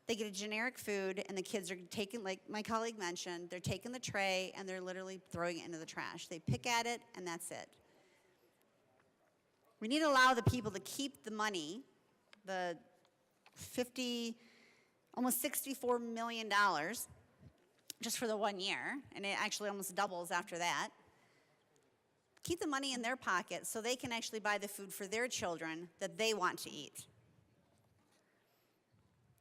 Speaker 7: They get a generic food, and the kids are taking, like my colleague mentioned, they're taking the tray and they're literally throwing it into the trash. They pick at it, and that's it. We need to allow the people to keep the money, the almost $64 million, just for the 1 year, and it actually almost doubles after that. Keep the money in their pocket so they can actually buy the food for their children that they want to eat.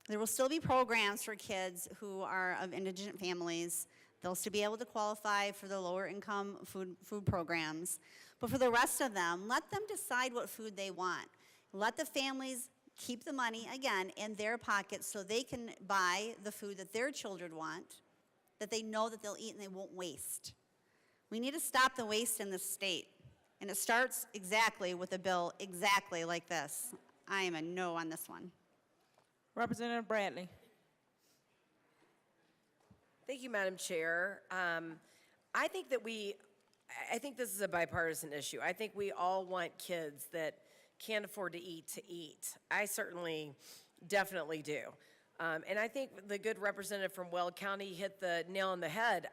Speaker 7: There will still be programs for kids who are of indigent families. They'll still be able to qualify for the lower income food programs. But for the rest of them, let them decide what food they want. Let the families keep the money, again, in their pockets so they can buy the food that their children want, that they know that they'll eat and they won't waste. We need to stop the waste in this state. And it starts exactly with a bill exactly like this. I am a no on this one.
Speaker 9: Representative Bradley.
Speaker 16: Thank you, Madam Chair. I think this is a bipartisan issue. I think we all want kids that can't afford to eat. I certainly, definitely do. And I think the good representative from Weld County hit the nail on the head.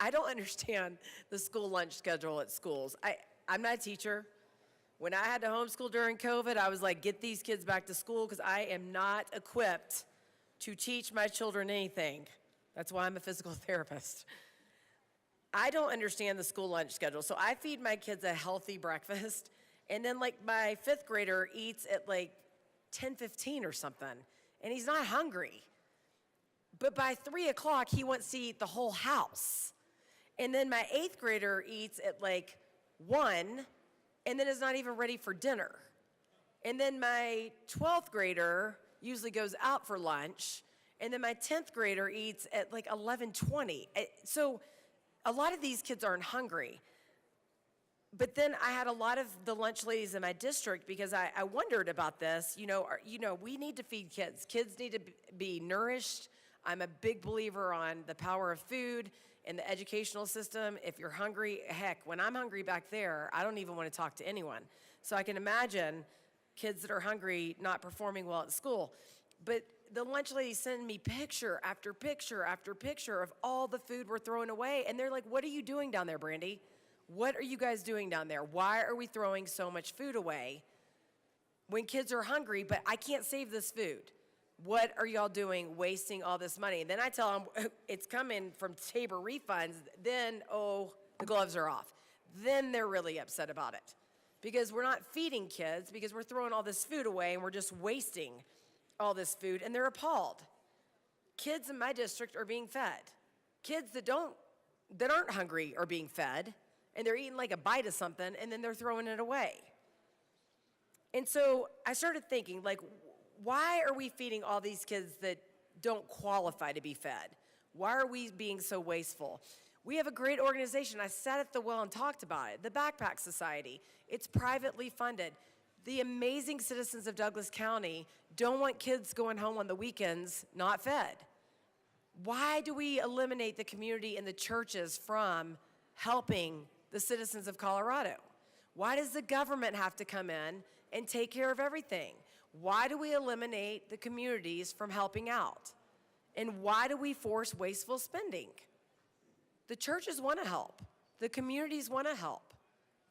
Speaker 16: I don't understand the school lunch schedule at schools. I'm not a teacher. When I had to homeschool during COVID, I was like, get these kids back to school because I am not equipped to teach my children anything. That's why I'm a physical therapist. I don't understand the school lunch schedule. So I feed my kids a healthy breakfast, and then like my 5th grader eats at like 10:15 or something. And he's not hungry. But by 3 o'clock, he wants to eat the whole house. And then my 8th grader eats at like 1, and then is not even ready for dinner. And then my 12th grader usually goes out for lunch, and then my 10th grader eats at like 11:20. So a lot of these kids aren't hungry. But then I had a lot of the lunch ladies in my district because I wondered about this. We need to feed kids. Kids need to be nourished. I'm a big believer on the power of food in the educational system. If you're hungry, heck, when I'm hungry back there, I don't even want to talk to anyone. So I can imagine kids that are hungry not performing well at school. But the lunch ladies send me picture after picture after picture of all the food we're throwing away. And they're like, what are you doing down there, Brandy? What are you guys doing down there? Why are we throwing so much food away when kids are hungry, but I can't save this food? What are y'all doing wasting all this money? And then I tell them it's coming from Tabor refunds. Then, the gloves are off. Then they're really upset about it because we're not feeding kids because we're throwing all this food away and we're just wasting all this food, and they're appalled. Kids in my district are being fed. Kids that aren't hungry are being fed. And they're eating like a bite of something, and then they're throwing it away. And so I started thinking, like, why are we feeding all these kids that don't qualify to be fed? Why are we being so wasteful? We have a great organization. I sat at the well and talked about it, the Backpack Society. It's privately funded. The amazing citizens of Douglas County don't want kids going home on the weekends not fed. Why do we eliminate the community and the churches from helping the citizens of Colorado? Why does the government have to come in and take care of everything? Why do we eliminate the communities from helping out? And why do we force wasteful spending? The churches want to help. The communities want to help.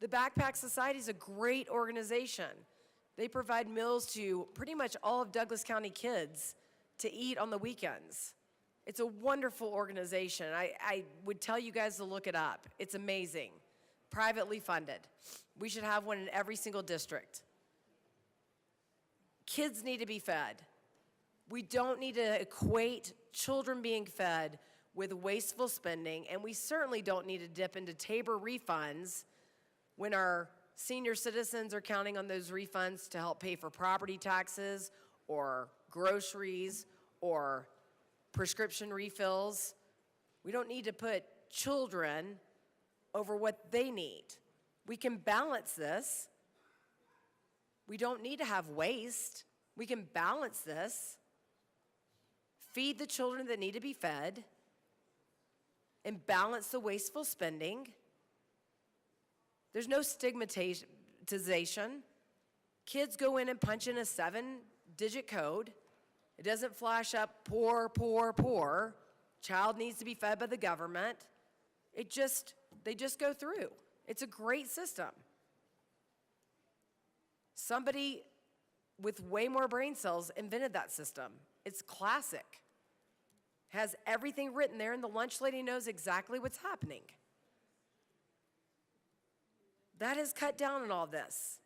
Speaker 16: The Backpack Society is a great organization. They provide meals to pretty much all of Douglas County kids to eat on the weekends. It's a wonderful organization. I would tell you guys to look it up. It's amazing. Privately funded. We should have one in every single district. Kids need to be fed. We don't need to equate children being fed with wasteful spending, and we certainly don't need to dip into Tabor refunds when our senior citizens are counting on those refunds to help pay for property taxes or groceries or prescription refills. We don't need to put children over what they need. We can balance this. We don't need to have waste. We can balance this. Feed the children that need to be fed and balance the wasteful spending. There's no stigmatization. Kids go in and punch in a 7-digit code. It doesn't flash up poor, poor, poor. Child needs to be fed by the government. They just go through. It's a great system. Somebody with way more brain cells invented that system. It's classic. Has everything written there, and the lunch lady knows exactly what's happening. That has cut down on all this.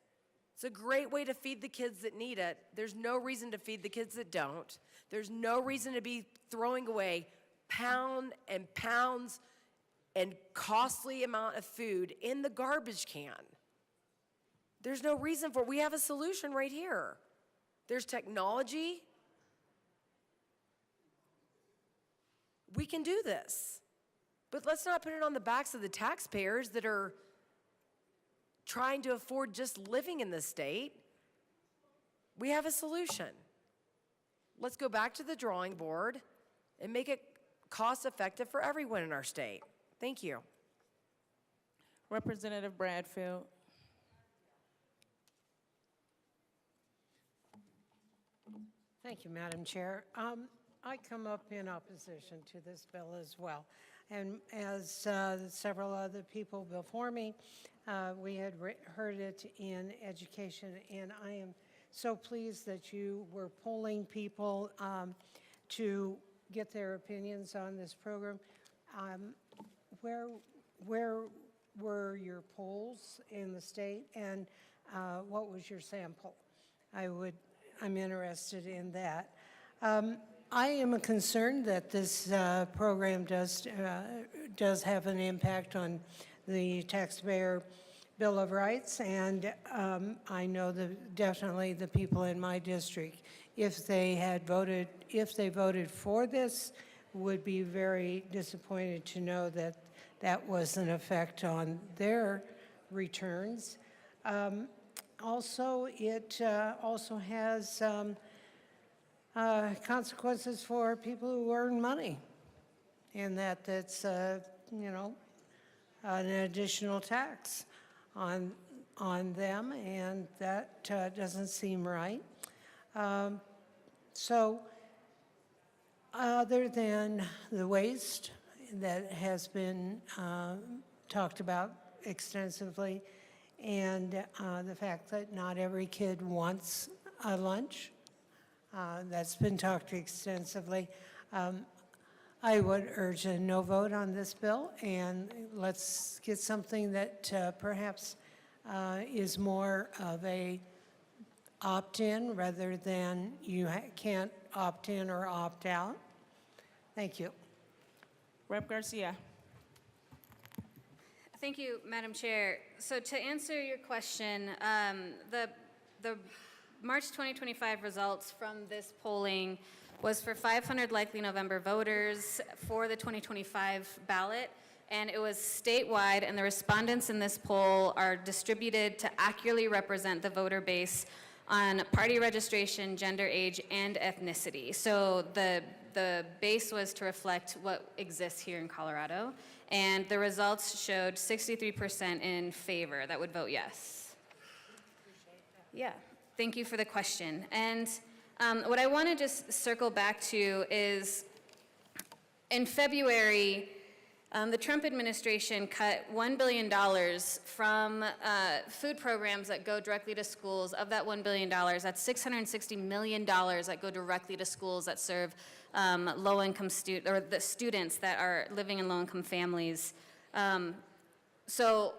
Speaker 16: It's a great way to feed the kids that need it. There's no reason to feed the kids that don't. There's no reason to be throwing away pounds and pounds and costly amount of food in the garbage can. There's no reason for it. We have a solution right here. There's technology. We can do this. But let's not put it on the backs of the taxpayers that are trying to afford just living in this state. We have a solution. Let's go back to the drawing board and make it cost effective for everyone in our state. Thank you.
Speaker 9: Representative Bradfield.
Speaker 17: Thank you, Madam Chair. I come up in opposition to this bill as well. And as several other people before me, we had heard it in education, and I am so pleased that you were polling people to get their opinions on this program. Where were your polls in the state, and what was your sample? I'm interested in that. I am concerned that this program does have an impact on the taxpayer Bill of Rights, and I know that definitely the people in my district, if they voted for this, would be very disappointed to know that that was an effect on their returns. Also, it also has consequences for people who earn money, and that's you know, an additional tax on them, and that doesn't seem right. So other than the waste that has been talked about extensively, and the fact that not every kid wants a lunch, that's been talked extensively. I would urge a no vote on this bill, and let's get something that perhaps is more of a opt-in rather than you can't opt in or opt out. Thank you.
Speaker 9: Rep. Garcia.
Speaker 8: Thank you, Madam Chair. So to answer your question, the March 2025 results from this polling was for 500 likely November voters for the 2025 ballot. and it was statewide, and the respondents in this poll are distributed to accurately represent the voter base on party registration, gender, age, and ethnicity. So the base was to reflect what exists here in Colorado, and the results showed 63% in favor that would vote yes. Yeah, thank you for the question. And what I want to just circle back to is in February, the Trump administration cut $1 billion from food programs that go directly to schools. Of that $1 billion, that's $660 million that go directly to schools that serve low-income students, or the students that are living in low-income families. So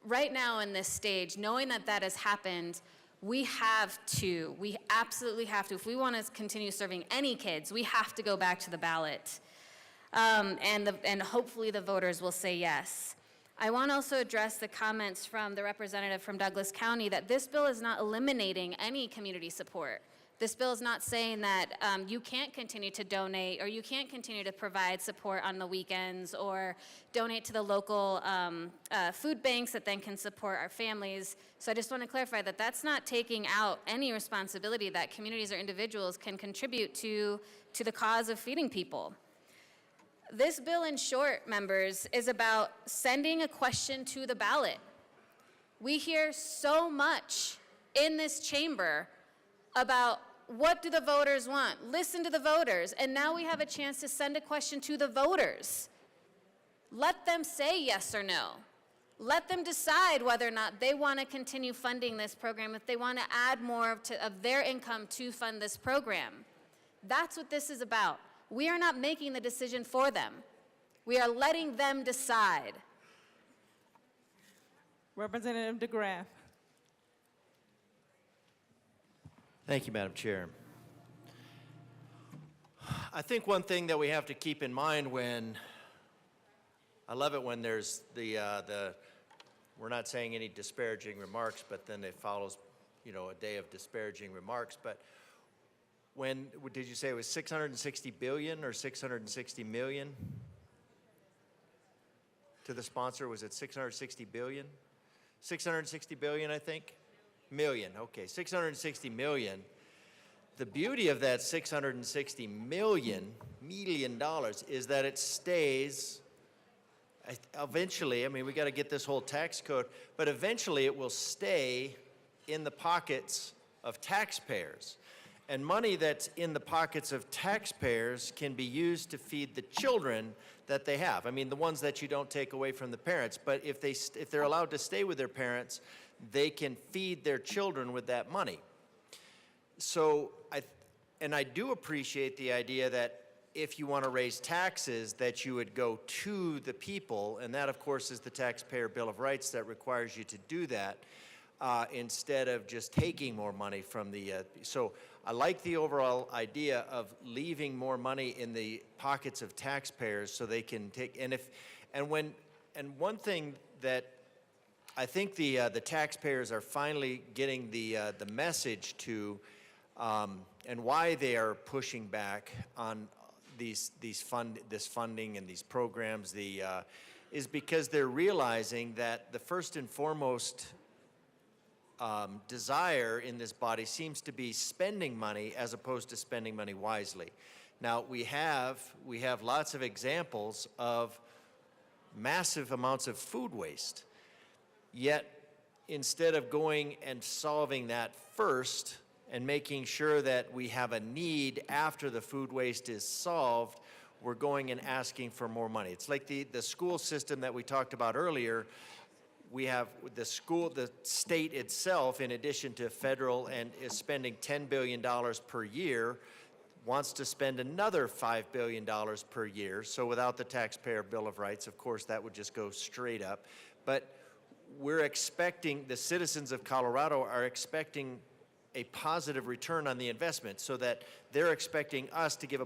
Speaker 8: right now in this stage, knowing that that has happened, we absolutely have to, if we want to continue serving any kids, we have to go back to the ballot. And hopefully the voters will say yes. I want to also address the comments from the representative from Douglas County that this bill is not eliminating any community support. This bill is not saying that you can't continue to donate or you can't continue to provide support on the weekends or donate to the local food banks that then can support our families. So I just want to clarify that that's not taking out any responsibility that communities or individuals can contribute to the cause of feeding people. This bill, in short, members, is about sending a question to the ballot. We hear so much in this chamber about what do the voters want? Listen to the voters. And now we have a chance to send a question to the voters. Let them say yes or no. Let them decide whether or not they want to continue funding this program, if they want to add more of their income to fund this program. That's what this is about. We are not making the decision for them. We are letting them decide.
Speaker 9: Representative DeGraff.
Speaker 21: Thank you, Madam Chair. I think one thing that we have to keep in mind I love it when there's we're not saying any disparaging remarks, but then it follows, a day of disparaging remarks. But when, did you say it was 660 billion or 660 million? To the sponsor, was it 660 billion? 660 billion, I think? Million, okay, 660 million. The beauty of that $660 million is that it stays, eventually, we got to get this whole tax code, but eventually it will stay in the pockets of taxpayers. And money that's in the pockets of taxpayers can be used to feed the children that they have. The ones that you don't take away from the parents, but if they're allowed to stay with their parents, they can feed their children with that money. So, I do appreciate the idea that if you want to raise taxes, that you would go to the people, and that, of course, is the Taxpayer Bill of Rights that requires you to do that, instead of just taking more money from the, so I like the overall idea of leaving more money in the pockets of taxpayers so they can take, and one thing that I think the taxpayers are finally getting the message to, and why they are pushing back on this funding and these programs, is because they're realizing that the first and foremost desire in this body seems to be spending money as opposed to spending money wisely. Now we have lots of examples of massive amounts of food waste. Yet, instead of going and solving that first and making sure that we have a need after the food waste is solved, we're going and asking for more money. It's like the school system that we talked about earlier. We have the state itself, in addition to federal, and is spending $10 billion per year, wants to spend another $5 billion per year. So without the Taxpayer Bill of Rights, of course, that would just go straight up. But we're expecting, the citizens of Colorado are expecting a positive return on the investment, so that they're expecting us to give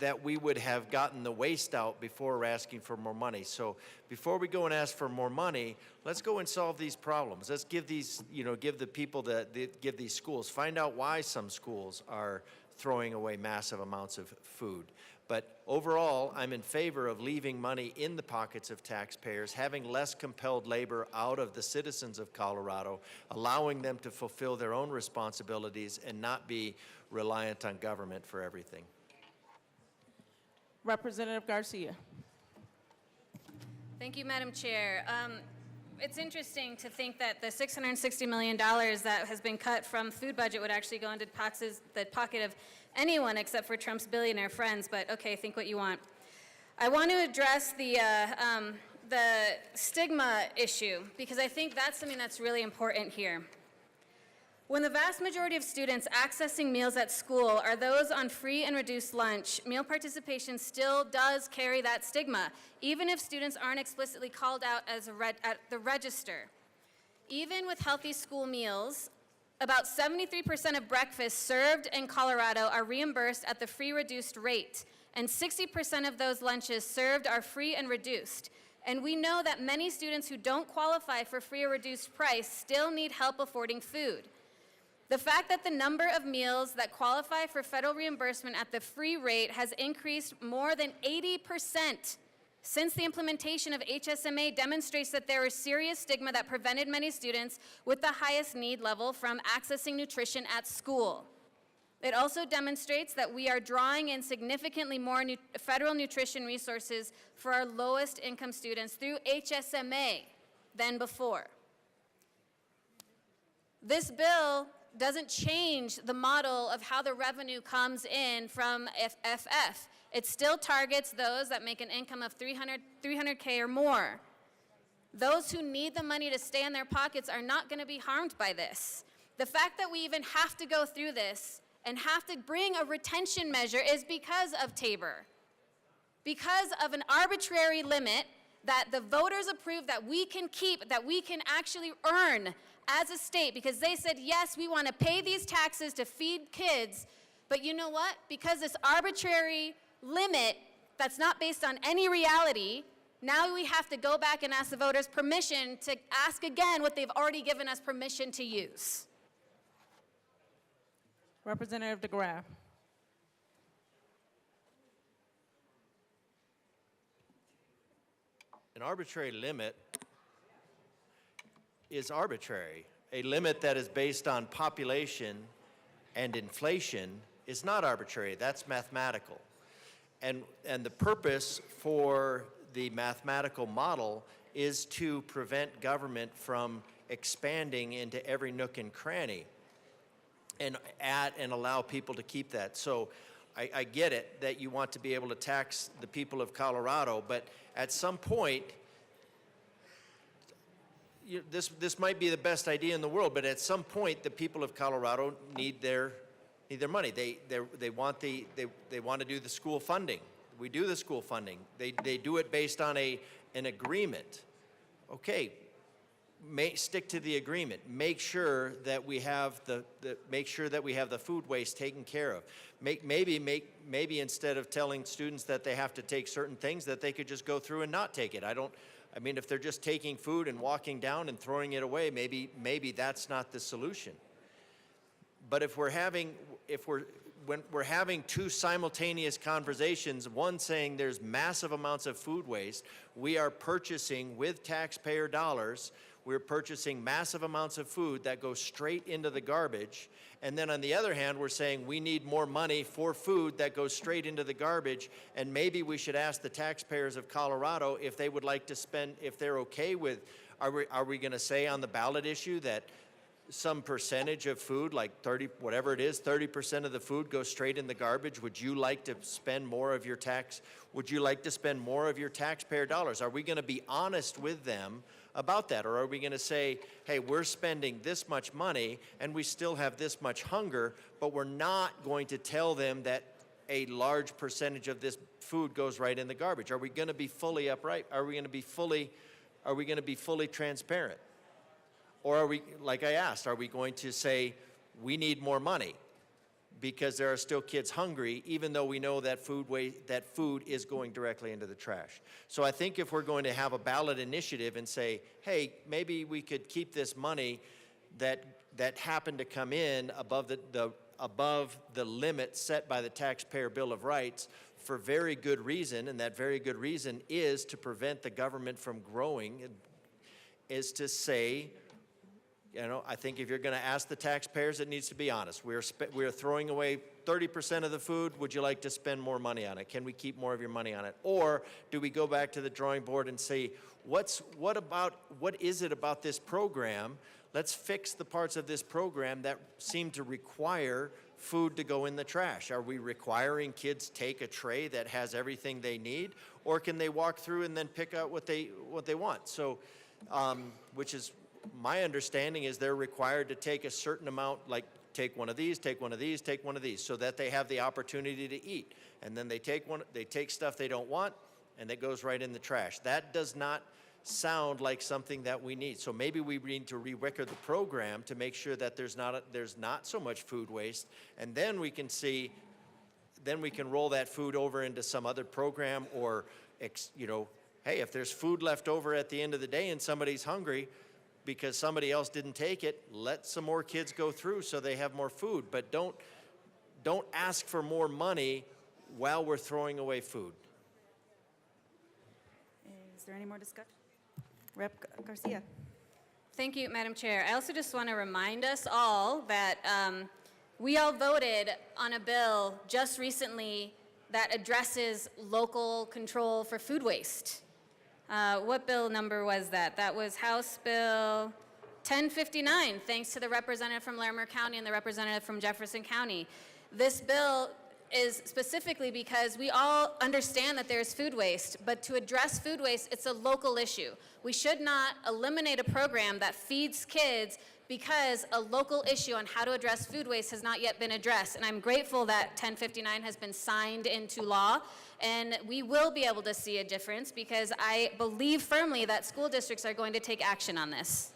Speaker 21: that we would have gotten the waste out before we're asking for more money. So before we go and ask for more money, let's go and solve these problems. Let's give these, give the people give these schools, find out why some schools are throwing away massive amounts of food. But overall, I'm in favor of leaving money in the pockets of taxpayers, having less compelled labor out of the citizens of Colorado, allowing them to fulfill their own responsibilities and not be reliant on government for everything.
Speaker 9: Representative Garcia.
Speaker 8: Thank you, Madam Chair. It's interesting to think that the $660 million that has been cut from food budget would actually go into the pocket of anyone except for Trump's billionaire friends, but okay, think what you want. I want to address the stigma issue, because I think that's something that's really important here. When the vast majority of students accessing meals at school are those on free and reduced lunch, meal participation still does carry that stigma, even if students aren't explicitly called out as at the register. Even with healthy school meals, about 73% of breakfasts served in Colorado are reimbursed at the free reduced rate, and 60% of those lunches served are free and reduced. And we know that many students who don't qualify for free or reduced price still need help affording food. The fact that the number of meals that qualify for federal reimbursement at the free rate has increased more than 80% since the implementation of HSMA demonstrates that there is serious stigma that prevented many students with the highest need level from accessing nutrition at school. It also demonstrates that we are drawing in significantly more federal nutrition resources for our lowest income students through HSMA than before. This bill doesn't change the model of how the revenue comes in from FFF. It still targets those that make an income of $300K or more. Those who need the money to stay in their pockets are not going to be harmed by this. The fact that we even have to go through this and have to bring a retention measure is because of Tabor. Because of an arbitrary limit that the voters approved that we can keep, that we can actually earn as a state, because they said, yes, we want to pay these taxes to feed kids, but you know what? Because this arbitrary limit that's not based on any reality, now we have to go back and ask the voters permission to ask again what they've already given us permission to use.
Speaker 9: Representative DeGraff.
Speaker 21: An arbitrary limit is arbitrary. A limit that is based on population and inflation is not arbitrary. That's mathematical. And the purpose for the mathematical model is to prevent government from expanding into every nook and cranny and allow people to keep that. So I get it that you want to be able to tax the people of Colorado, but at some point, this might be the best idea in the world, but at some point, the people of Colorado need their money. They want to do the school funding. We do the school funding. They do it based on an agreement. Okay, stick to the agreement. Make sure that we have the food waste taken care of. Maybe instead of telling students that they have to take certain things, that they could just go through and not take it. I mean, if they're just taking food and walking down and throwing it away, maybe that's not the solution. But when we're having two simultaneous conversations, one saying there's massive amounts of food waste, we are purchasing with taxpayer dollars, we're purchasing massive amounts of food that go straight into the garbage. And then on the other hand, we're saying we need more money for food that goes straight into the garbage. And maybe we should ask the taxpayers of Colorado if they would like to spend, if they're okay with, are we going to say on the ballot issue that some percentage of food, like 30, whatever it is, 30% of the food goes straight in the garbage? Would you like to spend more of your would you like to spend more of your taxpayer dollars? Are we going to be honest with them about that? Or are we going to say, hey, we're spending this much money and we still have this much hunger, but we're not going to tell them that a large percentage of this food goes right in the garbage? Are we going to be fully upright? Are we going to be fully transparent? Or are we, like I asked, are we going to say we need more money because there are still kids hungry, even though we know that food is going directly into the trash? So I think if we're going to have a ballot initiative and say, hey, maybe we could keep this money that happened to come in above the limit set by the Taxpayer Bill of Rights for very good reason, and that very good reason is to prevent the government from growing, is to say, you know, I think if you're going to ask the taxpayers, it needs to be honest. We're throwing away 30% of the food. Would you like to spend more money on it? Can we keep more of your money on it? Or do we go back to the drawing board and say, what is it about this program? Let's fix the parts of this program that seem to require food to go in the trash. Are we requiring kids take a tray that has everything they need, or can they walk through and then pick out what they want? So, which is my understanding is they're required to take a certain amount, like take one of these, take one of these, take one of these, so that they have the opportunity to eat. And then they take stuff they don't want, and it goes right in the trash. That does not sound like something that we need. So maybe we need to re-record the program to make sure that there's not so much food waste, and then we can see, then we can roll that food over into some other program, or you know, hey, if there's food left over at the end of the day and somebody's hungry because somebody else didn't take it, let some more kids go through so they have more food. But don't ask for more money while we're throwing away food.
Speaker 2: Is there any more discussion? Rep. Garcia.
Speaker 8: Thank you, Madam Chair. I also just want to remind us all that we all voted on a bill just recently that addresses local control for food waste. What bill number was that? That was House Bill 1059, thanks to the representative from Larimer County and the representative from Jefferson County. This bill is specifically because we all understand that there's food waste, but to address food waste, it's a local issue. We should not eliminate a program that feeds kids because a local issue on how to address food waste has not yet been addressed. And I'm grateful that 1059 has been signed into law, and we will be able to see a difference because I believe firmly that school districts are going to take action on this.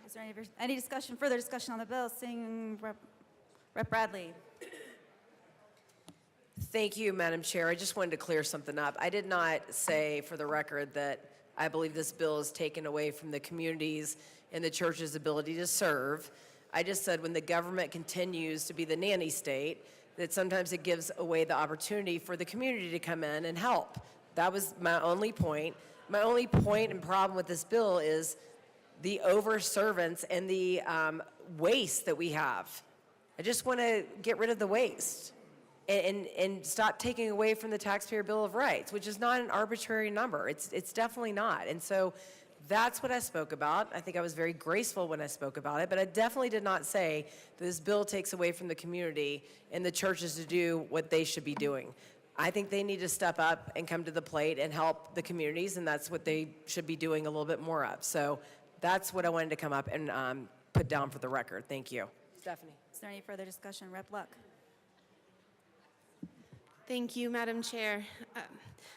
Speaker 2: Is there any discussion, further discussion on the bill? Seeing Rep. Bradley.
Speaker 16: Thank you, Madam Chair. I just wanted to clear something up. I did not say, for the record, that I believe this bill is taken away from the communities and the church's ability to serve. I just said when the government continues to be the nanny state, that sometimes it gives away the opportunity for the community to come in and help. That was my only point. My only point and problem with this bill is the overservance and the waste that we have. I just want to get rid of the waste and stop taking away from the Taxpayer Bill of Rights, which is not an arbitrary number. It's definitely not. And so that's what I spoke about. I think I was very graceful when I spoke about it, but I definitely did not say that this bill takes away from the community and the churches to do what they should be doing. I think they need to step up and come to the plate and help the communities, and that's what they should be doing a little bit more of. So that's what I wanted to come up and put down for the record. Thank you. Stephanie.
Speaker 2: Is there any further discussion? Rep. Luck.
Speaker 20: Thank you, Madam Chair.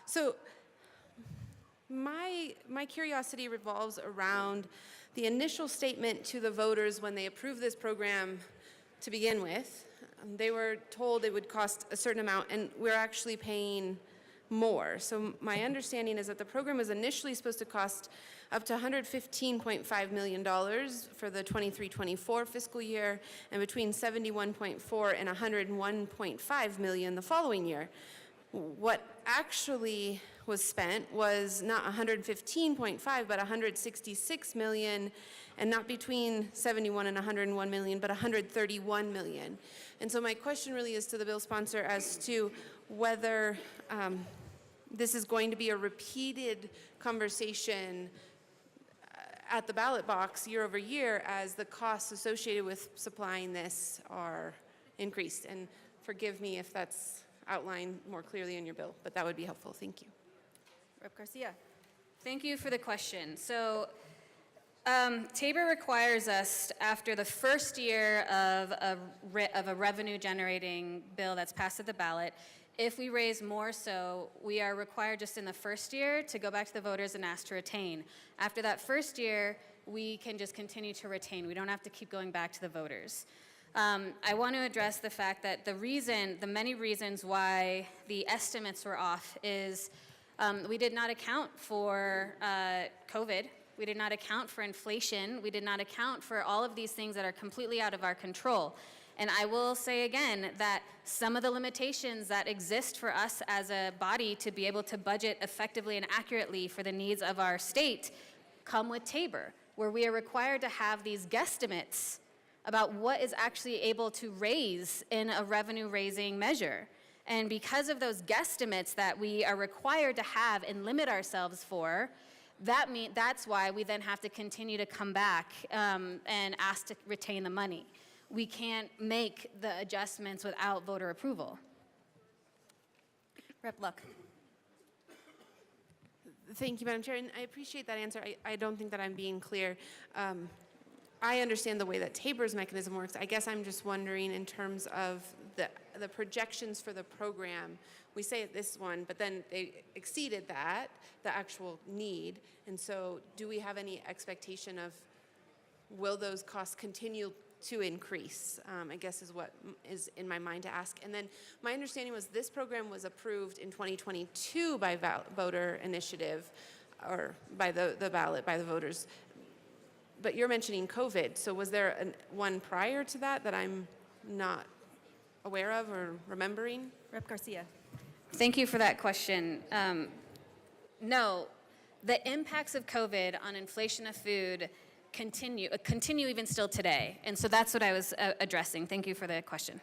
Speaker 20: So my curiosity revolves around the initial statement to the voters when they approved this program to begin with. They were told it would cost a certain amount, and we're actually paying more. So my understanding is that the program was initially supposed to cost up to $115.5 million for the 23-24 fiscal year, and between $71.4 and $101.5 million the following year. What actually was spent was not 115.5, but 166 million, and not between 71 and 101 million, but 131 million. And so my question really is to the bill sponsor as to whether this is going to be a repeated conversation at the ballot box year over year as the costs associated with supplying this are increased. And forgive me if that's outlined more clearly in your bill, but that would be helpful. Thank you.
Speaker 2: Rep. Garcia.
Speaker 8: Thank you for the question. So Tabor requires us, after the first year of a revenue-generating bill that's passed at the ballot, if we raise more so, we are required just in the first year to go back to the voters and ask to retain. After that first year, we can just continue to retain. We don't have to keep going back to the voters. I want to address the fact that the many reasons why the estimates were off is we did not account for COVID We did not account for inflation. We did not account for all of these things that are completely out of our control. And I will say again that some of the limitations that exist for us as a body to be able to budget effectively and accurately for the needs of our state come with Tabor, where we are required to have these guesstimates about what is actually able to raise in a revenue-raising measure. And because of those guesstimates that we are required to have and limit ourselves for, that's why we then have to continue to come back and ask to retain the money. We can't make the adjustments without voter approval.
Speaker 2: Rep. Luck.
Speaker 20: Thank you, Madam Chair, and I appreciate that answer. I don't think that I'm being clear. I understand the way that Tabor's mechanism works. I guess I'm just wondering in terms of the projections for the program. We say it this one, but then they exceeded that, the actual need. And so do we have any expectation of, will those costs continue to increase, I guess is what is in my mind to ask. And then my understanding was this program was approved in 2022 by voter initiative, or by the ballot, by the voters. But you're mentioning COVID, so was there one prior to that that I'm not aware of or remembering?
Speaker 2: Rep. Garcia.
Speaker 8: Thank you for that question. No, the impacts of COVID on inflation of food continue even still today. And so that's what I was addressing. Thank you for the question.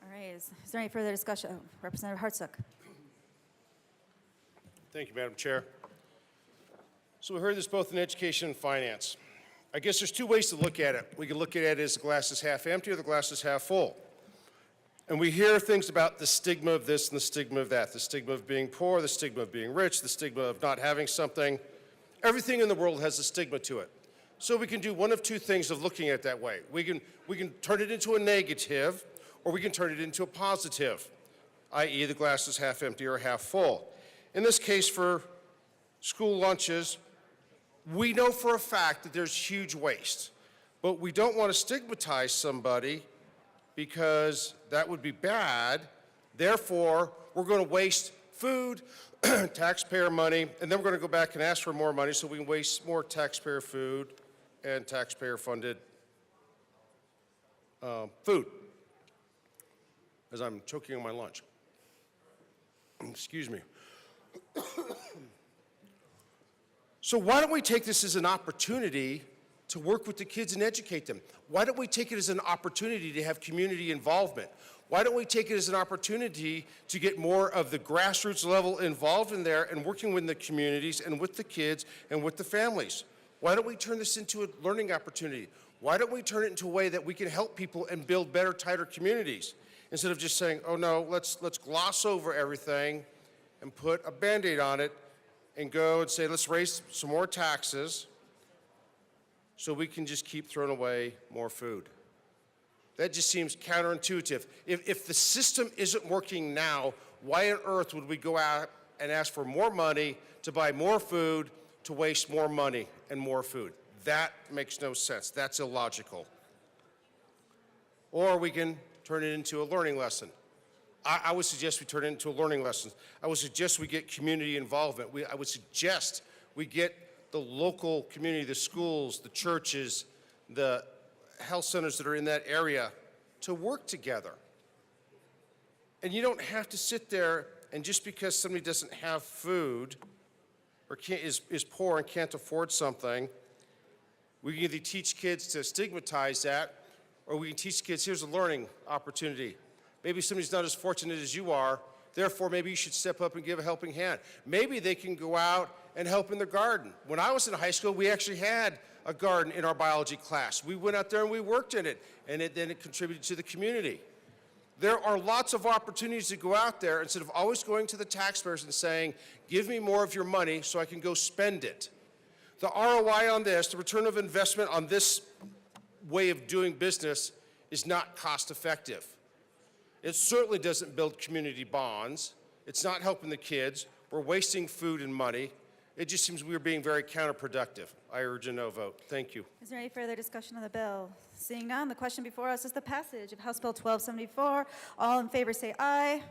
Speaker 2: All right, is there any further discussion? Oh, Representative Hartsook.
Speaker 6: Thank you, Madam Chair. So we heard this both in education and finance. I guess there's two ways to look at it. We can look at it as the glass is half empty or the glass is half full. And we hear things about the stigma of this and the stigma of that, the stigma of being poor, the stigma of being rich, the stigma of not having something. Everything in the world has a stigma to it. So we can do one of two things of looking at it that way. We can turn it into a negative, or we can turn it into a positive, i.e. the glass is half empty or half full. In this case, for school lunches, we know for a fact that there's huge waste, but we don't want to stigmatize somebody because that would be bad. Therefore, we're going to waste food, taxpayer money, and then we're going to go back and ask for more money so we can waste more taxpayer food and taxpayer-funded food, as I'm choking on my lunch. Excuse me. So why don't we take this as an opportunity to work with the kids and educate them? Why don't we take it as an opportunity to have community involvement? Why don't we take it as an opportunity to get more of the grassroots level involved in there and working with the communities and with the kids and with the families? Why don't we turn this into a learning opportunity? Why don't we turn it into a way that we can help people and build better, tighter communities? Instead of just saying, oh no, let's gloss over everything and put a Band-Aid on it and go and say, let's raise some more taxes so we can just keep throwing away more food. That just seems counterintuitive. If the system isn't working now, why on earth would we go out and ask for more money to buy more food, to waste more money and more food? That makes no sense. That's illogical. Or we can turn it into a learning lesson. I would suggest we turn it into a learning lesson. I would suggest we get community involvement. I would suggest we get the local community, the schools, the churches, the health centers that are in that area to work together. And you don't have to sit there and just because somebody doesn't have food or is poor and can't afford something, we can either teach kids to stigmatize that, or we can teach kids, here's a learning opportunity. Maybe somebody's not as fortunate as you are, therefore maybe you should step up and give a helping hand. Maybe they can go out and help in their garden. When I was in high school, we actually had a garden in our biology class. We went out there and we worked in it, and then it contributed to the community. There are lots of opportunities to go out there instead of always going to the taxpayers and saying, give me more of your money so I can go spend it. The ROI on this, the return of investment on this way of doing business is not cost effective. It certainly doesn't build community bonds. It's not helping the kids. We're wasting food and money. It just seems we are being very counterproductive. I urge a no vote. Thank you.
Speaker 2: Is there any further discussion on the bill? Seeing none, the question before us is the passage of House Bill 1274. All in favor say aye. Aye.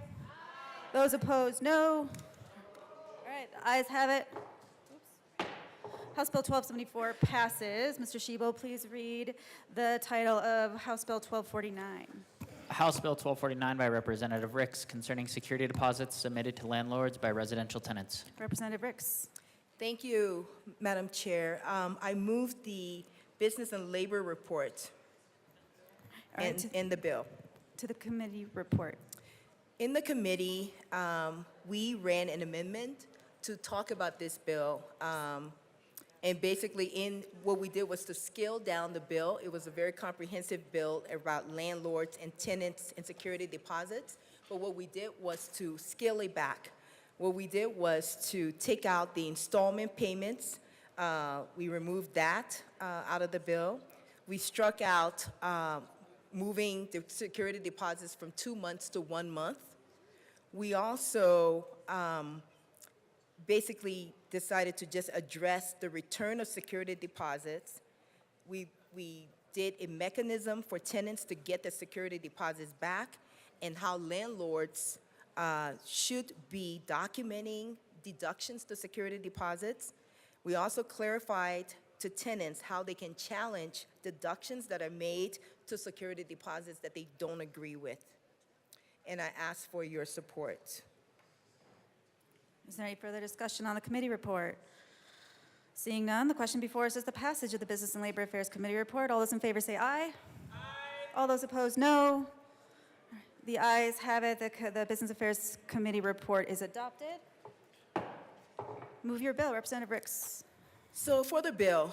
Speaker 2: Those opposed, no. All right, the ayes have it. Oops. House Bill 1274 passes. Mr. Shebo, please read the title of House Bill 1249.
Speaker 3: House Bill 1249 by Representative Ricks concerning security deposits submitted to landlords by residential tenants.
Speaker 2: Representative Ricks.
Speaker 18: Thank you, Madam Chair. I move the business and labor report
Speaker 2: All right,
Speaker 18: in the bill.
Speaker 2: To the committee report.
Speaker 18: In the committee, we ran an amendment to talk about this bill. And basically, what we did was to scale down the bill. It was a very comprehensive bill about landlords and tenants and security deposits. But what we did was to scale it back. What we did was to take out the installment payments. We removed that out of the bill. We struck out moving the security deposits from 2 months to 1 month. We also basically decided to just address the return of security deposits. We did a mechanism for tenants to get the security deposits back and how landlords should be documenting deductions to security deposits. We also clarified to tenants how they can challenge deductions that are made to security deposits that they don't agree with. And I ask for your support.
Speaker 2: Is there any further discussion on the committee report? Seeing none, the question before us is the passage of the Business and Labor Affairs Committee report. All those in favor say aye. Aye. All those opposed, no. The ayes have it. The Business Affairs Committee report is adopted. Move your bill, Representative Ricks.
Speaker 18: So for the bill,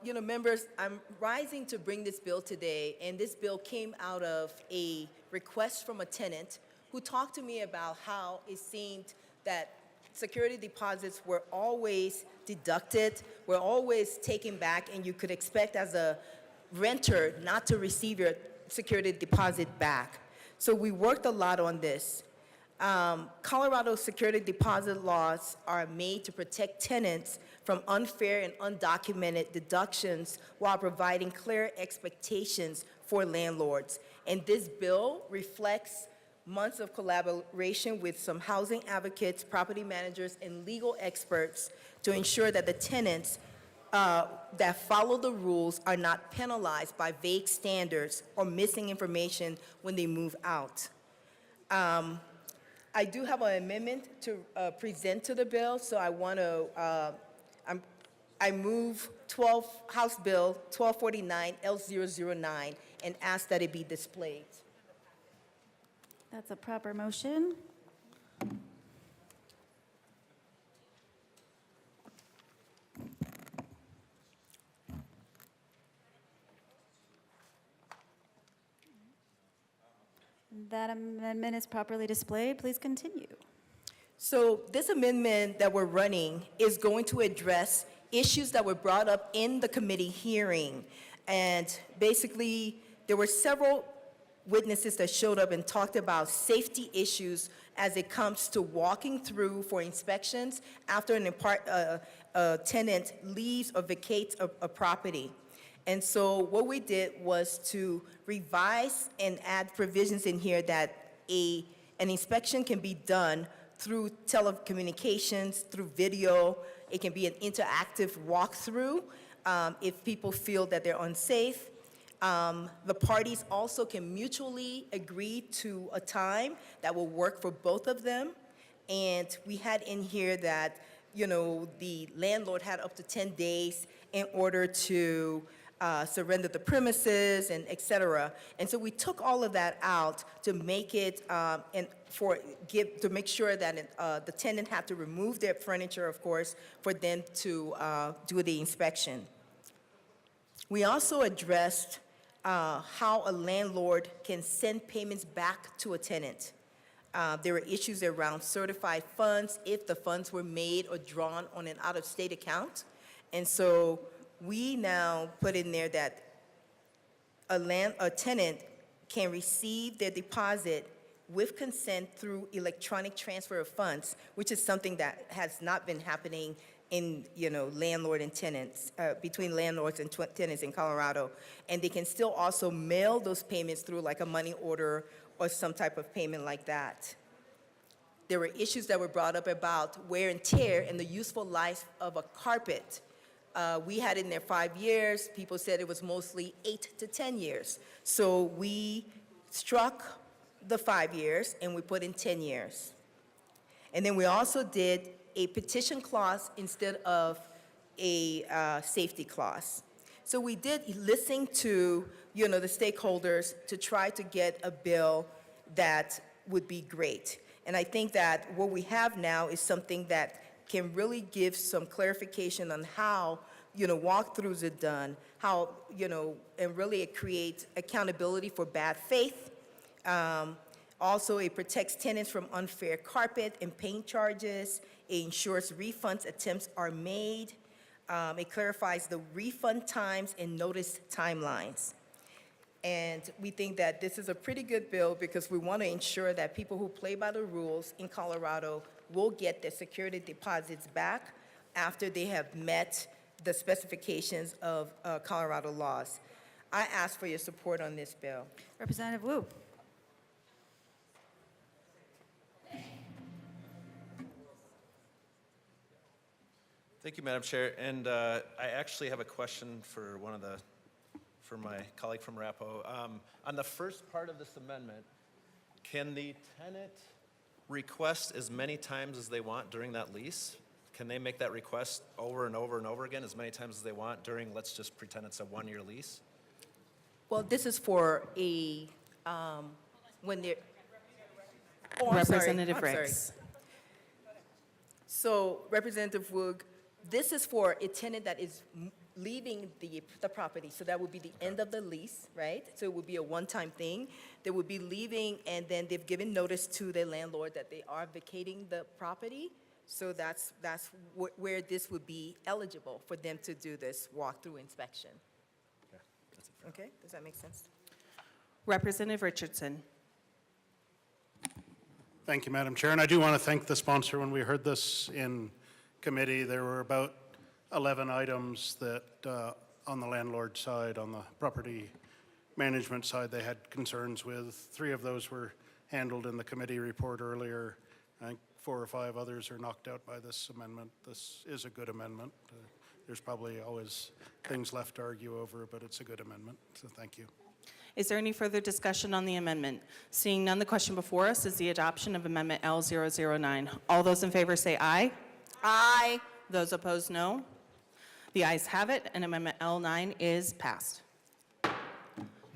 Speaker 18: members, I'm rising to bring this bill today, and this bill came out of a request from a tenant who talked to me about how it seemed that security deposits were always deducted, were always taken back, and you could expect as a renter not to receive your security deposit back. So we worked a lot on this. Colorado security deposit laws are made to protect tenants from unfair and undocumented deductions while providing clear expectations for landlords. And this bill reflects months of collaboration with some housing advocates, property managers, and legal experts to ensure that the tenants that follow the rules are not penalized by vague standards or missing information when they move out. I do have an amendment to present to the bill, so I want to, I move House Bill 1249 L009 and ask that it be displayed.
Speaker 2: That's a proper motion. That amendment is properly displayed. Please continue.
Speaker 18: So this amendment that we're running is going to address issues that were brought up in the committee hearing. And basically, there were several witnesses that showed up and talked about safety issues as it comes to walking through for inspections after a tenant leaves or vacates a property. And so what we did was to revise and add provisions in here that an inspection can be done through telecommunications, through video. It can be an interactive walkthrough if people feel that they're unsafe. The parties also can mutually agree to a time that will work for both of them. And we had in here that, the landlord had up to 10 days in order to surrender the premises and et cetera. And so we took all of that out to make it, to make sure that the tenant had to remove their furniture, of course, for them to do the inspection. We also addressed how a landlord can send payments back to a tenant. There were issues around certified funds, if the funds were made or drawn on an out-of-state account. And so we now put in there that a tenant can receive their deposit with consent through electronic transfer of funds, which is something that has not been happening in, landlord and tenants, between landlords and tenants in Colorado. And they can still also mail those payments through like a money order or some type of payment like that. There were issues that were brought up about wear and tear and the useful life of a carpet. We had in there 5 years. People said it was mostly 8 to 10 years. So we struck the 5 years and we put in 10 years. And then we also did a petition clause instead of a safety clause. So we did listen to, the stakeholders to try to get a bill that would be great. And I think that what we have now is something that can really give some clarification on how, walkthroughs are done, how, and really it creates accountability for bad faith. Also, it protects tenants from unfair carpet and paint charges. It ensures refunds attempts are made. It clarifies the refund times and notice timelines. And we think that this is a pretty good bill because we want to ensure that people who play by the rules in Colorado will get their security deposits back after they have met the specifications of Colorado laws. I ask for your support on this bill.
Speaker 2: Representative Wu.
Speaker 11: Thank you, Madam Chair. And I actually have a question for for my colleague from RAPO. On the first part of this amendment, can the tenant request as many times as they want during that lease? Can they make that request over and over and over again as many times as they want during, let's just pretend it's a one-year lease?
Speaker 18: Well, this is for a, when they're. Oh,
Speaker 9: Representative
Speaker 18: I'm sorry.
Speaker 9: Ricks.
Speaker 18: So, Representative Woog, this is for a tenant that is leaving the property. So that would be the end of the lease, right? So it would be a one-time thing. They would be leaving, and then they've given notice to their landlord that they are vacating the property. So that's where this would be eligible for them to do this walkthrough inspection.
Speaker 11: Okay, that's it.
Speaker 18: Okay, does that make sense?
Speaker 9: Representative Richardson.
Speaker 22: Thank you, Madam Chair. And I do want to thank the sponsor. When we heard this in committee, there were about 11 items that on the landlord side, on the property management side, they had concerns with. 3 of those were handled in the committee report earlier. I think 4 or 5 others are knocked out by this amendment. This is a good amendment. There's probably always things left to argue over, but it's a good amendment, so thank you.
Speaker 9: Is there any further discussion on the amendment? Seeing none, the question before us is the adoption of Amendment L009. All those in favor say aye.
Speaker 18: Aye.
Speaker 9: Those opposed, no. The ayes have it, and Amendment L9 is passed.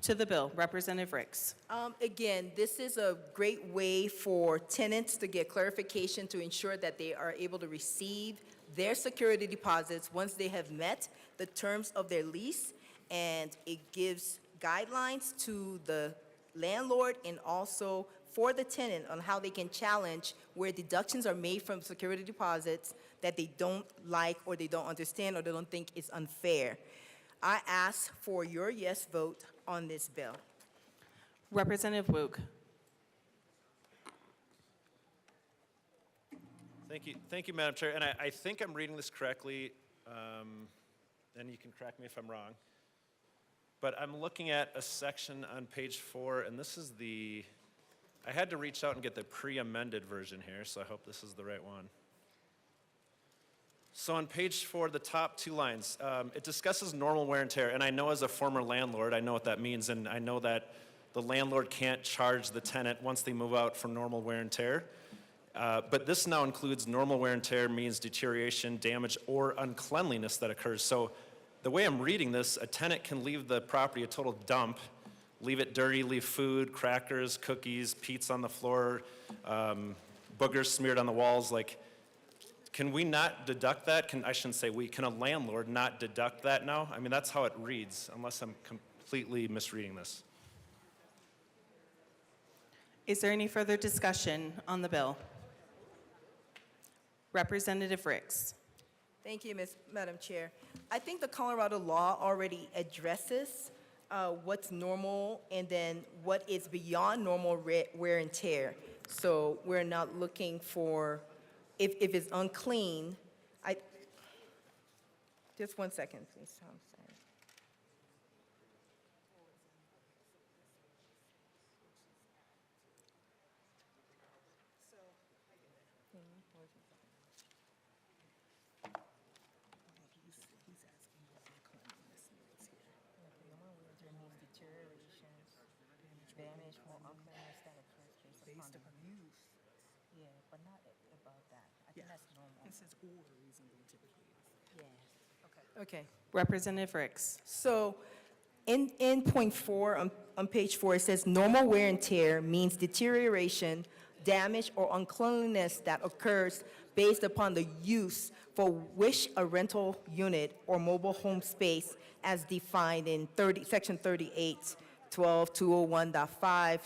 Speaker 9: To the bill, Representative Ricks.
Speaker 18: Again, this is a great way for tenants to get clarification to ensure that they are able to receive their security deposits once they have met the terms of their lease, and it gives guidelines to the landlord and also for the tenant on how they can challenge where deductions are made from security deposits that they don't like or they don't understand or they don't think is unfair. I ask for your yes vote on this bill.
Speaker 9: Representative Woog.
Speaker 11: Thank you, Madam Chair. And I think I'm reading this correctly, and you can correct me if I'm wrong. But I'm looking at a section on page 4, and this is I had to reach out and get the pre-amended version here, so I hope this is the right one. So on page 4, the top 2 lines, it discusses normal wear and tear. And I know as a former landlord, I know what that means, and I know that the landlord can't charge the tenant once they move out for normal wear and tear. But this now includes normal wear and tear means deterioration, damage, or uncleanliness that occurs. So the way I'm reading this, a tenant can leave the property a total dump, leave it dirty, leave food, crackers, cookies, pizza on the floor, boogers smeared on the walls. Like, can we not deduct that? I shouldn't say we. Can a landlord not deduct that now? I mean, that's how it reads, unless I'm completely misreading this.
Speaker 9: Is there any further discussion on the bill? Representative Ricks.
Speaker 18: Thank you, Madam Chair. I think the Colorado law already addresses what's normal and then what is beyond normal wear and tear. So we're not looking for, if it's unclean, just one second, please. I'm sorry. damage or uncleanness that occurs based upon the use. Yeah, but not above that. I think that's normal. It says or reasonable typically. Yeah. Okay.
Speaker 9: Representative Ricks.
Speaker 18: So in point 4 on page 4, it says normal wear and tear means deterioration, damage, or uncleanliness that occurs based upon the use for which a rental unit or mobile home space as defined in section 38, 12, 201.5,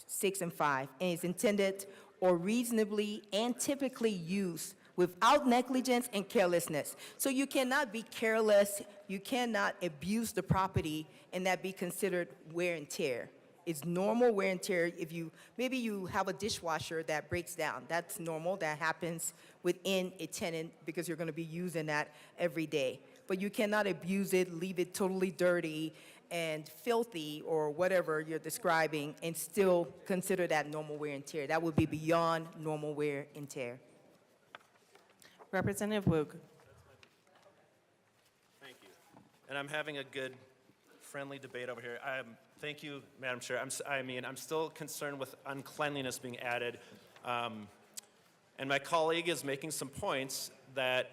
Speaker 18: 6, and 5, and is intended or reasonably and typically used without negligence and carelessness. So you cannot be careless, you cannot abuse the property and that be considered wear and tear. It's normal wear and tear. If maybe you have a dishwasher that breaks down, that's normal, that happens within a tenant because you're gonna be using that every day. But you cannot abuse it, leave it totally dirty and filthy or whatever you're describing and still consider that normal wear and tear. That would be beyond normal wear and tear.
Speaker 9: Representative Woog.
Speaker 11: Thank you. And I'm having a good, friendly debate over here. Thank you, Madam Chair. I'm still concerned with uncleanliness being added. And my colleague is making some points that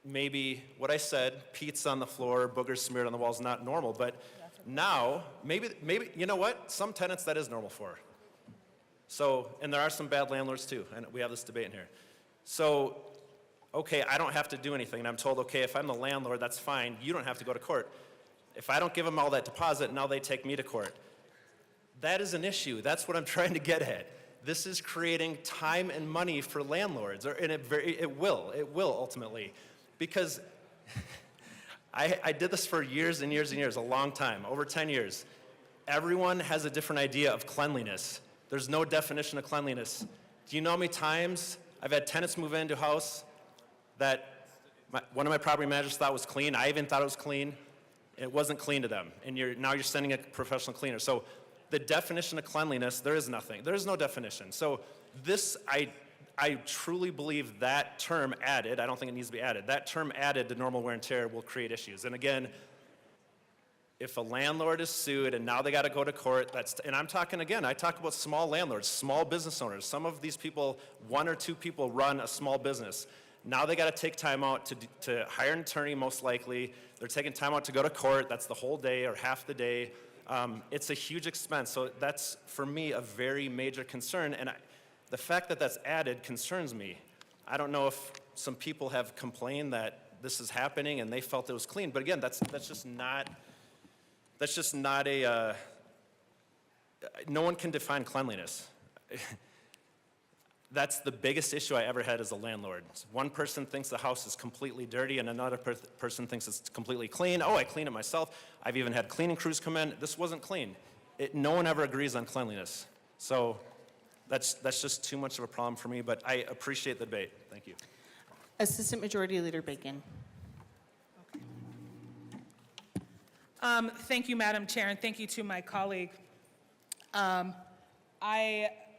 Speaker 11: maybe what I said, pizza on the floor, boogers smeared on the wall is not normal, but now, maybe, you know what? Some tenants that is normal for. So, and there are some bad landlords too, and we have this debate in here. So, okay, I don't have to do anything, and I'm told, okay, if I'm the landlord, that's fine, you don't have to go to court. If I don't give them all that deposit, now they take me to court. That is an issue. That's what I'm trying to get at. This is creating time and money for landlords, and it will ultimately. Because I did this for years and years and years, a long time, over 10 years. Everyone has a different idea of cleanliness. There's no definition of cleanliness. Do you know how many times I've had tenants move into a house that one of my property managers thought was clean? I even thought it was clean. It wasn't clean to them, and now you're sending a professional cleaner. So the definition of cleanliness, there is nothing. There is no definition. So this, I truly believe that term added, I don't think it needs to be added, that term added to normal wear and tear will create issues. And again, if a landlord is sued and now they got to go to court, and I'm talking again, I talk about small landlords, small business owners. Some of these people, 1 or 2 people run a small business. Now they got to take time out to hire an attorney, most likely. They're taking time out to go to court. That's the whole day or half the day. It's a huge expense. So that's, for me, a very major concern. And the fact that that's added concerns me. I don't know if some people have complained that this is happening and they felt it was clean. But again, that's just not a, no one can define cleanliness. That's the biggest issue I ever had as a landlord. One person thinks the house is completely dirty and another person thinks it's completely clean. Oh, I clean it myself. I've even had cleaning crews come in. This wasn't clean. No one ever agrees on cleanliness. So that's just too much of a problem for me, but I appreciate the debate. Thank you.
Speaker 9: Assistant Majority Leader Bacon.
Speaker 5: Thank you, Madam Chair, and thank you to my colleague.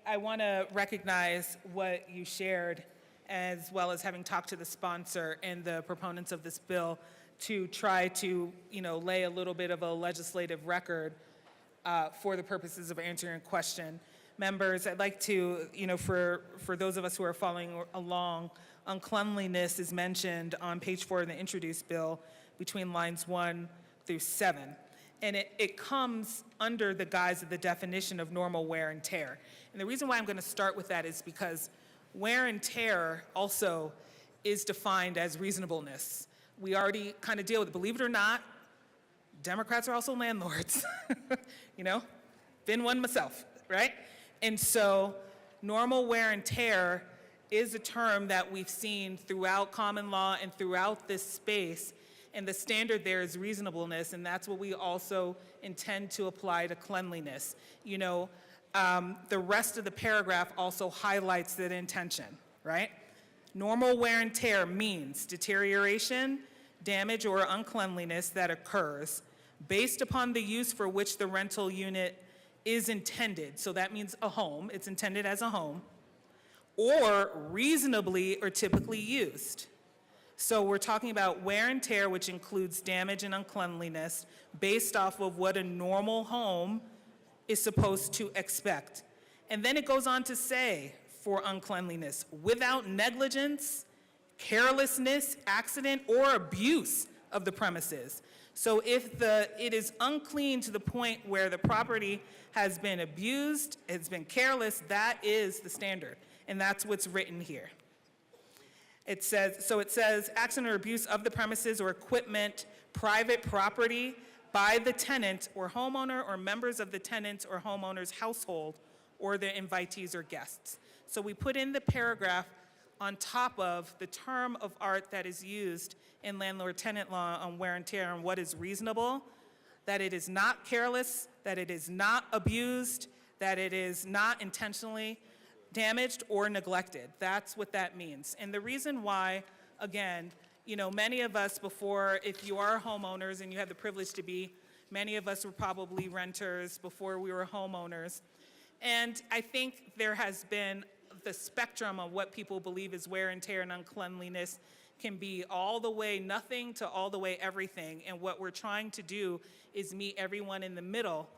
Speaker 5: I want to recognize what you shared, as well as having talked to the sponsor and the proponents of this bill to try to, lay a little bit of a legislative record for the purposes of answering a question. Members, I'd like to, for those of us who are following along, uncleanliness is mentioned on page 4 of the introduced bill between lines 1 through 7. And it comes under the guise of the definition of normal wear and tear. And the reason why I'm going to start with that is because wear and tear also is defined as reasonableness. We already kind of deal with it. Believe it or not, Democrats are also landlords. Been one myself, right? And so normal wear and tear is a term that we've seen throughout common law and throughout this space. And the standard there is reasonableness, and that's what we also intend to apply to cleanliness. The rest of the paragraph also highlights that intention, right? Normal wear and tear means deterioration, damage, or uncleanliness that occurs based upon the use for which the rental unit is intended. So that means a home, it's intended as a home, or reasonably or typically used. So we're talking about wear and tear, which includes damage and uncleanliness, based off of what a normal home is supposed to expect. And then it goes on to say, for uncleanliness, without negligence, carelessness, accident, or abuse of the premises. So if it is unclean to the point where the property has been abused, has been careless, that is the standard. And that's what's written here. It says, accident or abuse of the premises or equipment, private property by the tenant or homeowner or members of the tenant's or homeowner's household or the invitees or guests. So we put in the paragraph on top of the term of art that is used in landlord-tenant law on wear and tear and what is reasonable, that it is not careless, that it is not abused, that it is not intentionally damaged or neglected. That's what that means. And the reason why, again, you know, many of us before, if you are homeowners and you have the privilege to be, many of us were probably renters before we were homeowners. And I think there has been the spectrum of what people believe is wear and tear and uncleanliness can be all the way nothing to all the way everything. And what we're trying to do is meet everyone in the middle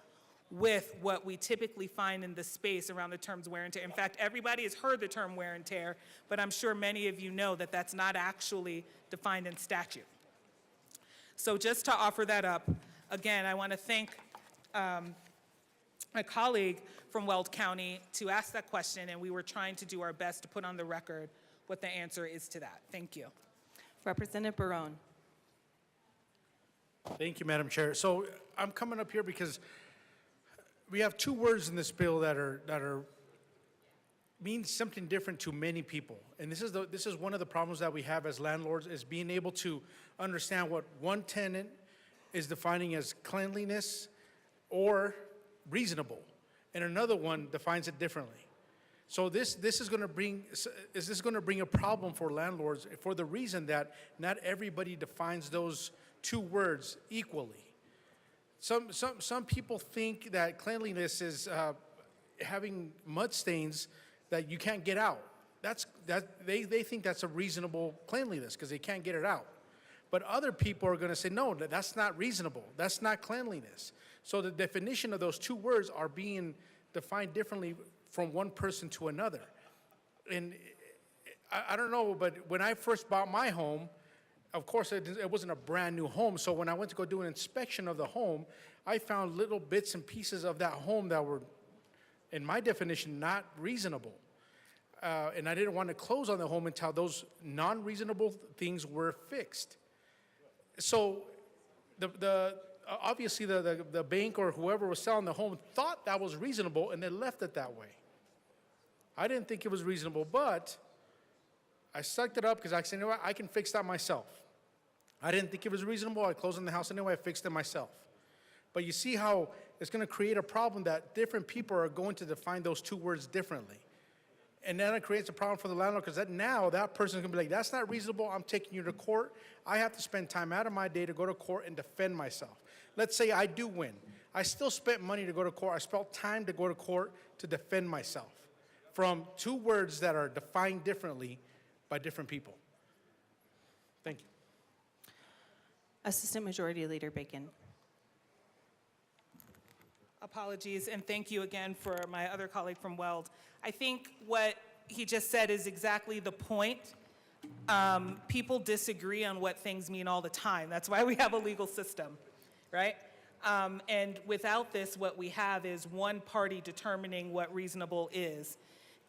Speaker 5: with what we typically find in the space around the terms wear and tear. In fact, everybody has heard the term wear and tear, but I'm sure many of you know that that's not actually defined in statute. So just to offer that up, again, I want to thank my colleague from Weld County to ask that question, and we were trying to do our best to put on the record what the answer is to that. Thank you.
Speaker 1: Representative Barone.
Speaker 13: Thank you, Madam Chair. So I'm coming up here because we have two words in this bill that mean something different to many people. And this is one of the problems that we have as landlords, is being able to understand what one tenant is defining as cleanliness or reasonable, and another one defines it differently. So this is going to bring a problem for landlords for the reason that not everybody defines those two words equally. Some people think that cleanliness is having mud stains that you can't get out. They think that's a reasonable cleanliness because they can't get it out. But other people are going to say, no, that's not reasonable. That's not cleanliness. So the definition of those two words are being defined differently from one person to another. And I don't know, but when I first bought my home, of course, it wasn't a brand new home. So when I went to go do an inspection of the home, I found little bits and pieces of that home that were, in my definition, not reasonable. And I didn't want to close on the home until those non-reasonable things were fixed. So obviously the bank or whoever was selling the home thought that was reasonable and they left it that way. I didn't think it was reasonable, but I sucked it up because I said, you know what, I can fix that myself. I didn't think it was reasonable. I closed on the house anyway. I fixed it myself. But you see how it's going to create a problem that different people are going to define those two words differently. And then it creates a problem for the landlord because now that person is going to be like, that's not reasonable. I'm taking you to court. I have to spend time out of my day to go to court and defend myself. Let's say I do win. I still spent money to go to court. I spent time to go to court to defend myself from two words that are defined differently by different people. Thank you.
Speaker 1: Assistant Majority Leader Bacon.
Speaker 5: Apologies, and thank you again for my other colleague from Weld. I think what he just said is exactly the point. People disagree on what things mean all the time. That's why we have a legal system, right? And without this, what we have is one party determining what reasonable is.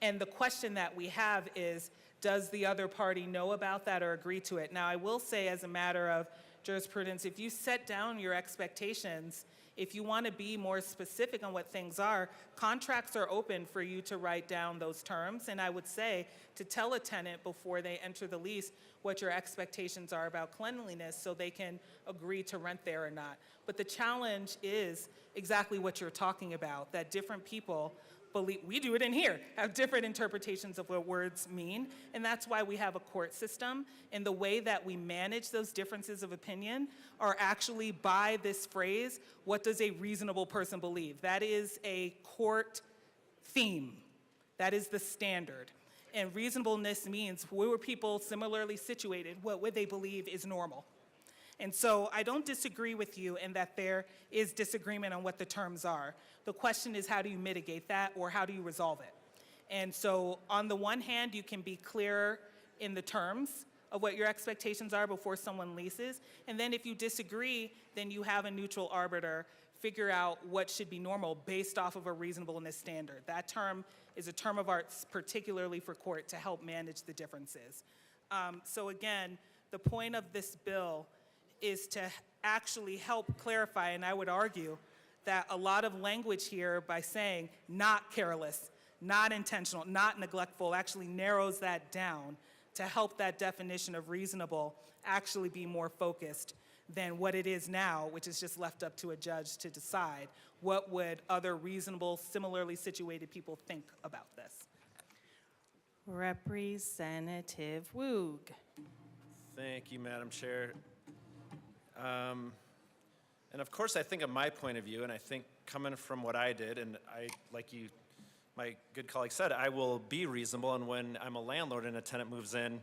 Speaker 5: And the question that we have is, does the other party know about that or agree to it? Now, I will say as a matter of jurisprudence, if you set down your expectations, if you want to be more specific on what things are, contracts are open for you to write down those terms. And I would say to tell a tenant before they enter the lease what your expectations are about cleanliness so they can agree to rent there or not. But the challenge is exactly what you're talking about, that different people believe, we do it in here, have different interpretations of what words mean. And that's why we have a court system. And the way that we manage those differences of opinion are actually by this phrase, what does a reasonable person believe? That is a court theme. That is the standard. And reasonableness means were people similarly situated, what would they believe is normal? And so I don't disagree with you in that there is disagreement on what the terms are. The question is, how do you mitigate that, or how do you resolve it? And so on the one hand, you can be clearer in the terms of what your expectations are before someone leases. And then if you disagree, then you have a neutral arbiter figure out what should be normal based off of a reasonableness standard. That term is a term of art particularly for court to help manage the differences. So again, the point of this bill is to actually help clarify, and I would argue that a lot of language here by saying not careless, not intentional, not neglectful, actually narrows that down to help that definition of reasonable actually be more focused than what it is now, which is just left up to a judge to decide what would other reasonable, similarly situated people think about this.
Speaker 1: Representative Woog.
Speaker 11: Thank you, Madam Chair. And of course, I think of my point of view, and I think coming from what I did, and I, like you, my good colleague said, I will be reasonable, and when I'm a landlord and a tenant moves in,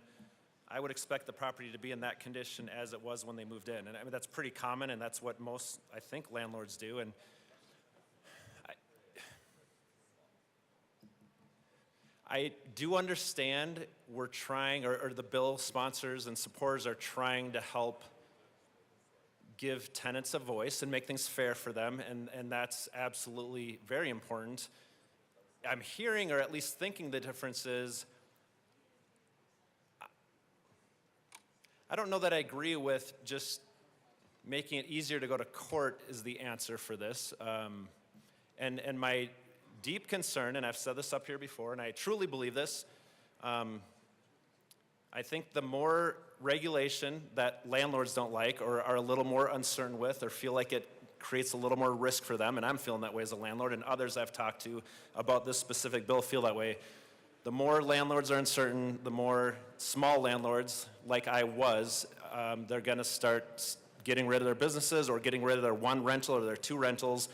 Speaker 11: I would expect the property to be in that condition as it was when they moved in. And I mean, that's pretty common, and that's what most, I think, landlords do. And I do understand we're trying, or the bill sponsors and supporters are trying to help give tenants a voice and make things fair for them, and that's absolutely very important. I'm hearing, or at least thinking, the difference is, I don't know that I agree with just making it easier to go to court is the answer for this. And my deep concern, and I've said this up here before, and I truly believe this, I think the more regulation that landlords don't like or are a little more uncertain with or feel like it creates a little more risk for them, and I'm feeling that way as a landlord, and others I've talked to about this specific bill feel that way. The more landlords are uncertain, the more small landlords, like I was, they're gonna start getting rid of their businesses or getting rid of their one rental or their two rentals.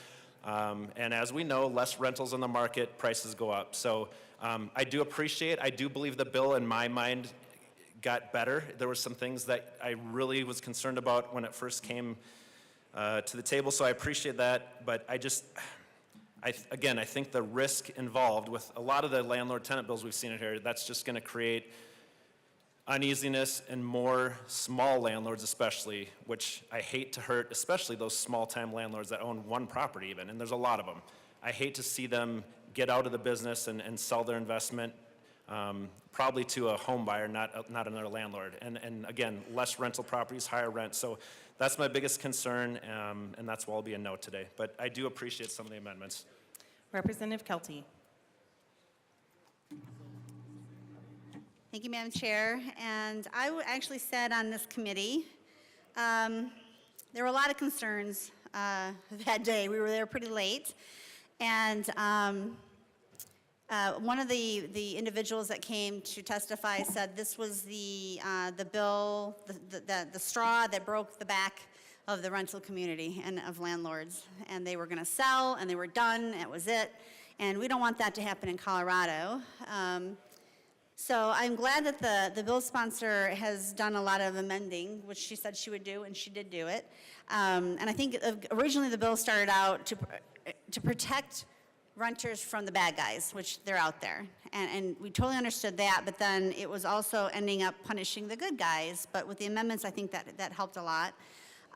Speaker 11: And as we know, less rentals on the market, prices go up. So I do believe the bill in my mind got better. There were some things that I really was concerned about when it first came to the table, so I appreciate that. But I think the risk involved with a lot of the landlord-tenant bills we've seen in here, that's just gonna create uneasiness and more small landlords especially, which I hate to hurt, especially those small-time landlords that own one property even, and there's a lot of them. I hate to see them get out of the business and sell their investment, probably to a home buyer, not another landlord. And again, less rental properties, higher rent. So that's my biggest concern, and that's why I'll be a no today. But I do appreciate some of the amendments.
Speaker 1: Representative Kelty.
Speaker 7: Thank you, Madam Chair. And I actually said on this committee, there were a lot of concerns that day. We were there pretty late. And one of the individuals that came to testify said this was the bill, the straw that broke the back of the rental community and of landlords. And they were going to sell, and they were done. That was it. And we don't want that to happen in Colorado. So I'm glad that the bill sponsor has done a lot of amending, which she said she would do, and she did do it. And I think originally the bill started out to protect renters from the bad guys, which they're out there. And we totally understood that, but then it was also ending up punishing the good guys. But with the amendments, I think that helped a lot.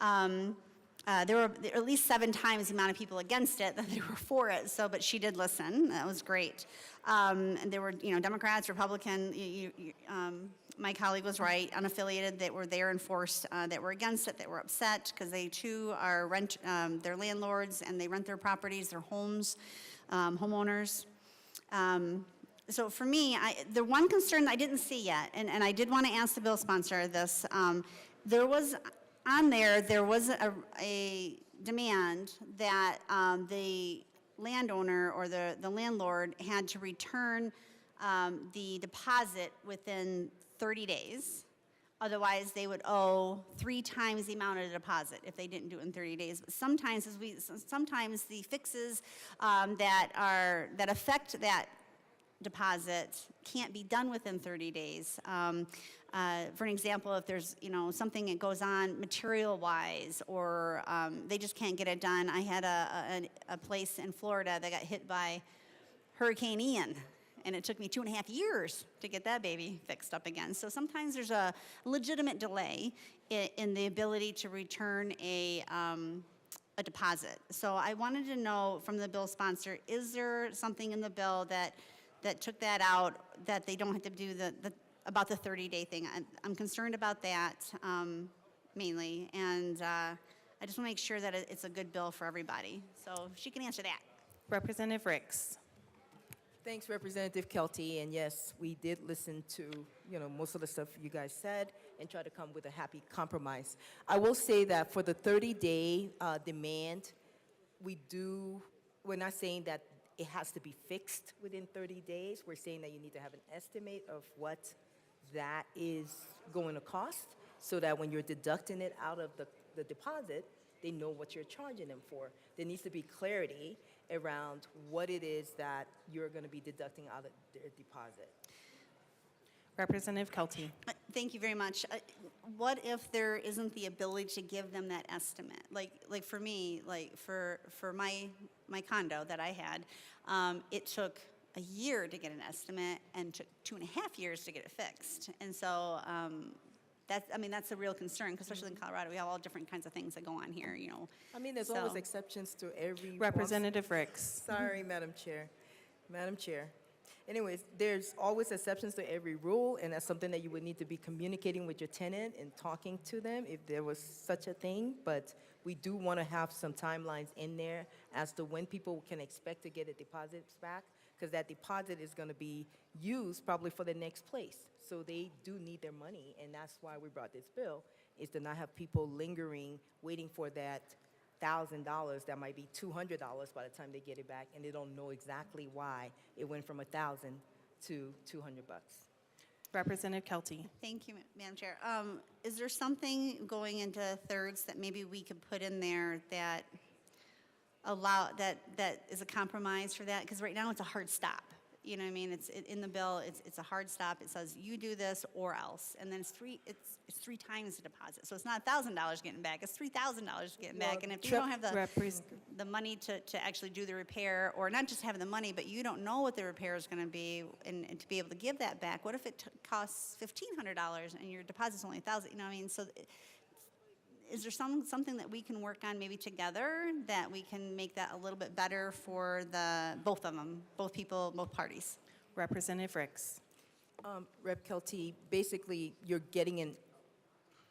Speaker 7: There were at least 7 times the amount of people against it than there were for it. So, but she did listen. That was great. And there were, Democrats, Republican. My colleague was right. Unaffiliated that were there and forced, that were against it, that were upset because they too are they're landlords and they rent their properties, their homes, homeowners. So for me, the one concern I didn't see yet, and I did want to ask the bill sponsor this. There was a demand that the landowner or the landlord had to return the deposit within 30 days. Otherwise, they would owe 3 times the amount of the deposit if they didn't do it in 30 days. But sometimes the fixes that affect that deposit can't be done within 30 days. For an example, if there's, something that goes on material-wise, or they just can't get it done. I had a place in Florida that got hit by Hurricane Ian, and it took me 2.5 years to get that baby fixed up again. So sometimes there's a legitimate delay in the ability to return a deposit. So I wanted to know from the bill sponsor, is there something in the bill that took that out, that they don't have to do about the 30-day thing? I'm concerned about that mainly, and I just want to make sure that it's a good bill for everybody. So if she can answer that.
Speaker 1: Representative Ricks.
Speaker 18: Thanks, Representative Kelty. And yes, we did listen to, most of the stuff you guys said and try to come with a happy compromise. I will say that for the 30-day demand, we're not saying that it has to be fixed within 30 days. We're saying that you need to have an estimate of what that is going to cost, so that when you're deducting it out of the deposit, they know what you're charging them for. There needs to be clarity around what it is that you're going to be deducting out of their deposit.
Speaker 1: Representative Kelty.
Speaker 7: Thank you very much. What if there isn't the ability to give them that estimate? Like for me, for my condo that I had, it took a year to get an estimate and took 2.5 years to get it fixed. And so that's a real concern, especially in Colorado. We have all different kinds of things that go on here,
Speaker 18: There's always exceptions to every...
Speaker 1: Representative Ricks.
Speaker 18: Sorry, Madam Chair. Madam Chair. Anyways, there's always exceptions to every rule, and that's something that you would need to be communicating with your tenant and talking to them if there was such a thing. But we do want to have some timelines in there as to when people can expect to get the deposits back, because that deposit is going to be used probably for the next place. So they do need their money, and that's why we brought this bill, is to not have people lingering, waiting for that $1,000 that might be $200 by the time they get it back, and they don't know exactly why it went from $1,000 to $200.
Speaker 1: Representative Kelty.
Speaker 7: Thank you, Madam Chair. Is there something going into thirds that maybe we could put in there that that is a compromise for that? Because right now it's a hard stop. You know what I mean? It's in the bill. It's a hard stop. It says you do this or else, and then it's three times the deposit. So it's not $1,000 getting back. It's $3,000 getting back. And if you don't have the money to actually do the repair, or not just having the money, but you don't know what the repair is going to be, and to be able to give that back, what if it costs $1,500 and your deposit's only $1,000? You know what I mean? So is there something that we can work on maybe together that we can make that a little bit better for both of them, both people, both parties?
Speaker 1: Representative Ricks.
Speaker 18: Rep. Kelty, basically you're getting an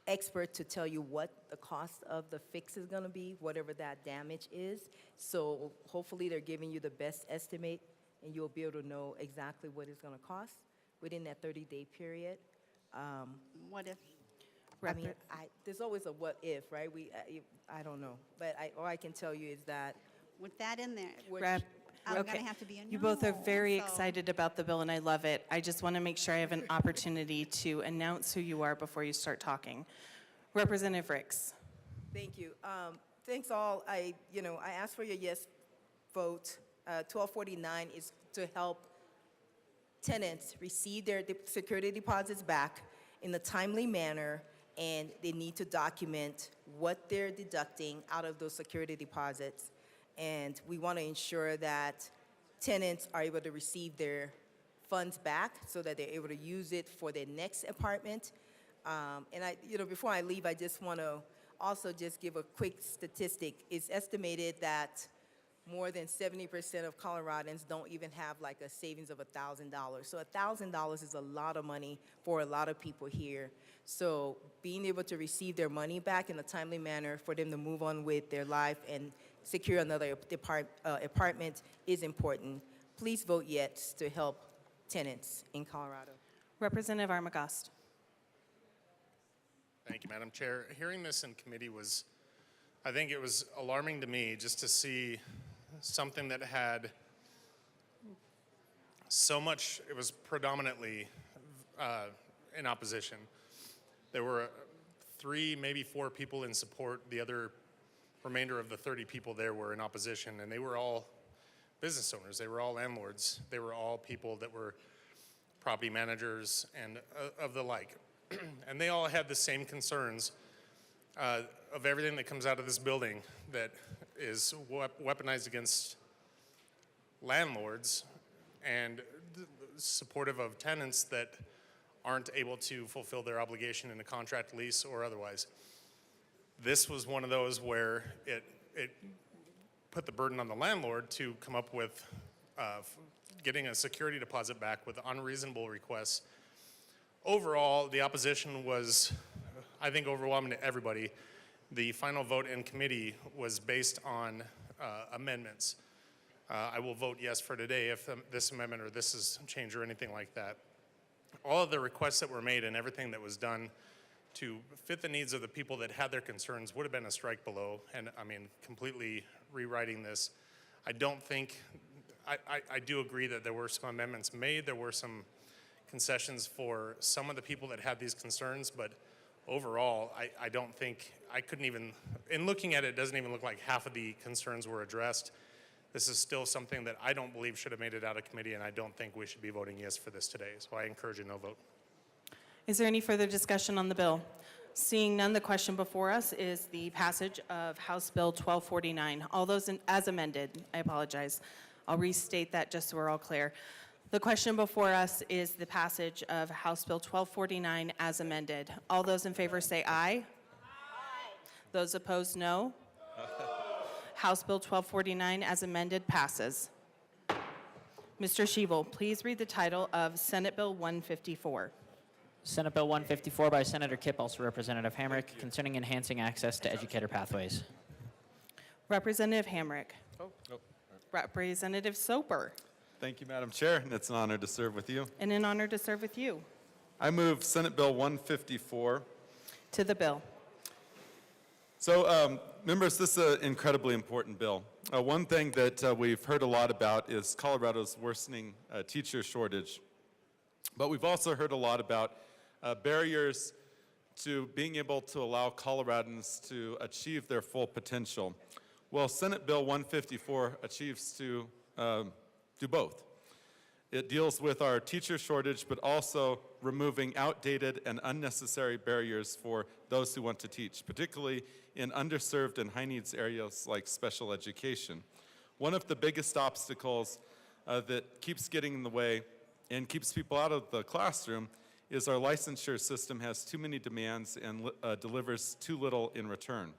Speaker 18: expert to tell you what the cost of the fix is going to be, whatever that damage is. So hopefully they're giving you the best estimate, and you'll be able to know exactly what it's going to cost within that 30-day period.
Speaker 7: What if?
Speaker 18: There's always a what if, right? I don't know, but all I can tell you is that
Speaker 7: with that in there,
Speaker 1: I'm
Speaker 7: going to have to be a no.
Speaker 1: You both are very
Speaker 7: so.
Speaker 1: excited about the bill, and I love it. I just want to make sure I have an opportunity to announce who you are before you start talking. Representative Ricks.
Speaker 18: Thank you. Thanks all. I asked for your yes vote. 1249 is to help tenants receive their security deposits back in a timely manner, and they need to document what they're deducting out of those security deposits. And we want to ensure that tenants are able to receive their funds back so that they're able to use it for their next apartment. And before I leave, I just want to also just give a quick statistic. It's estimated that more than 70% of Coloradans don't even have like a savings of $1,000. So $1,000 is a lot of money for a lot of people here. So being able to receive their money back in a timely manner for them to move on with their life and secure another apartment is important. Please vote yes to help tenants in Colorado.
Speaker 1: Representative Armagost.
Speaker 4: Thank you, Madam Chair. Hearing this in committee I think it was alarming to me just to see something that had so much, it was predominantly in opposition. There were 3, maybe 4 people in support. The other remainder of the 30 people there were in opposition, and they were all business owners. They were all landlords. They were all people that were property managers and of the like. And they all had the same concerns of everything that comes out of this building that is weaponized against landlords and supportive of tenants that aren't able to fulfill their obligation in a contract, lease, or otherwise. This was one of those where it put the burden on the landlord to come up with getting a security deposit back with unreasonable requests. Overall, the opposition was, I think, overwhelming to everybody. The final vote in committee was based on amendments. I will vote yes for today if this amendment or this is changed or anything like that. All of the requests that were made and everything that was done to fit the needs of the people that had their concerns would have been a strike below. And I mean, completely rewriting this. I don't think, I do agree that there were some amendments made. There were some concessions for some of the people that had these concerns, but overall, I don't think, I couldn't even, in looking at it, it doesn't even look like half of the concerns were addressed. This is still something that I don't believe should have made it out of committee, and I don't think we should be voting yes for this today. So I encourage a no vote.
Speaker 1: Is there any further discussion on the bill? Seeing none, the question before us is the passage of House Bill 1249. All those as amended, I apologize. I'll restate that just so we're all clear. The question before us is the passage of House Bill 1249 as amended. All those in favor say aye. Aye. Those opposed, no. House Bill 1249 as amended passes. Mr. Shebel, please read the title of Senate Bill 154.
Speaker 3: Senate Bill 154 by Senator Kipp, also Representative Hamrick, concerning enhancing access to educator pathways.
Speaker 1: Representative Hamrick. Representative Soper.
Speaker 14: Thank you, Madam Chair, and it's an honor to serve with you.
Speaker 1: And an honor to serve with you.
Speaker 14: I move Senate Bill 154.
Speaker 1: To the bill.
Speaker 14: So, members, this is an incredibly important bill. One thing that we've heard a lot about is Colorado's worsening teacher shortage. But we've also heard a lot about barriers to being able to allow Coloradans to achieve their full potential. Well, Senate Bill 154 achieves to do both. It deals with our teacher shortage, but also removing outdated and unnecessary barriers for those who want to teach, particularly in underserved and high-needs areas like special education. One of the biggest obstacles that keeps getting in the way and keeps people out of the classroom is our licensure system has too many demands and delivers too little in return.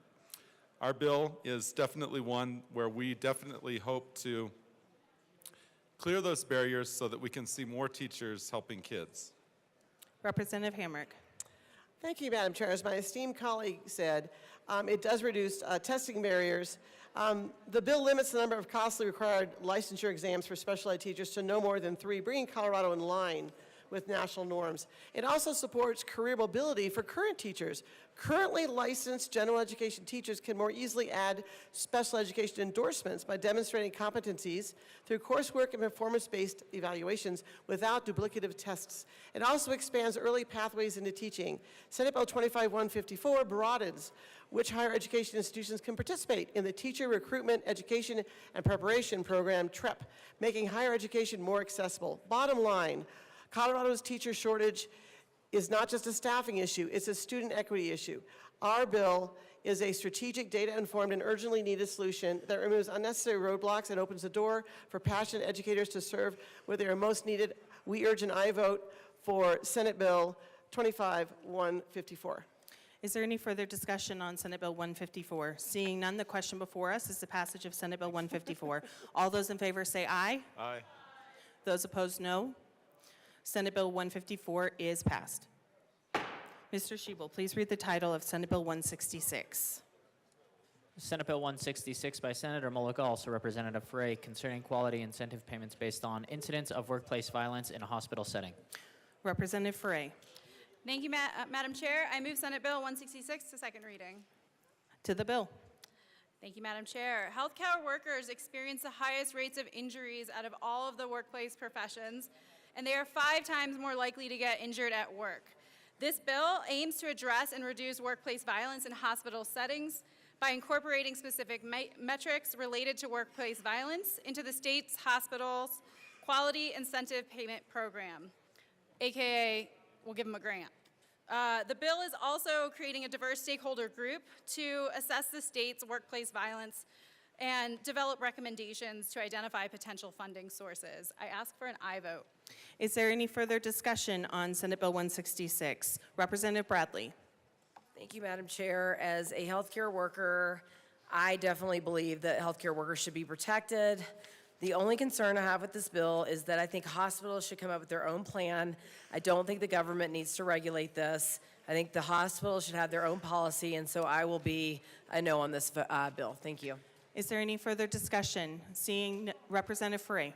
Speaker 14: Our bill is definitely one where we definitely hope to clear those barriers so that we can see more teachers helping kids.
Speaker 1: Representative Hamrick.
Speaker 15: Thank you, Madam Chair. As my esteemed colleague said, it does reduce testing barriers. The bill limits the number of costly required licensure exams for special ed teachers to no more than 3, bringing Colorado in line with national norms. It also supports career mobility for current teachers. Currently licensed general education teachers can more easily add special education endorsements by demonstrating competencies through coursework and performance-based evaluations without duplicative tests. It also expands early pathways into teaching. Senate Bill 25154 broadens which higher education institutions can participate in the Teacher Recruitment, Education, and Preparation Program, TREP, making higher education more accessible. Bottom line, Colorado's teacher shortage is not just a staffing issue, it's a student equity issue. Our bill is a strategic, data-informed, and urgently needed solution that removes unnecessary roadblocks and opens the door for passionate educators to serve where they are most needed. We urge an aye vote for Senate Bill 25154.
Speaker 1: Is there any further discussion on Senate Bill 154? Seeing none, the question before us is the passage of Senate Bill 154. All those in favor say aye.
Speaker 14: Aye.
Speaker 1: Those opposed, no. Senate Bill 154 is passed. Mr. Shebel, please read the title of Senate Bill 166.
Speaker 3: Senate Bill 166 by Senator Mulliga, also Representative Frey, concerning quality incentive payments based on incidents of workplace violence in a hospital setting.
Speaker 1: Representative Frey.
Speaker 2: Thank you, Madam Chair. I move Senate Bill 166 to second reading.
Speaker 1: To the bill.
Speaker 2: Thank you, Madam Chair. Healthcare workers experience the highest rates of injuries out of all of the workplace professions, and they are 5 times more likely to get injured at work. This bill aims to address and reduce workplace violence in hospital settings
Speaker 10: by incorporating specific metrics related to workplace violence into the state's hospitals' quality incentive payment program, AKA, we'll give them a grant. The bill is also creating a diverse stakeholder group to assess the state's workplace violence and develop recommendations to identify potential funding sources. I ask for an aye vote.
Speaker 1: Is there any further discussion on Senate Bill 166? Representative Bradley.
Speaker 16: Thank you, Madam Chair. As a healthcare worker, I definitely believe that healthcare workers should be protected. The only concern I have with this bill is that I think hospitals should come up with their own plan. I don't think the government needs to regulate this. I think the hospitals should have their own policy, and so I will be a no on this bill. Thank you.
Speaker 1: Is there any further discussion? Seeing Representative Frey.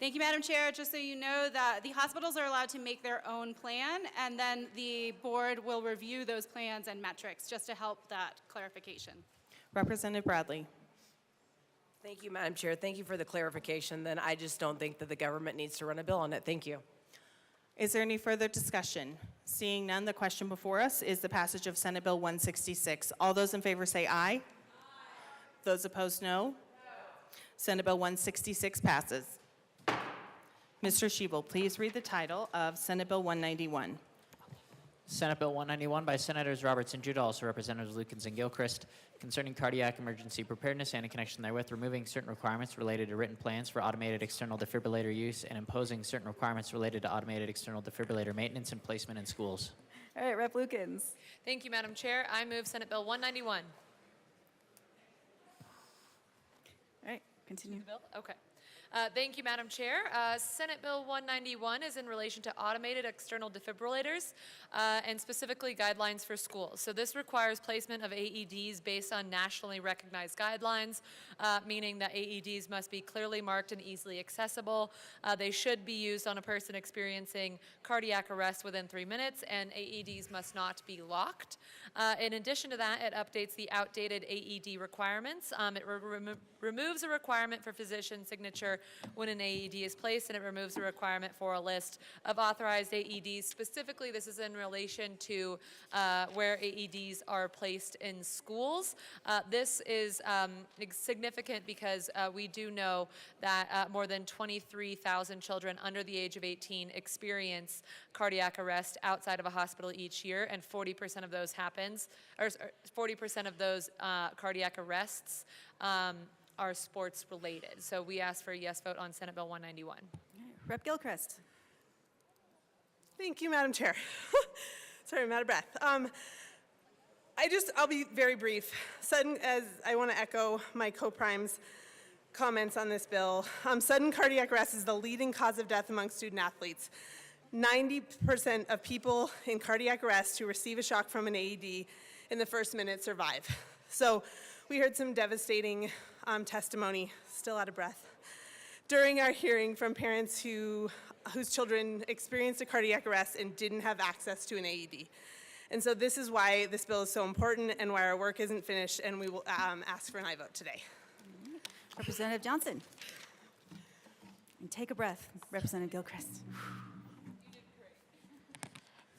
Speaker 10: Thank you, Madam Chair. Just so you know that the hospitals are allowed to make their own plan, and then the board will review those plans and metrics, just to help that clarification.
Speaker 1: Representative Bradley.
Speaker 16: Thank you, Madam Chair. Thank you for the clarification. Then I just don't think that the government needs to run a bill on it. Thank you.
Speaker 1: Is there any further discussion? Seeing none, the question before us is the passage of Senate Bill 166. All those in favor say aye. Aye. Those opposed, no. Senate Bill 166 passes. Mr. Shebel, please read the title of Senate Bill 191.
Speaker 3: Senate Bill 191 by Senators Robertson, Judah, also Representatives Lukens and Gilchrist, concerning cardiac emergency preparedness and in connection therewith, removing certain requirements related to written plans for automated external defibrillator use and imposing certain requirements related to automated external defibrillator maintenance and placement in schools.
Speaker 2: All right, Rep. Lukens.
Speaker 19: Thank you, Madam Chair. I move Senate Bill 191.
Speaker 2: All right, continue.
Speaker 19: Okay. Thank you, Madam Chair. Senate Bill 191 is in relation to automated external defibrillators and specifically guidelines for schools. So this requires placement of AEDs based on nationally recognized guidelines, meaning that AEDs must be clearly marked and easily accessible. They should be used on a person experiencing cardiac arrest within 3 minutes, and AEDs must not be locked. In addition to that, it updates the outdated AED requirements. It removes a requirement for physician signature when an AED is placed, and it removes a requirement for a list of authorized AEDs. Specifically, this is in relation to where AEDs are placed in schools. This is significant because we do know that more than 23,000 children under the age of 18 experience cardiac arrest outside of a hospital each year, and 40% of those cardiac arrests are sports related. So we ask for a yes vote on Senate Bill 191.
Speaker 2: Rep. Gilchrist.
Speaker 23: Thank you, Madam Chair. Sorry, I'm out of breath. I'll be very brief. Sudden, as I want to echo my co-prime's comments on this bill, sudden cardiac arrest is the leading cause of death among student athletes. 90% of people in cardiac arrest who receive a shock from an AED in the first minute survive. So we heard some devastating testimony, still out of breath, during our hearing from parents whose children experienced a cardiac arrest and didn't have access to an AED. And so this is why this bill is so important and why our work isn't finished, and we will ask for an aye vote today.
Speaker 2: Representative Johnson. And take a breath, Representative Gilchrist.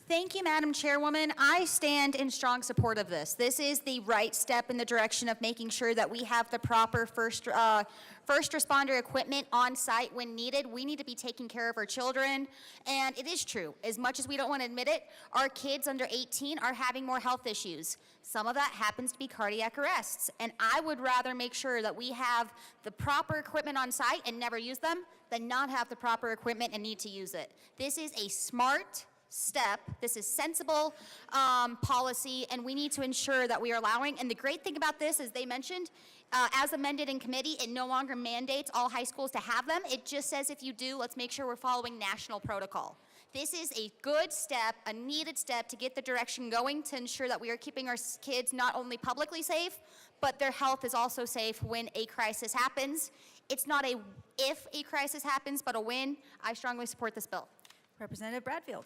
Speaker 12: Thank you, Madam Chairwoman. I stand in strong support of this. This is the right step in the direction of making sure that we have the proper first responder equipment on site when needed. We need to be taking care of our children. And it is true, as much as we don't want to admit it, our kids under 18 are having more health issues. Some of that happens to be cardiac arrests. And I would rather make sure that we have the proper equipment on site and never use them than not have the proper equipment and need to use it. This is a smart step. This is sensible policy, and we need to ensure that we are allowing, and the great thing about this, as they mentioned, as amended in committee, it no longer mandates all high schools to have them. It just says if you do, let's make sure we're following national protocol. This is a good step, a needed step to get the direction going to ensure that we are keeping our kids not only publicly safe, but their health is also safe when a crisis happens. It's not a if a crisis happens, but a when. I strongly support this bill.
Speaker 2: Representative Bradfield.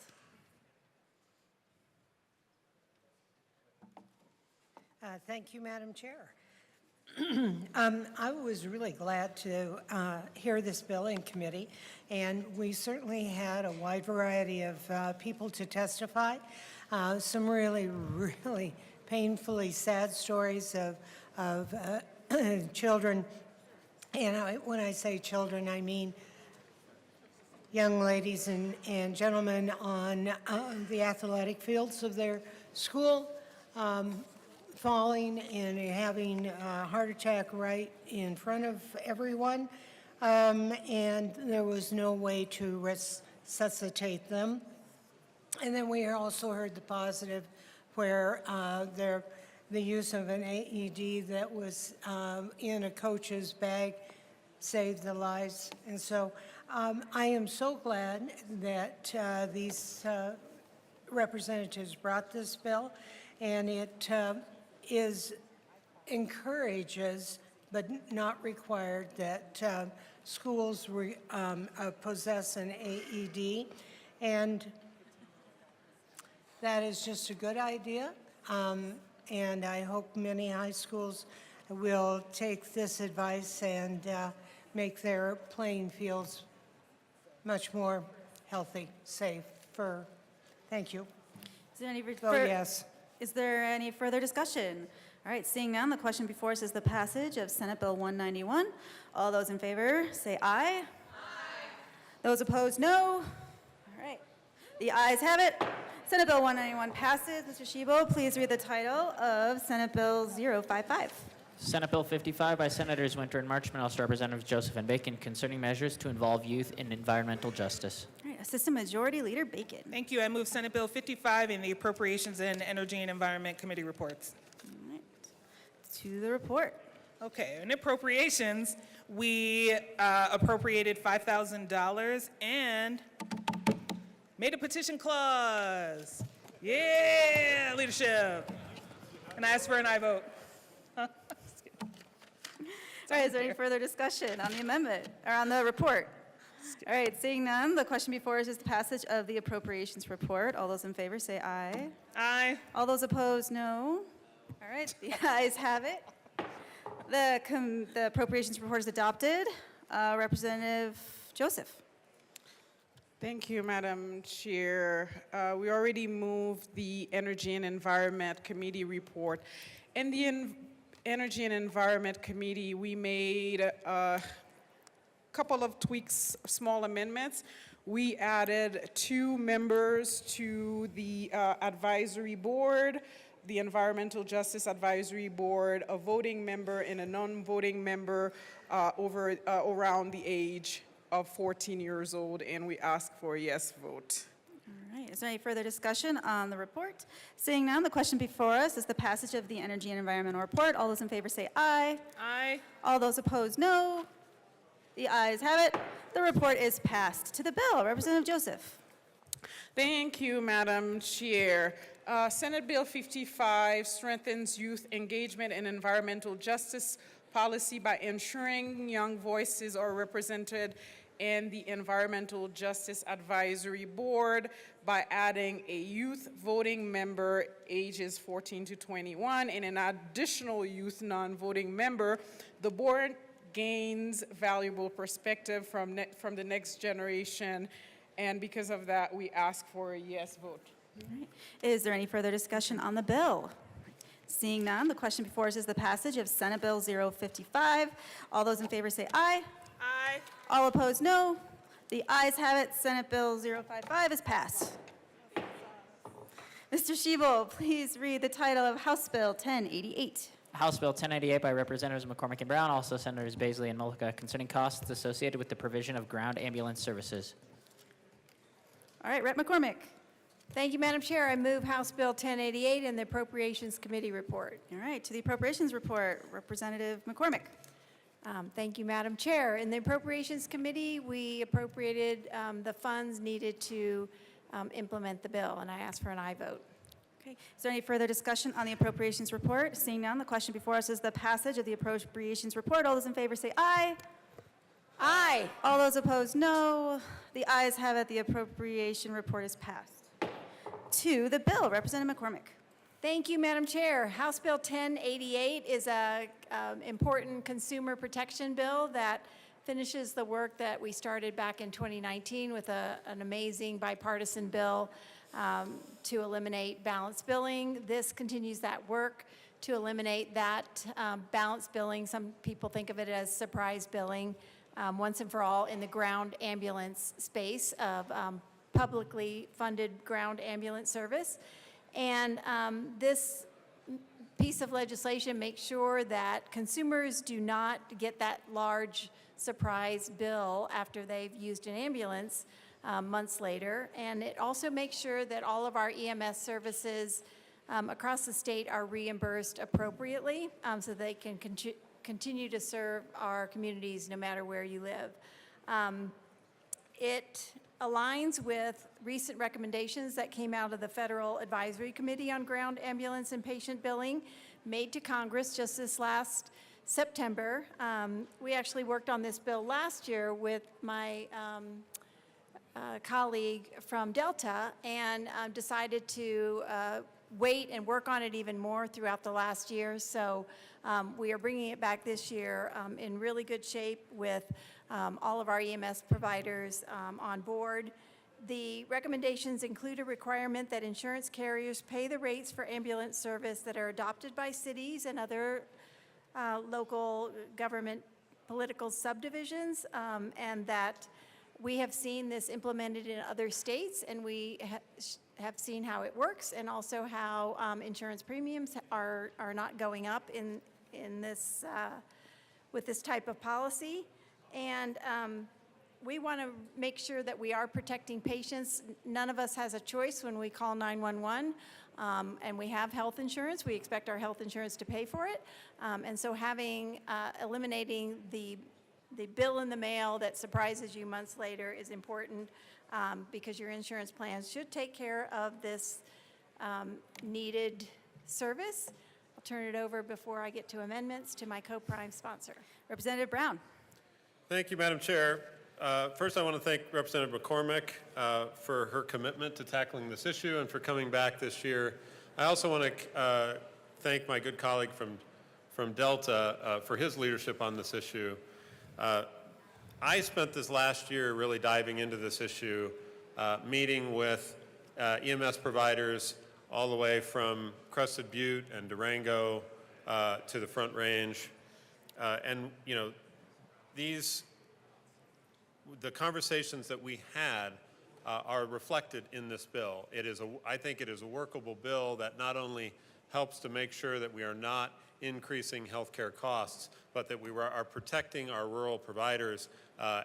Speaker 17: Thank you, Madam Chair. I was really glad to hear this bill in committee, and we certainly had a wide variety of people to testify. Some really, really painfully sad stories of of children. And when I say children, I mean young ladies and gentlemen on the athletic fields of their school falling and having a heart attack right in front of everyone. And there was no way to resuscitate them. And then we also heard the positive where the use of an AED that was in a coach's bag saved the lives. And so I am so glad that these representatives brought this bill, and it encourages, but not required, that schools possess an AED, and that is just a good idea. And I hope many high schools will take this advice and make their playing fields much more healthy, safe. Thank you.
Speaker 2: Is there any
Speaker 17: yes.
Speaker 2: Is there any further discussion? All right, seeing none, the question before us is the passage of Senate Bill 191. All those in favor say aye. Aye. Those opposed, no. All right, the ayes have it. Senate Bill 191 passes. Mr. Shebo, please read the title of Senate Bill 055.
Speaker 3: Senate Bill 55 by Senators Winter and Marchman, House Representatives Joseph and Bacon, concerning measures to involve youth in environmental justice.
Speaker 2: All right, Assistant Majority Leader Bacon.
Speaker 5: Thank you. I move Senate Bill 55 in the Appropriations and Energy and Environment Committee reports.
Speaker 2: All right, to the report.
Speaker 5: Okay, in appropriations, we appropriated $5,000 and made a petition clause. Yeah, leadership. And I ask for an aye vote.
Speaker 2: All right, is there any further discussion on the amendment, or on the report? All right, seeing none, the question before us is the passage of the appropriations report. All those in favor say aye.
Speaker 5: Aye.
Speaker 2: All those opposed, no. All right, the ayes have it. The appropriations report is adopted. Representative Joseph.
Speaker 8: Thank you, Madam Chair. We already moved the Energy and Environment Committee report. In the Energy and Environment Committee, we made a couple of tweaks, small amendments. We added 2 members to the advisory board, the Environmental Justice Advisory Board, a voting member and a non-voting member around the age of 14 years old, and we ask for a yes vote.
Speaker 2: All right, is there any further discussion on the report? Seeing none, the question before us is the passage of the Energy and Environmental Report. All those in favor say aye.
Speaker 5: Aye.
Speaker 2: All those opposed, no. The ayes have it. The report is passed. To the bill, Representative Joseph.
Speaker 8: Thank you, Madam Chair. Senate Bill 55 strengthens youth engagement and environmental justice policy by ensuring young voices are represented in the Environmental Justice Advisory Board by adding a youth voting member ages 14 to 21 and an additional youth non-voting member. The board gains valuable perspective from the next generation, and because of that, we ask for a yes vote.
Speaker 2: All right. Is there any further discussion on the bill? Seeing none, the question before us is the passage of Senate Bill 055. All those in favor say aye.
Speaker 5: Aye.
Speaker 2: All opposed, no. The ayes have it. Senate Bill 055 is passed. Mr. Shebo, please read the title of House Bill 1088.
Speaker 3: House Bill 1088 by Representatives McCormick and Brown, also Senators Baisley and Mullica, concerning costs associated with the provision of ground ambulance services.
Speaker 2: All right, Rep. McCormick.
Speaker 20: Thank you, Madam Chair. I move House Bill 1088 in the Appropriations Committee report.
Speaker 2: All right, to the Appropriations Report, Representative McCormick.
Speaker 20: Thank you, Madam Chair. In the Appropriations Committee, we appropriated the funds needed to implement the bill, and I ask for an aye vote.
Speaker 2: Okay, is there any further discussion on the Appropriations Report? Seeing none, the question before us is the passage of the Appropriations Report. All those in favor say aye.
Speaker 20: Aye.
Speaker 2: All those opposed, no. The ayes have it. The Appropriation Report is passed. To the bill, Representative McCormick.
Speaker 20: Thank you, Madam Chair. House Bill 1088 is an important consumer protection bill that finishes the work that we started back in 2019 with an amazing bipartisan bill to eliminate balance billing. This continues that work to eliminate that balance billing. Some people think of it as surprise billing, once and for all in the ground ambulance space of publicly funded ground ambulance service. And this piece of legislation makes sure that consumers do not get that large surprise bill after they've used an ambulance months later. And it also makes sure that all of our EMS services across the state are reimbursed appropriately so they can continue to serve our communities no matter where you live. It aligns with recent recommendations that came out of the Federal Advisory Committee on Ground Ambulance and Patient Billing made to Congress just this last September. We actually worked on this bill last year with my colleague from Delta and decided to wait and work on it even more throughout the last year. So we are bringing it back this year in really good shape with all of our EMS providers on board. The recommendations include a requirement that insurance carriers pay the rates for ambulance service that are adopted by cities and other local government political subdivisions, and that we have seen this implemented in other states, and we have seen how it works, and also how insurance premiums are not going up in this with this type of policy. And we want to make sure that we are protecting patients. None of us has a choice when we call 911, and we have health insurance. We expect our health insurance to pay for it. And so eliminating the bill in the mail that surprises you months later is important because your insurance plans should take care of this needed service. I'll turn it over before I get to amendments to my co-prime sponsor.
Speaker 2: Representative Brown.
Speaker 6: Thank you, Madam Chair. First, I want to thank Representative McCormick for her commitment to tackling this issue and for coming back this year. I also want to thank my good colleague from Delta for his leadership on this issue. I spent this last year really diving into this issue, meeting with EMS providers all the way from Crested Butte and Durango to the Front Range. And, you know, the conversations that we had are reflected in this bill. I think it is a workable bill that not only helps to make sure that we are not increasing healthcare costs, but that we are protecting our rural providers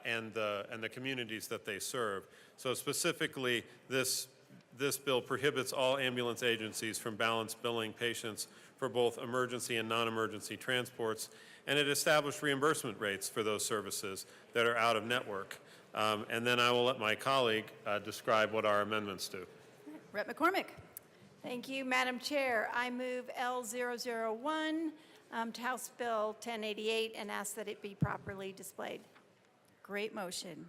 Speaker 6: and the communities that they serve. So specifically, this bill prohibits all ambulance agencies from balance billing patients for both emergency and non-emergency transports, and it established reimbursement rates for those services that are out of network. And then I will let my colleague describe what our amendments do.
Speaker 2: Rep. McCormick.
Speaker 20: Thank you, Madam Chair. I move L001 to House Bill 1088 and ask that it be properly displayed.
Speaker 2: Great motion.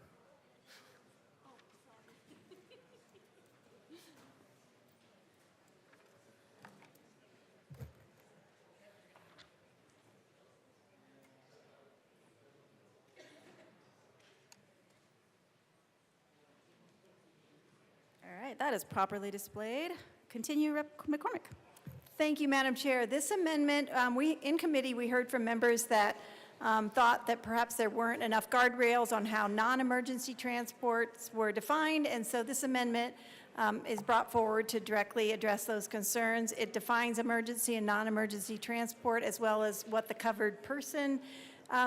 Speaker 2: All right, that is properly displayed. Continue, Rep. McCormick.
Speaker 20: Thank you, Madam Chair. This amendment, in committee, we heard from members that thought that perhaps there weren't enough guardrails on how non-emergency transports were defined, and so this amendment is brought forward to directly address those concerns. It defines emergency and non-emergency transport as well as what the covered person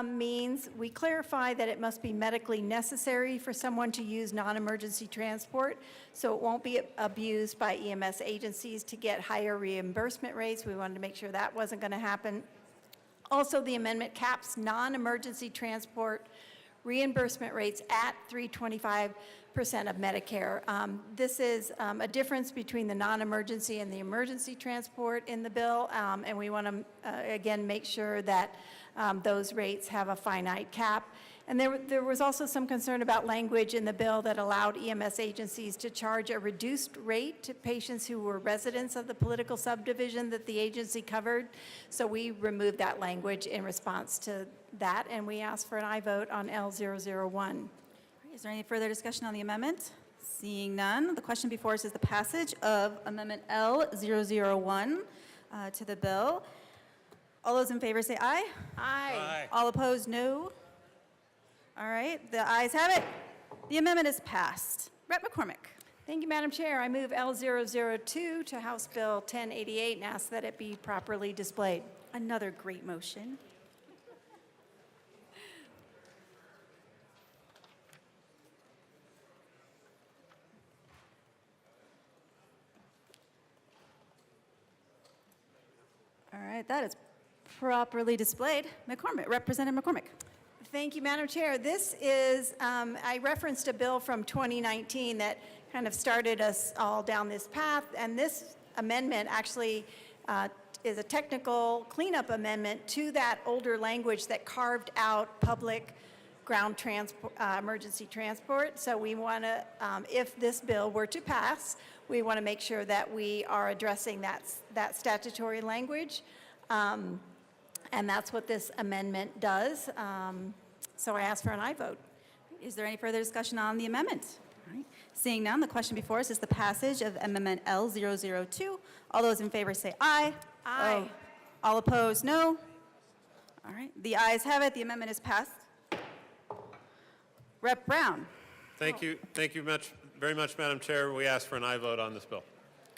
Speaker 20: means. We clarify that it must be medically necessary for someone to use non-emergency transport, so it won't be abused by EMS agencies to get higher reimbursement rates. We wanted to make sure that wasn't going to happen. Also, the amendment caps non-emergency transport reimbursement rates at 325% of Medicare. This is a difference between the non-emergency and the emergency transport in the bill, and we want to, again, make sure that those rates have a finite cap. And there was also some concern about language in the bill that allowed EMS agencies to charge a reduced rate to patients who were residents of the political subdivision that the agency covered. So we removed that language in response to that, and we asked for an aye vote on L001.
Speaker 2: Is there any further discussion on the amendment? Seeing none, the question before us is the passage of Amendment L001 to the bill. All those in favor say aye.
Speaker 20: Aye.
Speaker 2: All opposed, no. All right, the ayes have it. The amendment is passed. Rep. McCormick.
Speaker 20: Thank you, Madam Chair. I move L002 to House Bill 1088 and ask that it be properly displayed.
Speaker 2: Another great motion. All right, that is properly displayed. McCormick, Representative McCormick.
Speaker 20: Thank you, Madam Chair. This is, I referenced a bill from 2019 that kind of started us all down this path, and this amendment actually is a technical cleanup amendment to that older language that carved out public ground transport, emergency transport. So we want to, if this bill were to pass, we want to make sure that we are addressing that statutory language. And that's what this amendment does. So I ask for an aye vote.
Speaker 2: Is there any further discussion on the amendment? All right. Seeing none, the question before us is the passage of Amendment L002. All those in favor say aye.
Speaker 20: Aye.
Speaker 2: All opposed, no. All right, the ayes have it. The amendment is passed. Rep. Brown.
Speaker 6: Thank you very much, Madam Chair. We ask for an aye vote on this bill.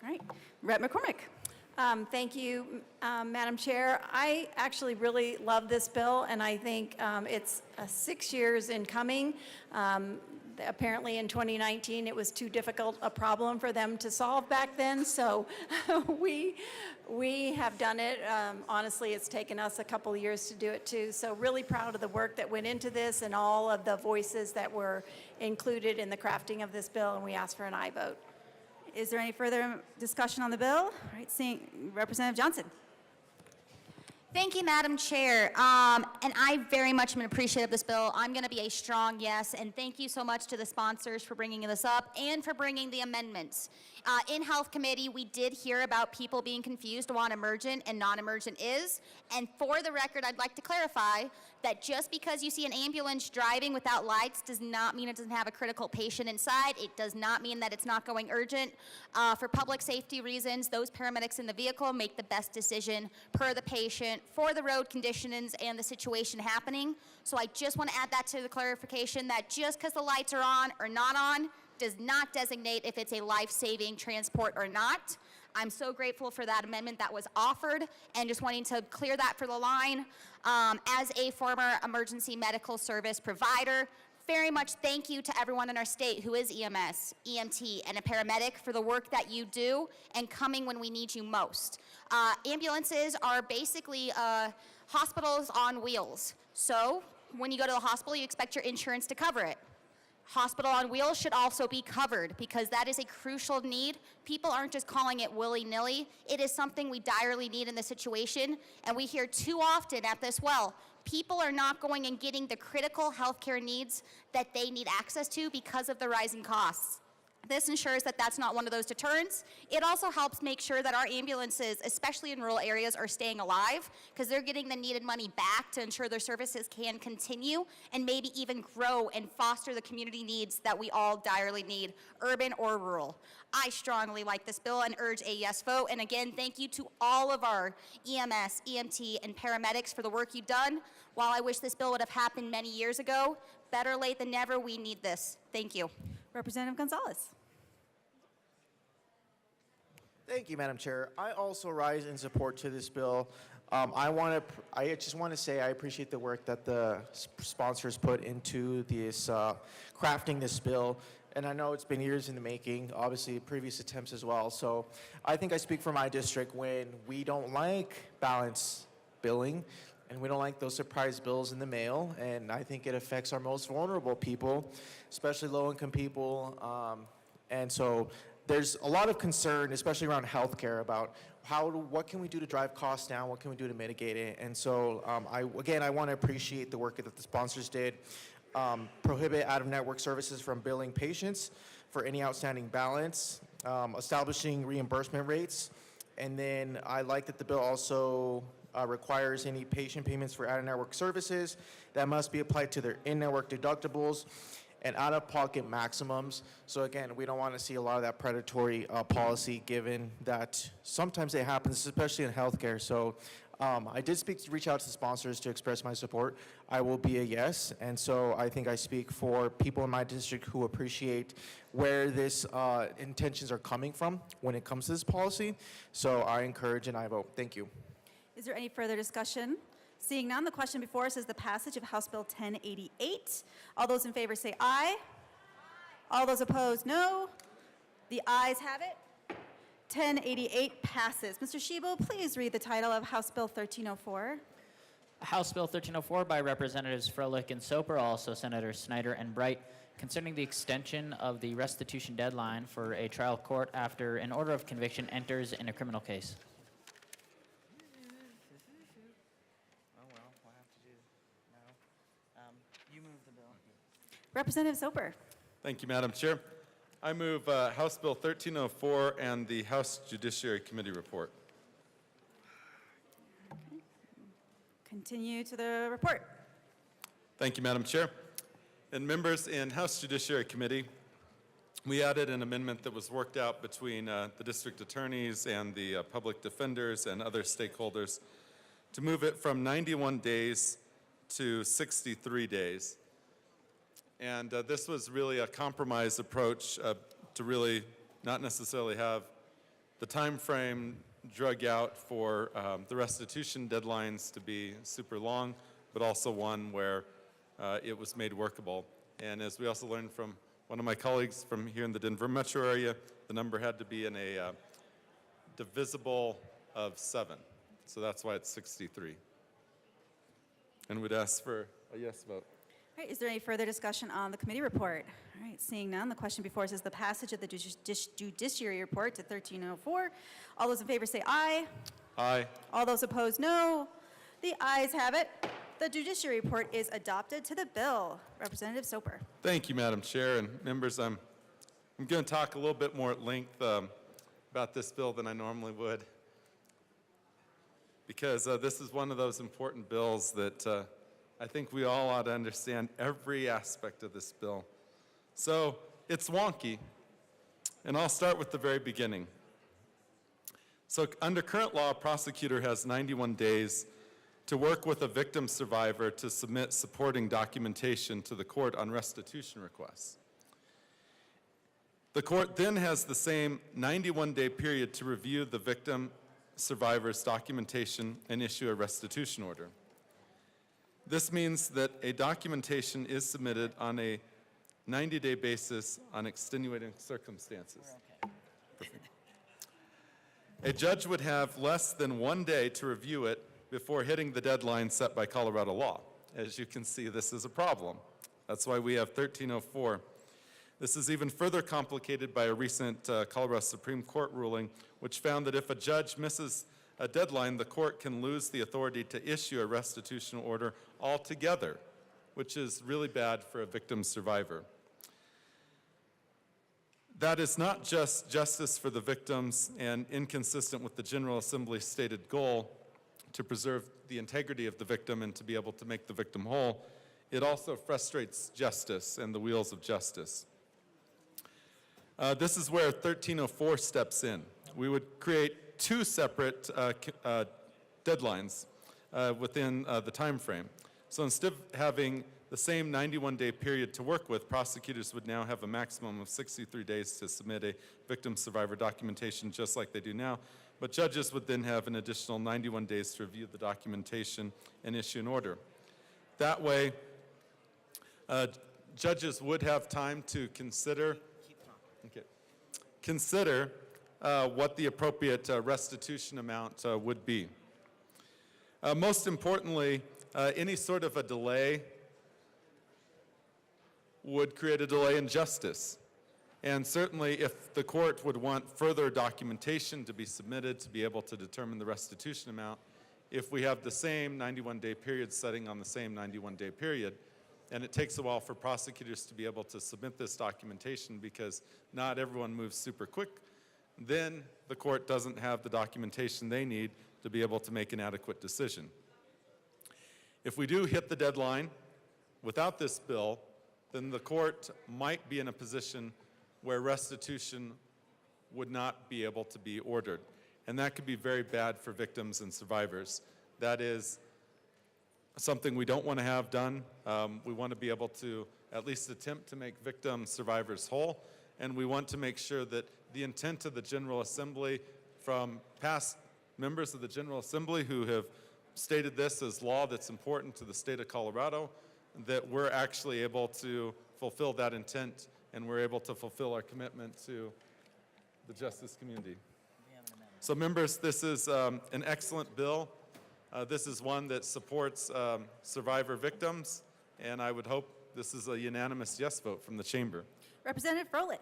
Speaker 2: All right, Rep. McCormick.
Speaker 20: Thank you, Madam Chair. I actually really love this bill, and I think it's 6 years in coming. Apparently in 2019, it was too difficult a problem for them to solve back then, so we have done it. Honestly, it's taken us a couple of years to do it too, so really proud of the work that went into this and all of the voices that were included in the crafting of this bill, and we ask for an aye vote.
Speaker 2: Is there any further discussion on the bill? All right, seeing Representative Johnson.
Speaker 12: Thank you, Madam Chair. And I very much am appreciative of this bill. I'm going to be a strong yes, and thank you so much to the sponsors for bringing this up and for bringing the amendments. In Health Committee, we did hear about people being confused on what emergent and non-emergent is. And for the record, I'd like to clarify that just because you see an ambulance driving without lights does not mean it doesn't have a critical patient inside. It does not mean that it's not going urgent. For public safety reasons, those paramedics in the vehicle make the best decision per the patient for the road conditions and the situation happening. So I just want to add that to the clarification that just because the lights are on or not on does not designate if it's a life-saving transport or not. I'm so grateful for that amendment that was offered and just wanting to clear that for the line. As a former emergency medical service provider, very much thank you to everyone in our state who is EMS, EMT, and a paramedic for the work that you do and coming when we need you most. Ambulances are basically hospitals on wheels. So when you go to the hospital, you expect your insurance to cover it. Hospital on Wheels should also be covered because that is a crucial need. People aren't just calling it willy-nilly. It is something we direly need in this situation, and we hear too often at this well, people are not going and getting the critical healthcare needs that they need access to because of the rising costs. This ensures that that's not one of those deterrents. It also helps make sure that our ambulances, especially in rural areas, are staying alive because they're getting the needed money back to ensure their services can continue and maybe even grow and foster the community needs that we all direly need, urban or rural. I strongly like this bill and urge a yes vote. And again, thank you to all of our EMS, EMT, and paramedics for the work you've done. While I wish this bill would have happened many years ago, better late than never, we need this. Thank you.
Speaker 2: Representative Gonzalez.
Speaker 9: Thank you, Madam Chair. I also rise in support to this bill. I just want to say I appreciate the work that the sponsors put into this crafting this bill. And I know it's been years in the making, obviously previous attempts as well. So I think I speak for my district when we don't like balance billing and we don't like those surprise bills in the mail. And I think it affects our most vulnerable people, especially low-income people. And so there's a lot of concern, especially around healthcare, about what can we do to drive costs down, what can we do to mitigate it. And so I want to appreciate the work that the sponsors did. Prohibit out-of-network services from billing patients for any outstanding balance, establishing reimbursement rates, and then I like that the bill also requires any patient payments for out-of-network services that must be applied to their in-network deductibles and out-of-pocket maximums. So again, we don't want to see a lot of that predatory policy given that sometimes it happens, especially in healthcare. So I did reach out to sponsors to express my support. I will be a yes, and so I think I speak for people in my district who appreciate where this intentions are coming from when it comes to this policy. So I encourage and I vote. Thank you.
Speaker 2: Is there any further discussion? Seeing none, the question before us is the passage of House Bill 1088. All those in favor say aye. All those opposed, no. The ayes have it. 1088 passes. Mr. Shebo, please read the title of House Bill 1304.
Speaker 3: House Bill 1304 by Representatives Froelich and Soper, also Senators Snyder and Bright, concerning the extension of the restitution deadline for a trial court after an order of conviction enters in a criminal case.
Speaker 2: Representative Soper.
Speaker 14: Thank you, Madam Chair. I move House Bill 1304 and the House Judiciary Committee report.
Speaker 2: Continue to the report.
Speaker 14: Thank you, Madam Chair. And members, in House Judiciary Committee, we added an amendment that was worked out between the district attorneys and the public defenders and other stakeholders to move it from 91 days to 63 days. And this was really a compromise approach to really not necessarily have the time frame drug out for the restitution deadlines to be super long, but also one where it was made workable. And as we also learned from one of my colleagues from here in the Denver metro area, the number had to be in a divisible of 7. So that's why it's 63. And we'd ask for a yes vote.
Speaker 2: All right, is there any further discussion on the committee report? All right, seeing none, the question before us is the passage of the judiciary report to 1304. All those in favor say aye.
Speaker 14: Aye.
Speaker 2: All those opposed, no. The ayes have it. The judiciary report is adopted to the bill. Representative Soper.
Speaker 14: Thank you, Madam Chair and members. I'm going to talk a little bit more at length about this bill than I normally would, because this is one of those important bills that I think we all ought to understand every aspect of this bill. So it's wonky, and I'll start with the very beginning. So under current law, a prosecutor has 91 days to work with a victim survivor to submit supporting documentation to the court on restitution requests. The court then has the same 91-day period to review the victim survivor's documentation and issue a restitution order. This means that a documentation is submitted on a 90-day basis on extenuating circumstances. Perfect. A judge would have less than 1 day to review it before hitting the deadline set by Colorado law. As you can see, this is a problem. That's why we have 1304. This is even further complicated by a recent Colorado Supreme Court ruling, which found that if a judge misses a deadline, the court can lose the authority to issue a restitution order altogether, which is really bad for a victim survivor. That is not just justice for the victims and inconsistent with the General Assembly's stated goal to preserve the integrity of the victim and to be able to make the victim whole. It also frustrates justice and the wheels of justice. This is where 1304 steps in. We would create 2 separate deadlines within the time frame. So instead of having the same 91-day period to work with, prosecutors would now have a maximum of 63 days to submit a victim survivor documentation just like they do now. But judges would then have an additional 91 days to review the documentation and issue an order. That way, judges would have time to consider what the appropriate restitution amount would be. Most importantly, any sort of a delay would create a delay in justice. And certainly if the court would want further documentation to be submitted to be able to determine the restitution amount, if we have the same 91-day period setting on the same 91-day period, and it takes a while for prosecutors to be able to submit this documentation because not everyone moves super quick, then the court doesn't have the documentation they need to be able to make an adequate decision. If we do hit the deadline without this bill, then the court might be in a position where restitution would not be able to be ordered. And that could be very bad for victims and survivors. That is something we don't want to have done. We want to be able to at least attempt to make victim survivors whole, and we want to make sure that the intent of the General Assembly from past members of the General Assembly who have stated this as law that's important to the state of Colorado, that we're actually able to fulfill that intent and we're able to fulfill our commitment to the justice community. So members, this is an excellent bill. This is one that supports survivor victims, and I would hope this is a unanimous yes vote from the chamber.
Speaker 2: Representative Froelich.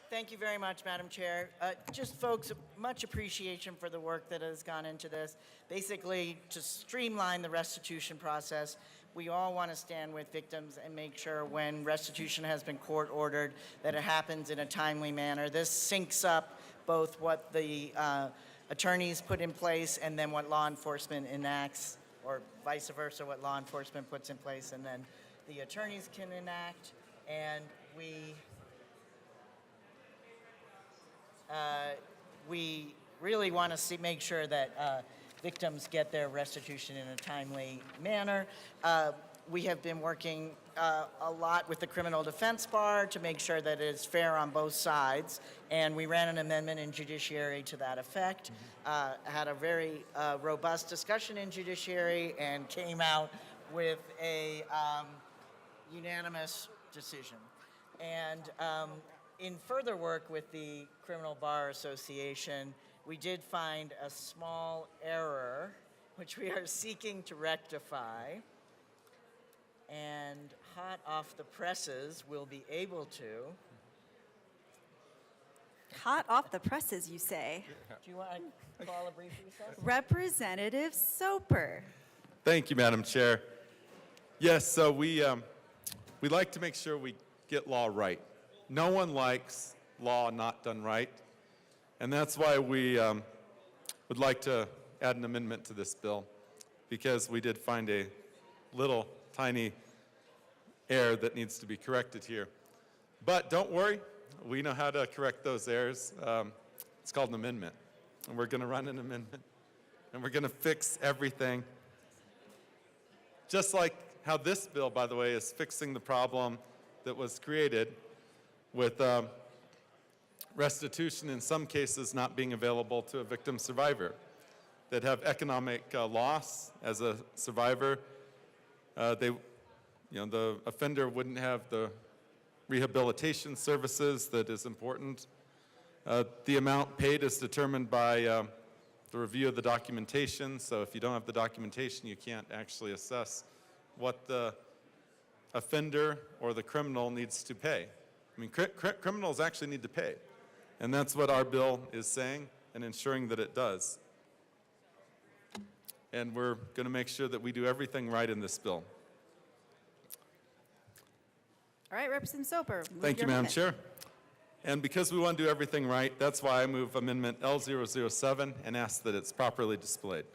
Speaker 13: Thank you very much, Madam Chair. Just folks, much appreciation for the work that has gone into this. Basically, to streamline the restitution process, we all want to stand with victims and make sure when restitution has been court ordered that it happens in a timely manner. This syncs up both what the attorneys put in place and then what law enforcement enacts, or vice versa, what law enforcement puts in place and then the attorneys can enact. And we really want to make sure that victims get their restitution in a timely manner. We have been working a lot with the criminal defense bar to make sure that it is fair on both sides, and we ran an amendment in judiciary to that effect. Had a very robust discussion in judiciary and came out with a unanimous decision. And in further work with the Criminal Bar Association, we did find a small error, which we are seeking to rectify. And hot off the presses, we'll be able to.
Speaker 2: Hot off the presses, you say.
Speaker 13: Do you want to call a brief recess?
Speaker 2: Representative Soper.
Speaker 14: Thank you, Madam Chair. Yes, so we like to make sure we get law right. No one likes law not done right, and that's why we would like to add an amendment to this bill, because we did find a little tiny error that needs to be corrected here. But don't worry, we know how to correct those errors. It's called an amendment, and we're going to run an amendment, and we're going to fix everything. Just like how this bill, by the way, is fixing the problem that was created with restitution in some cases not being available to a victim survivor that have economic loss as a survivor. The offender wouldn't have the rehabilitation services that is important. The amount paid is determined by the review of the documentation. So if you don't have the documentation, you can't actually assess what the offender or the criminal needs to pay. I mean, criminals actually need to pay. And that's what our bill is saying and ensuring that it does. And we're going to make sure that we do everything right in this bill.
Speaker 2: All right, Representative Soper.
Speaker 14: Thank you, Madam Chair. And because we want to do everything right, that's why I move Amendment L007 and ask that it's properly displayed.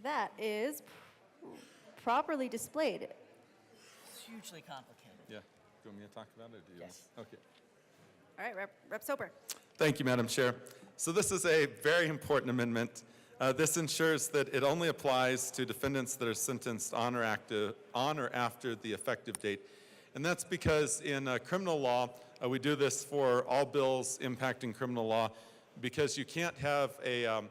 Speaker 2: That is properly displayed.
Speaker 13: It's hugely complicated.
Speaker 14: Yeah. Do you want me to talk about it? Or do you
Speaker 13: Yes.
Speaker 14: Okay.
Speaker 2: All right, Rep Soper.
Speaker 14: Thank you, Madam Chair. So this is a very important amendment. This ensures that it only applies to defendants that are sentenced on or after the effective date. And that's because in criminal law, we do this for all bills impacting criminal law, because you can't have a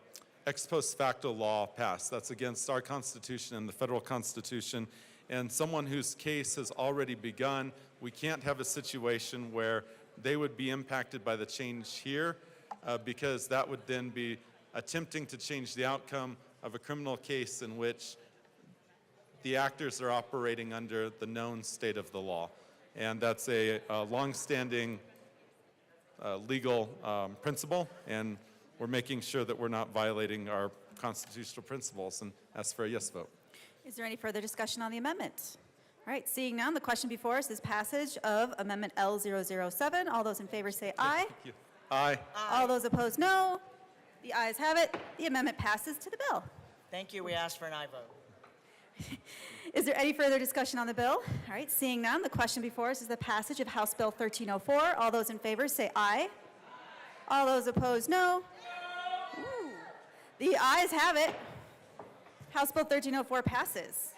Speaker 14: ex post facto law passed. That's against our Constitution and the federal Constitution. And someone whose case has already begun, we can't have a situation where they would be impacted by the change here, because that would then be attempting to change the outcome of a criminal case in which the actors are operating under the known state of the law. And that's a longstanding legal principle, and we're making sure that we're not violating our constitutional principles, and ask for a yes vote.
Speaker 2: Is there any further discussion on the amendment? All right, seeing none, the question before us is passage of Amendment L007. All those in favor say aye.
Speaker 14: Thank you. Aye.
Speaker 2: All those opposed, no. The ayes have it. The amendment passes to the bill.
Speaker 13: Thank you. We ask for an aye vote.
Speaker 2: Is there any further discussion on the bill? All right, seeing none, the question before us is the passage of House Bill 1304. All those in favor say aye. All those opposed, no. Ooh. The ayes have it. House Bill 1304 passes.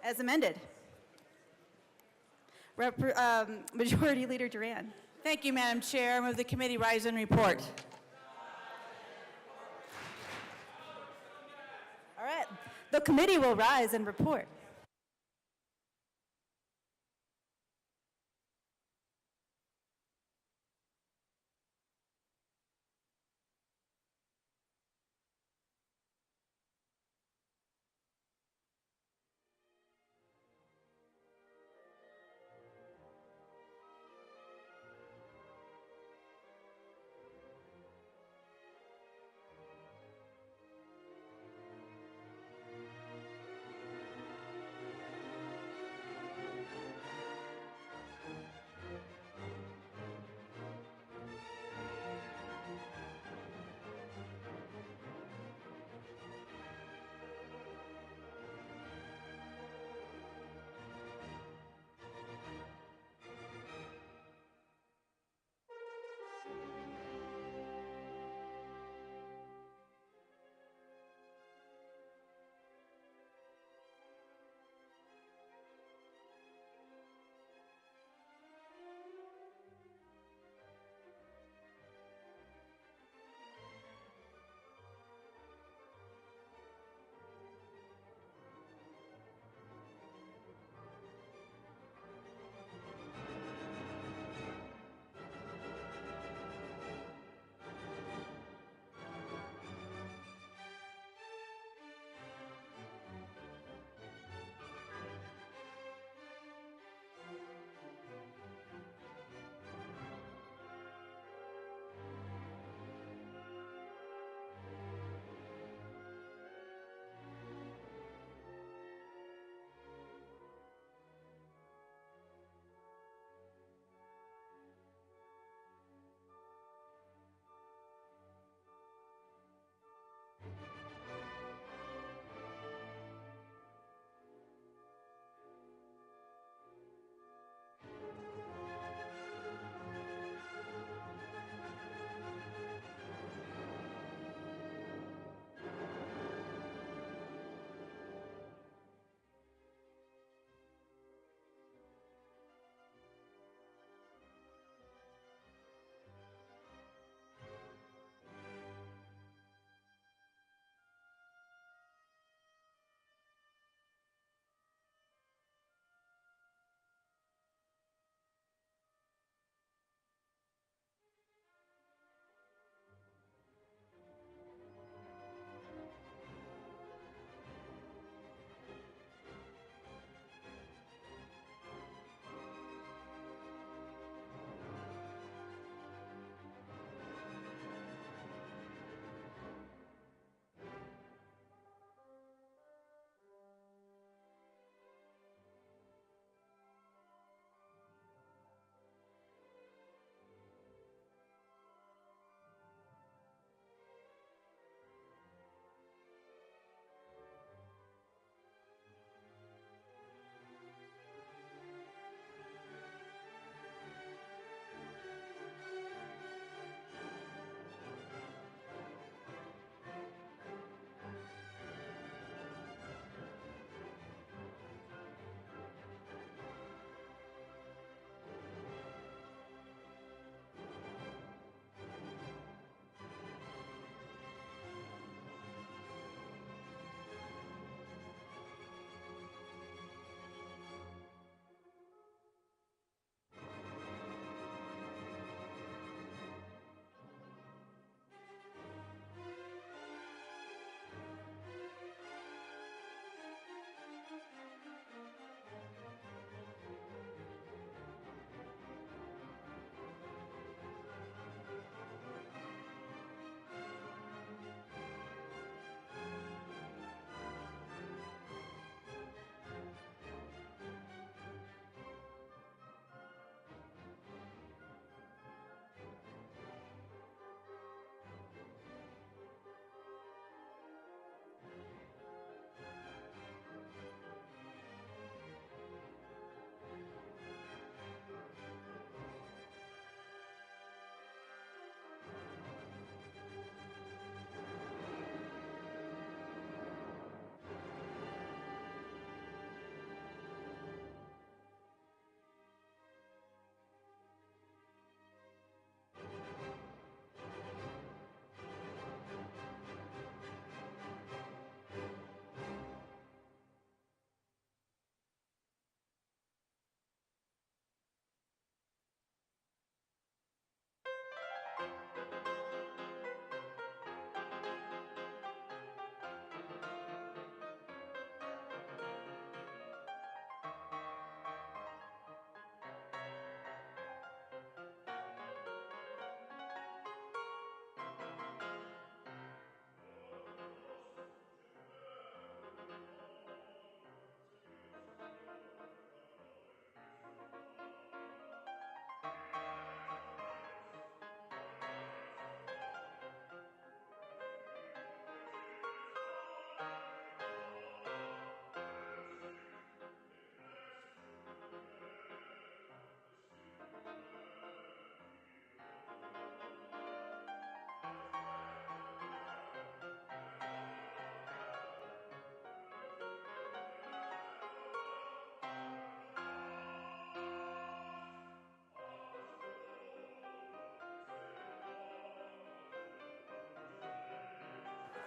Speaker 2: As amended. Majority Leader Duran.
Speaker 11: Thank you, Madam Chair. I move the committee rise and report.
Speaker 2: All right, the committee will rise and report.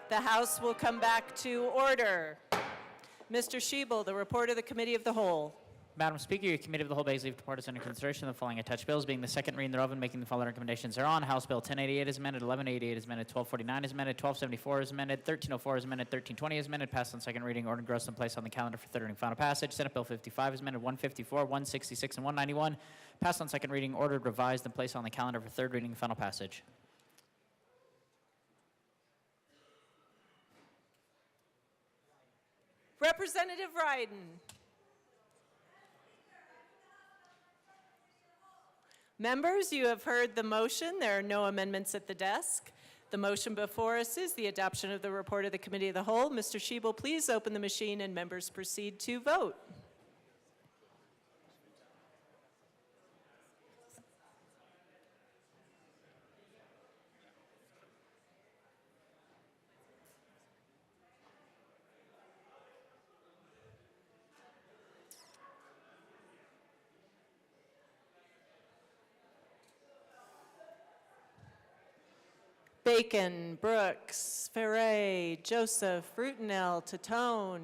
Speaker 1: The House will come back to order. Mr. Shebel, the report of the Committee of the Whole.
Speaker 3: Madam Speaker, your Committee of the Whole begs leave to report as under consideration of the following attached bills, being the second reading thereof and making the following recommendations thereon. House Bill 1088 is amended, 1188 is amended, 1249 is amended, 1274 is amended, 1304 is amended, 1320 is amended, passed on second reading, ordered, engrossed, and placed on the calendar for third reading, final passage. Senate Bill 55 is amended, 154, 166, and 191, passed on second reading, ordered, revised, and placed on the calendar for third reading, final passage.
Speaker 1: Representative Riden. Members, you have heard the motion. There are no amendments at the desk. The motion before us is the adoption of the report of the Committee of the Whole. Mr. Shebel, please open the machine and members proceed to vote. Bacon, Brooks, Ferre, Joseph, Brutinel, Tatone.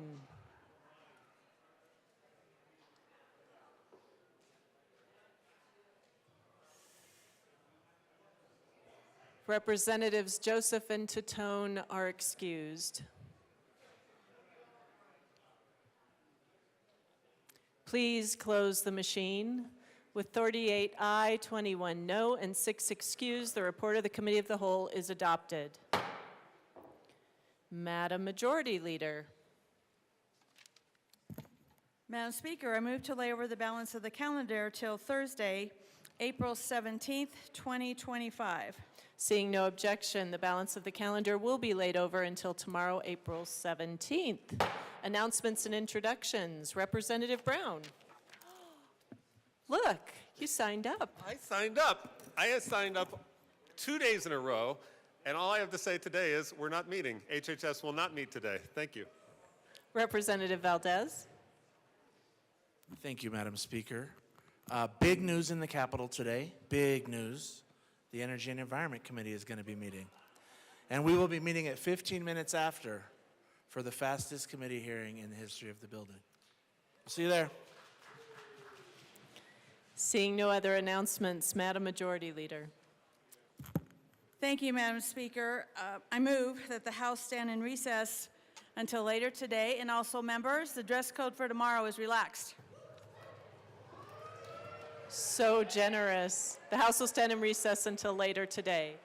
Speaker 1: Representatives Joseph and Tatone are excused. Please close the machine. With 38 aye, 21 no, and 6 excused, the report of the Committee of the Whole is adopted. Madam Majority Leader.
Speaker 11: Madam Speaker, I move to lay over the balance of the calendar till Thursday, April 17th, 2025.
Speaker 1: Seeing no objection, the balance of the calendar will be laid over until tomorrow, April 17th. Announcements and introductions. Representative Brown. Look, you signed up.
Speaker 6: I signed up. I have signed up 2 days in a row, and all I have to say today is we're not meeting. HHS will not meet today. Thank you.
Speaker 1: Representative Valdez.
Speaker 7: Thank you, Madam Speaker. Big news in the Capitol today. Big news. The Energy and Environment Committee is going to be meeting. And we will be meeting at 15 minutes after for the fastest committee hearing in the history of the building. See you there.
Speaker 1: Seeing no other announcements, Madam Majority Leader.
Speaker 11: Thank you, Madam Speaker. I move that the House stand in recess until later today, and also members, the dress code for tomorrow is relaxed.
Speaker 1: So generous. The House will stand in recess until later today.